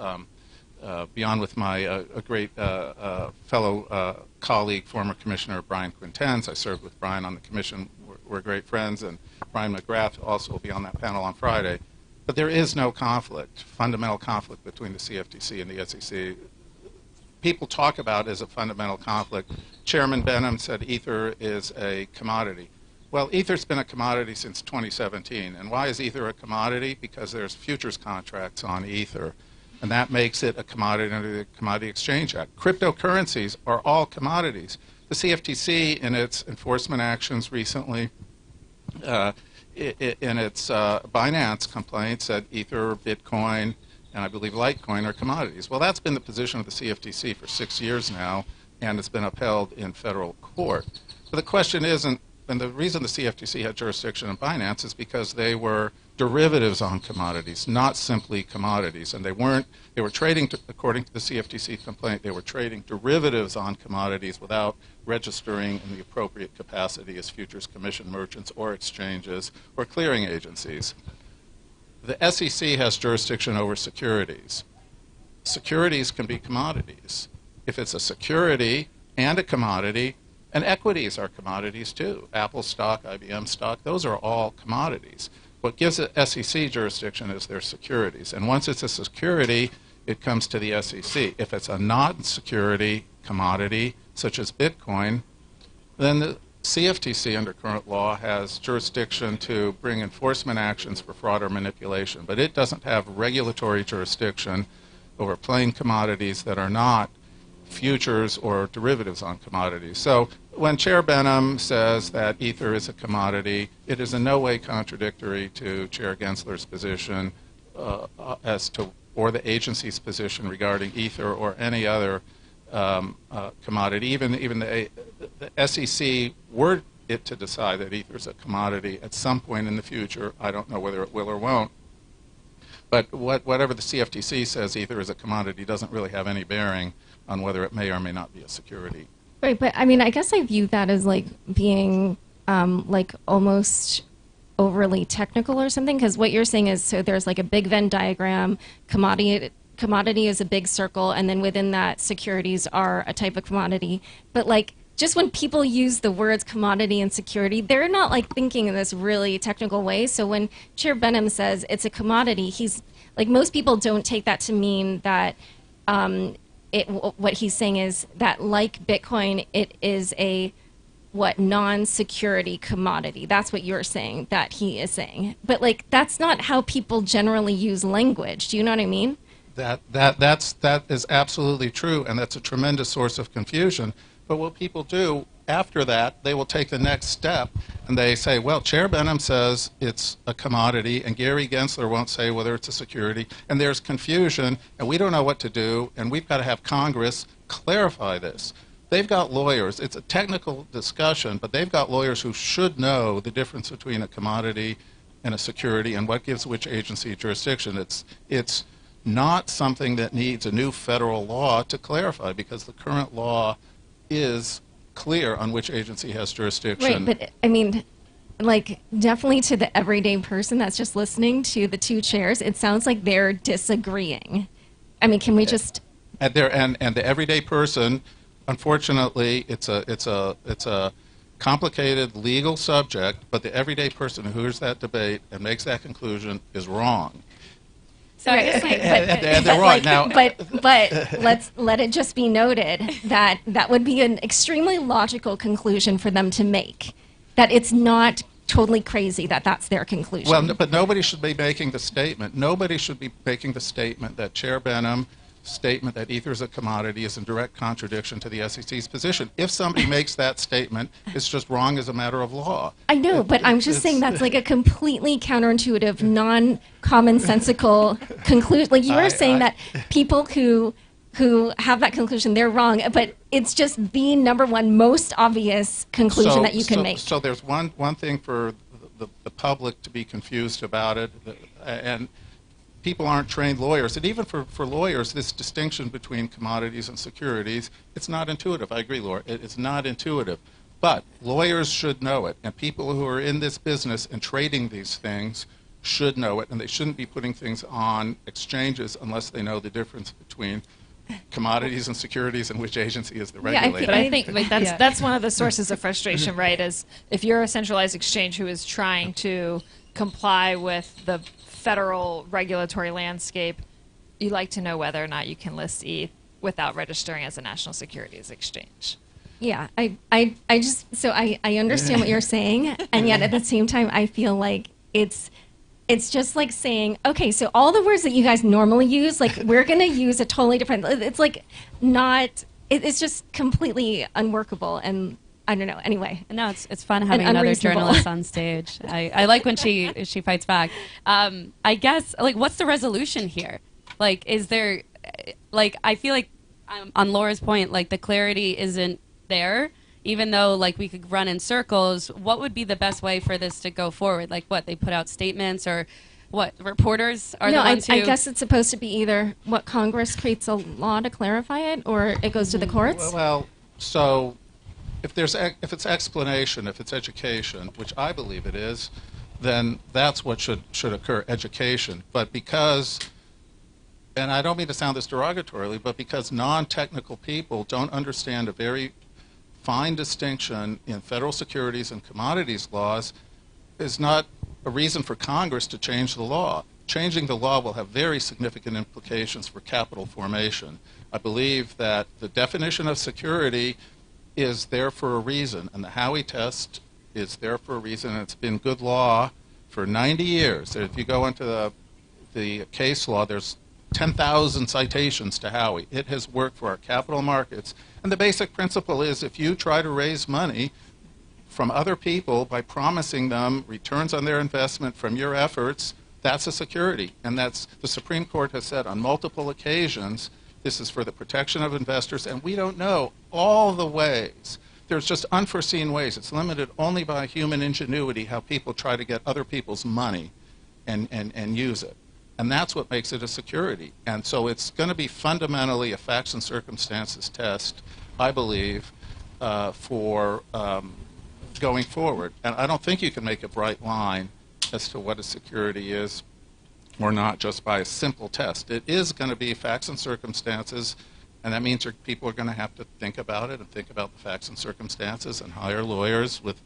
Beyond with my a great fellow colleague, former Commissioner Brian Quintens. I served with Brian on the commission. We're great friends, and Brian McGrath also will be on that panel on Friday. But there is no conflict, fundamental conflict between the CFTC and the SEC. People talk about it as a fundamental conflict. Chairman Benham said Ether is a commodity. Well, Ether's been a commodity since 2017. And why is Ether a commodity? Because there's futures contracts on Ether, and that makes it a commodity under the Commodity Exchange Act. Cryptocurrencies are all commodities. The CFTC, in its enforcement actions recently, in its Binance complaint, said Ether, Bitcoin, and I believe Litecoin are commodities. Well, that's been the position of the CFTC for 6 years now, and it's been upheld in federal court. But the question isn't, and the reason the CFTC had jurisdiction in Binance is because they were derivatives on commodities, not simply commodities. And they were trading, according to the CFTC complaint, they were trading derivatives on commodities without registering in the appropriate capacity as futures commission merchants or exchanges or clearing agencies. The SEC has jurisdiction over securities. Securities can be commodities. If it's a security and a commodity, and equities are commodities too. Apple stock, IBM stock, those are all commodities. What gives the SEC jurisdiction is their securities. And once it's a security, it comes to the SEC. If it's a non-security commodity, such as Bitcoin, then CFTC, under current law, has jurisdiction to bring enforcement actions for fraud or manipulation, but it doesn't have regulatory jurisdiction over plain commodities that are not futures or derivatives on commodities. So when Chair Benham says that ether is a commodity, it is in no way contradictory to Chair Gensler's position or the agency's position regarding ether or any other commodity. Even the SEC, were it to decide that ether is a commodity at some point in the future, I don't know whether it will or won't, but whatever the CFTC says ether is a commodity doesn't really have any bearing on whether it may or may not be a security. Right, but I mean, I guess I view that as like being like almost overly technical or something, because what you're saying is, so there's like a big Venn diagram, commodity is a big circle, and then within that securities are a type of commodity. But like, just when people use the words commodity and security, they're not like thinking in this really technical way. So when Chair Benham says it's a commodity, he's like, most people don't take that to mean that what he's saying is that, like Bitcoin, it is a non-security commodity. That's what you're saying that he is saying. But like, that's not how people generally use language. Do you know what I mean? That is absolutely true, and that's a tremendous source of confusion. But what people do after that, they will take the next step, and they say, well, Chair Benham says it's a commodity, and Gary Gensler won't say whether it's a security, and there's confusion, and we don't know what to do, and we've got to have Congress clarify this. They've got lawyers. It's a technical discussion, but they've got lawyers who should know the difference between a commodity and a security and what gives which agency jurisdiction. It's not something that needs a new federal law to clarify, because the current law is clear on which agency has jurisdiction. Right, but I mean, like, definitely to the everyday person that's just listening to the two chairs, it sounds like they're disagreeing. I mean, can we just... And the everyday person, unfortunately, it's a complicated legal subject, but the everyday person who hears that debate and makes that conclusion is wrong. Sorry, and they're right now. But let it just be noted that that would be an extremely logical conclusion for them to make. That it's not totally crazy that that's their conclusion. Well, but nobody should be making the statement. Nobody should be making the statement that Chair Benham's statement that ether is a commodity is in direct contradiction to the SEC's position. If somebody makes that statement, it's just wrong as a matter of law. I know, but I'm just saying that's like a completely counterintuitive, non-commonsensical conclusion. Like, you were saying that people who have that conclusion, they're wrong, but it's just the number one most obvious conclusion that you can make. So there's one thing for the public to be confused about it, and people aren't trained lawyers. And even for lawyers, this distinction between commodities and securities, it's not intuitive. I agree, Laura. It's not intuitive. But lawyers should know it. And people who are in this business and trading these things should know it. And they shouldn't be putting things on exchanges unless they know the difference between commodities and securities and which agency is the regulator. But I think like, that's one of the sources of frustration, right? Is if you're a centralized exchange who is trying to comply with the federal regulatory landscape, you like to know whether or not you can list ETH without registering as a national securities exchange. Yeah, I understand what you're saying, and yet at the same time, I feel like it's just like saying, okay, so all the words that you guys normally use, like, we're going to use a totally different, it's like not, it's just completely unworkable, and I don't know. Anyway, no, it's fun having another journalist on stage. I like when she fights back. I guess, like, what's the resolution here? Like, is there, like, I feel like on Laura's point, like, the clarity isn't there. Even though, like, we could run in circles, what would be the best way for this to go forward? Like, what, they put out statements, or what, reporters are the ones who... I guess it's supposed to be either what, Congress creates a law to clarify it, or it goes to the courts? Well, so if it's explanation, if it's education, which I believe it is, then that's what should occur, education. But because, and I don't mean to sound this derogatorily, but because non-technical people don't understand a very fine distinction in federal securities and commodities laws, is not a reason for Congress to change the law. Changing the law will have very significant implications for capital formation. I believe that the definition of security is there for a reason, and the Howey test is there for a reason, and it's been good law for 90 years. If you go into the case law, there's 10,000 citations to Howey. It has worked for our capital markets. And the basic principle is if you try to raise money from other people by promising them returns on their investment from your efforts, that's a security. And that's, the Supreme Court has said on multiple occasions, this is for the protection of investors, and we don't know all the ways. There's just unforeseen ways. It's limited only by human ingenuity how people try to get other people's money and use it. And that's what makes it a security. And so it's going to be fundamentally a facts and circumstances test, I believe, for going forward. And I don't think you can make a bright line as to what a security is or not just by a simple test. It is going to be facts and circumstances, and that means people are going to have to think about it and think about the facts and circumstances and hire lawyers with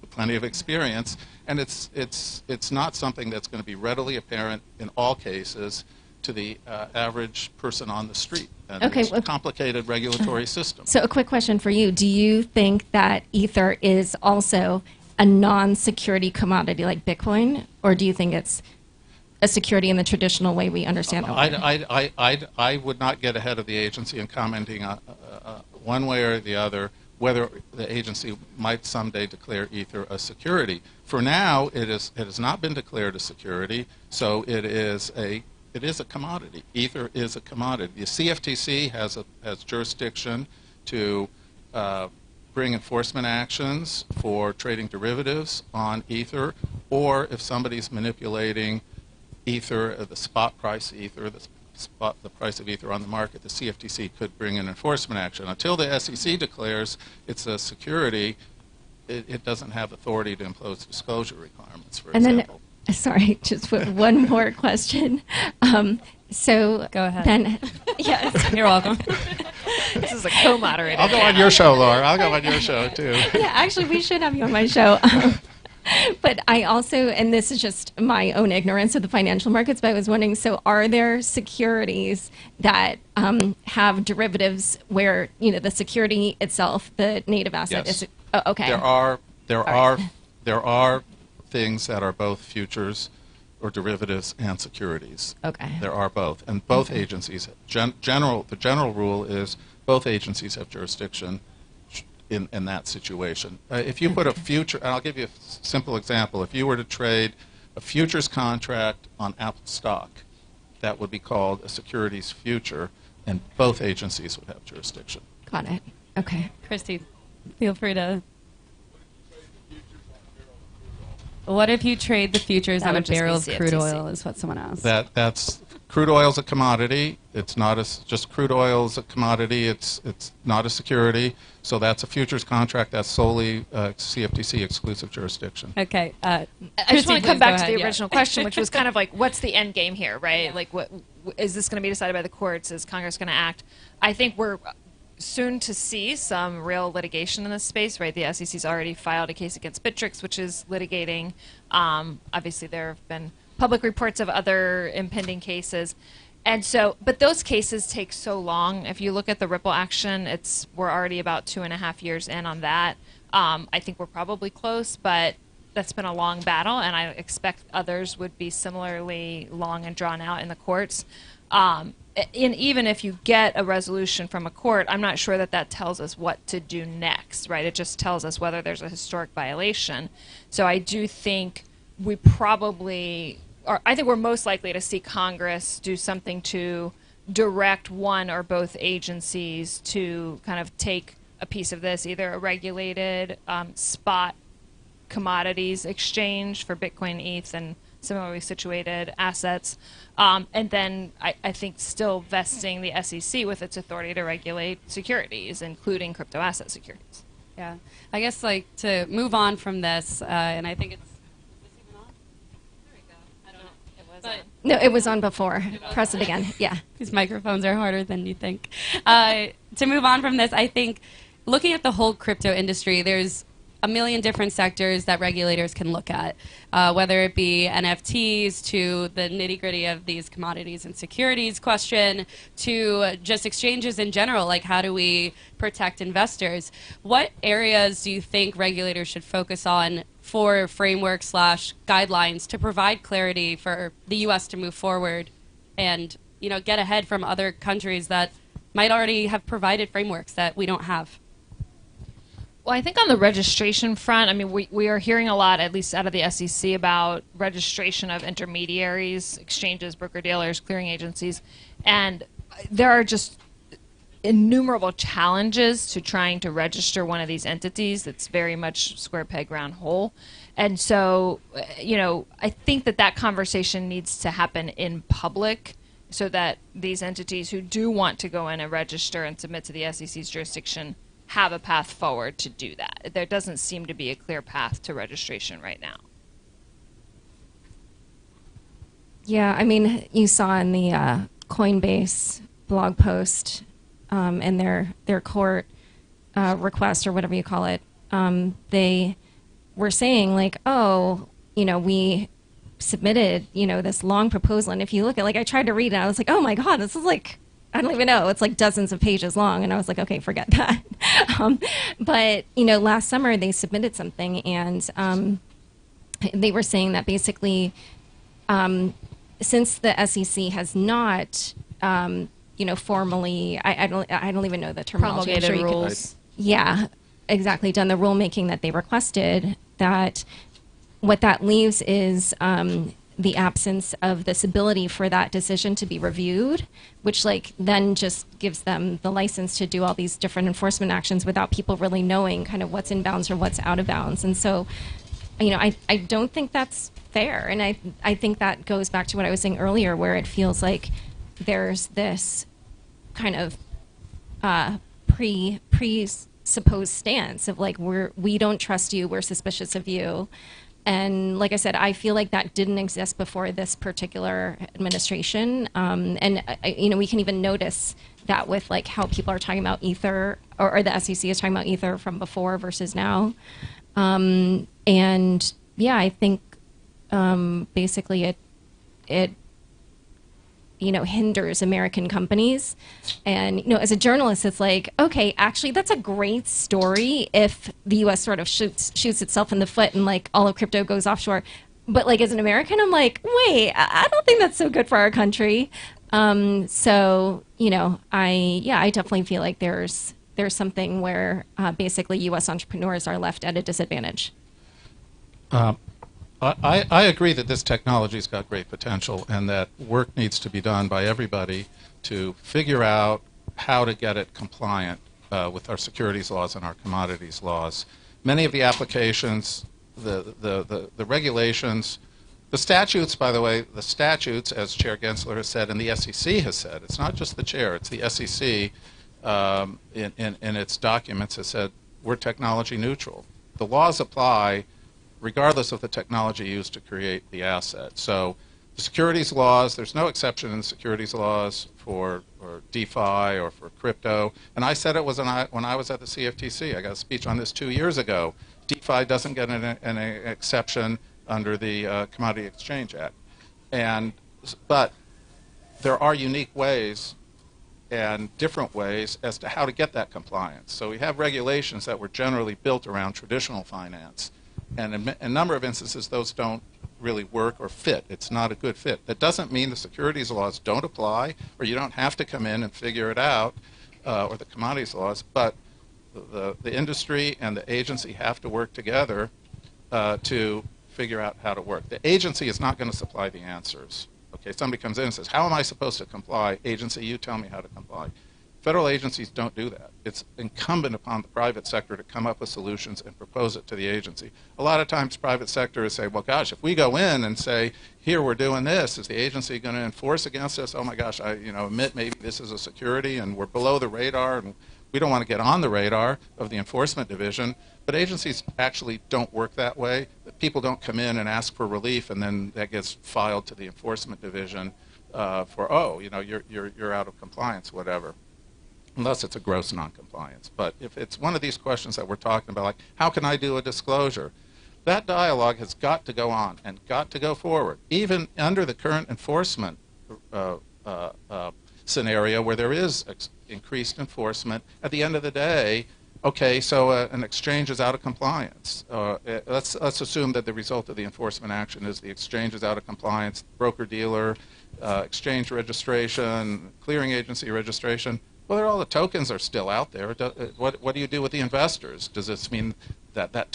plenty of experience. And it's not something that's going to be readily apparent in all cases to the average person on the street. And Okay, it's a well- complicated regulatory system. So a quick question for you. Do you think that Ether is also a non-security commodity like Bitcoin, or do you think it's a security in the traditional way we understand it? I would not get ahead of the agency in commenting on one way or the other whether the agency might someday declare Ether a security. For now, it has not been declared a security, so it is a commodity. Ether is a commodity. The CFTC has jurisdiction to bring enforcement actions for trading derivatives on Ether, or if somebody's manipulating Ether, the spot price Ether, the price of Ether on the market, the CFTC could bring an enforcement action. Until the SEC declares it's a security, it doesn't have authority to impose disclosure requirements, for example. Then, sorry, just one more question. So go ahead. Then, yes, you're welcome. This is a co-moderator. I'll go on your show, Laura. I'll go on your show, too. Yeah, actually, we should have you on my show. But I also, and this is just my own ignorance of the financial markets, but I was wondering, so are there securities that have derivatives where, the security itself, the native asset Yes. is, okay. There are things that are both futures or derivatives and securities. Okay. There are both. And both agencies, the general rule is both agencies have jurisdiction in that situation. If you put a future, and I'll give you a simple example. If you were to trade a futures contract on Apple stock, that would be called a securities future, and both agencies would have jurisdiction. Got it. Okay. Christy, feel free to. What if you trade the futures That on a would just be barrel of crude CFTC. oil? Is what someone asked. That's crude oil is a commodity. It's not just crude oil is a commodity. It's not a security. So that's a futures contract. That's solely CFTC exclusive jurisdiction. Okay. I just Christy, want to come please back go to ahead, the yeah. original question, which was kind of like, what's the end game here, right? Like, what is this going to be decided by the courts? Is Congress going to act? I think we're soon to see some real litigation in this space, right? The SEC's already filed a case against Bittrex, which is litigating. Obviously, there have been public reports of other impending cases. And so, but those cases take so long. If you look at the Ripple action, we're already about 2.5 years in on that. I think we're probably close, but that's been a long battle, and I expect others would be similarly long and drawn out in the courts. And even if you get a resolution from a court, I'm not sure that tells us what to do next, right? It just tells us whether there's a historic violation. So I do think we probably, or I think we're most likely to see Congress do something to direct one or both agencies to kind of take a piece of this, either a regulated spot commodities exchange for Bitcoin, ETH, and similarly situated assets. And then I think still vesting the SEC with its authority to regulate securities, including crypto asset securities. Yeah. I guess, to move on from this, and I think it's. No, it was on before. Press it again. Yeah. These microphones are harder than you think. To move on from this, I think looking at the whole crypto industry, there's a million different sectors that regulators can look at, whether it be NFTs to the nitty gritty of these commodities and securities question to just exchanges in general, like how do we protect investors? What areas do you think regulators should focus on for frameworks / guidelines to provide clarity for the U.S. to move forward and, you know, get ahead from other countries that might already have provided frameworks that we don't have? Well, I think on the registration front, I mean, we are hearing a lot, at least out of the SEC, about registration of intermediaries, exchanges, broker-dealers, clearing agencies, and there are just innumerable challenges to trying to register one of these entities. That's very much square peg round hole. And so, you know, I think that conversation needs to happen in public so that these entities who do want to go in and register and submit to the SEC's jurisdiction have a path forward to do that. There doesn't seem to be a clear path to registration right now. Yeah, I mean, you saw in the Coinbase blog post and their court request or whatever you call it, they were saying like, oh, you know, we submitted, you know, this long proposal, and if you look at, like, I tried to read it, I was like, oh my God, this is like, I don't even know. It's like dozens of pages long. And I was like, okay, forget that. But, you know, last summer they submitted something, and they were saying that basically since the SEC has not, you know, formally, I don't even know the terminology. Promulgated rules. Yeah, exactly. Done the rulemaking that they requested, that what that leaves is the absence of this ability for that decision to be reviewed, which like then just gives them the license to do all these different enforcement actions without people really knowing kind of what's in bounds or what's out of bounds. And so, you know, I don't think that's fair. And I think that goes back to what I was saying earlier, where it feels like there's this kind of presupposed stance of like, we don't trust you, we're suspicious of you. And like I said, I feel like that didn't exist before this particular administration. And you know, we can even notice that with like how people are talking about Ether, or the SEC is talking about Ether from before versus now. And yeah, I think basically it you know, hinders American companies. And, you know, as a journalist, it's like, okay, actually, that's a great story if the U.S. sort of shoots itself in the foot and, like, all of crypto goes offshore. But, like, as an American, I'm like, wait, I don't think that's so good for our country. So, you know, I definitely feel like there's something where basically U.S. entrepreneurs are left at a disadvantage. I agree that this technology's got great potential and that work needs to be done by everybody to figure out how to get it compliant with our securities laws and our commodities laws. Many of the applications, the regulations, the statutes, by the way, the statutes, as Chair Gensler has said and the SEC has said, it's not just the chair, it's the SEC in its documents has said we're technology neutral. The laws apply regardless of the technology used to create the asset. So the securities laws, there's no exception in the securities laws for DeFi or for crypto. And I said it was when I was at the CFTC. I got a speech on this 2 years ago. DeFi doesn't get an exception under the Commodity Exchange Act. But there are unique ways and different ways as to how to get that compliance. So we have regulations that were generally built around traditional finance. And in a number of instances, those don't really work or fit. It's not a good fit. That doesn't mean the securities laws don't apply, or you don't have to come in and figure it out, or the commodities laws, but the industry and the agency have to work together to figure out how to work. The agency is not going to supply the answers. Okay, somebody comes in and says, how am I supposed to comply? Agency, you tell me how to comply. Federal agencies don't do that. It's incumbent upon the private sector to come up with solutions and propose it to the agency. A lot of times private sectors say, well, gosh, if we go in and say, here, we're doing this, is the agency going to enforce against us? Oh, my gosh, I admit maybe this is a security and we're below the radar and we don't want to get on the radar of the enforcement division. But agencies actually don't work that way. People don't come in and ask for relief and then that gets filed to the enforcement division for, oh, you're out of compliance, whatever. unless it's a gross noncompliance. But if it's one of these questions that we're talking about, like how can I do a disclosure, that dialogue has got to go on and got to go forward, even under the current enforcement scenario where there is increased enforcement. At the end of the day, okay, so an exchange is out of compliance. Let's assume that the result of the enforcement action is the exchange is out of compliance, broker-dealer, exchange registration, clearing agency registration. Well, all the tokens are still out there. What do you do with the investors? Does this mean that the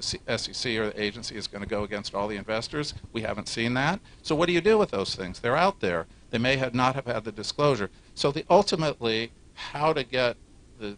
SEC or the agency is going to go against all the investors? We haven't seen that. So what do you do with those things? They're out there. They may not have had the disclosure. So ultimately, how to get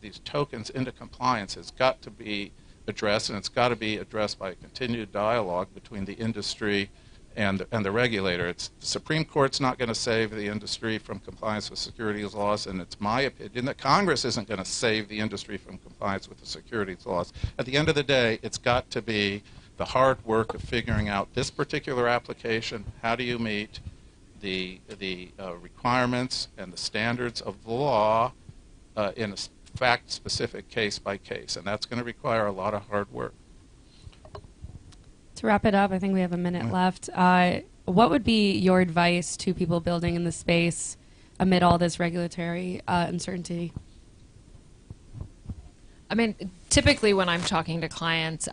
these tokens into compliance has got to be addressed, and it's got to be addressed by a continued dialogue between the industry and the regulator. The Supreme Court's not going to save the industry from compliance with securities laws, and it's my opinion that Congress isn't going to save the industry from compliance with the securities laws. At the end of the day, it's got to be the hard work of figuring out this particular application. How do you meet the requirements and the standards of the law in a fact-specific case by case, and that's going to require a lot of hard work. To wrap it up, I think we have a minute left. What would be your advice to people building in the space amid all this regulatory uncertainty? I mean, typically when I'm talking to clients,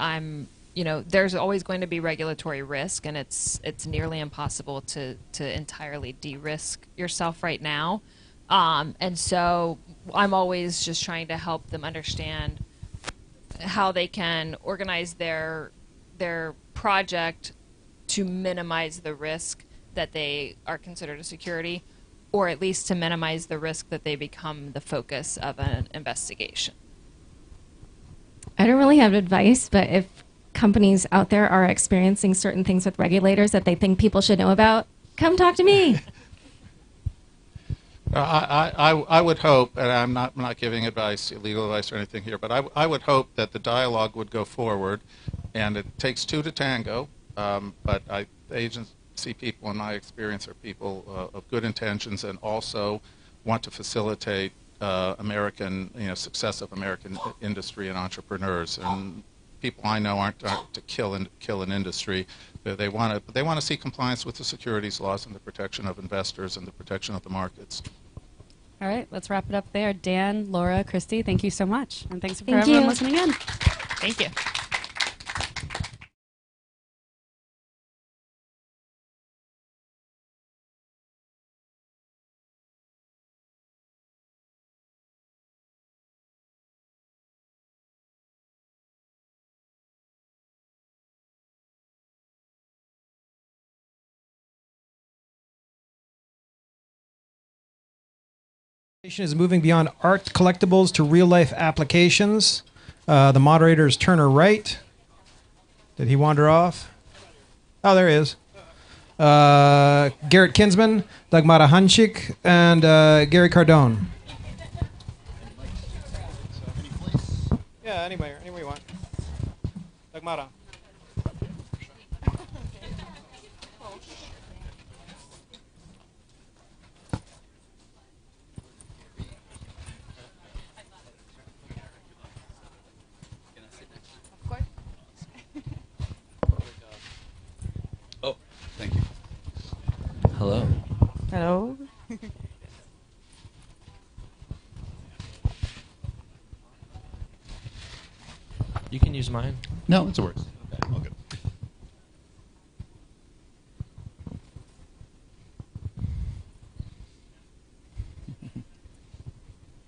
there's always going to be regulatory risk, and it's nearly impossible to entirely de-risk yourself right now. And so I'm always just trying to help them understand how they can organize their project to minimize the risk that they are considered a security, or at least to minimize the risk that they become the focus of an investigation. I don't really have advice, but if companies out there are experiencing certain things with regulators that they think people should know about, come talk to me. I would hope, and I'm not giving advice, legal advice or anything here, but I would hope that the dialogue would go forward, and it takes two to tango, but agency people, in my experience, are people of good intentions and also want to facilitate success of American industry and entrepreneurs. And people I know aren't to kill an industry. They want to see compliance with the securities laws and the protection of investors and the protection of the markets. All right, let's wrap it up there. Dan, Laura, Christy, thank you so much. And thanks for Thank everyone you. listening in. Thank you. Is moving beyond art collectibles to real-life applications. The moderator is Turner Wright. Did he wander off? Oh, there he is. Garrett Kinsman, Dagmara Hanchik, and Gary Cardone. Yeah, anywhere you want. Dagmara. Oh, thank you. Hello. Hello. You can use mine. No, it's works. Okay, all good.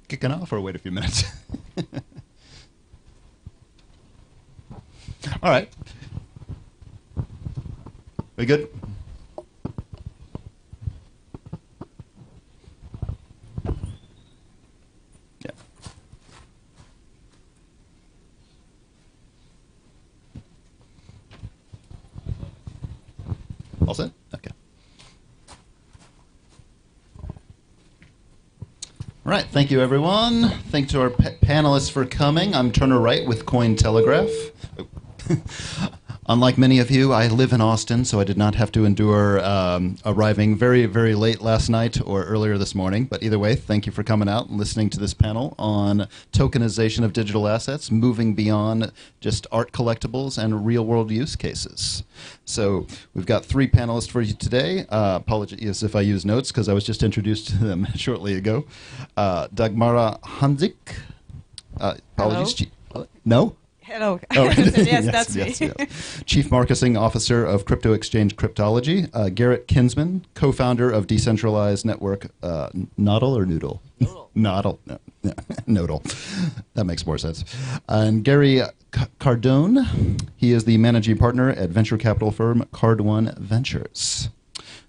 Kicking off or wait a few minutes? All right. We good? Yeah. All set? Okay. All right, thank you, everyone. Thanks to our panelists for coming. I'm Turner Wright with Cointelegraph. Unlike many of you, I live in Austin, so I did not have to endure arriving very, very late last night or earlier this morning. But either way, thank you for coming out and listening to this panel on tokenization of digital assets, moving beyond just art collectibles and real-world use cases. So we've got 3 panelists for you today. Apologies if I use notes, because I was just introduced to them shortly ago. Dagmara Hanzik. Apologies. No? Hello. Oh. Yes, that's me. Yes. Chief Marketing Officer of Crypto Exchange Cryptology. Garrett Kinsman, co-founder of decentralized network Nodl or Noodle? Nodl. No, Nodal. That makes more sense. And Gary Cardone, he is the managing partner at venture capital firm Card1 Ventures.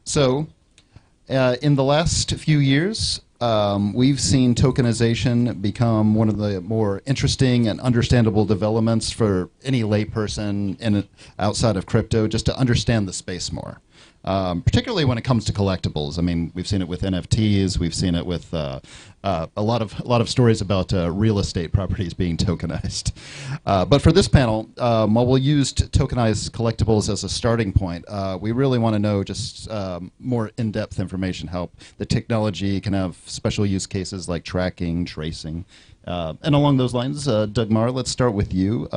So, in the last few years, we've seen tokenization become one of the more interesting and understandable developments for any layperson outside of crypto, just to understand the space more. Particularly when it comes to collectibles. I mean, we've seen it with NFTs. We've seen it with a lot of stories about real estate properties being tokenized. But for this panel, while we'll use tokenized collectibles as a starting point, we really want to know just more in-depth information, how the technology can have special use cases like tracking, tracing. And along those lines, Dagmar, let's start with you.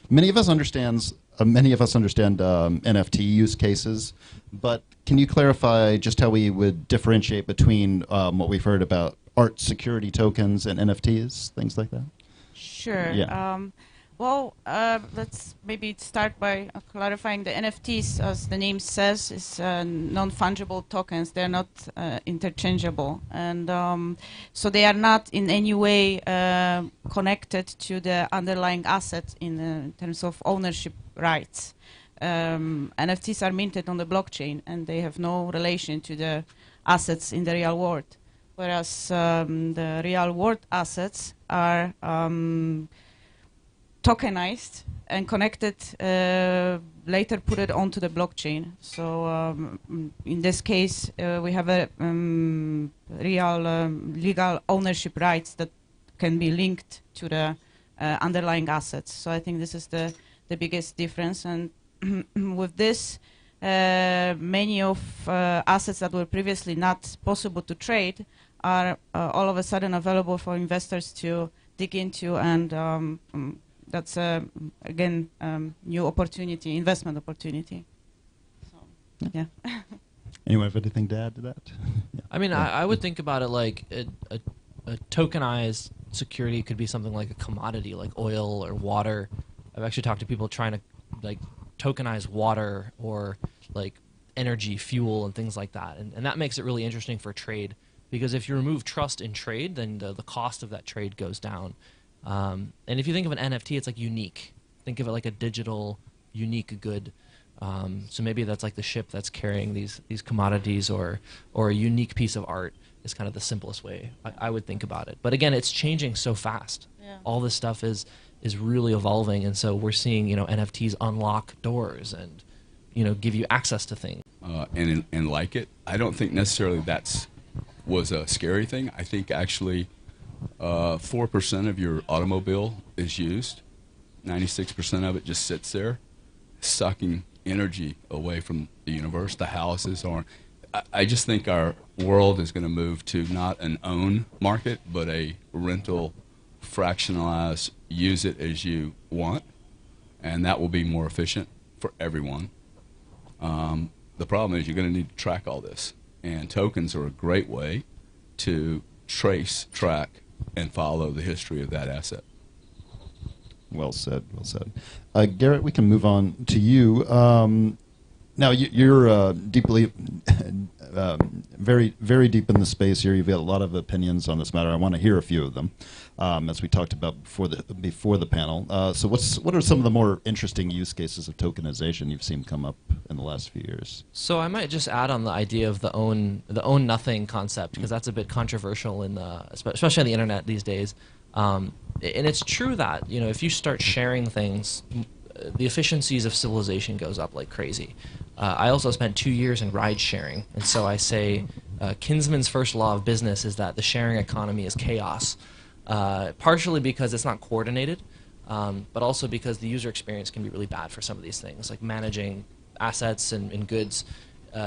Many of us understand NFT use cases, but can you clarify just how we would differentiate between what we've heard about art security tokens and NFTs, things like that? Sure. Yeah. Well, let's maybe start by clarifying the NFTs, as the name says, is non-fungible tokens. They're not interchangeable. And so they are not in any way connected to the underlying asset in terms of ownership rights. NFTs are minted on the blockchain, and they have no relation to the assets in the real world. Whereas the real world assets are tokenized and connected, later put it onto the blockchain. So in this case, we have a real legal ownership rights that can be linked to the underlying assets. So I think this is the biggest difference. And with this, many of assets that were previously not possible to trade are all of a sudden available for investors to dig into, and that's again new opportunity, investment opportunity. So, yeah. Anyone have anything to add to that? Yeah. I mean, I would think about it like a tokenized security could be something like a commodity, like oil or water. I've actually talked to people trying to like tokenize water or like energy, fuel, and things like that, and that makes it really interesting for trade, because if you remove trust in trade, then the cost of that trade goes down. And if you think of an NFT, it's like unique. Think of it like a digital, unique good. So maybe that's like the ship that's carrying these commodities, or a unique piece of art is kind of the simplest way I would think about it. But again, it's changing so fast. Yeah. All this stuff is really evolving, and so we're seeing NFTs unlock doors and give you access to things. And like it, I don't think necessarily was a scary thing. I think actually 4% of your automobile is used. 96% of it just sits there, sucking energy away from the universe. The houses are. I just think our world is going to move to not an own market, but a rental, fractionalized, use it as you want, and that will be more efficient for everyone. The problem is you're going to need to track all this, and tokens are a great way to trace, track, and follow the history of that asset. Well said, well said. Garrett, we can move on to you. Now, you're deeply, very, very deep in the space here. You've got a lot of opinions on this matter. I want to hear a few of them, as we talked about before the panel. So what are some of the more interesting use cases of tokenization you've seen come up in the last few years? So I might just add on the idea of the own nothing concept, because that's a bit controversial especially on the internet these days. And it's true that if you start sharing things, the efficiencies of civilization goes up like crazy. I also spent 2 years in ride sharing, and so I say Kinsman's first law of business is that the sharing economy is chaos, partially because it's not coordinated, but also because the user experience can be really bad for some of these things, like managing assets and goods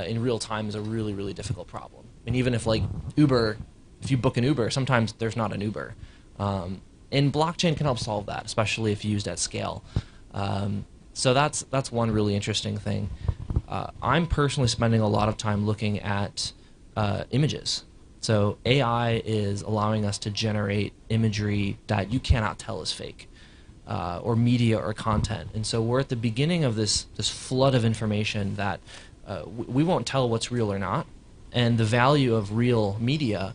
in real time is a really, really difficult problem. And even if like Uber, if you book an Uber, sometimes there's not an Uber. And blockchain can help solve that, especially if used at scale. So that's one really interesting thing. I'm personally spending a lot of time looking at images. So AI is allowing us to generate imagery that you cannot tell is fake, or media or content. And so we're at the beginning of this flood of information that we won't tell what's real or not, and the value of real media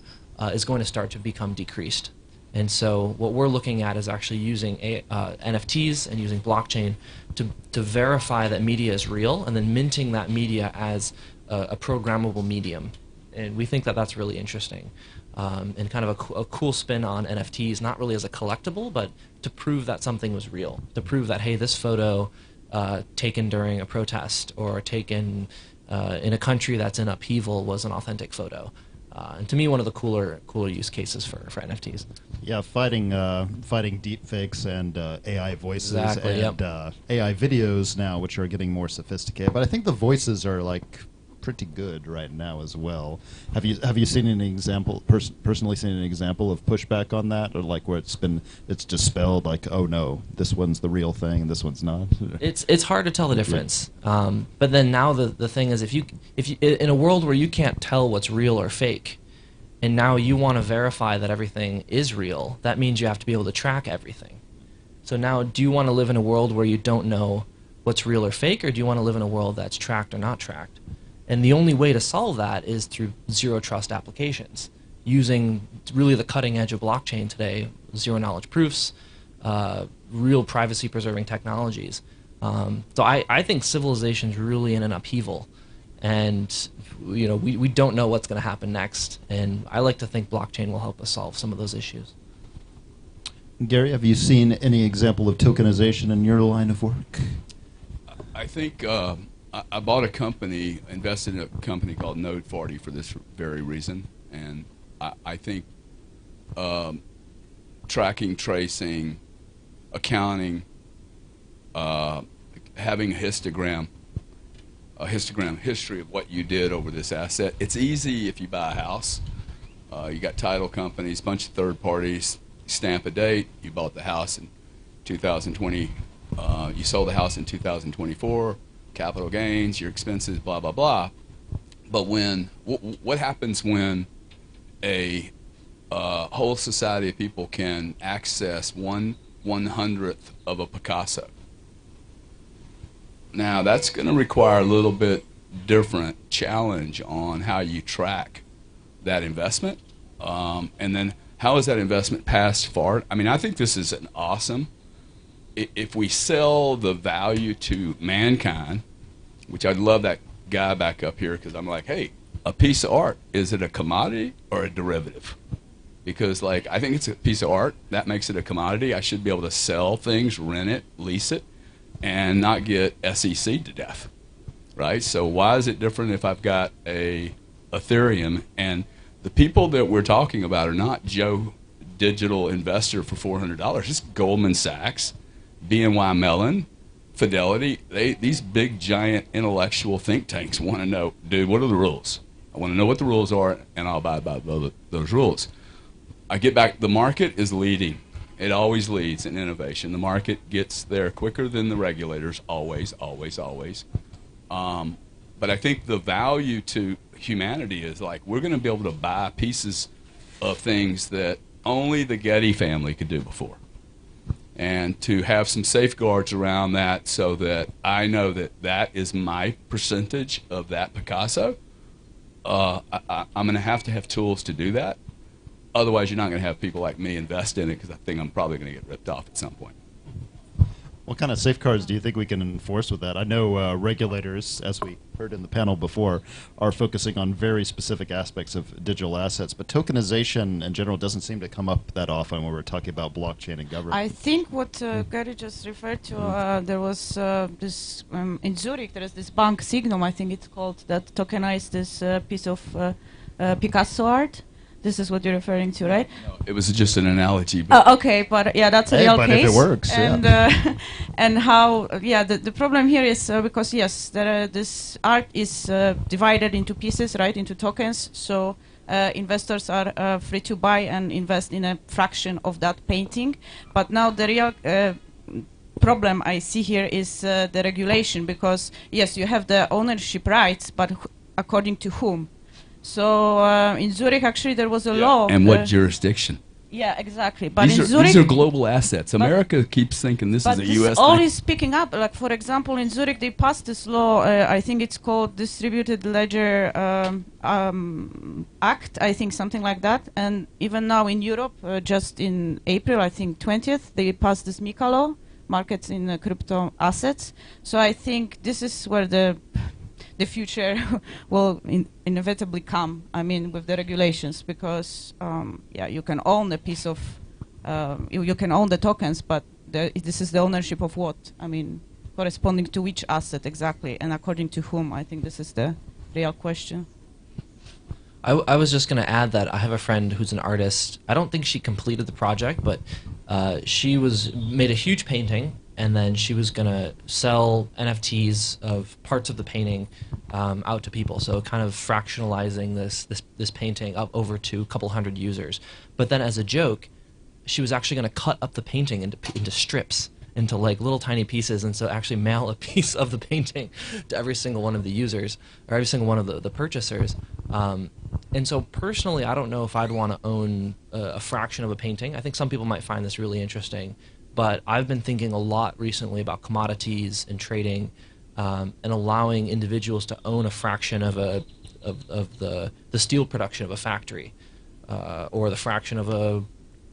is going to start to become decreased. And so what we're looking at is actually using NFTs and using blockchain to verify that media is real, and then minting that media as a programmable medium. And we think that that's really interesting, and kind of a cool spin on NFTs, not really as a collectible, but to prove that something was real, to prove that, hey, this photo taken during a protest or taken in a country that's in upheaval was an authentic photo. And to me, one of the cooler use cases for NFTs. Yeah, fighting deep fakes and AI voices Exactly, and AI videos now, which are getting more sophisticated. But I think the voices are like pretty good right now as well. Have you seen an example, personally seen an example of pushback on that, or like where it's dispelled, like, oh no, this one's the real thing and this one's not? It's hard to tell the difference. But then now the thing is, if you in a world where you can't tell what's real or fake, and now you want to verify that everything is real, that means you have to be able to track everything. So now, do you want to live in a world where you don't know what's real or fake, or do you want to live in a world that's tracked or not tracked? And the only way to solve that is through zero trust applications, using really the cutting edge of blockchain today, zero knowledge proofs, real privacy preserving technologies. So I think civilization's really in an upheaval, and we don't know what's going to happen next. And I like to think blockchain will help us solve some of those issues. Gary, have you seen any example of tokenization in your line of work? I think I bought a company, invested in a company called Node 40 for this very reason, and I think tracking, tracing, accounting, having a histogram history of what you did over this asset. It's easy if you buy a house. You got title companies, bunch of third parties, stamp a date, you bought the house in 2020, you sold the house in 2024, capital gains, your expenses, blah, blah, blah. But what happens when a whole society of people can access 1/100th of a Picasso? Now, that's going to require a little bit different challenge on how you track that investment. And then how is that investment passed forward? I mean, I think this is an awesome. If we sell the value to mankind, which I'd love that guy back up here, because I'm like, hey, a piece of art, is it a commodity or a derivative? Because, like, I think it's a piece of art. That makes it a commodity. I should be able to sell things, rent it, lease it, and not get SEC'd to death, right? So why is it different if I've got a Ethereum? And the people that we're talking about are not Joe Digital Investor for $400. It's Goldman Sachs, BNY Mellon, Fidelity. These big, giant intellectual think tanks want to know, dude, what are the rules? I want to know what the rules are, and I'll abide by those rules. I get back, the market is leading. It always leads in innovation. The market gets there quicker than the regulators, always, always, always. But I think the value to humanity is like, we're going to be able to buy pieces of things that only the Getty family could do before. And to have some safeguards around that so that I know that that is my percentage of that Picasso, I'm going to have tools to do that. Otherwise, you're not going to have people like me invest in it, because I think I'm probably going to get ripped off at some point. What kind of safeguards do you think we can enforce with that? I know regulators, as we heard in the panel before, are focusing on very specific aspects of digital assets, but tokenization in general doesn't seem to come up that often when we're talking about blockchain and government. I think what Gary just referred to, there was this, in Zurich, there is this bank, Signum, I think it's called, that tokenized this piece of Picasso art. This is what you're referring to, right? No, it was just an analogy. But Okay, but yeah, that's a real but case. if it works, and and how the problem here is because yes, this art is divided into pieces, right, into tokens. So investors are free to buy and invest in a fraction of that painting. But now the real problem I see here is the regulation, because yes, you have the ownership rights, but according to whom? So in Zurich, actually, there was a law. And what jurisdiction? Yeah, exactly. But These in are, Zurich, these are global assets. America keeps thinking this is a U.S. all thing. is picking up. Like, for example, in Zurich, they passed this law. I think it's called Distributed Ledger Act. I think something like that. And even now in Europe, just in April, I think 20th, they passed this MiCA law, markets in crypto assets. So I think this is where the future will inevitably come. I mean, with the regulations, because yeah, you can own a piece of, you can own the tokens, but this is the ownership of what? I mean, corresponding to which asset exactly, and according to whom? I think this is the real question. I was just going to add that I have a friend who's an artist. I don't think she completed the project, but she made a huge painting, and then she was going to sell NFTs of parts of the painting out to people. So kind of fractionalizing this painting up over to a couple hundred users. But then as a joke, she was actually going to cut up the painting into strips, into like little tiny pieces, and so actually mail a piece of the painting to every single one of the users, or every single one of the purchasers. And so personally, I don't know if I'd want to own a fraction of a painting. I think some people might find this really interesting, but I've been thinking a lot recently about commodities and trading, and allowing individuals to own a fraction of the steel production of a factory, or the fraction of a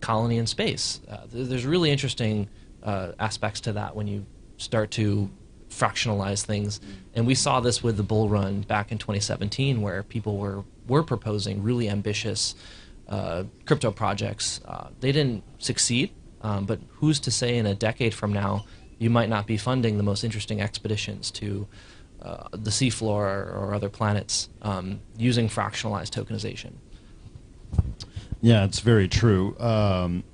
colony in space. There's really interesting aspects to that when you start to fractionalize things. And we saw this with the bull run back in 2017, where people were proposing really ambitious crypto projects. They didn't succeed, but who's to say in a decade from now you might not be funding the most interesting expeditions to the seafloor or other planets using fractionalized tokenization. Yeah, it's very true.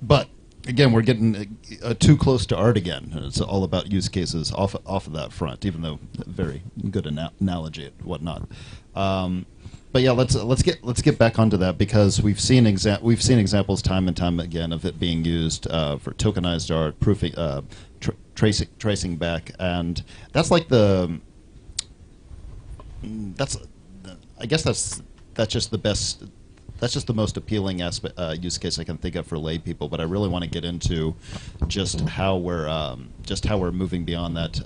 But again, we're getting too close to art again. It's all about use cases off of that front, even though very good analogy and whatnot. But yeah, let's get back onto that, because we've seen examples time and time again of it being used for tokenized art, proofing, tracing back, and that's like I guess that's just the best. That's just the most appealing use case I can think of for lay people. But I really want to get into just how we're moving beyond that.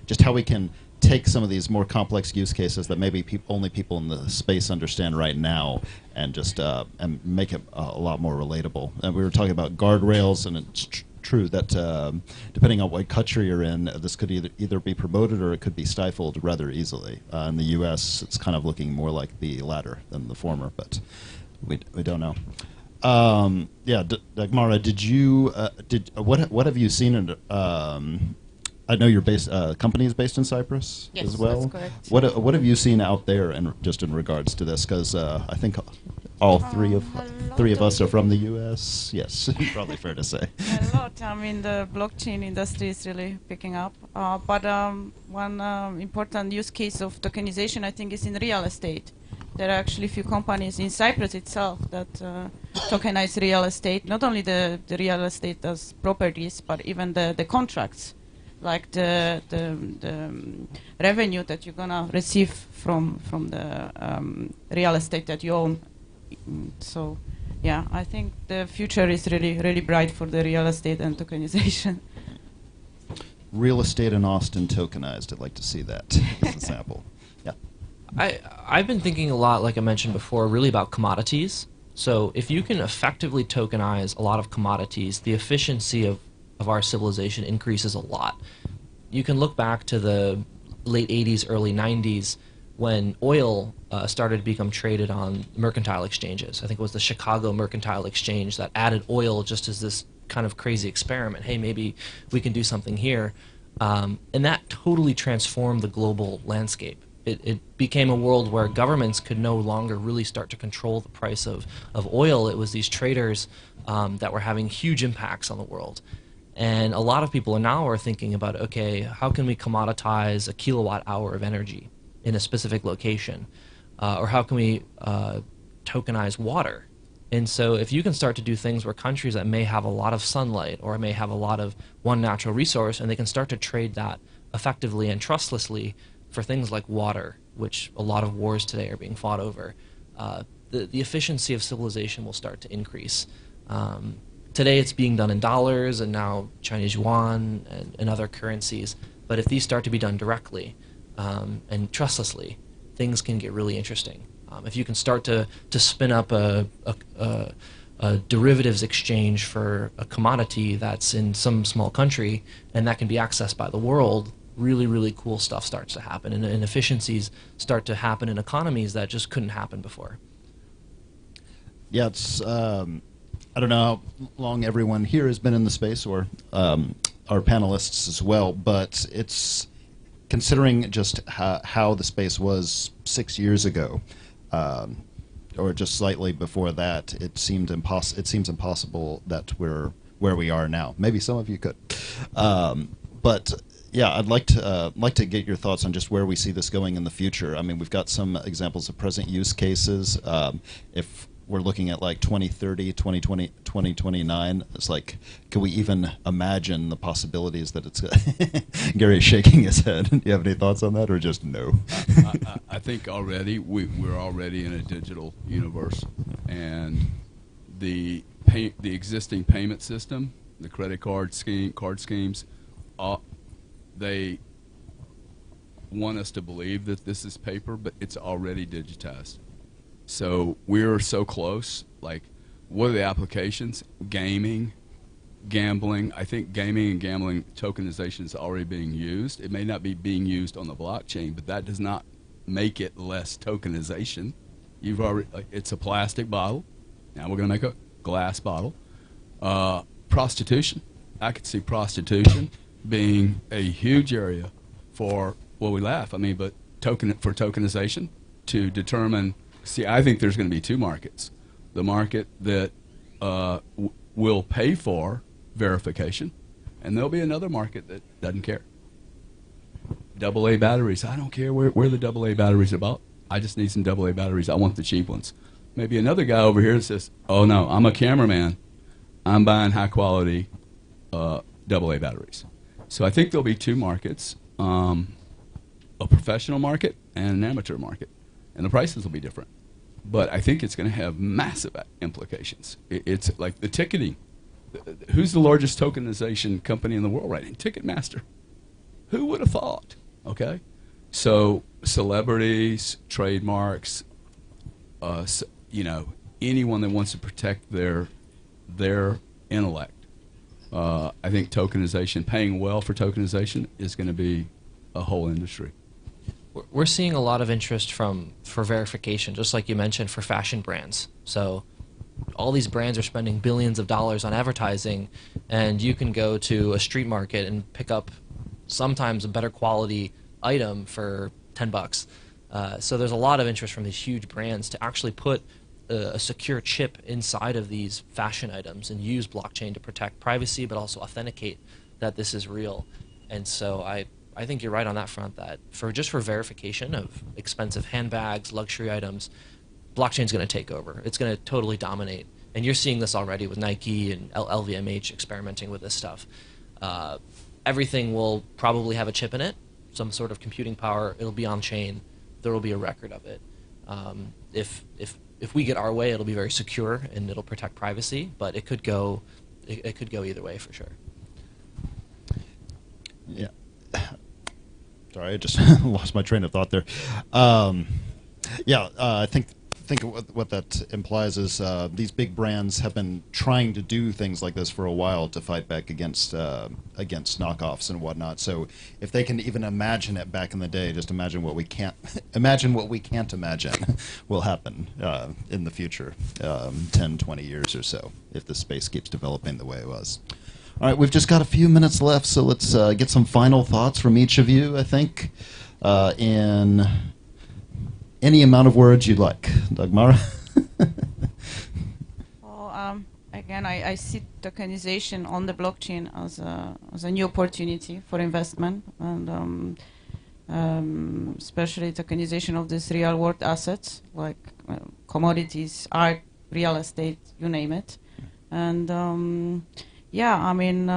Just how we can take some of these more complex use cases that maybe only people in the space understand right now, and just and make it a lot more relatable. And we were talking about guardrails, and it's true that depending on what country you're in, this could either be promoted or it could be stifled rather easily. In the U.S., it's kind of looking more like the latter than the former, but we don't know. Yeah, Dagmara, what have you seen in? I know your company is based in Cyprus as well. Yes, that's correct. What have you seen out there, just in regards to this? Because I think all three of us are from the U.S. Yes, probably fair to say. A lot. I mean, the blockchain industry is really picking up. But one important use case of tokenization, I think, is in real estate. There are actually a few companies in Cyprus itself that tokenize real estate. Not only the real estate as properties, but even the contracts, like the revenue that you're gonna receive from the real estate that you own. So, yeah, I think the future is really bright for the real estate and tokenization. Real estate in Austin tokenized. I'd like to see that as an example. Yeah. I've been thinking a lot, like I mentioned before, really about commodities. So if you can effectively tokenize a lot of commodities, the efficiency of our civilization increases a lot. You can look back to the late 80s, early 90s, when oil started to become traded on mercantile exchanges. I think it was the Chicago Mercantile Exchange that added oil just as this kind of crazy experiment. Hey, maybe we can do something here. And that totally transformed the global landscape. it became a world where governments could no longer really start to control the price of oil. It was these traders that were having huge impacts on the world. And a lot of people now are thinking about, okay, how can we commoditize a kilowatt hour of energy in a specific location? Or how can we tokenize water? And so if you can start to do things where countries that may have a lot of sunlight or may have a lot of one natural resource, and they can start to trade that effectively and trustlessly for things like water, which a lot of wars today are being fought over, the efficiency of civilization will start to increase. Today it's being done in dollars and now Chinese yuan and other currencies. But if these start to be done directly and trustlessly, things can get really interesting. If you can start to spin up a derivatives exchange for a commodity that's in some small country and that can be accessed by the world, really, really cool stuff starts to happen, and efficiencies start to happen in economies that just couldn't happen before. Yeah, it's I don't know how long everyone here has been in the space, or our panelists as well, but it's considering just how the space was 6 years ago, or just slightly before that. It seems impossible that we're where we are now. Maybe some of you could, but yeah, I'd like to get your thoughts on just where we see this going in the future. I mean, we've got some examples of present use cases. If we're looking at like 2030, 2020, 2029, it's like, can we even imagine the possibilities that it's... Gary's shaking his head. Do you have any thoughts on that, or just no? I think already, we're already in a digital universe, and the existing payment system, the credit card schemes, they want us to believe that this is paper, but it's already digitized. So we're so close. Like, what are the applications? Gaming, gambling. I think gaming and gambling tokenization is already being used. It may not be being used on the blockchain, but that does not make it less tokenization. You've already, it's a plastic bottle. Now we're going to make a glass bottle. Prostitution. I could see prostitution being a huge area for, well, we laugh, I mean, but for tokenization to determine. See, I think there's going to be two markets. The market that will pay for verification, and there'll be another market that doesn't care. AA batteries. I don't care where the AA batteries are about. I just need some AA batteries. I want the cheap ones. Maybe another guy over here that says, oh, no, I'm a cameraman. I'm buying high-quality AA batteries. So I think there'll be two markets, a professional market and an amateur market, and the prices will be different. But I think it's going to have massive implications. It's like the ticketing. Who's the largest tokenization company in the world right now? Ticketmaster. Who would have thought? Okay? So celebrities, trademarks, anyone that wants to protect their intellect. I think tokenization, paying well for tokenization, is going to be a whole industry. We're seeing a lot of interest for verification, just like you mentioned, for fashion brands. So all these brands are spending billions of dollars on advertising, and you can go to a street market and pick up sometimes a better quality item for $10. So there's a lot of interest from these huge brands to actually put a secure chip inside of these fashion items and use blockchain to protect privacy, but also authenticate that this is real. And so I think you're right on that front, that for verification of expensive handbags, luxury items, blockchain's going to take over. It's going to totally dominate. And you're seeing this already with Nike and LVMH experimenting with this stuff. Everything will probably have a chip in it, some sort of computing power. It'll be on chain. There will be a record of it. If we get our way, it'll be very secure and it'll protect privacy. But it could go either way for sure. Yeah. Sorry, I just lost my train of thought there. I think what that implies is these big brands have been trying to do things like this for a while to fight back against knockoffs and whatnot. So if they can even imagine it back in the day, just imagine what we can't imagine will happen in the future, 10, 20 years or so, if the space keeps developing the way it was. All right, we've just got a few minutes left, so let's get some final thoughts from each of you, I think. In any amount of words you'd like. Dagmara? Well, again, I see tokenization on the blockchain as a new opportunity for investment, and especially tokenization of these real world assets like commodities, art, real estate, you name it. And yeah, I mean,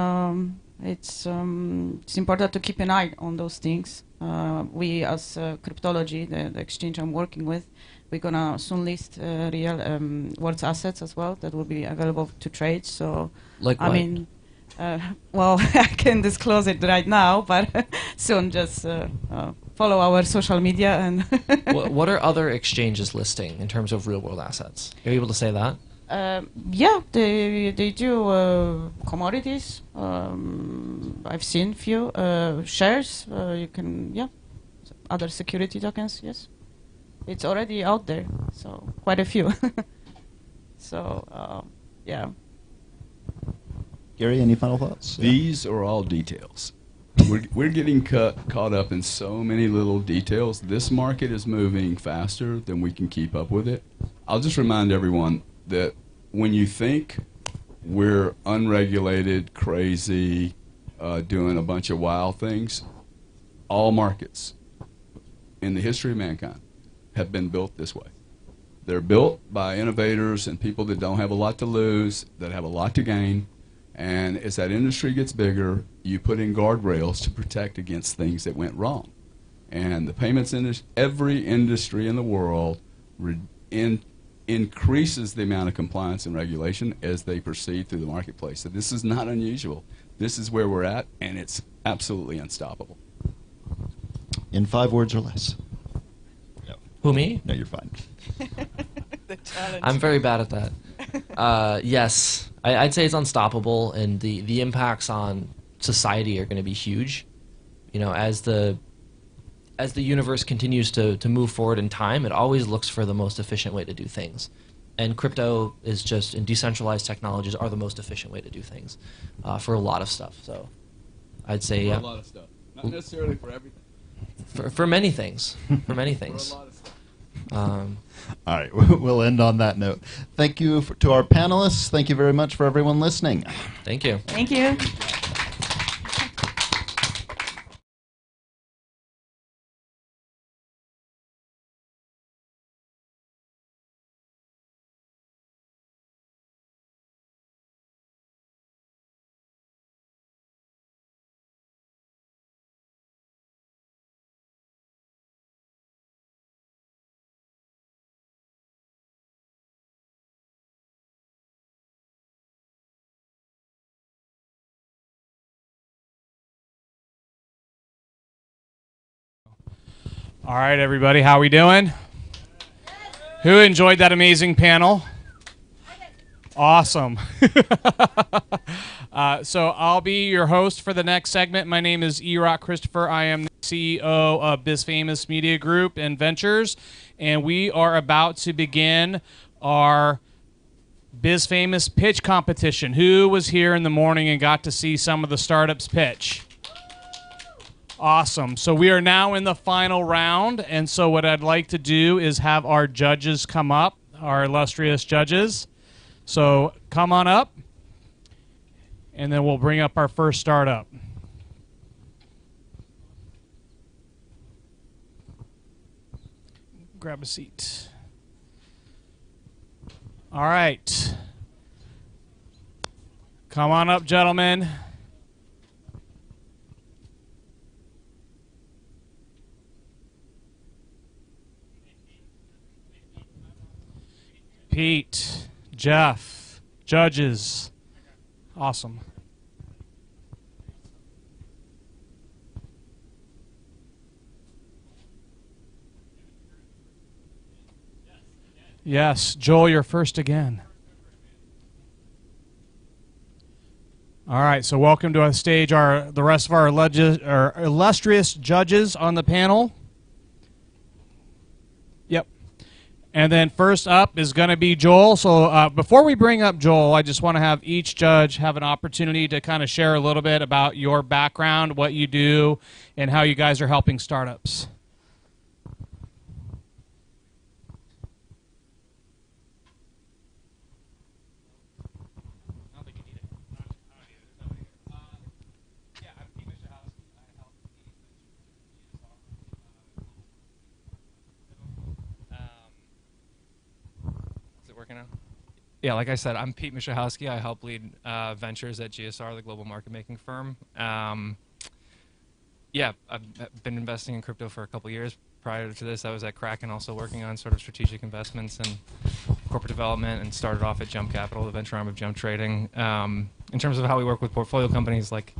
it's important to keep an eye on those things. We as Cryptology, the exchange I'm working with, we're gonna soon list real world assets as well that will be available to trade. So, like I what? mean, well, I can disclose it right now, but soon just follow our social media and. What are other exchanges listing in terms of real world assets? Are you able to say that? Yeah, they do commodities. I've seen few shares. You can other security tokens. Yes, it's already out there. So quite a few. So yeah. Gary, any final thoughts? These are all details. We're getting caught up in so many little details. This market is moving faster than we can keep up with it. I'll just remind everyone that when you think we're unregulated, crazy, doing a bunch of wild things, all markets in the history of mankind have been built this way. They're built by innovators and people that don't have a lot to lose, that have a lot to gain. And as that industry gets bigger, you put in guardrails to protect against things that went wrong. And the payments industry, every industry in the world increases the amount of compliance and regulation as they proceed through the marketplace. So this is not unusual. This is where we're at, and it's absolutely unstoppable. In 5 words or less. No. Who, me? No, you're fine. The challenge. I'm very bad at that. Yes, I'd say it's unstoppable, and the impacts on society are going to be huge. You know, as the universe continues to move forward in time, it always looks for the most efficient way to do things. And crypto is just, and decentralized technologies are the most efficient way to do things for a lot of stuff. So I'd say, For a lot of stuff. Not necessarily for everything. For many things. For many things. For a lot of stuff. All right, we'll end on that note. Thank you to our panelists. Thank you very much for everyone listening. Thank you. Thank you. All right, everybody, how we doing? Who enjoyed that amazing panel? Awesome. So I'll be your host for the next segment. My name is E-Rock Christopher. I am the CEO of BizFamous Media Group and Ventures, and we are about to begin our BizFamous pitch competition. Who was here in the morning and got to see some of the startups pitch? Awesome. So we are now in the final round, and so what I'd like to do is have our judges come up, our illustrious judges. So come on up, and then we'll bring up our first startup. Grab a seat. All right. Come on up, gentlemen. Pete, Jeff, judges. Awesome. Yes, Joel, you're first again. All right, so welcome to our stage, the rest of our illustrious judges on the panel. Yep. And then first up is going to be Joel. So before we bring up Joel, I just want to have each judge have an opportunity to kind of share a little bit about your background, what you do, and how you guys are helping startups. working now? Yeah, like I said, I'm Pete Michałowski. I help lead ventures at GSR, the global market making firm. Yeah, I've been investing in crypto for a couple years. Prior to this, I was at Kraken, also working on sort of strategic investments and corporate development, and started off at Jump Capital, the venture arm of Jump Trading. In terms of how we work with portfolio companies, like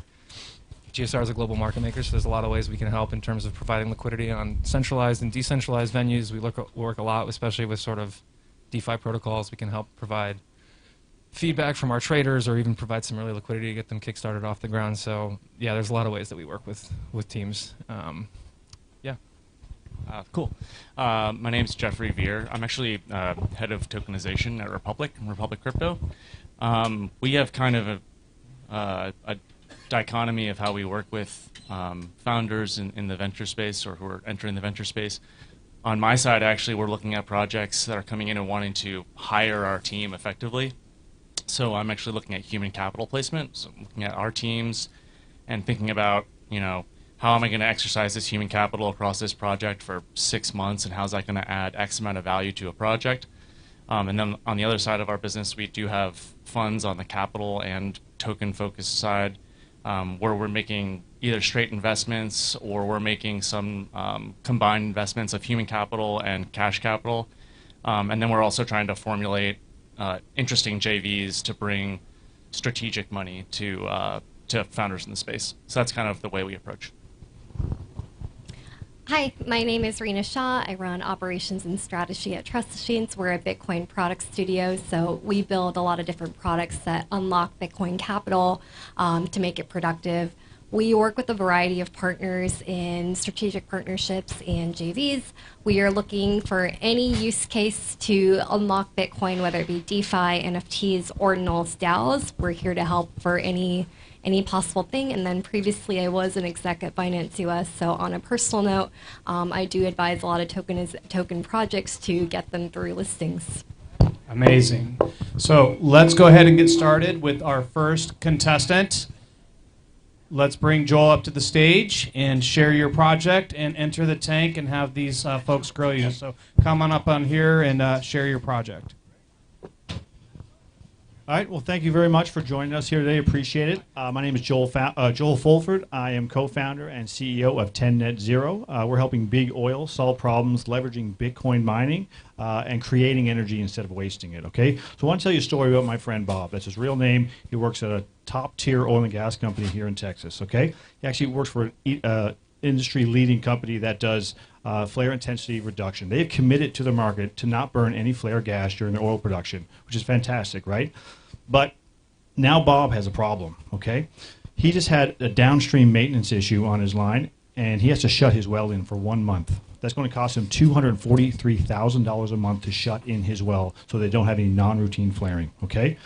GSR is a global market maker, so there's a lot of ways we can help in terms of providing liquidity on centralized and decentralized venues. We work a lot, especially with sort of DeFi protocols. We can help provide feedback from our traders, or even provide some early liquidity to get them kickstarted off the ground. So yeah, there's a lot of ways that we work with teams. Yeah. Cool. My name's Jeffrey Veer. I'm actually head of tokenization at Republic Crypto. We have kind of a dichotomy of how we work with founders in the venture space, or who are entering the venture space. On my side, actually, we're looking at projects that are coming in and wanting to hire our team effectively. So I'm actually looking at human capital placement, so I'm looking at our teams and thinking about, how am I going to exercise this human capital across this project for 6 months, and how's that going to add X amount of value to a project? And then on the other side of our business, we do have funds on the capital and token-focused side, where we're making either straight investments, or we're making some combined investments of human capital and cash capital. And then we're also trying to formulate interesting JVs to bring strategic money to founders in the space. So that's kind of the way we approach. Hi, my name is Rena Shaw. I run operations and strategy at Trust Machines. We're a Bitcoin product studio, so we build a lot of different products that unlock Bitcoin capital to make it productive. We work with a variety of partners in strategic partnerships and JVs. We are looking for any use case to unlock Bitcoin, whether it be DeFi, NFTs, ordinals, DAOs. We're here to help for any possible thing. And then previously I was an exec at Binance US, so on a personal note, I do advise a lot of token projects to get them through listings. Amazing. So let's go ahead and get started with our first contestant. Let's bring Joel up to the stage and share your project and enter the tank and have these folks grill you. So come on up on here and share your project. All right. Well, thank you very much for joining us here today. Appreciate it. My name is Joel Fulford. I am co-founder and CEO of 10 Net Zero. We're helping big oil solve problems leveraging Bitcoin mining and creating energy instead of wasting it. Okay. So I want to tell you a story about my friend Bob. That's his real name. He works at a top-tier oil and gas company here in Texas. Okay. He actually works for an industry-leading company that does flare intensity reduction. They have committed to the market to not burn any flare gas during their oil production, which is fantastic, right? But now Bob has a problem, okay? He just had a downstream maintenance issue on his line, and he has to shut his well in for 1 month. That's going to cost him $243,000 a month to shut in his well so they don't have any non-routine flaring, okay?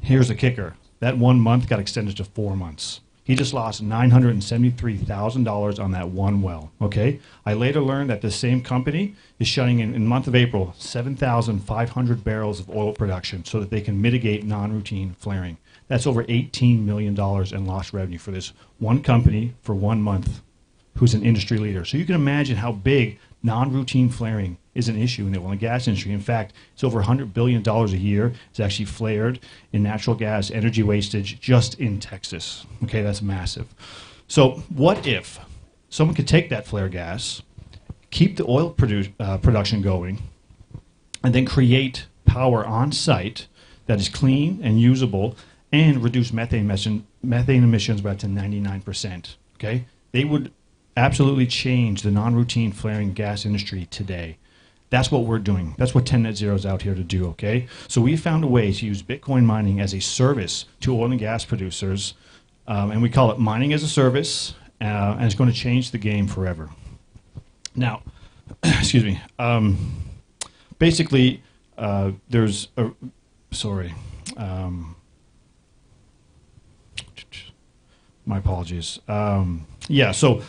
Here's the kicker. That 1 month got extended to 4 months. He just lost $973,000 on that one well, okay? I later learned that the same company is shutting in the month of April 7,500 barrels of oil production so that they can mitigate non-routine flaring. That's over $18 million in lost revenue for this one company for 1 month who's an industry leader. So you can imagine how big non-routine flaring is an issue in the oil and gas industry. In fact, it's over $100 billion a year. It's actually flared in natural gas energy wastage just in Texas. Okay, that's massive. So what if someone could take that flare gas, keep the oil production going, and then create power on site that is clean and usable and reduce methane emissions by up to 99%. Okay, they would absolutely change the non-routine flaring gas industry today. That's what we're doing. That's what 10 Net Zero is out here to do, okay? So we found a way to use Bitcoin mining as a service to oil and gas producers, and we call it mining as a service, and it's going to change the game forever. Now, excuse me, basically, there's a, sorry, my apologies. Yeah, so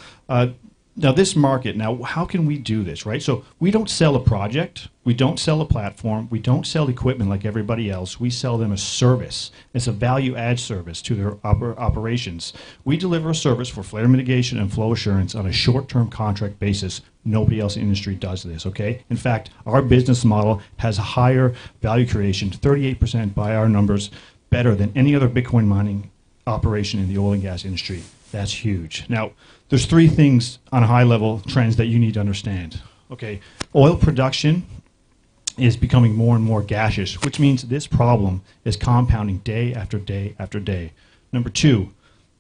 now this market, now how can we do this, right? So we don't sell a project, we don't sell a platform, we don't sell equipment like everybody else, we sell them a service. It's a value add service to their operations. We deliver a service for flare mitigation and flow assurance on a short-term contract basis, Nobody else in the industry does this, okay? In fact, our business model has a higher value creation, 38% by our numbers, better than any other Bitcoin mining operation in the oil and gas industry. That's huge. Now, there's three things on a high level trends that you need to understand. Okay, oil production is becoming more and more gaseous, which means this problem is compounding day after day after day. Number two,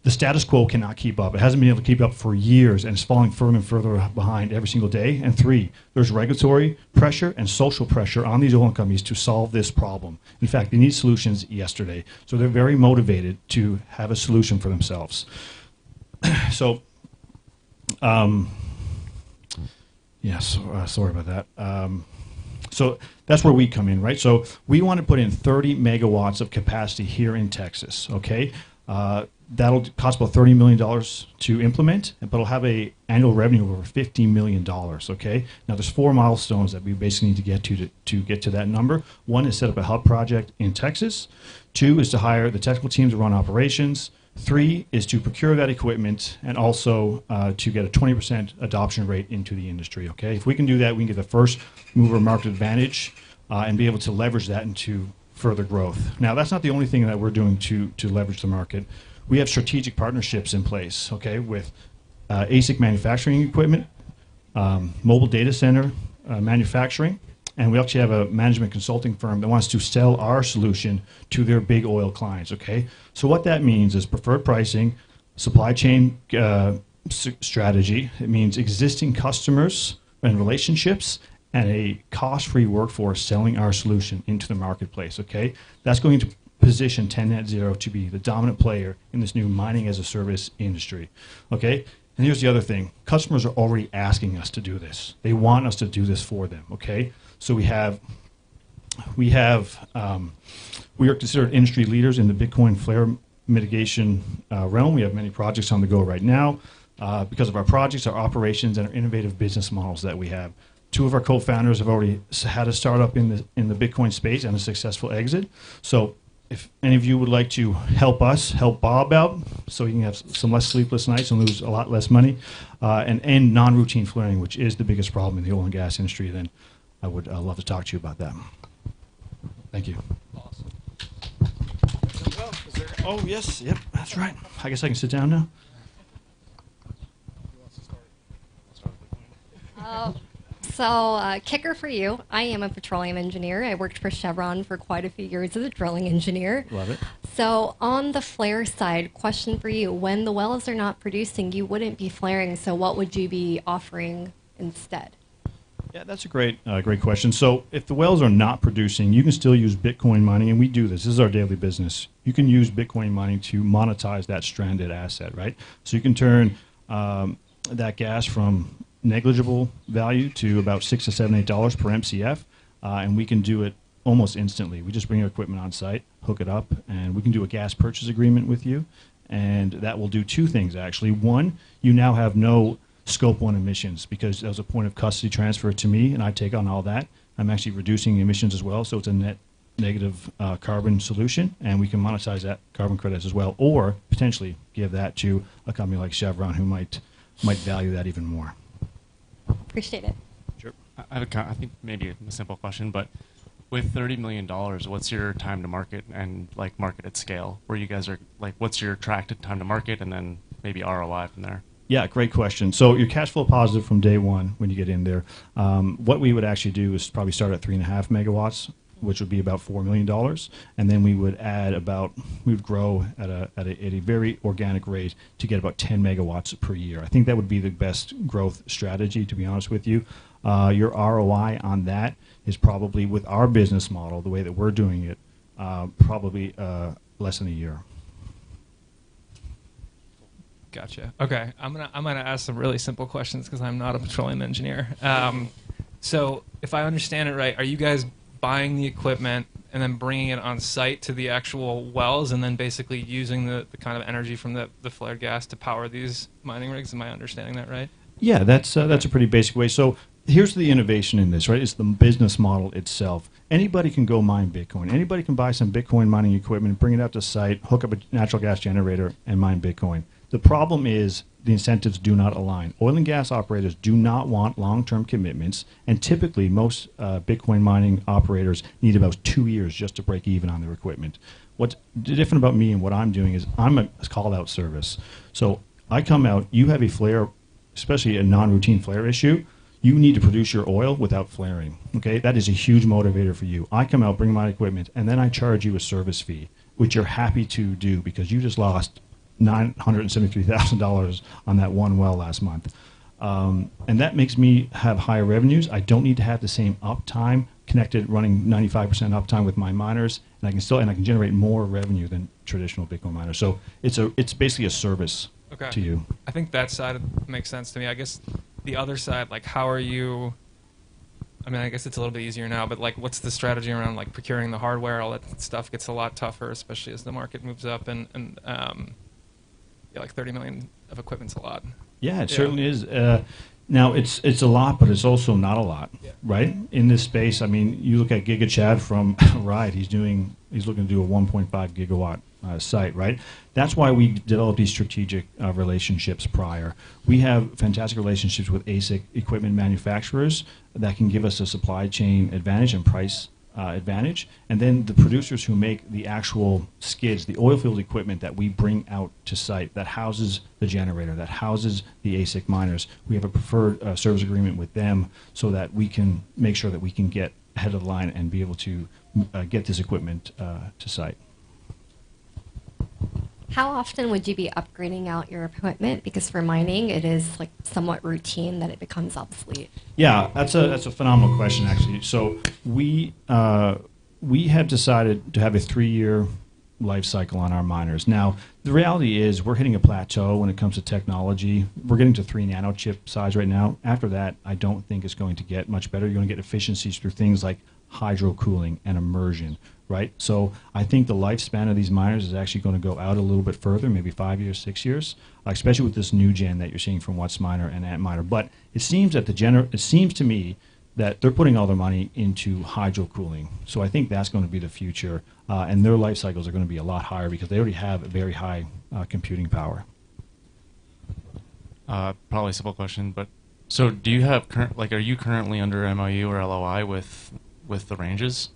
the status quo cannot keep up. It hasn't been able to keep up for years, and it's falling further and further behind every single day. And three, there's regulatory pressure and social pressure on these oil companies to solve this problem. In fact, they need solutions yesterday. So they're very motivated to have a solution for themselves. So, yes, sorry about that. So that's where we come in, right? So we want to put in 30 megawatts of capacity here in Texas, okay? That'll cost about $30 million to implement, but it'll have an annual revenue of over $50 million, okay? Now, there's 4 milestones that we basically need to get to that number. One is set up a hub project in Texas. 2 is to hire the technical teams to run operations. 3 is to procure that equipment and also to get a 20% adoption rate into the industry, okay? If we can do that, we can get the first mover market advantage and be able to leverage that into further growth. Now, that's not the only thing that we're doing to leverage the market. We have strategic partnerships in place, okay, with ASIC manufacturing equipment, mobile data center manufacturing, and we actually have a management consulting firm that wants to sell our solution to their big oil clients, okay? So what that means is preferred pricing, supply chain strategy. It means existing customers and relationships, and a cost-free workforce selling our solution into the marketplace, okay? That's going to position 10 Net Zero to be the dominant player in this new mining as a service industry, okay? And here's the other thing. Customers are already asking us to do this. They want us to do this for them, okay? So we are considered industry leaders in the Bitcoin flare mitigation realm. We have many projects on the go right now because of our projects, our operations, and our innovative business models that we have. 2 of our co-founders have already had a startup in the Bitcoin space and a successful exit. So if any of you would like to help us, help Bob out, so he can have some less sleepless nights and lose a lot less money, and end non-routine flaring, which is the biggest problem in the oil and gas industry, then I would love to talk to you about that. Thank you. Awesome. Oh, yes, yep, that's right. I guess I can sit down now. Kicker for you, I am a petroleum engineer. I worked for Chevron for quite a few years as a drilling engineer. Love it. So on the flare side, question for you. When the wells are not producing, you wouldn't be flaring, so what would you be offering instead? Yeah, that's a great question. So if the wells are not producing, you can still use Bitcoin mining, and we do this. This is our daily business. You can use Bitcoin mining to monetize that stranded asset, right? So you can turn that gas from negligible value to about $6 to $7, $8 per MCF, and we can do it almost instantly. We just bring our equipment on site, hook it up, and we can do a gas purchase agreement with you, and that will do 2 things, actually. One, you now have no Scope 1 emissions because that was a point of custody transfer to me, and I take on all that. I'm actually reducing emissions as well, so it's a net negative carbon solution, and we can monetize that carbon credits as well, or potentially give that to a company like Chevron who might value that even more. Appreciate it. Sure. I think maybe a simple question, but with $30 million, what's your time to market and like market at scale? Where you guys are like, what's your track to time to market, and then maybe ROI from there? Yeah, great question. So you're cash flow positive from day one when you get in there. What we would actually do is probably start at 3.5 megawatts, which would be about $4 million, and then we would grow at a very organic rate to get about 10 megawatts per year. I think that would be the best growth strategy, to be honest with you. Your ROI on that is probably, with our business model, the way that we're doing it, probably less than a year. Gotcha. Okay, I'm gonna ask some really simple questions because I'm not a petroleum engineer. So if I understand it right, are you guys buying the equipment and then bringing it on site to the actual wells, and then basically using the kind of energy from the flared gas to power these mining rigs? Am I understanding that right? Yeah, that's a pretty basic way. So here's the innovation in this, right? It's the business model itself. Anybody can go mine Bitcoin. Anybody can buy some Bitcoin mining equipment, bring it out to site, hook up a natural gas generator, and mine Bitcoin. The problem is the incentives do not align. Oil and gas operators do not want long-term commitments, and typically most Bitcoin mining operators need about 2 years just to break even on their equipment. What's different about me and what I'm doing is I'm a call-out service. So I come out, you have a flare, especially a non-routine flare issue, you need to produce your oil without flaring. Okay, that is a huge motivator for you. I come out, bring my equipment, and then I charge you a service fee, which you're happy to do because you just lost $973,000 on that one well last month. And that makes me have higher revenues. I don't need to have the same uptime connected, running 95% uptime with my miners, and I can generate more revenue than traditional Bitcoin miners. So it's basically a service to you. I think that side makes sense to me. I guess the other side, like, how are you? I mean, I guess it's a little bit easier now, but like, what's the strategy around like procuring the hardware? All that stuff gets a lot tougher, especially as the market moves up, and yeah, like 30 million of equipment's a lot. Yeah, it certainly is. Now it's a lot, but it's also not a lot, right? In this space, I mean, you look at Giga Chad from Ride. He's looking to do a 1.5 gigawatt site, right? That's why we develop these strategic relationships prior. We have fantastic relationships with ASIC equipment manufacturers that can give us a supply chain advantage and price advantage, and then the producers who make the actual skids, the oil field equipment that we bring out to site, that houses the generator, that houses the ASIC miners. We have a preferred service agreement with them so that we can make sure that we can get ahead of the line and be able to get this equipment to site. How often would you be upgrading out your equipment? Because for mining, it is like somewhat routine that it becomes obsolete. Yeah, that's a phenomenal question, actually. So we have decided to have a 3-year life cycle on our miners. Now, the reality is we're hitting a plateau when it comes to technology. We're getting to 3 nano chip size right now. After that, I don't think it's going to get much better. You're going to get efficiencies through things like hydro cooling and immersion, right? So I think the lifespan of these miners is actually going to go out a little bit further, maybe 5 years, 6 years, especially with this new gen that you're seeing from Whatsminer and Antminer. But it seems that it seems to me that they're putting all their money into hydro cooling. So I think that's going to be the future, and their life cycles are going to be a lot higher because they already have a very high computing power. Probably a simple question, but so do you have are you currently under MOU or LOI with the ranges,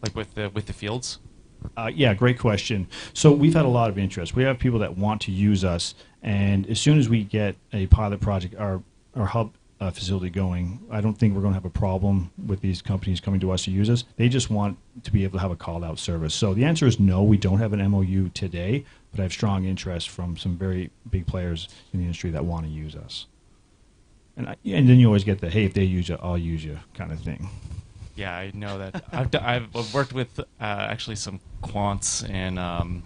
like with the fields? Yeah, great question. So we've had a lot of interest. We have people that want to use us, and as soon as we get a pilot project, our hub facility going, I don't think we're going to have a problem with these companies coming to us to use us. They just want to be able to have a call-out service. So the answer is no, we don't have an MOU today, but I have strong interest from some very big players in the industry that want to use us. And then you always get the, hey, if they use you, I'll use you kind of thing. Yeah, I know that. I've worked with actually some quants in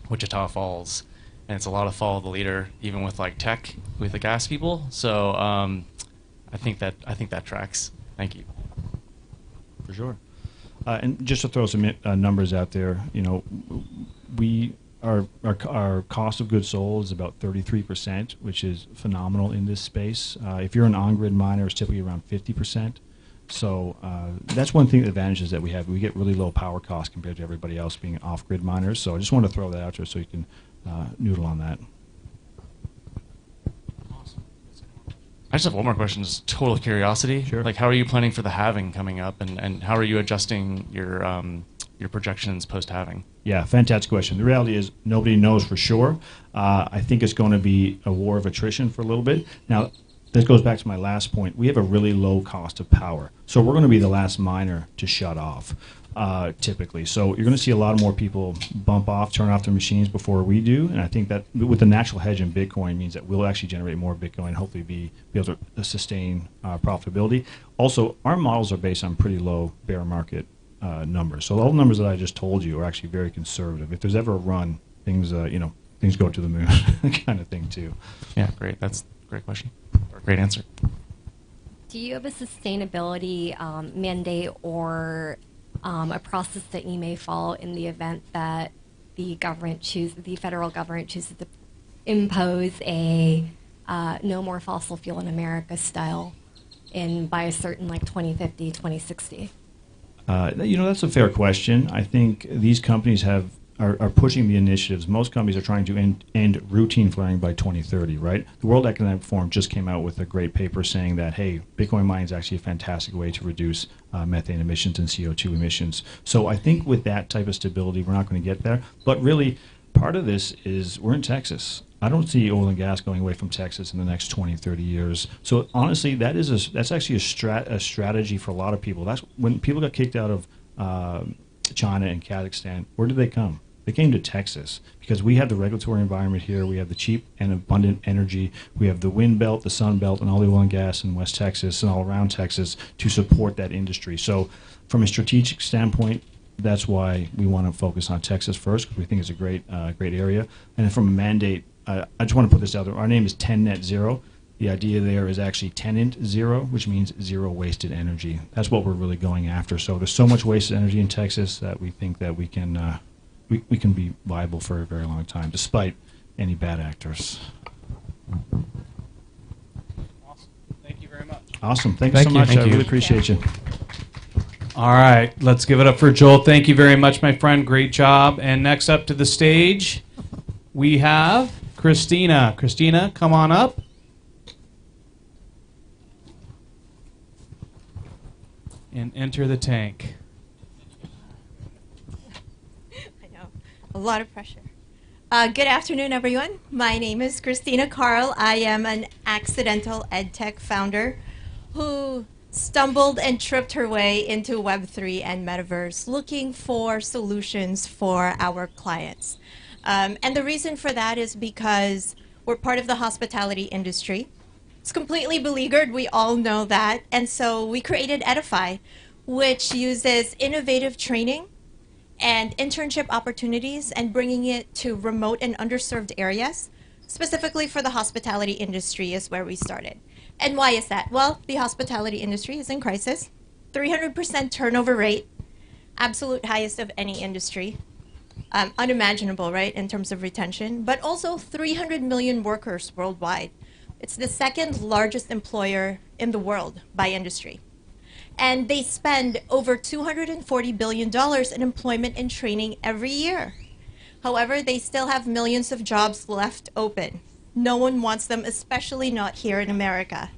Wichita Falls, and it's a lot of follow the leader, even with like tech, with the gas people. So I think that tracks. Thank you. For sure. And just to throw some numbers out there, you know, our cost of goods sold is about 33%, which is phenomenal in this space. If you're an on-grid miner, it's typically around 50%. So that's one thing, the advantages that we have. We get really low power costs compared to everybody else being off-grid miners. So I just want to throw that out there so you can noodle on that. I just have one more question, just total curiosity. Sure. Like, how are you planning for the halving coming up, and how are you adjusting your projections post-halving? Yeah, fantastic question. The reality is nobody knows for sure. I think it's going to be a war of attrition for a little bit. Now, this goes back to my last point. We have a really low cost of power. So we're going to be the last miner to shut off, typically. So you're going to see a lot more people bump off, turn off their machines before we do. And I think that with the natural hedge in Bitcoin means that we'll actually generate more Bitcoin and hopefully be able to sustain profitability. Also, our models are based on pretty low bear market numbers. So all the numbers that I just told you are actually very conservative. If there's ever a run, things go to the moon kind of thing too. Yeah, great. That's a great question. Great answer. Do you have a sustainability mandate or a process that you may follow in the event that the federal government chooses to impose a no more fossil fuel in America style by a certain 2050, 2060? That's a fair question. I think these companies have are pushing the initiatives. Most companies are trying to end routine flaring by 2030, right? The World Economic Forum just came out with a great paper saying that, hey, Bitcoin mining is actually a fantastic way to reduce methane emissions and CO2 emissions. So I think with that type of stability, we're not going to get there. But really, part of this is we're in Texas. I don't see oil and gas going away from Texas in the next 20, 30 years. So honestly, that's actually a strategy for a lot of people. That's when people got kicked out of China and Kazakhstan. Where did they come? They came to Texas because we have the regulatory environment here. We have the cheap and abundant energy. We have the wind belt, the sun belt, and all the oil and gas in West Texas and all around Texas to support that industry. So from a strategic standpoint, that's why we want to focus on Texas first, because we think it's a great area. And then from a mandate, I just want to put this out there. Our name is 10 Net Zero. The idea there is actually tenant zero, which means zero wasted energy. That's what we're really going after. So there's so much wasted energy in Texas that we think that we can be viable for a very long time, despite any bad actors. Awesome. Thank you very much. Awesome. Thank you so much. I really appreciate you. All right, let's give it up for Joel. Thank you very much, my friend. Great job. And next up to the stage, we have Christina. Christina, come on up. And enter the tank. I know. A lot of pressure. Good afternoon, everyone. My name is Christina Carl. I am an accidental EdTech founder who stumbled and tripped her way into Web3 and Metaverse looking for solutions for our clients. And the reason for that is because we're part of the hospitality industry. It's completely beleaguered, we all know that, and so we created Edify, which uses innovative training and internship opportunities and bringing it to remote and underserved areas, specifically for the hospitality industry is where we started. And why is that? Well, the hospitality industry is in crisis, 300% turnover rate, absolute highest of any industry, unimaginable, right, in terms of retention, but also 300 million workers worldwide. It's the second largest employer in the world by industry. And they spend over $240 billion in employment and training every year. However, they still have millions of jobs left open. No one wants them, especially not here in America.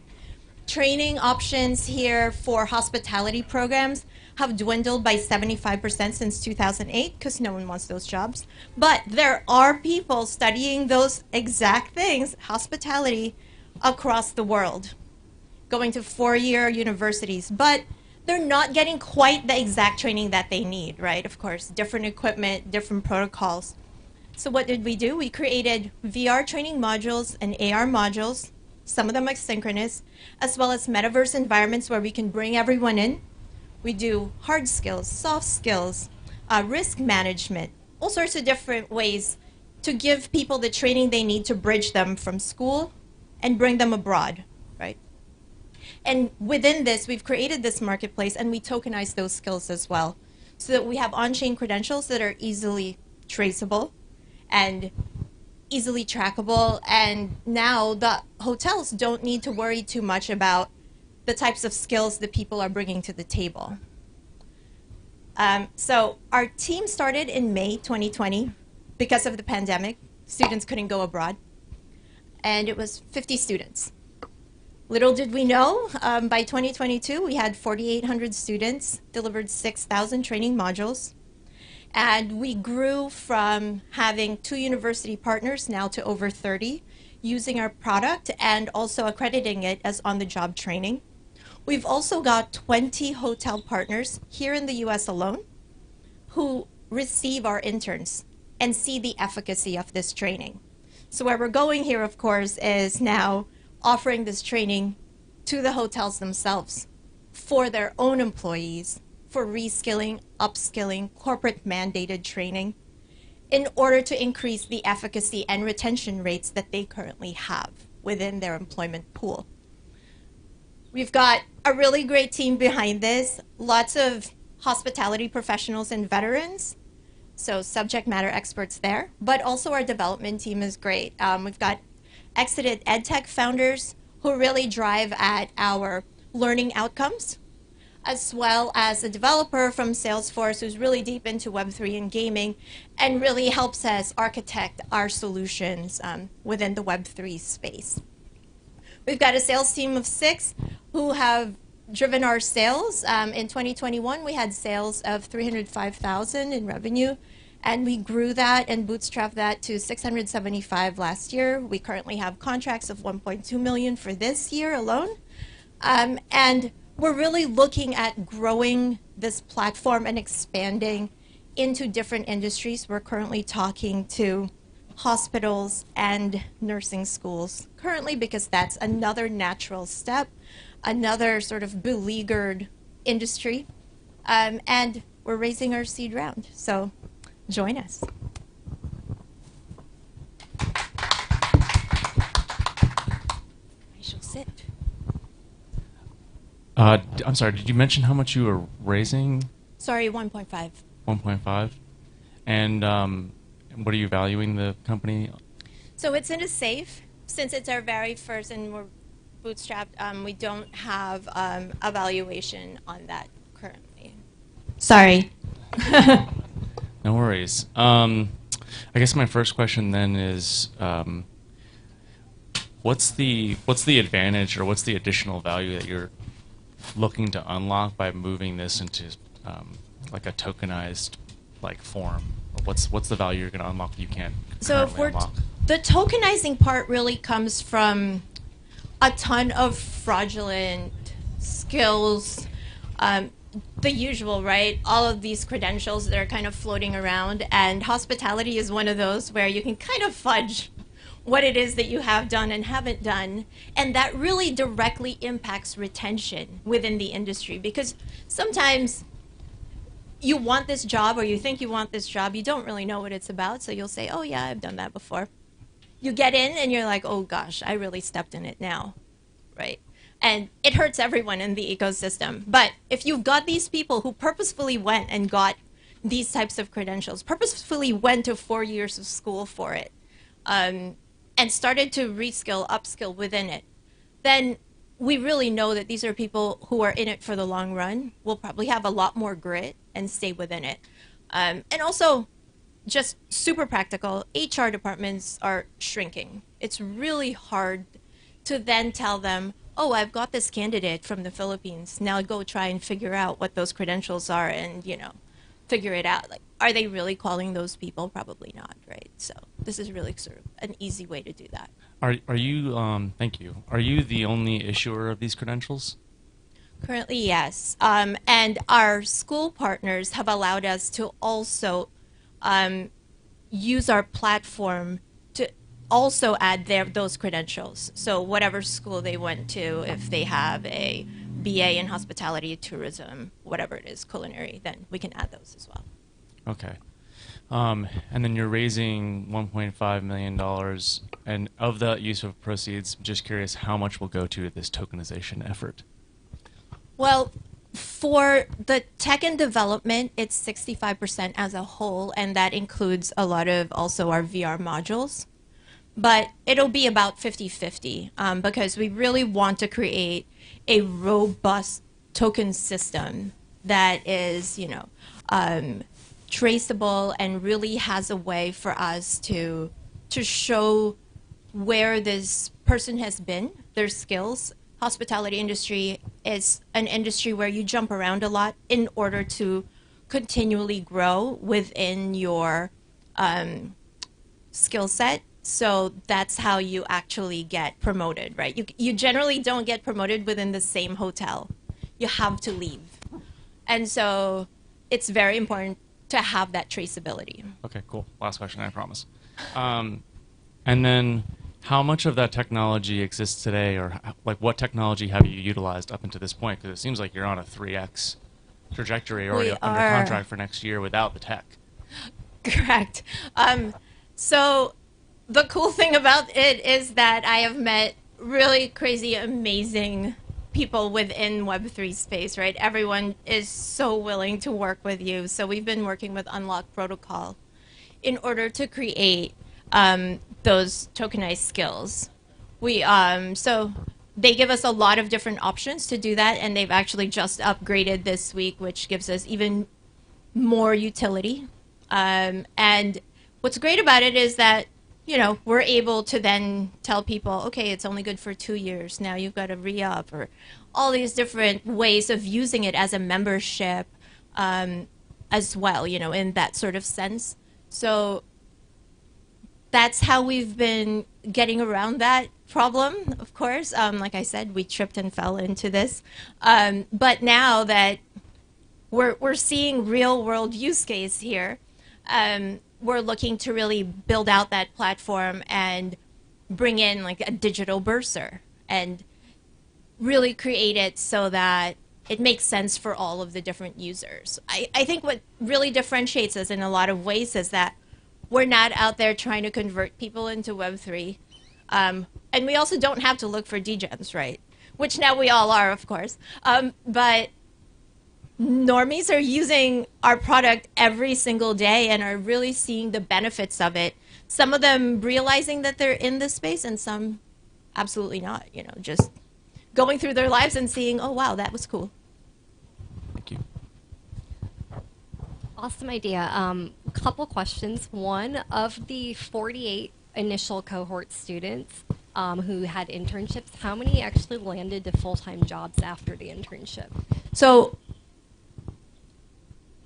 Training options here for hospitality programs have dwindled by 75% since 2008 because no one wants those jobs. But there are people studying those exact things, hospitality, across the world, going to four-year universities, but they're not getting quite the exact training that they need, right? Of course, different equipment, different protocols. So what did we do? We created VR training modules and AR modules, some of them asynchronous, as well as metaverse environments where we can bring everyone in. We do hard skills, soft skills, risk management, all sorts of different ways to give people the training they need to bridge them from school and bring them abroad, right? And within this, we've created this marketplace and we tokenize those skills as well so that we have on-chain credentials that are easily traceable and easily trackable. And now the hotels don't need to worry too much about the types of skills that people are bringing to the table. So our team started in May 2020 because of the pandemic. Students couldn't go abroad. And it was 50 students. Little did we know, by 2022, we had 4,800 students, delivered 6,000 training modules, and we grew from having 2 university partners now to over 30, using our product and also accrediting it as on-the-job training. We've also got 20 hotel partners here in the US alone who receive our interns and see the efficacy of this training. So where we're going here, of course, is now offering this training to the hotels themselves for their own employees, for reskilling, upskilling, corporate mandated training in order to increase the efficacy and retention rates that they currently have within their employment pool. We've got a really great team behind this, lots of hospitality professionals and veterans, so subject matter experts there, but also our development team is great. We've got exited EdTech founders who really drive at our learning outcomes. as well as a developer from Salesforce who's really deep into Web3 and gaming and really helps us architect our solutions within the Web3 space. We've got a sales team of 6 who have driven our sales. In 2021, we had sales of $305,000 in revenue, and we grew that and bootstrapped that to $675,000 last year. We currently have contracts of $1.2 million for this year alone. And we're really looking at growing this platform and expanding into different industries. We're currently talking to hospitals and nursing schools currently because that's another natural step, another sort of beleaguered industry. And we're raising our seed round. So join us. I shall sit. I'm sorry, did you mention how much you were raising? Sorry, 1.5. 1.5. And what are you valuing the company? So it's in a safe. Since it's our very first and we're bootstrapped, we don't have a valuation on that currently. Sorry. No worries. I guess my first question then is, what's the advantage or what's the additional value that you're looking to unlock by moving this into like a tokenized form? Or what's the value you're going to unlock that you can't So if currently unlock? the tokenizing part really comes from a ton of fraudulent skills, the usual, right? All of these credentials that are kind of floating around, and hospitality is one of those where you can kind of fudge what it is that you have done and haven't done, and that really directly impacts retention within the industry, because sometimes you want this job or you think you want this job, you don't really know what it's about, so you'll say, oh yeah, I've done that before. You get in and you're like, oh gosh, I really stepped in it now, right? And it hurts everyone in the ecosystem. But if you've got these people who purposefully went and got these types of credentials, purposefully went to 4 years of school for it, and started to reskill, upskill within it, then we really know that these are people who are in it for the long run, will probably have a lot more grit and stay within it. And also, just super practical, HR departments are shrinking. It's really hard to then tell them, oh, I've got this candidate from the Philippines. Now go try and figure out what those credentials are and, figure it out. Like, are they really calling those people? Probably not, right? So this is really sort of an easy way to do that. Are you, thank you, are you the only issuer of these credentials? Currently, yes. And our school partners have allowed us to also use our platform to also add those credentials. So whatever school they went to, if they have a BA in hospitality, tourism, whatever it is, culinary, then we can add those as well. Okay. And then you're raising $1.5 million, and of the use of proceeds, just curious how much will go to this tokenization effort? Well, for the tech and development, it's 65% as a whole, and that includes a lot of also our VR modules. But it'll be about 50-50 because we really want to create a robust token system that is, traceable and really has a way for us to show where this person has been, their skills. Hospitality industry is an industry where you jump around a lot in order to continually grow within your skill set. So that's how you actually get promoted, right? You generally don't get promoted within the same hotel. You have to leave. And so it's very important to have that traceability. Okay, cool. Last question, I promise. And then how much of that technology exists today, or what technology have you utilized up until this point? Because it seems like you're on a 3x trajectory already under contract for next year without the tech. Correct. So the cool thing about it is that I have met really crazy, amazing people within Web3 space, right? Everyone is so willing to work with you. So we've been working with Unlock Protocol in order to create those tokenized skills. So they give us a lot of different options to do that, and they've actually just upgraded this week, which gives us even more utility. And what's great about it is that, you know, we're able to then tell people, okay, it's only good for 2 years. Now you've got to re-up, or all these different ways of using it as a membership as well, you know, in that sort of sense. So that's how we've been getting around that problem, of course. Like I said, we tripped and fell into this. But now that we're seeing real world use case here, we're looking to really build out that platform and bring in like a digital bursar and really create it so that it makes sense for all of the different users. I think what really differentiates us in a lot of ways is that we're not out there trying to convert people into Web3. And we also don't have to look for degens, right? Which now we all are, of course. But normies are using our product every single day and are really seeing the benefits of it. Some of them realizing that they're in this space, and some absolutely not, you know, just going through their lives and seeing, oh, wow, that was cool. Thank you. Awesome idea. Couple questions. One, of the 48 initial cohort students who had internships, how many actually landed to full-time jobs after the internship? So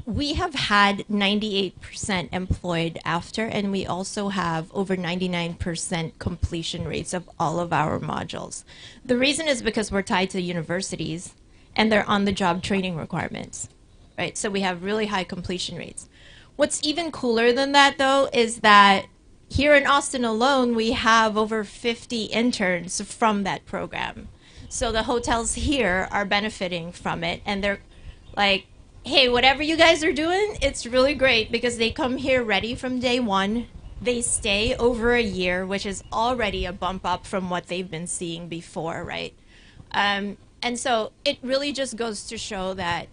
we have had 98% employed after, and we also have over 99% completion rates of all of our modules. The reason is because we're tied to universities and they're on-the-job training requirements, right? So we have really high completion rates. What's even cooler than that, though, is that here in Austin alone, we have over 50 interns from that program. So the hotels here are benefiting from it, and they're like, hey, whatever you guys are doing, it's really great, because they come here ready from day one. They stay over a year, which is already a bump up from what they've been seeing before, right? And so it really just goes to show that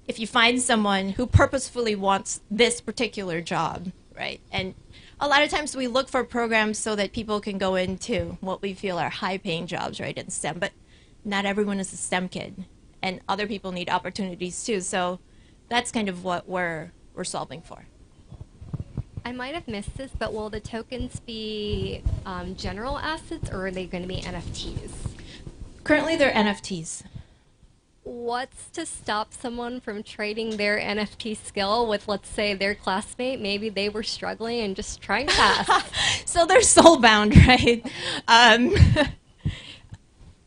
if you find someone who purposefully wants this particular job, right? And a lot of times we look for programs so that people can go into what we feel are high-paying jobs, right, in STEM, but not everyone is a STEM kid. And other people need opportunities too. So that's kind of what we're solving for. I might have missed this, but will the tokens be general assets, or are they going to be NFTs? Currently, they're NFTs. What's to stop someone from trading their NFT skill with, let's say, their classmate? Maybe they were struggling and just trying to pass. So they're soul-bound, right?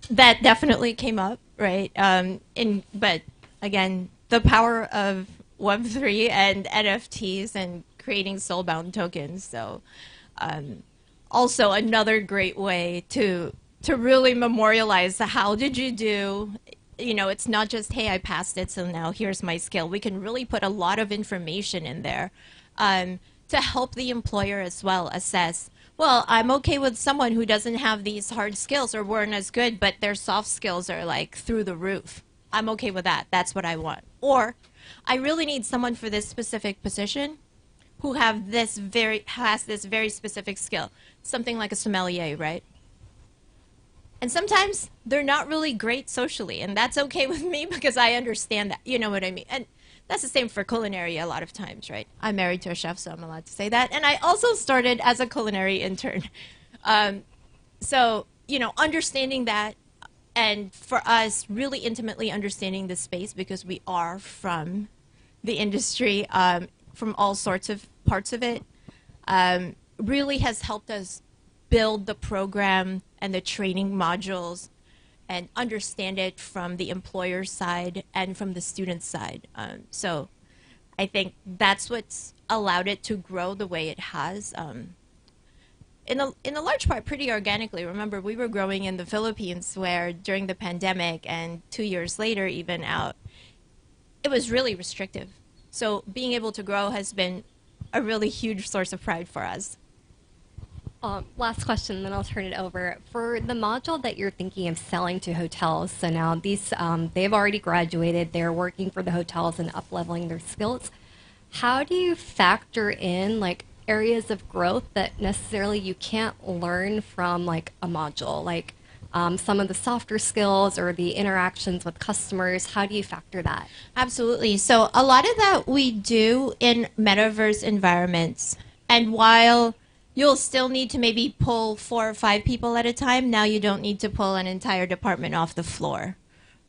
That definitely came up, right? But again, the power of Web3 and NFTs and creating soul-bound tokens. So also another great way to really memorialize how did you do. You know, it's not just, hey, I passed it, so now here's my skill. We can really put a lot of information in there to help the employer as well assess, well, I'm okay with someone who doesn't have these hard skills or weren't as good, but their soft skills are like through the roof. I'm okay with that. That's what I want. Or I really need someone for this specific position who has this very specific skill. Something like a sommelier, right? And sometimes they're not really great socially, and that's okay with me because I understand that. You know what I mean? And that's the same for culinary a lot of times, right? I'm married to a chef, so I'm allowed to say that. And I also started as a culinary intern. So, you know, understanding that, and for us, really intimately understanding the space because we are from the industry, from all sorts of parts of it, really has helped us build the program and the training modules and understand it from the employer side and from the student side. So I think that's what's allowed it to grow the way it has. In a large part, pretty organically. Remember, we were growing in the Philippines where during the pandemic and 2 years later even out, it was really restrictive. So being able to grow has been a really huge source of pride for us. Last question, then I'll turn it over. For the module that you're thinking of selling to hotels, so now these they've already graduated, they're working for the hotels and up-leveling their skills. How do you factor in like areas of growth that necessarily you can't learn from like a module? Like some of the softer skills or the interactions with customers? How do you factor that? Absolutely. So a lot of that we do in metaverse environments. And while you'll still need to maybe pull 4 or 5 people at a time, now you don't need to pull an entire department off the floor,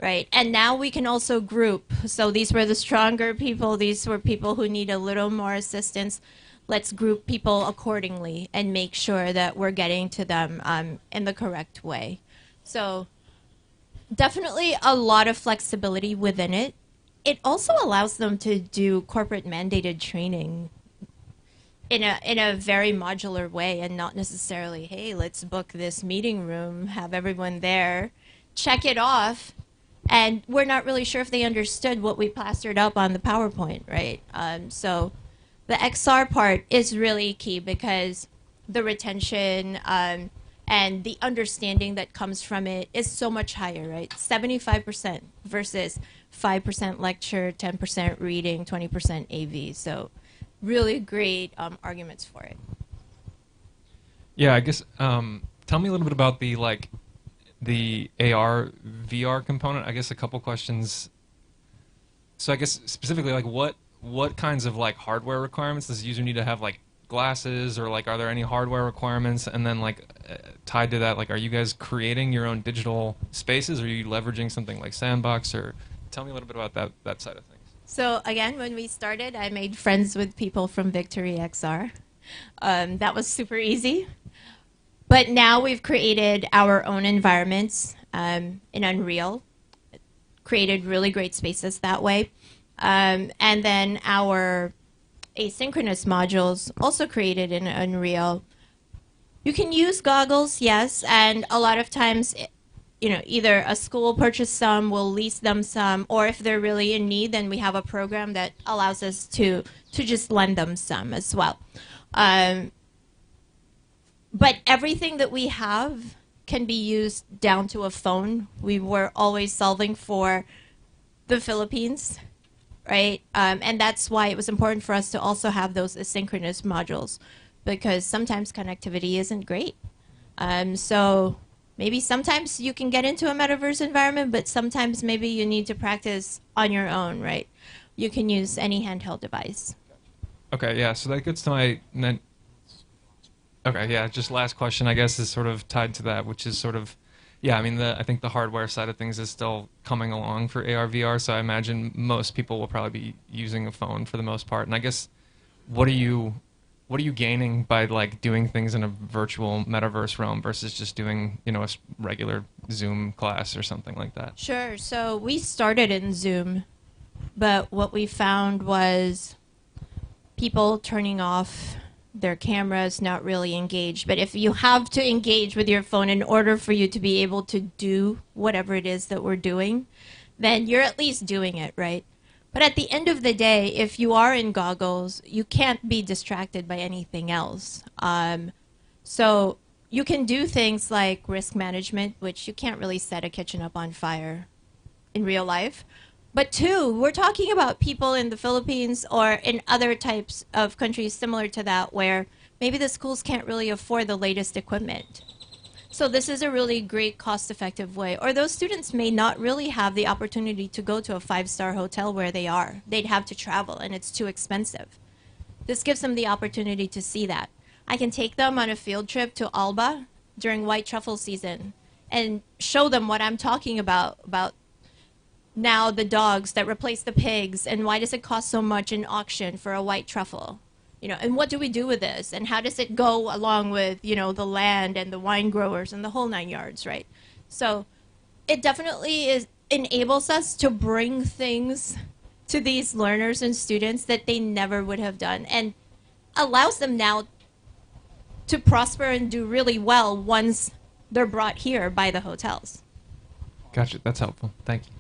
right? And now we can also group. So these were the stronger people. These were people who need a little more assistance. Let's group people accordingly and make sure that we're getting to them in the correct way. So definitely a lot of flexibility within it. It also allows them to do corporate mandated training in a very modular way, and not necessarily, hey, let's book this meeting room, have everyone there, check it off, and we're not really sure if they understood what we plastered up on the PowerPoint, right? So the XR part is really key because the retention and the understanding that comes from it is so much higher, right? 75% versus 5% lecture, 10% reading, 20% AV. So really great arguments for it. Yeah, I guess tell me a little bit about the AR VR component. I guess a couple questions. So I guess specifically, like what kinds of like hardware requirements does the user need to have, like glasses, or like are there any hardware requirements? And then like tied to that, like are you guys creating your own digital spaces? Or are you leveraging something like Sandbox? Or tell me a little bit about that side of things. So again, when we started, I made friends with people from Victory XR. That was super easy. But now we've created our own environments in Unreal, created really great spaces that way. And then our asynchronous modules also created in Unreal. You can use goggles, yes, and a lot of times either a school will purchase some, we'll lease them some, or if they're really in need, then we have a program that allows us to just lend them some as well. But everything that we have can be used down to a phone. We were always solving for the Philippines, right? And that's why it was important for us to also have those asynchronous modules, because sometimes connectivity isn't great. So maybe sometimes you can get into a metaverse environment, but sometimes maybe you need to practice on your own, right? You can use any handheld device. Okay, yeah, so that gets to my okay, yeah, just last question, I guess, is sort of tied to that, which is sort of, yeah, I mean, I think the hardware side of things is still coming along for AR, VR, so I imagine most people will probably be using a phone for the most part. And I guess, what are you gaining by like doing things in a virtual metaverse realm versus just doing, a regular Zoom class or something like that? Sure. So we started in Zoom, but what we found was people turning off their cameras, not really engaged. But if you have to engage with your phone in order for you to be able to do whatever it is that we're doing, then you're at least doing it, right? But at the end of the day, if you are in goggles, you can't be distracted by anything else. So you can do things like risk management, which you can't really set a kitchen up on fire in real life. But two, we're talking about people in the Philippines or in other types of countries similar to that where maybe the schools can't really afford the latest equipment. So this is a really great cost-effective way. Or those students may not really have the opportunity to go to a 5-star hotel where they are. They'd have to travel, and it's too expensive. This gives them the opportunity to see that. I can take them on a field trip to Alba during white truffle season and show them what I'm talking about now the dogs that replace the pigs, and why does it cost so much in auction for a white truffle? And what do we do with this? And how does it go along with, the land and the wine growers and the whole 9 yards, right? So it definitely enables us to bring things to these learners and students that they never would have done, and allows them now to prosper and do really well once they're brought here by the hotels. Gotcha. That's helpful. Thank you.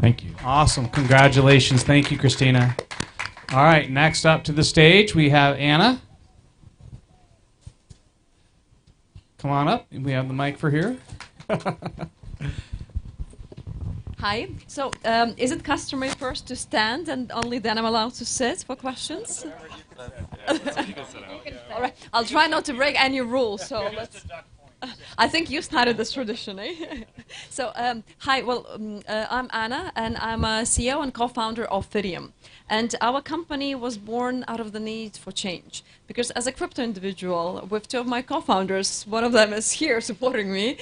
Thank you. Awesome. Congratulations. Thank you, Christina. All right, next up to the stage, we have Anna. Come on up. We have the mic for here. Hi. So, is it customary first to stand and only then I'm allowed to sit for questions? All right. I'll try not to break any rules. So let's. I think you started this tradition, eh? So, hi, well, I'm Anna, and I'm a CEO and co-founder of Fidium. And our company was born out of the need for change. Because as a crypto individual, with two of my co-founders, one of them is here supporting me,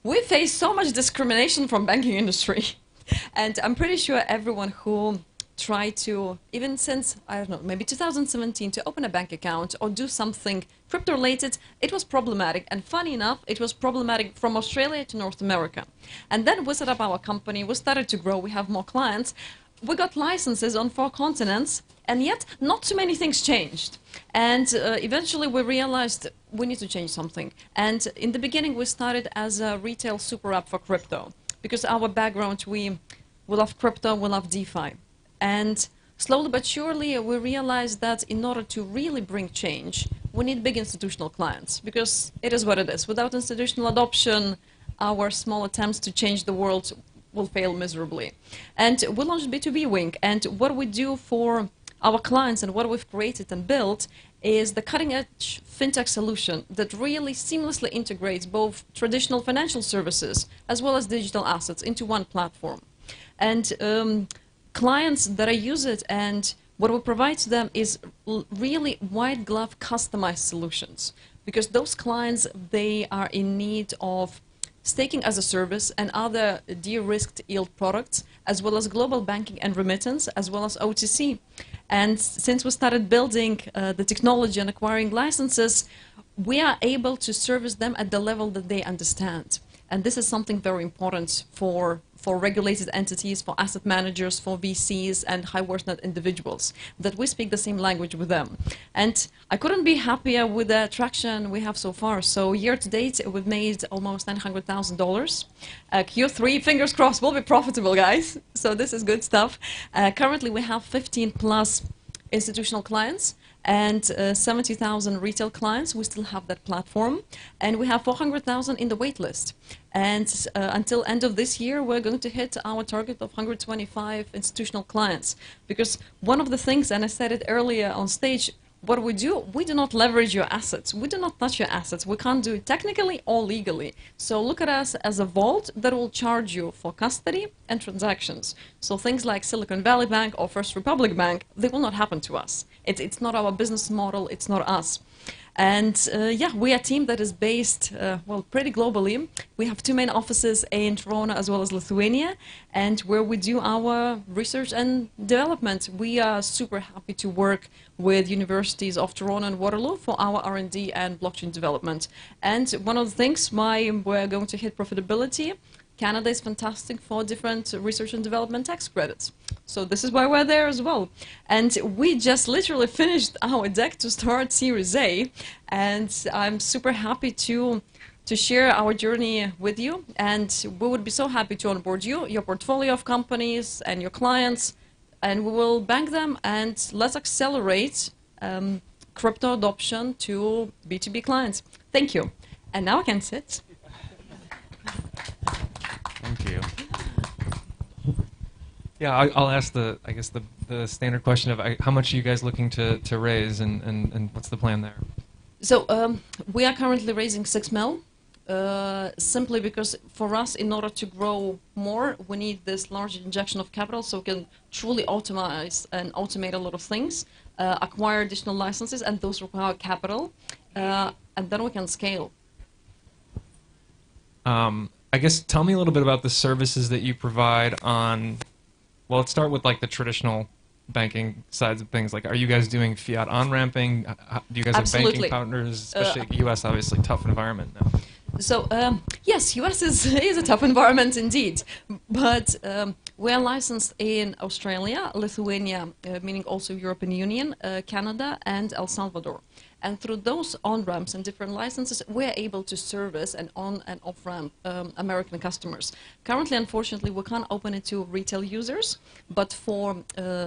we face so much discrimination from banking industry. And I'm pretty sure everyone who tried to, even since, I don't know, maybe 2017, to open a bank account or do something crypto-related, it was problematic. And funny enough, it was problematic from Australia to North America. And then we set up our company, we started to grow, we have more clients. We got licenses on 4 continents, and yet not too many things changed. And eventually we realized we need to change something. And in the beginning, we started as a retail super app for crypto. Because our background, we love crypto, we love DeFi. And slowly but surely, we realized that in order to really bring change, we need big institutional clients, because it is what it is. Without institutional adoption, our small attempts to change the world will fail miserably. And we launched B2B Wing, and what we do for our clients and what we've created and built is the cutting-edge fintech solution that really seamlessly integrates both traditional financial services as well as digital assets into one platform. And clients that use it, and what we provide to them is really white glove customized solutions, because those clients, they are in need of staking as a service and other de-risked yield products, as well as global banking and remittance, as well as OTC. And since we started building the technology and acquiring licenses, we are able to service them at the level that they understand. And this is something very important for regulated entities, for asset managers, for VCs, and high-worth net individuals, that we speak the same language with them. And I couldn't be happier with the traction we have so far. So year to date, we've made almost $900,000. Q3, fingers crossed, will be profitable, guys. So this is good stuff. Currently, we have 15 plus institutional clients and 70,000 retail clients. We still have that platform, and we have 400,000 in the wait list. And until end of this year, we're going to hit our target of 125 institutional clients. Because one of the things, and I said it earlier on stage, what we do not leverage your assets. We do not touch your assets. We can't do it technically or legally. So look at us as a vault that will charge you for custody and transactions. So things like Silicon Valley Bank or First Republic Bank, they will not happen to us. It's not our business model. It's not us. And yeah, we are a team that is based, well, pretty globally. We have 2 main offices in Toronto as well as Lithuania, and where we do our research and development. We are super happy to work with universities of Toronto and Waterloo for our R&D and blockchain development. And one of the things why we're going to hit profitability, Canada is fantastic for different research and development tax credits. So this is why we're there as well. And we just literally finished our deck to start Series A. And I'm super happy to share our journey with you. And we would be so happy to onboard you, your portfolio of companies and your clients. And we will bank them, and let's accelerate crypto adoption to B2B clients. Thank you. And now I can sit. Thank you. Yeah, I'll ask the standard question of how much are you guys looking to raise, and what's the plan there? So we are currently raising 6 mil, simply because for us, in order to grow more, we need this large injection of capital so we can truly optimize and automate a lot of things, acquire additional licenses, and those require capital, and then we can scale. I guess tell me a little bit about the services that you provide on, well, let's start with like the traditional banking sides of things. Like, are you guys doing fiat on-ramping? Do you guys Absolutely. have banking partners, especially U.S., obviously, tough environment now? So, yes, US is a tough environment indeed, but we're licensed in Australia, Lithuania, meaning also European Union, Canada, and El Salvador. And through those on-ramps and different licenses, we're able to service an on- and off-ramp American customers. Currently, unfortunately, we can't open it to retail users, but for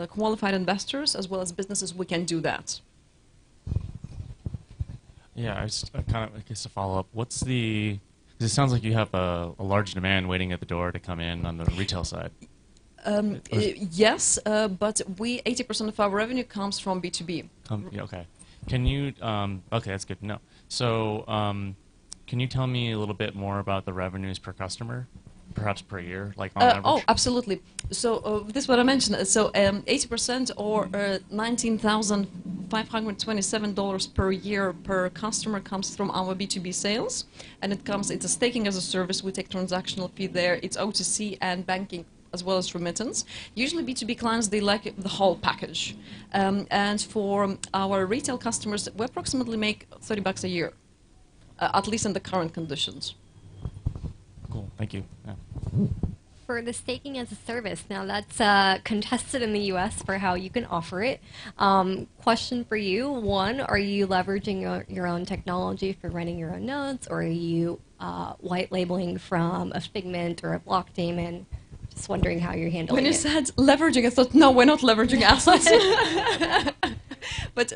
qualified investors as well as businesses, we can do that. Yeah, I just kind of, I guess, a follow-up. What's the, because it sounds like you have a large demand waiting at the door to come in on the retail side. Yes, but 80% of our revenue comes from B2B. Yeah, okay. Can you, okay, that's good to know. So can you tell me a little bit more about the revenues per customer, perhaps per year, like on average? Oh, absolutely. So this is what I mentioned. So 80% or $19,527 per year per customer comes from our B2B sales, and it's a staking as a service. We take transactional fee there. It's O2C and banking as well as remittance. Usually B2B clients, they like the whole package. And for our retail customers, we approximately make $30 a year, at least in the current conditions. Cool, thank you. Yeah. For the staking as a service, now that's contested in the U.S. for how you can offer it. Question for you: one, are you leveraging your own technology for running your own nodes, or are you white labeling from a Figment or a Block Daemon? Just wondering how you're handling it. When you said leveraging, I thought, no, we're not leveraging assets. But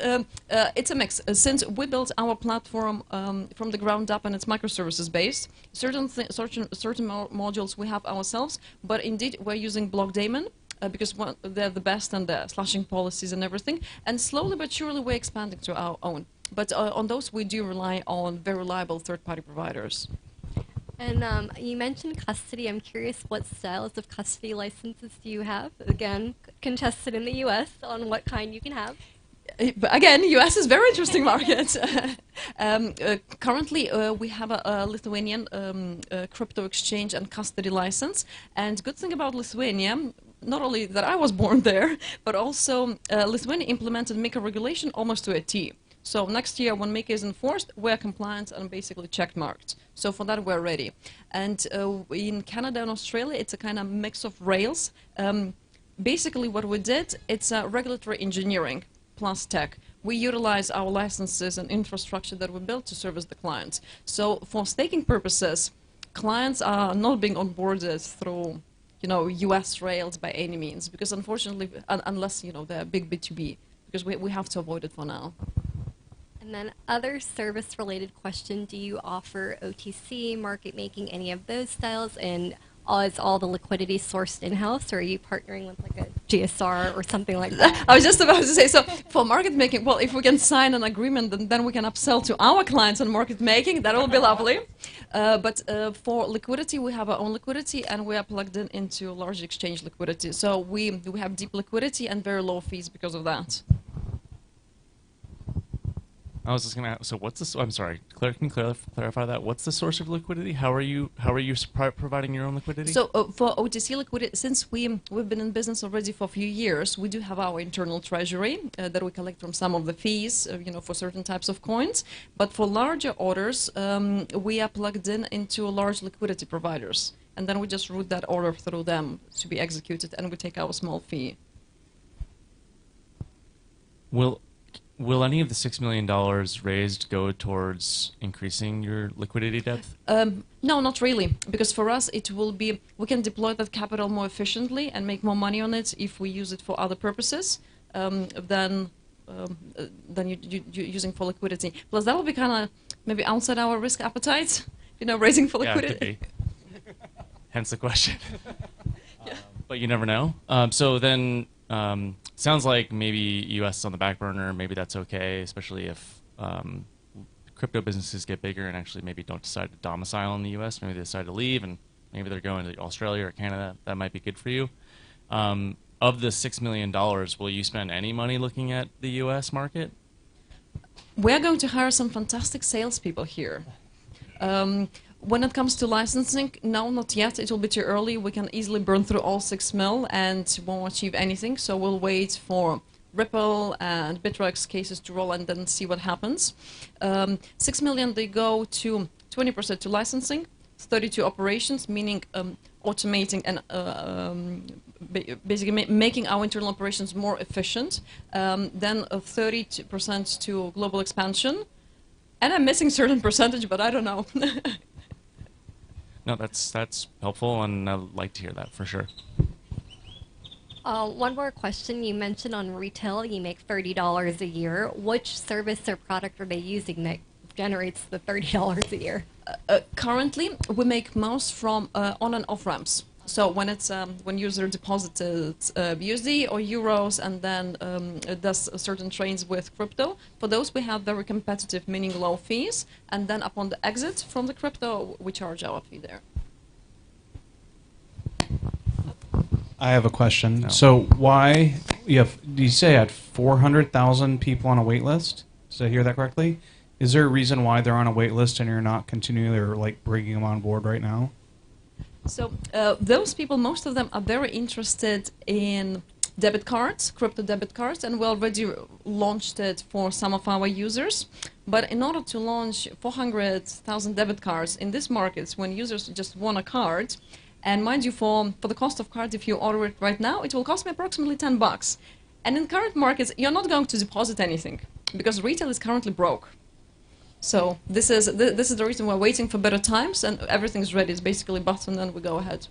it's a mix. Since we built our platform from the ground up and it's microservices based, certain modules we have ourselves, but indeed we're using Block Daemon because they're the best and the slashing policies and everything. And slowly but surely we're expanding to our own. But on those we do rely on very reliable third-party providers. And you mentioned custody. I'm curious, what styles of custody licenses do you have? Again, contested in the U.S. on what kind you can have. But again, U.S. is a very interesting market. Currently, we have a Lithuanian crypto exchange and custody license. And good thing about Lithuania, not only that I was born there, but also Lithuania implemented MiCA regulation almost to a T. So next year, when MiCA is enforced, we're compliant and basically check-marked. So for that, we're ready. And in Canada and Australia, it's a kind of mix of rails. Basically, what we did, it's regulatory engineering plus tech. We utilize our licenses and infrastructure that we built to service the clients. So for staking purposes, clients are not being onboarded through, U.S. rails by any means, because unfortunately, unless, they're big B2B, because we have to avoid it for now. And then other service-related question, do you offer OTC, market making, any of those styles? And is all the liquidity sourced in-house, or are you partnering with like a GSR or something like that? I was just about to say, so for market making, well, if we can sign an agreement, then we can upsell to our clients on market making. That will be lovely. But for liquidity, we have our own liquidity, and we are plugged into large exchange liquidity. So we have deep liquidity and very low fees because of that. I was just gonna ask, so what's this? I'm sorry, can you clarify that? What's the source of liquidity? How are you providing your own liquidity? So for OTC liquidity, since we've been in business already for a few years, we do have our internal treasury that we collect from some of the fees, for certain types of coins. But for larger orders, we are plugged into large liquidity providers, and then we just route that order through them to be executed, and we take our small fee. Will any of the $6 million raised go towards increasing your liquidity depth? No, not really, because for us it will be, we can deploy that capital more efficiently and make more money on it if we use it for other purposes than using for liquidity. Plus that will be kind of maybe outside our risk appetite, raising for liquidity. Yeah, it could be. Hence the question. Yeah. But you never know. So then... sounds like maybe U.S. is on the back burner. Maybe that's okay, especially if crypto businesses get bigger and actually maybe don't decide to domicile in the U.S. Maybe they decide to leave, and maybe they're going to Australia or Canada. That might be good for you. Of the $6 million, will you spend any money looking at the U.S. market? We're going to hire some fantastic salespeople here. When it comes to licensing, no, not yet. It will be too early. We can easily burn through all 6 mil and won't achieve anything. So we'll wait for Ripple and Bittrex cases to roll and then see what happens. 6 million, they go to 20% to licensing, 30% to operations, meaning automating and basically making our internal operations more efficient. Then 30% to global expansion. And I'm missing certain percentage, but I don't know. No, that's helpful, and I'd like to hear that for sure. One more question. You mentioned on retail you make $30 a year. Which service or product are they using that generates the $30 a year? Currently, we make most from on and off ramps. So when it's when user deposited USD or euros and then does certain trades with crypto, for those we have very competitive, meaning low fees, and then upon the exit from the crypto, we charge our fee there. I have a question. So why you say at 400,000 people on a wait list? Did I hear that correctly? Is there a reason why they're on a wait list and you're not continually or like bringing them on board right now? So those people, most of them are very interested in debit cards, crypto debit cards, and we already launched it for some of our users. But in order to launch 400,000 debit cards in these markets, when users just want a card, and mind you, for the cost of cards, if you order it right now, it will cost me approximately $10. And in current markets, you're not going to deposit anything because retail is currently broke. So this is the reason we're waiting for better times, and everything's ready. It's basically a button, and we go ahead.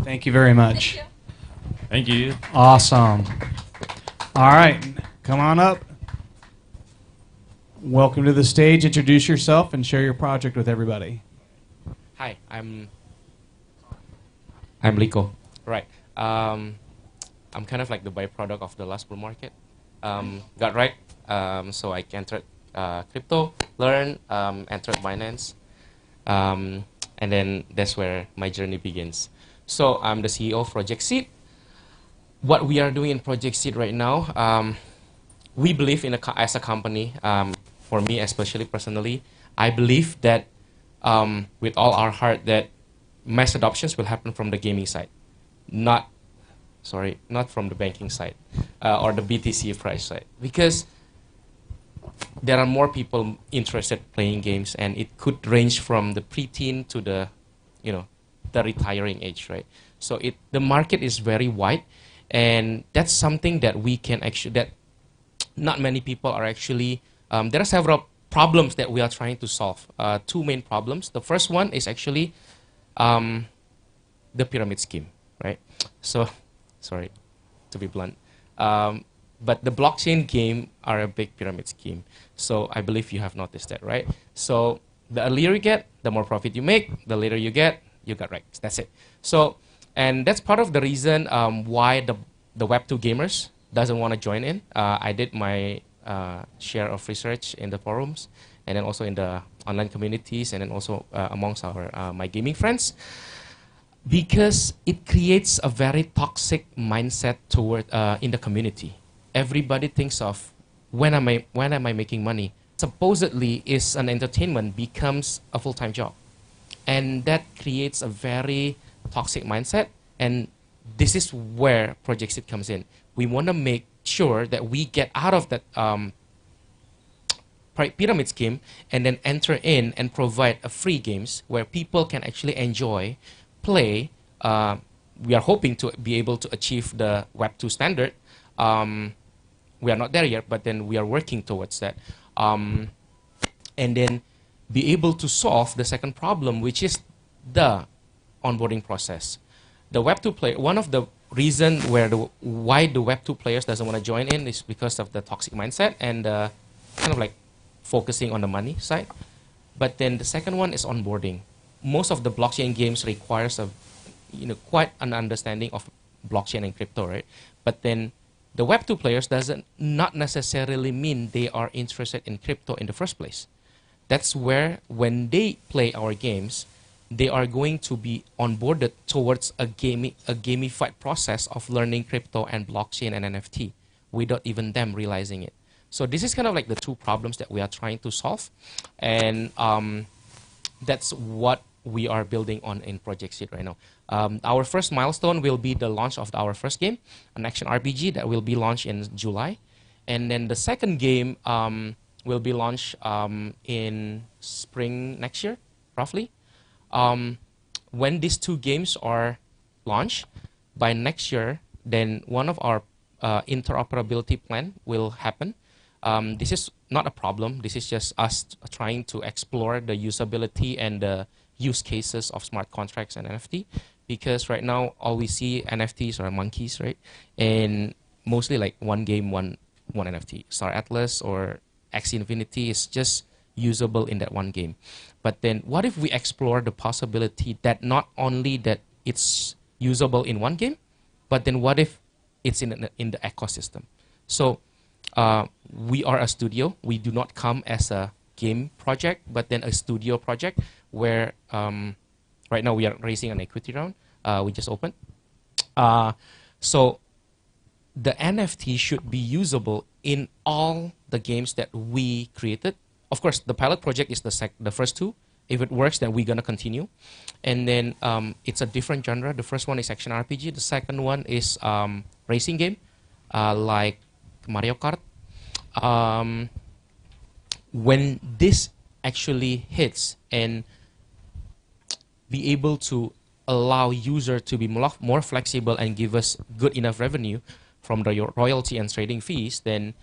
Thank you very much. Thank you. Awesome. All right, come on up. Welcome to the stage. Introduce yourself and share your project with everybody. Hi, I'm Lico. Right. I'm kind of like the byproduct of the last bull market. Got right. So I entered crypto, learned, entered Binance, and then that's where my journey begins. So I'm the CEO of Project Seed. What we are doing in Project Seed right now, we believe as a company, for me especially personally, I believe that with all our heart that mass adoptions will happen from the gaming side, not from the banking side or the BTC price side, because there are more people interested playing games, and it could range from the preteen to the, the retiring age, right? So the market is very wide, and that's something that we can actually, that not many people are actually, there are several problems that we are trying to solve. Two main problems. The first one is actually the pyramid scheme, right? So, sorry to be blunt. But the blockchain game are a big pyramid scheme. So I believe you have noticed that, right? So the earlier you get, the more profit you make. The later you get wrecked. That's it. So, and that's part of the reason why the Web2 gamers doesn't want to join in. I did my share of research in the forums, and then also in the online communities, and then also amongst my gaming friends, because it creates a very toxic mindset toward in the community. Everybody thinks of when am I making money? Supposedly is an entertainment becomes a full-time job, and that creates a very toxic mindset. And this is where Project Seed comes in. We want to make sure that we get out of that pyramid scheme and then enter in and provide a free games where people can actually enjoy, play. We are hoping to be able to achieve the Web2 standard. We are not there yet, but then we are working towards that. And then be able to solve the second problem, which is the onboarding process. The Web2 player, one of the reason why the Web2 players doesn't want to join in is because of the toxic mindset and kind of like focusing on the money side. But then the second one is onboarding. Most of the blockchain games requires quite an understanding of blockchain and crypto, right? But then the Web2 players doesn't not necessarily mean they are interested in crypto in the first place. That's where when they play our games, they are going to be onboarded towards a gamified process of learning crypto and blockchain and NFT without even them realizing it. So this is kind of like the two problems that we are trying to solve, and that's what we are building on in Project Seed right now. Our first milestone will be the launch of our first game, an action RPG that will be launched in July. And then the second game will be launched in spring next year, roughly. When these two games are launched, by next year, then one of our interoperability plan will happen. This is not a problem. This is just us trying to explore the usability and the use cases of smart contracts and NFT, because right now all we see NFTs are monkeys, right? And mostly like one game, one NFT. Star Atlas or Axie Infinity is just usable in that one game. But then what if we explore the possibility that not only that it's usable in one game, but then what if it's in the ecosystem? So we are a studio. We do not come as a game project, but then a studio project where right now we are raising an equity round. We just opened. So the NFT should be usable in all the games that we created. Of course, the pilot project is the first two. If it works, then we're going to continue. And then it's a different genre. The first one is action RPG. The second one is racing game, like Mario Kart. When this actually hits and be able to allow user to be more flexible and give us good enough revenue from the royalty and trading fees, then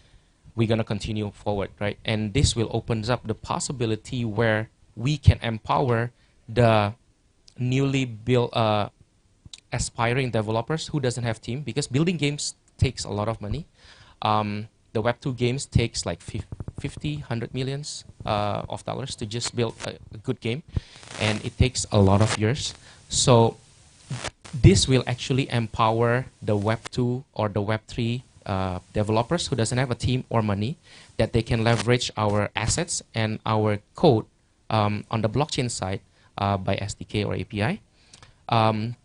we're going to continue forward, right? And this will open up the possibility where we can empower the newly built aspiring developers who doesn't have team, because building games takes a lot of money. The Web2 games takes like 50, 100 millions of dollars to just build a good game, and it takes a lot of years. So this will actually empower the Web2 or the Web3 developers who doesn't have a team or money, that they can leverage our assets and our code on the blockchain side by SDK or API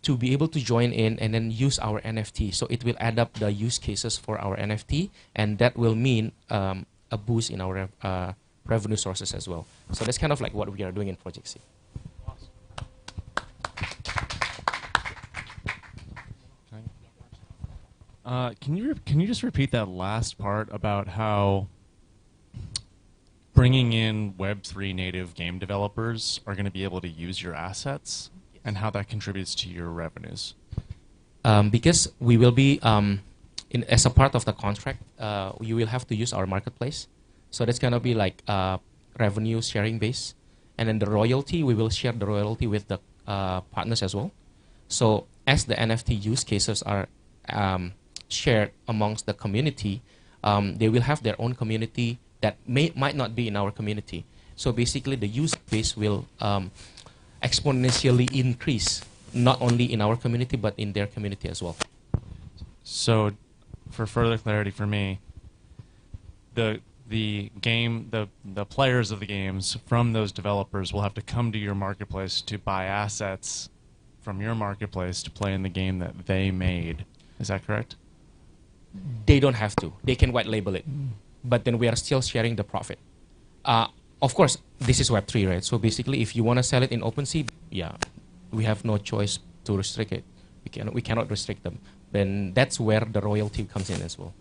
to be able to join in and then use our NFT. So it will add up the use cases for our NFT, and that will mean a boost in our revenue sources as well. So that's kind of like what we are doing in Project C. Can you just repeat that last part about how bringing in Web3 native game developers are going to be able to use your assets, and how that contributes to your revenues? Because we will be, as a part of the contract, you will have to use our marketplace. So that's going to be like revenue sharing base. And then the royalty, we will share the royalty with the partners as well. So as the NFT use cases are shared amongst the community, they will have their own community that might not be in our community. So basically the use base will exponentially increase, not only in our community, but in their community as well. So for further clarity for me, the players of the games from those developers will have to come to your marketplace to buy assets from your marketplace to play in the game that they made. Is that correct? They don't have to. They can white label it. But then we are still sharing the profit. Of course, this is Web3, right? So basically, if you want to sell it in OpenSea, yeah, we have no choice to restrict it. We cannot restrict them. Then that's where the royalty comes in as well.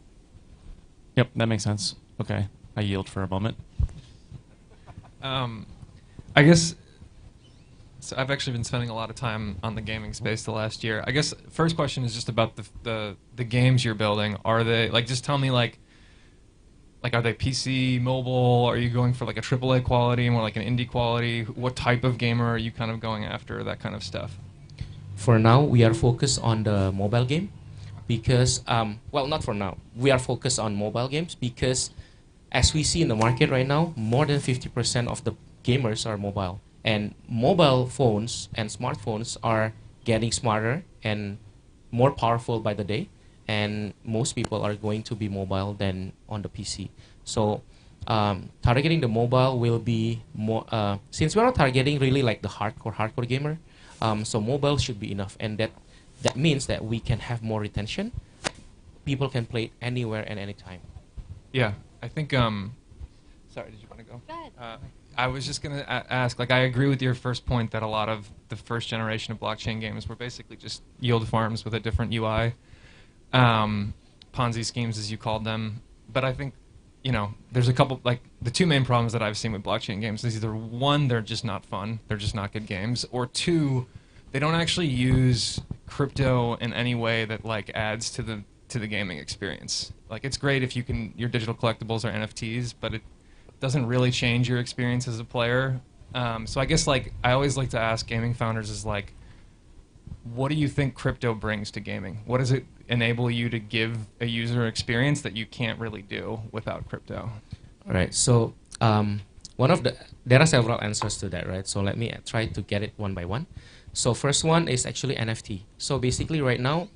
Yep, that makes sense. Okay, I yield for a moment. I guess, so I've actually been spending a lot of time on the gaming space the last year. I guess first question is just about the games you're building. Are they, like, just tell me, like are they PC, mobile? Are you going for like a AAA quality, more like an indie quality? What type of gamer are you kind of going after, that kind of stuff? For now, we are focused on the mobile game because, well, not for now. We are focused on mobile games because as we see in the market right now, more than 50% of the gamers are mobile. And mobile phones and smartphones are getting smarter and more powerful by the day. And most people are going to be mobile than on the PC. So targeting the mobile will be more, since we're not targeting really like the hardcore gamer, so mobile should be enough. And that means that we can have more retention. People can play it anywhere and anytime. Yeah, I think, sorry, did you want to go? Go ahead. I was just going to ask, like, I agree with your first point that a lot of the first generation of blockchain games were basically just yield farms with a different UI. Ponzi schemes, as you called them. But I think, there's a couple, like, the two main problems that I've seen with blockchain games is either one, they're just not fun, they're just not good games, or two, they don't actually use crypto in any way that, like, adds to the gaming experience. Like, it's great if your digital collectibles are NFTs, but it doesn't really change your experience as a player. So I guess, like, I always like to ask gaming founders is, like, what do you think crypto brings to gaming? What does it enable you to give a user experience that you can't really do without crypto? All right. So there are several answers to that, right? So let me try to get it one by one. So first one is actually NFT. So basically right now,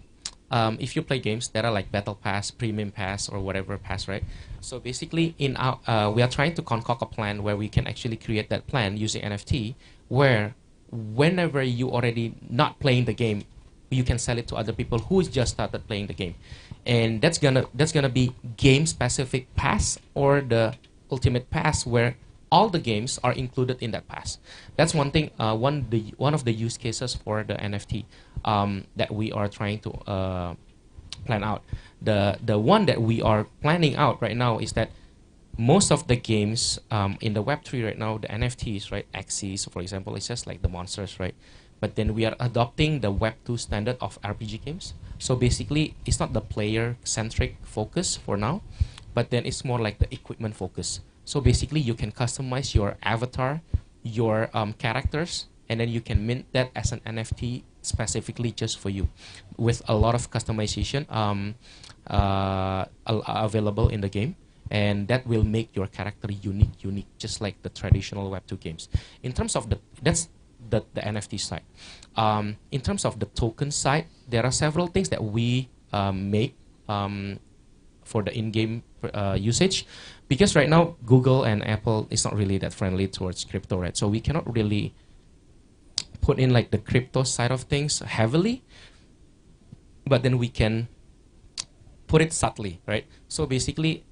if you play games, there are like Battle Pass, Premium Pass, or whatever pass, right? So basically, we are trying to concoct a plan where we can actually create that plan using NFT, where whenever you already not playing the game, you can sell it to other people who just started playing the game, and that's gonna be game specific pass or the ultimate pass where all the games are included in that pass. That's one thing. One of the use cases for the NFT that we are trying to plan out. The one that we are planning out right now is that most of the games in the Web3 right now, the NFTs, right, Axis, for example, it's just like the monsters, right? But then we are adopting the Web2 standard of RPG games. So basically, it's not the player-centric focus for now, but then it's more like the equipment focus. So basically, you can customize your avatar, your characters, and then you can mint that as an NFT specifically just for you, with a lot of customization available in the game. And that will make your character unique, just like the traditional Web2 games. In terms of that's the NFT side. In terms of the token side, there are several things that we make for the in-game usage, because right now Google and Apple is not really that friendly towards crypto, right? So we cannot really put in like the crypto side of things heavily, but then we can put it subtly, right? So basically,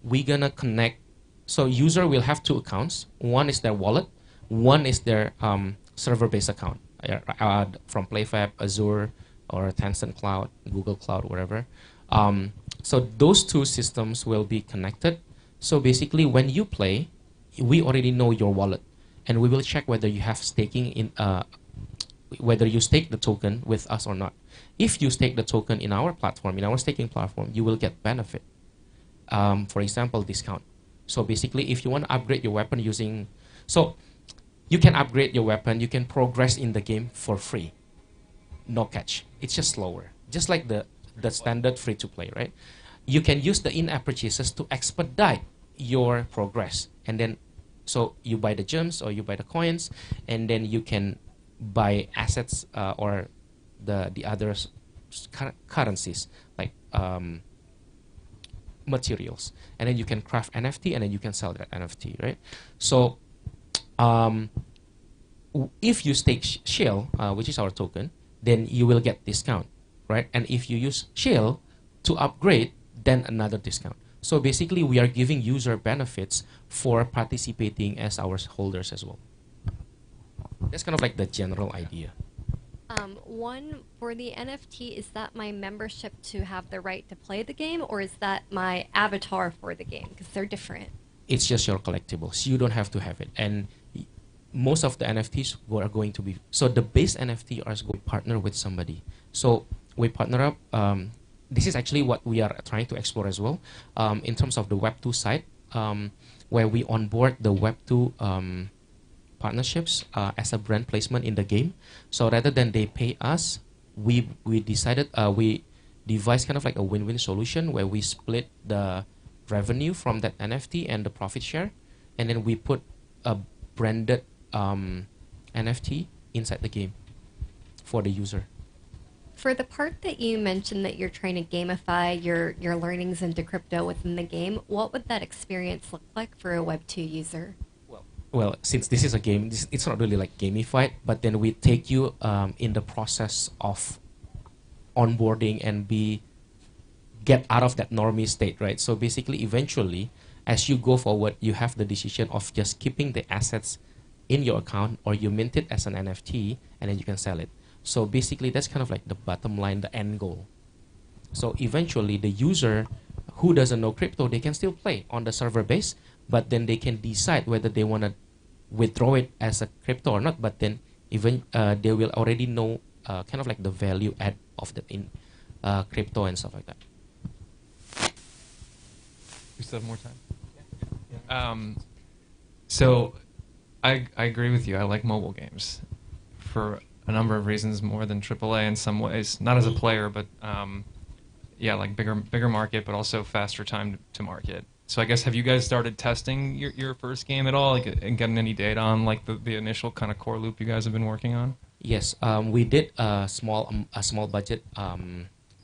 we're gonna connect. So user will have two accounts. One is their wallet. One is their server-based account from PlayFab, Azure, or Tencent Cloud, Google Cloud, whatever. So those two systems will be connected. So basically, when you play, we already know your wallet, and we will check whether you have staking in, whether you stake the token with us or not. If you stake the token in our platform, in our staking platform, you will get benefit. For example, discount. So basically, if you want to upgrade your weapon using, so you can upgrade your weapon, you can progress in the game for free, no catch. It's just slower, just like the standard free-to-play, right? You can use the in-app purchases to expedite your progress, and then so you buy the gems or you buy the coins, and then you can buy assets or the other currencies like materials, and then you can craft NFT, and then you can sell that NFT, right? So if you stake Shell, which is our token, then you will get discount, right? And if you use Shell to upgrade, then another discount. So basically, we are giving user benefits for participating as our holders as well. That's kind of like the general idea. One, for the NFT, is that my membership to have the right to play the game, or is that my avatar for the game? Because they're different. It's just your collectibles. You don't have to have it. And most of the NFTs are going to be, so the base NFT are going to partner with somebody. So we partner up. This is actually what we are trying to explore as well, in terms of the Web2 side, where we onboard the Web2 partnerships as a brand placement in the game. So rather than they pay us, we decided, we devised kind of like a win-win solution where we split the revenue from that NFT and the profit share, and then we put a branded NFT inside the game for the user. For the part that you mentioned that you're trying to gamify your learnings into crypto within the game, what would that experience look like for a Web2 user? Well, since this is a game, it's not really like gamified, but then we take you in the process of onboarding and get out of that normie state, right? So basically, eventually, as you go forward, you have the decision of just keeping the assets in your account, or you mint it as an NFT, and then you can sell it. So basically, that's kind of like the bottom line, the end goal. So eventually, the user who doesn't know crypto, they can still play on the server base, but then they can decide whether they want to withdraw it as a crypto or not. But then even they will already know kind of like the value add of the crypto and stuff like that. We still have more time. So I agree with you. I like mobile games for a number of reasons, more than AAA in some ways. Not as a player, but yeah, like bigger market, but also faster time to market. So I guess, have you guys started testing your first game at all, like, and getting any data on like the initial kind of core loop you guys have been working on? Yes, we did a small budget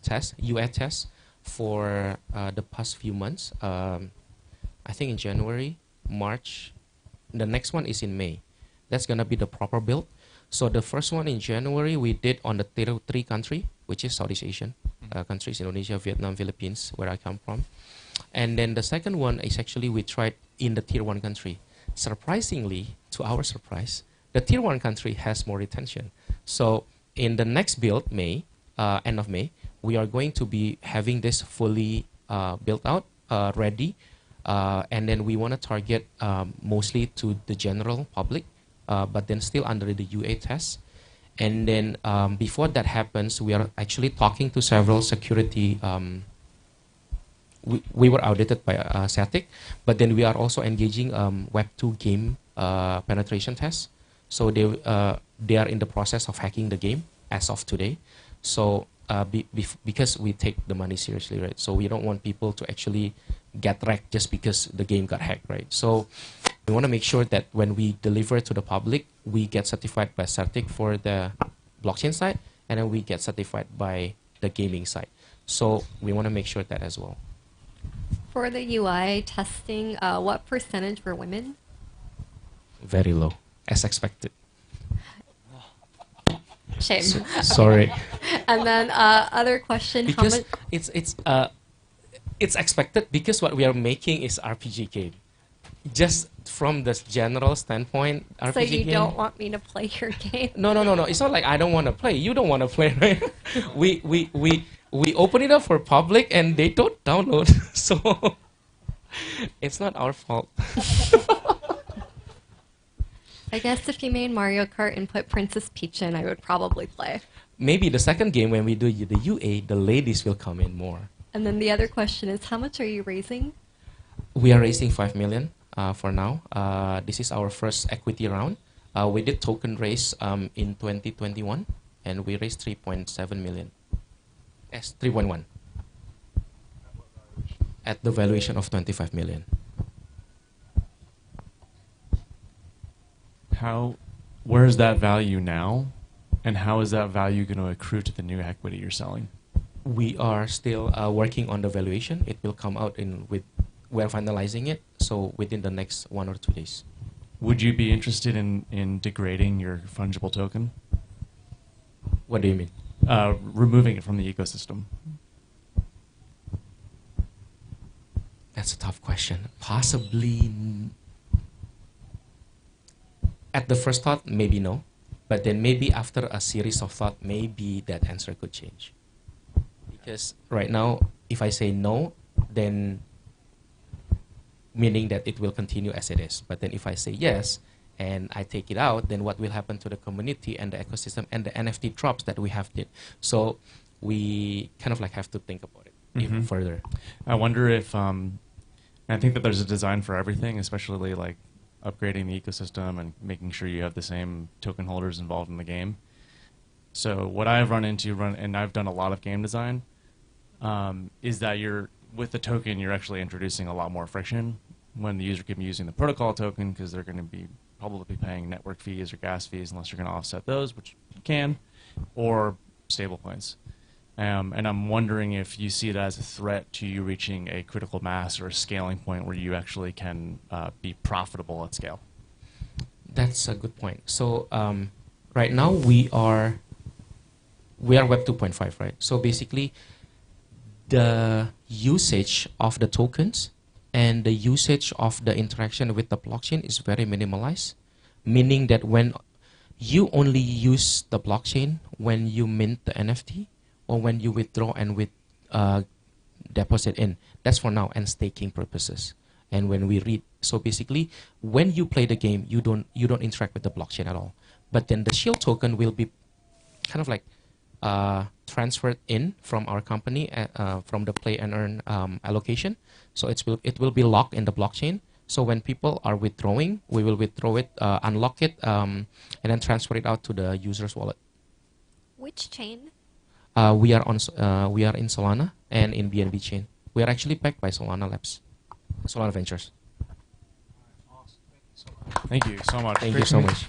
test, UA test, for the past few months. I think in January, March. The next one is in May. That's gonna be the proper build. So the first one in January we did on the tier 3 country, which is Southeast Asian countries, Indonesia, Vietnam, Philippines, where I come from. And then the second one is actually we tried in the tier 1 country. Surprisingly, to our surprise, the tier 1 country has more retention. So in the next build, May, end of May, we are going to be having this fully built out, ready. And then we want to target mostly to the general public, but then still under the UA test. And then before that happens, we are actually talking to several security. We were audited by SATIC, but then we are also engaging Web2 game penetration tests. So they are in the process of hacking the game as of today. So because we take the money seriously, right? So we don't want people to actually get wrecked just because the game got hacked, right? So we want to make sure that when we deliver to the public, we get certified by SATIC for the blockchain side, and then we get certified by the gaming side. So we want to make sure that as well. For the UI testing, what percentage were women? Very low, as expected. Shame. Sorry. And then other question. Because it's expected, because what we are making is RPG game. Just from the general standpoint, RPG so you game. don't want me to play your game? No. It's not like I don't want to play. You don't want to play, right? we open it up for public and they don't download. So it's not our fault. I guess if you made Mario Kart and put Princess Peach in, I would probably play. Maybe the second game, when we do the UA, the ladies will come in more. And then the other question is, how much are you raising? We are raising 5 million for now. This is our first equity round. We did token raise in 2021, and we raised 3.7 million. Yes, 3.1. At the valuation of 25 million. Where is that value now, and how is that value going to accrue to the new equity you're selling? We are still working on the valuation. It will come out we're finalizing it, so within the next 1 or 2 days. Would you be interested in degrading your fungible token? What do you mean? Removing it from the ecosystem. That's a tough question. Possibly. At the first thought, maybe no. But then maybe after a series of thought, maybe that answer could change. Because right now, if I say no, then meaning that it will continue as it is. But then if I say yes, and I take it out, then what will happen to the community and the ecosystem and the NFT drops that we have did? So we kind of like have to think about it even further. I wonder if, I think that there's a design for everything, especially like upgrading the ecosystem and making sure you have the same token holders involved in the game. So what I've run into, and I've done a lot of game design, is that with the token, you're actually introducing a lot more friction when the user can be using the protocol token, because they're going to be probably paying network fees or gas fees, unless you're going to offset those, which you can, or stablecoins. And I'm wondering if you see it as a threat to you reaching a critical mass or a scaling point where you actually can be profitable at scale. That's a good point. So right now we are Web 2.5, right? So basically, the usage of the tokens and the usage of the interaction with the blockchain is very minimalized, meaning that when you only use the blockchain when you mint the NFT or when you withdraw and deposit in. That's for now and staking purposes. And when we read, so basically, when you play the game, you don't interact with the blockchain at all. But then the shield token will be kind of like transferred in from our company from the play and earn allocation. So it will be locked in the blockchain. So when people are withdrawing, we will withdraw it, unlock it, and then transfer it out to the user's wallet. Which chain? We are in Solana and in BNB chain. We are actually backed by Solana Labs. Solar Ventures. Thank you so much. Thank Great you to so meet much.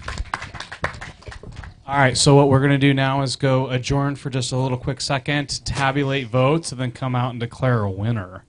All right, so what we're going to do now is go adjourn for just a little quick second, tabulate votes, and then come out and declare a winner.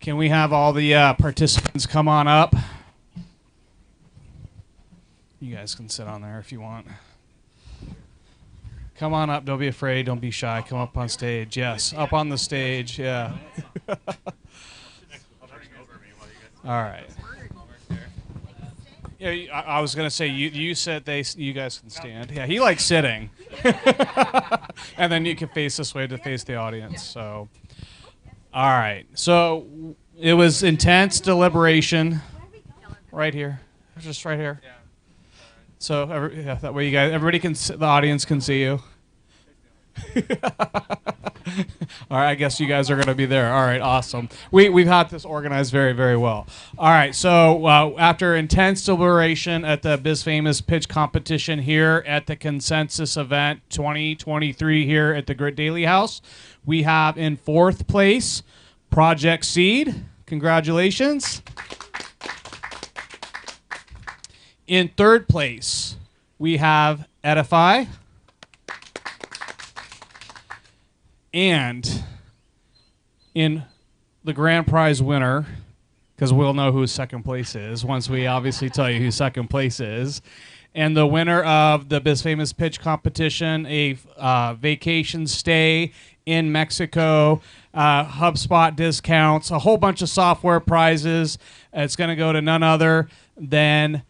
Can we have all the participants come on up? You guys can sit on there if you want. Come on up. Don't be afraid. Don't be shy. Come up on stage. Yes, up on the stage. Yeah. All right. Yeah, I was gonna say you said you guys can stand. Yeah, he likes sitting. And then you can face this way to face the audience. So, all right. So it was intense deliberation. Right here, just right here. So that way everybody can, the audience can see you. All right, I guess you guys are going to be there. All right, awesome. We've had this organized very, very well. All right, so after intense deliberation at the Biz Famous pitch competition here at the Consensus event 2023 here at the Grit Daily House, we have in fourth place Project Seed. Congratulations. In third place, we have Edify. And in the grand prize winner, because we'll know who second place is once we obviously tell you who second place is, and the winner of the Biz Famous pitch competition, a vacation stay in Mexico, HubSpot discounts, a whole bunch of software prizes. It's going to go to none other than...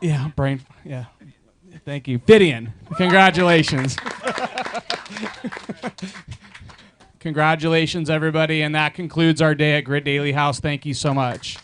Yeah, yeah. Thank you. Fidian. Congratulations. Congratulations, everybody. And that concludes our day at Grit Daily House. Thank you so much.